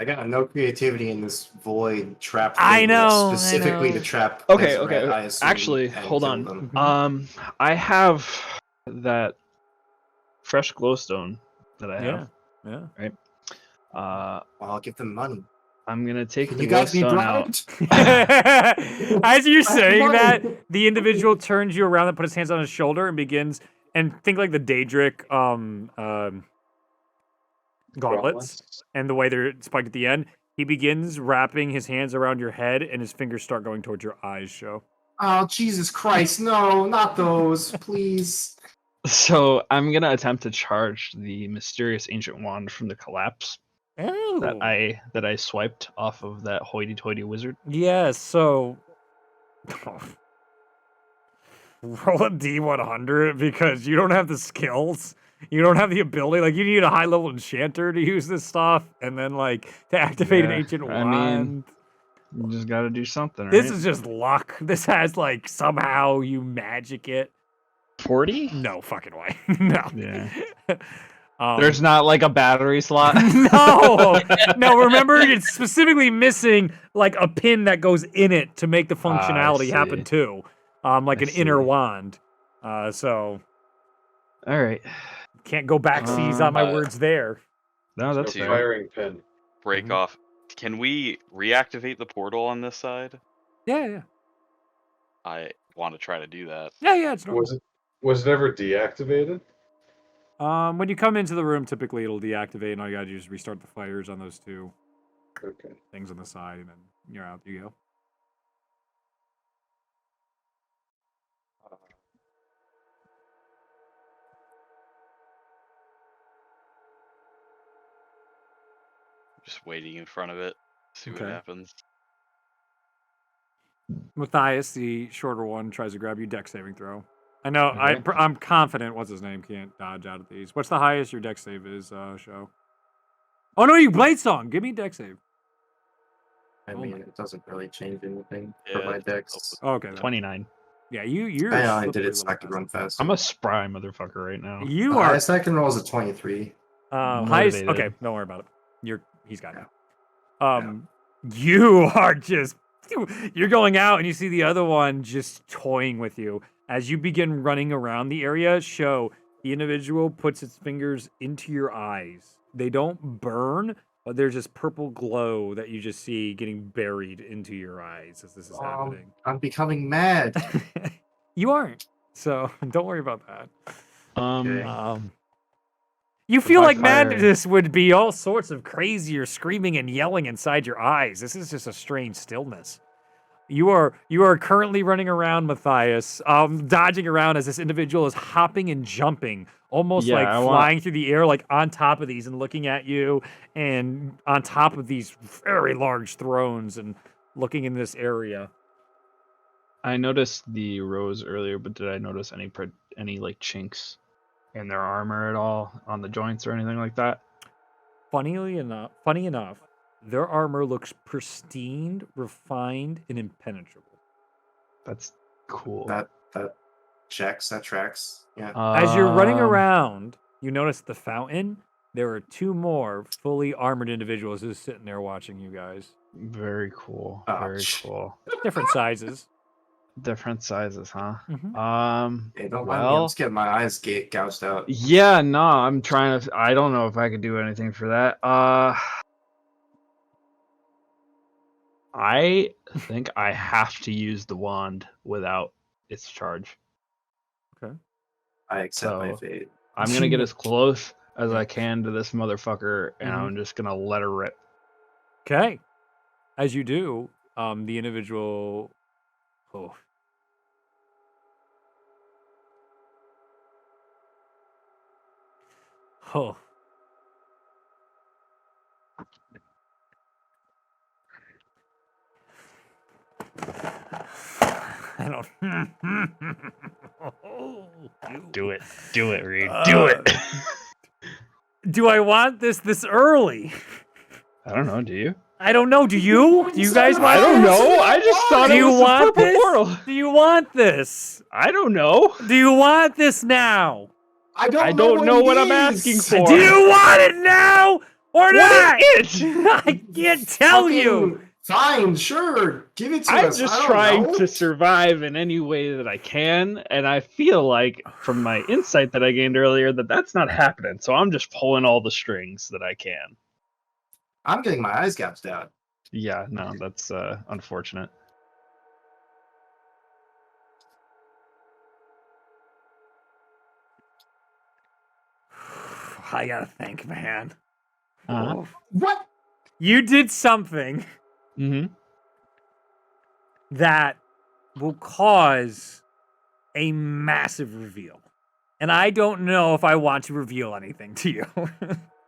Speaker 10: got no creativity in this void trap.
Speaker 1: I know,
Speaker 10: specifically
Speaker 1: I know.
Speaker 10: to trap.
Speaker 7: Okay,
Speaker 10: Ezra,
Speaker 7: okay.
Speaker 10: I assume,
Speaker 7: Actually,
Speaker 10: and
Speaker 7: hold
Speaker 10: kill
Speaker 7: on.
Speaker 10: them.
Speaker 7: I have that fresh glowstone that I have.
Speaker 1: Yeah.
Speaker 10: Well, I'll give them money.
Speaker 7: I'm gonna take
Speaker 10: Can
Speaker 7: the
Speaker 10: you guys be
Speaker 7: glowstone out.
Speaker 10: bribed?
Speaker 1: As you're saying
Speaker 10: money.
Speaker 1: that, the individual turns you around and puts his hands on his shoulder and begins, and think like the Daedric gauntlets and the way they're spiked at the end. He begins wrapping his hands around your head, and his fingers start going towards your eyes. Show.
Speaker 10: Oh, Jesus Christ! No, not those, please.
Speaker 7: So I'm gonna attempt to charge the mysterious ancient wand from the collapse
Speaker 1: Oh.
Speaker 7: that I swiped off of that hoity-toity wizard.
Speaker 1: Yes. So. Roll a D100 because you don't have the skills. You don't have the ability. Like, you need a high level enchanter to use this stuff, and then like to activate an
Speaker 7: Yeah,
Speaker 1: ancient
Speaker 7: I
Speaker 1: wand.
Speaker 7: mean, you just gotta do something, right?
Speaker 1: This is just luck. This has like somehow you magic it.
Speaker 7: 40?
Speaker 1: No fucking way. No.
Speaker 7: Yeah.
Speaker 1: Um,
Speaker 7: There's not like a battery slot.
Speaker 1: no. Remember, it's specifically missing like a pin that goes in it to make the functionality happen
Speaker 7: see.
Speaker 1: too. Like
Speaker 7: I
Speaker 1: an inner
Speaker 7: see.
Speaker 1: wand. So
Speaker 7: All right.
Speaker 1: can't go back seas on my words there.
Speaker 7: No, that's
Speaker 5: No
Speaker 7: fair.
Speaker 5: firing pin.
Speaker 4: Break off. Can we reactivate the portal on this side?
Speaker 1: Yeah.
Speaker 4: I want to try to do that.
Speaker 1: Yeah, it's normal.
Speaker 5: Was it ever deactivated?
Speaker 1: When you come into the room, typically it'll deactivate, and all you gotta do is restart the fires on those two
Speaker 5: Okay.
Speaker 1: things on the side, and then you're out. You go.
Speaker 4: just waiting in front of it, see what
Speaker 1: Okay.
Speaker 4: happens.
Speaker 1: Matthias, the shorter one, tries to grab you. Dex saving throw. I know.
Speaker 7: Okay.
Speaker 1: I'm confident. What's his name? Can't dodge out of these. What's the highest your dex save is? Show. Oh no, you blade song. Give me dex save.
Speaker 10: I
Speaker 1: Oh
Speaker 10: mean,
Speaker 1: my-
Speaker 10: it doesn't really change anything
Speaker 4: Yeah,
Speaker 10: for my
Speaker 4: it's
Speaker 10: dex.
Speaker 1: Oh, okay. then.
Speaker 7: 29.
Speaker 1: Yeah, you're.
Speaker 10: I only
Speaker 1: slippery
Speaker 10: did it so
Speaker 1: little
Speaker 10: I could run
Speaker 1: bastard.
Speaker 10: faster.
Speaker 7: I'm a spry motherfucker right now.
Speaker 1: You
Speaker 10: The
Speaker 1: are
Speaker 10: highest I can roll is a 23.
Speaker 1: highest.
Speaker 7: Motivated.
Speaker 1: Okay, don't worry about it. He's got it. You are just. You're going out and you see the other one just toying with you as you begin running around the area. Show the individual puts its fingers into your eyes. They don't burn, but there's this purple glow that you just see getting buried into your eyes as this is happening.
Speaker 10: I'm becoming mad.
Speaker 1: You aren't, so don't worry about that.
Speaker 10: Okay.
Speaker 1: You feel
Speaker 7: I
Speaker 1: like
Speaker 7: fire-
Speaker 1: madness would be all sorts of crazy or screaming and yelling inside your eyes. This is just a strange stillness. You are currently running around, Matthias, dodging around as this individual is hopping and jumping, almost
Speaker 7: Yeah,
Speaker 1: like
Speaker 7: I
Speaker 1: flying through the air, like on top of these and looking at you, and on top of these very large thrones and looking in this area.
Speaker 7: I noticed the rows earlier, but did I notice any like chinks in their armor at all on the joints or anything like that?
Speaker 1: Funny enough, their armor looks pristine, refined, and impenetrable.
Speaker 7: That's cool.
Speaker 10: That checks. That tracks. Yeah.
Speaker 1: As you're running around, you notice the fountain. There are two more fully armored individuals who's sitting there watching you guys.
Speaker 7: Very cool.
Speaker 10: Oh,
Speaker 7: Very cool.
Speaker 1: Different sizes.
Speaker 7: Different sizes, huh?
Speaker 1: Mhm.
Speaker 10: Hey, don't mind me. I'm just getting my eyes gouged out.
Speaker 7: Yeah, no, I'm trying to. I don't know if I could do anything for that. I think I have to use the wand without its charge.
Speaker 1: Okay.
Speaker 10: I accept my
Speaker 7: So
Speaker 10: fate.
Speaker 7: I'm gonna get as close as I can to this motherfucker, and
Speaker 1: Mhm.
Speaker 7: I'm just gonna let her rip.
Speaker 1: Okay. As you do, the individual. Oh. Oh. I don't.
Speaker 7: Do it, Reed. Do it.
Speaker 1: Do I want this early?
Speaker 7: I don't know. Do you?
Speaker 1: I don't know. Do you? Do you guys want
Speaker 7: I don't
Speaker 1: this?
Speaker 7: know. I just thought
Speaker 1: Do
Speaker 7: it
Speaker 1: you
Speaker 7: was the
Speaker 1: want
Speaker 7: purple
Speaker 1: this?
Speaker 7: portal.
Speaker 1: Do you want this?
Speaker 7: I don't know.
Speaker 1: Do you want this now?
Speaker 10: I
Speaker 7: I don't know what I'm asking for.
Speaker 1: Do you want it now or not?
Speaker 7: What is it?
Speaker 1: I can't tell you.
Speaker 10: Fine, sure. Give it to
Speaker 7: I'm
Speaker 10: us.
Speaker 7: just
Speaker 10: I don't
Speaker 7: trying
Speaker 10: know.
Speaker 7: to survive in any way that I can, and I feel like, from my insight that I gained earlier, that that's not happening. So I'm just pulling all the strings that I can.
Speaker 10: I'm getting my eyes gouged out.
Speaker 7: Yeah, no, that's unfortunate.
Speaker 1: I gotta think, man.
Speaker 7: Uh-huh.
Speaker 10: What?
Speaker 1: You did something
Speaker 7: Mm-hmm.
Speaker 1: that will cause a massive reveal. And I don't know if I want to reveal anything to you.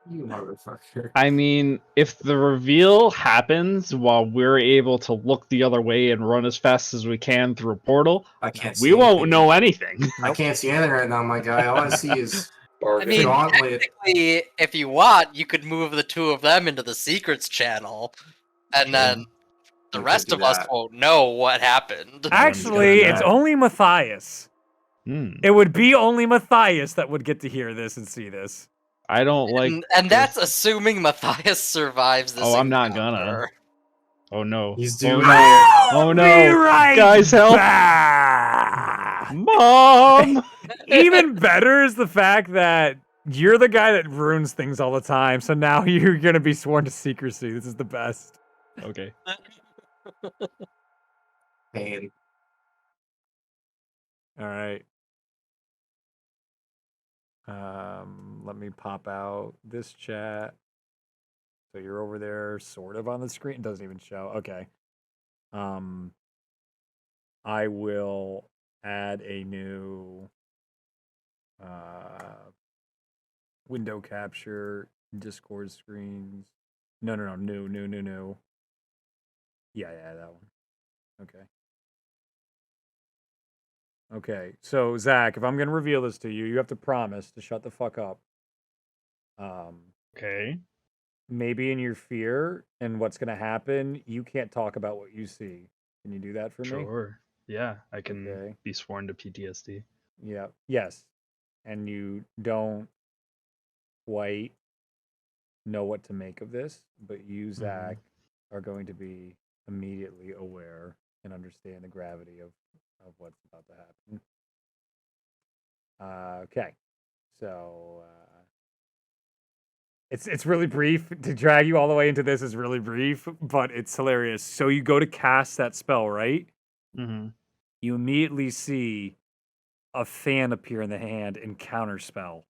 Speaker 10: You motherfucker.
Speaker 7: I mean, if the reveal happens while we're able to look the other way and run as fast as we can through a portal,
Speaker 10: I can't see
Speaker 7: we won't
Speaker 10: anything.
Speaker 7: know anything.
Speaker 10: I can't see anything right now, my guy. All I see is
Speaker 3: I mean,
Speaker 10: gauntlet.
Speaker 3: technically, if you want, you could move the two of them into the secrets channel, and then the
Speaker 10: You could
Speaker 3: rest
Speaker 10: do
Speaker 3: of us
Speaker 10: that.
Speaker 3: won't know what happened.
Speaker 1: Actually,
Speaker 7: gonna
Speaker 1: it's
Speaker 7: die.
Speaker 1: only Matthias.
Speaker 7: Hmm.
Speaker 1: It would be only Matthias that would get to hear this and see this.
Speaker 7: I don't like.
Speaker 3: And that's assuming Matthias survives this.
Speaker 7: Oh, I'm not gonna.
Speaker 3: encounter.
Speaker 7: Oh no.
Speaker 10: He's
Speaker 7: Oh
Speaker 10: doing
Speaker 7: no.
Speaker 10: it.
Speaker 7: Oh no.
Speaker 1: Be right
Speaker 7: Guys, help.
Speaker 1: back.
Speaker 7: Mom.
Speaker 1: Even better is the fact that you're the guy that ruins things all the time. So now you're gonna be sworn to secrecy. This is the best.
Speaker 7: Okay.
Speaker 10: Pain.
Speaker 1: All right. Let me pop out this chat. So you're over there, sort of on the screen. It doesn't even show. Okay. I will add a new window capture Discord screens. No. New. Yeah, that one. Okay. Okay, so Zach, if I'm gonna reveal this to you, you have to promise to shut the fuck up.
Speaker 7: Okay.
Speaker 1: Maybe in your fear and what's gonna happen, you can't talk about what you see. Can you do that for me?
Speaker 7: Sure. Yeah, I can
Speaker 1: Okay.
Speaker 7: be sworn to PTSD.
Speaker 1: Yeah. Yes. And you don't quite know what to make of this, but you, Zach, are going to be immediately aware and understand the gravity of what's about to happen. Okay. So it's really brief. To drag you all the way into this is really brief, but it's hilarious. So you go to cast that spell, right?
Speaker 7: Mm-hmm.
Speaker 1: You immediately see a fan appear in the hand and counterspell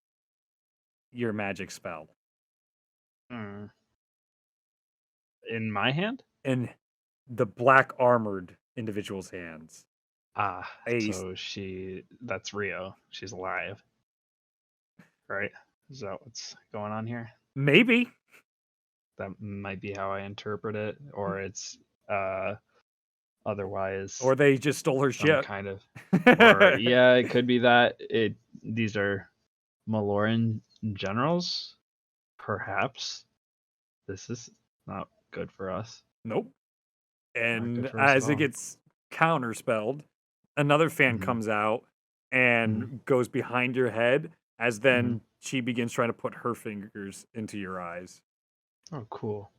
Speaker 1: your magic spell.
Speaker 7: Mm. In my hand?
Speaker 1: In the black armored individual's hands.
Speaker 7: Ah,
Speaker 1: A-
Speaker 7: so that's Rio. She's alive. Right? Is that what's going on here?
Speaker 1: Maybe.
Speaker 7: That might be how I interpret it, or it's otherwise
Speaker 1: Or they just stole her
Speaker 7: some
Speaker 1: ship.
Speaker 7: kind of or yeah, it could be that these are Maloran generals. Perhaps this is not good for us.
Speaker 1: Nope. And
Speaker 7: good for us at
Speaker 1: as it
Speaker 7: all.
Speaker 1: gets counterspelled, another fan
Speaker 7: Mhm.
Speaker 1: comes out and goes behind your head as then she begins trying to put her fingers into your eyes.
Speaker 7: Oh, cool.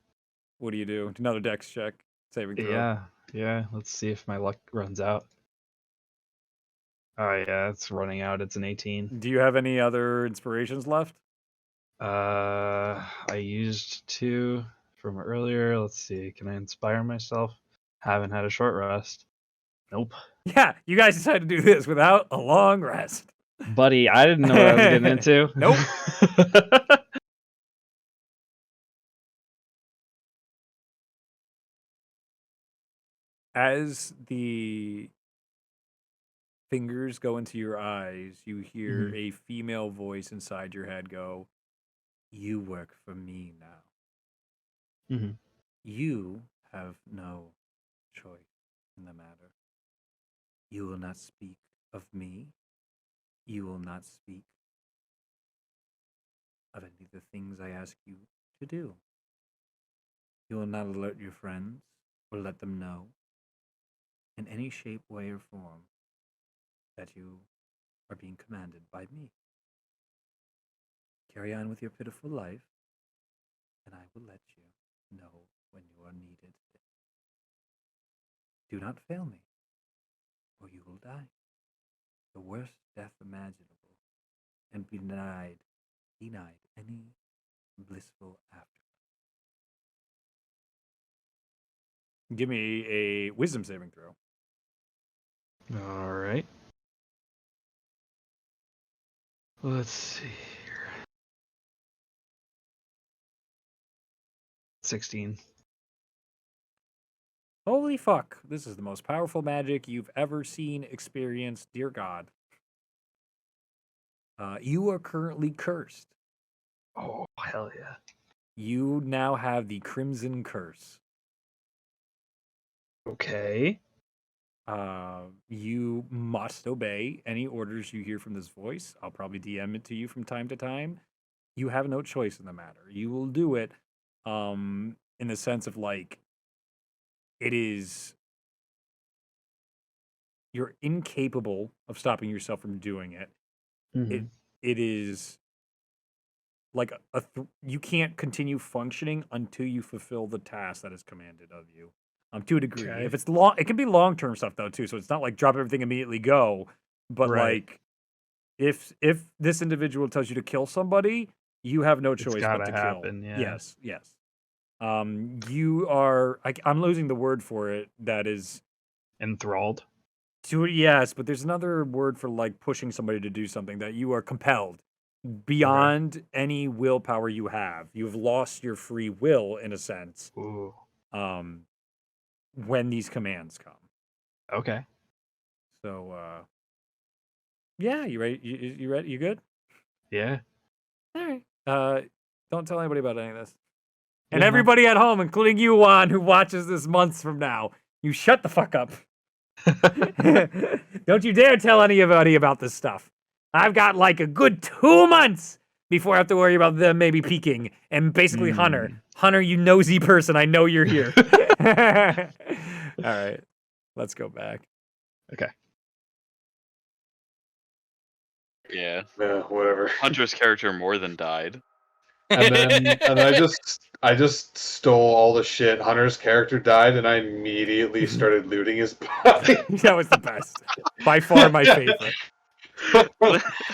Speaker 1: What do? Another dex check. Saving throw.
Speaker 7: Yeah. Let's see if my luck runs out. Oh yeah, it's running out. It's an 18.
Speaker 1: Do you have any other inspirations left?
Speaker 7: I used 2 from earlier. Let's see. Can I inspire myself? Haven't had a short rest. Nope.
Speaker 1: Yeah, you guys decided to do this without a long rest.
Speaker 7: Buddy, I didn't know what I was getting into.
Speaker 1: Nope. As the fingers go into your eyes, you hear a female voice inside your head go, "You work for me now.
Speaker 7: Mm-hmm.
Speaker 1: You have no choice in the matter. You will not speak of me. You will not speak of any of the things I ask you to do. You will not alert your friends or let them know in any shape, way, or form that you are being commanded by me. Carry on with your pitiful life, and I will let you know when you are needed. Do not fail me, or you will die. The worst death imaginable, and be denied any blissful afterlife." Give me a wisdom saving throw.
Speaker 7: All right. Let's see here. 16.
Speaker 1: Holy fuck. This is the most powerful magic you've ever seen, experienced, dear God. You are currently cursed.
Speaker 7: Oh, hell yeah.
Speaker 1: You now have the Crimson Curse.
Speaker 7: Okay.
Speaker 1: You must obey any orders you hear from this voice. I'll probably DM it to you from time to time. You have no choice in the matter. You will do it in the sense of like you're incapable of stopping yourself from doing it. It is like you can't continue functioning until you fulfill the task that is commanded of you. To a degree.
Speaker 7: Okay.
Speaker 1: If it's long, it can be long-term stuff though too. So it's not like drop everything immediately go, but
Speaker 7: Right.
Speaker 1: like if this individual tells you to kill somebody, you have no choice but to
Speaker 7: happen,
Speaker 1: kill.
Speaker 7: yeah.
Speaker 1: Yes. You are. I'm losing the word for it. That is
Speaker 7: Enthralled.
Speaker 1: yes, but there's another word for like pushing somebody to do something that you are compelled beyond any willpower you have. You've lost your free will in a sense.
Speaker 7: Ooh.
Speaker 1: When these commands come.
Speaker 7: Okay.
Speaker 1: So yeah, you ready? You ready? You good?
Speaker 7: Yeah.
Speaker 1: All right. Don't tell anybody about any of this. And everybody at home, including you, Juan, who watches this months from now, you shut the fuck up. Don't you dare tell anybody about this stuff. I've got like a good 2 months before I have to worry about them maybe peeking. And basically, Hunter, you nosy person, I know you're here. All right, let's go back.
Speaker 7: Okay.
Speaker 4: Yeah.
Speaker 5: Yeah, whatever.
Speaker 4: Hunter's character more than died.
Speaker 5: And then I just stole all the shit. Hunter's character died, and I immediately started looting his body.
Speaker 1: That was the best. By far my favorite.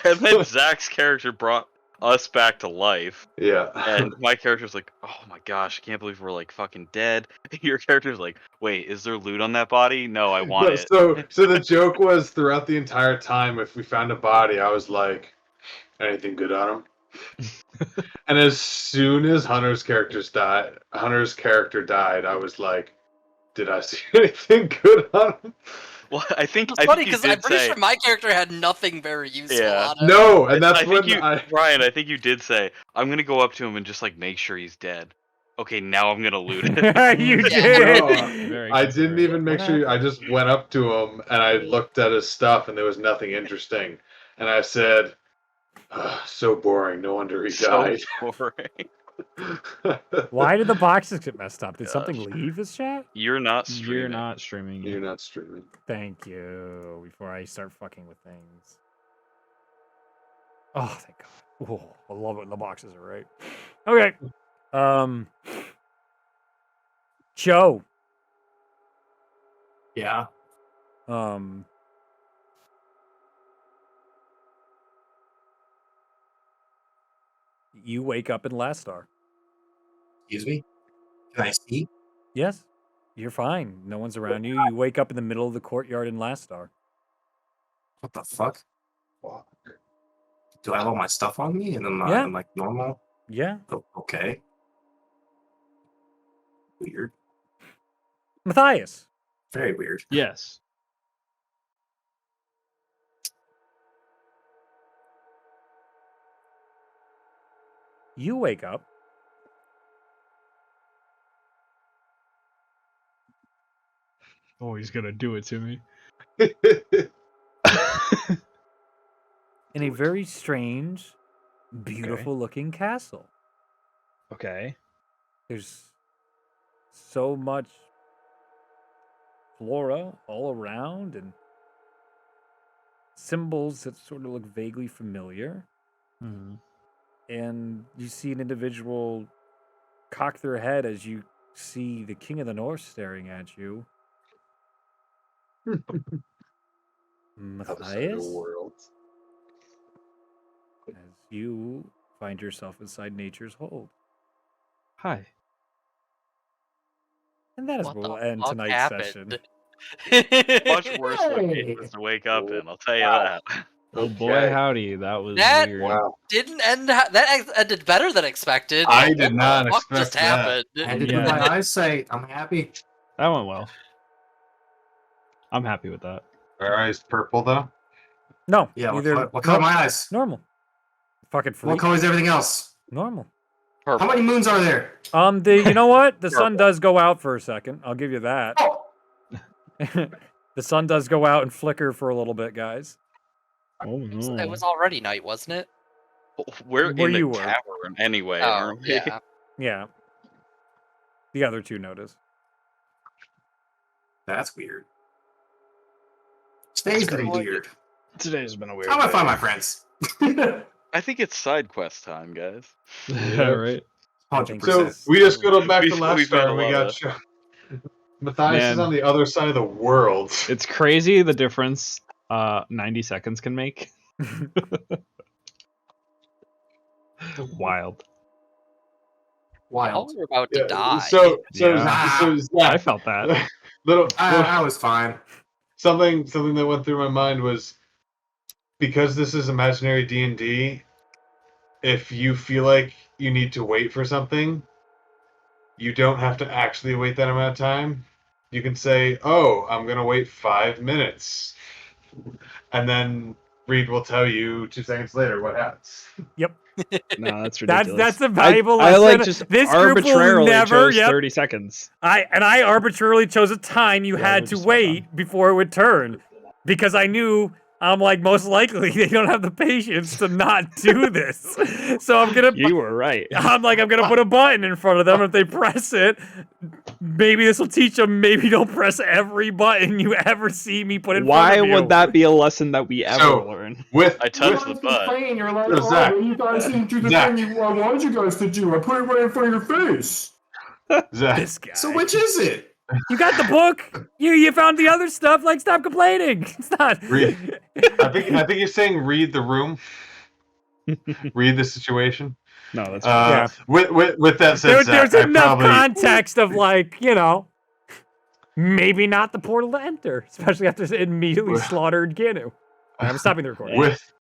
Speaker 4: And then Zach's character brought us back to life.
Speaker 5: Yeah.
Speaker 4: And my character's like, oh my gosh, I can't believe we're like fucking dead. Your character's like, wait, is there loot on that body? No, I want it.
Speaker 5: So the joke was throughout the entire time, if we found a body, I was like, anything good on him? And as soon as Hunter's character died, I was like, did I see anything good on him?
Speaker 4: Well, I think
Speaker 3: It's funny
Speaker 4: because
Speaker 3: because I'm pretty sure my character had nothing very useful on him.
Speaker 5: No, and that's
Speaker 4: Ryan, I think you did say, I'm gonna go up to him and just like make sure he's dead. Okay, now I'm gonna loot it.
Speaker 1: You did.
Speaker 5: No, I didn't even make sure. I just went up to him and I looked at his stuff, and there was nothing interesting. And I said, so boring. No wonder he died.
Speaker 4: So boring.
Speaker 1: Why did the boxes get messed up? Did something leave this chat?
Speaker 4: You're not streaming.
Speaker 7: You're not streaming.
Speaker 5: You're not streaming.
Speaker 1: Thank you. Before I start fucking with things. Oh, thank God. Oh, I love it when the boxes are right. Okay. Joe.
Speaker 10: Yeah.
Speaker 1: You wake up in Last Star.
Speaker 10: Excuse me? Can I see?
Speaker 1: Yes. You're fine. No one's around you. You wake up in the middle of the courtyard in Last Star.
Speaker 10: What the fuck? Do I have all my stuff on me and then
Speaker 1: Yeah.
Speaker 10: I'm like normal?
Speaker 1: Yeah.
Speaker 10: Oh, okay. Weird.
Speaker 1: Matthias.
Speaker 10: Very weird.
Speaker 7: Yes.
Speaker 1: You wake up.
Speaker 7: Oh, he's gonna do it to me.
Speaker 1: In a very strange, beautiful looking castle.
Speaker 7: Okay.
Speaker 1: There's so much flora all around and symbols that sort of look vaguely familiar.
Speaker 7: Hmm.
Speaker 1: And you see an individual cock their head as you see the King of the North staring at you. Matthias, as you find yourself inside nature's hold.
Speaker 7: Hi.
Speaker 1: And that is
Speaker 3: What
Speaker 1: where we'll
Speaker 3: the
Speaker 1: end
Speaker 3: fuck
Speaker 1: tonight's
Speaker 3: happened?
Speaker 1: session.
Speaker 4: Much worse locations to wake up in, I'll tell you that.
Speaker 7: Oh boy, howdy. That was
Speaker 3: That
Speaker 7: weird.
Speaker 5: Wow.
Speaker 3: Didn't end. That ended better than expected.
Speaker 5: I
Speaker 3: What
Speaker 5: did
Speaker 3: the
Speaker 5: not
Speaker 3: fuck
Speaker 5: expect
Speaker 3: just
Speaker 5: that.
Speaker 3: happened?
Speaker 10: Ended
Speaker 7: Yeah.
Speaker 10: with my eyesight. I'm happy.
Speaker 7: That went well. I'm happy with that.
Speaker 5: Our eyes purple though.
Speaker 1: No,
Speaker 10: Yeah,
Speaker 1: either
Speaker 10: what color are my eyes?
Speaker 1: normal. Fucking
Speaker 10: What
Speaker 1: freak.
Speaker 10: color is everything else?
Speaker 1: Normal.
Speaker 10: How many moons are there?
Speaker 1: You know what? The sun does go out for a second. I'll give you that.
Speaker 10: Oh,
Speaker 1: The sun does go out and flicker for a little bit, guys.
Speaker 7: Oh no.
Speaker 3: It was already night, wasn't it?
Speaker 4: We're
Speaker 1: Where
Speaker 4: in
Speaker 1: you
Speaker 4: the
Speaker 1: were.
Speaker 4: cavern anyway,
Speaker 3: Oh,
Speaker 4: aren't we?
Speaker 3: yeah.
Speaker 1: Yeah. The other two notice.
Speaker 10: that's weird. Today's been weird.
Speaker 7: Today's been a weird
Speaker 10: I'm gonna
Speaker 7: day.
Speaker 10: find my friends.
Speaker 4: I think it's side quest time, guys.
Speaker 7: Yeah, right.
Speaker 10: 100%.
Speaker 5: So we just go back to
Speaker 4: We've
Speaker 5: last
Speaker 4: made
Speaker 5: star
Speaker 4: a
Speaker 5: and we
Speaker 4: lot
Speaker 5: got
Speaker 4: of-
Speaker 5: shot. Matthias is
Speaker 7: Man.
Speaker 5: on the other side of the world.
Speaker 7: It's crazy the difference 90 seconds can make. Wild.
Speaker 3: Well, we're about to die.
Speaker 7: Yeah.
Speaker 5: So
Speaker 7: I felt that.
Speaker 10: I was fine.
Speaker 5: something that went through my mind was, because this is imaginary D&D, if you feel like you need to wait for something, you don't have to actually wait that amount of time. You can say, oh, I'm going to wait 5 minutes. And then Reed will tell you 2 seconds later what happens.
Speaker 7: No, that's ridiculous.
Speaker 1: That's a valuable
Speaker 7: I
Speaker 1: lesson.
Speaker 7: like just
Speaker 1: This group will
Speaker 7: arbitrarily
Speaker 1: never.
Speaker 7: chose 30 seconds.
Speaker 1: I arbitrarily chose a time you had
Speaker 7: we're
Speaker 1: to
Speaker 7: just
Speaker 1: wait before it would turn, because I knew I'm like most likely they don't have the patience to not do this. So I'm gonna.
Speaker 7: You were right.
Speaker 1: I'm gonna put a button in front of them. If they press it, maybe this will teach them. Maybe don't press every button you ever see me put in
Speaker 7: Why
Speaker 1: front of you.
Speaker 7: would that be a lesson that we ever
Speaker 5: So,
Speaker 7: learn?
Speaker 5: With
Speaker 4: I touched the button.
Speaker 10: You're like,
Speaker 5: So, Zach,
Speaker 10: you guys didn't do the
Speaker 5: Zach.
Speaker 10: thing I wanted you guys to do. I put it right in front of your face.
Speaker 5: Zach,
Speaker 1: This guy.
Speaker 10: So which is it?
Speaker 1: You got the book. You found the other stuff. Like, stop complaining. It's not.
Speaker 5: Reed, I think you're saying read the room. Read the situation.
Speaker 7: No, that's
Speaker 1: Yeah.
Speaker 5: With that said,
Speaker 1: There's
Speaker 5: Zach, I
Speaker 1: enough
Speaker 5: probably,
Speaker 1: context of like, maybe not the portal to enter, especially after it immediately slaughtered Ganu. I'm stopping the recording.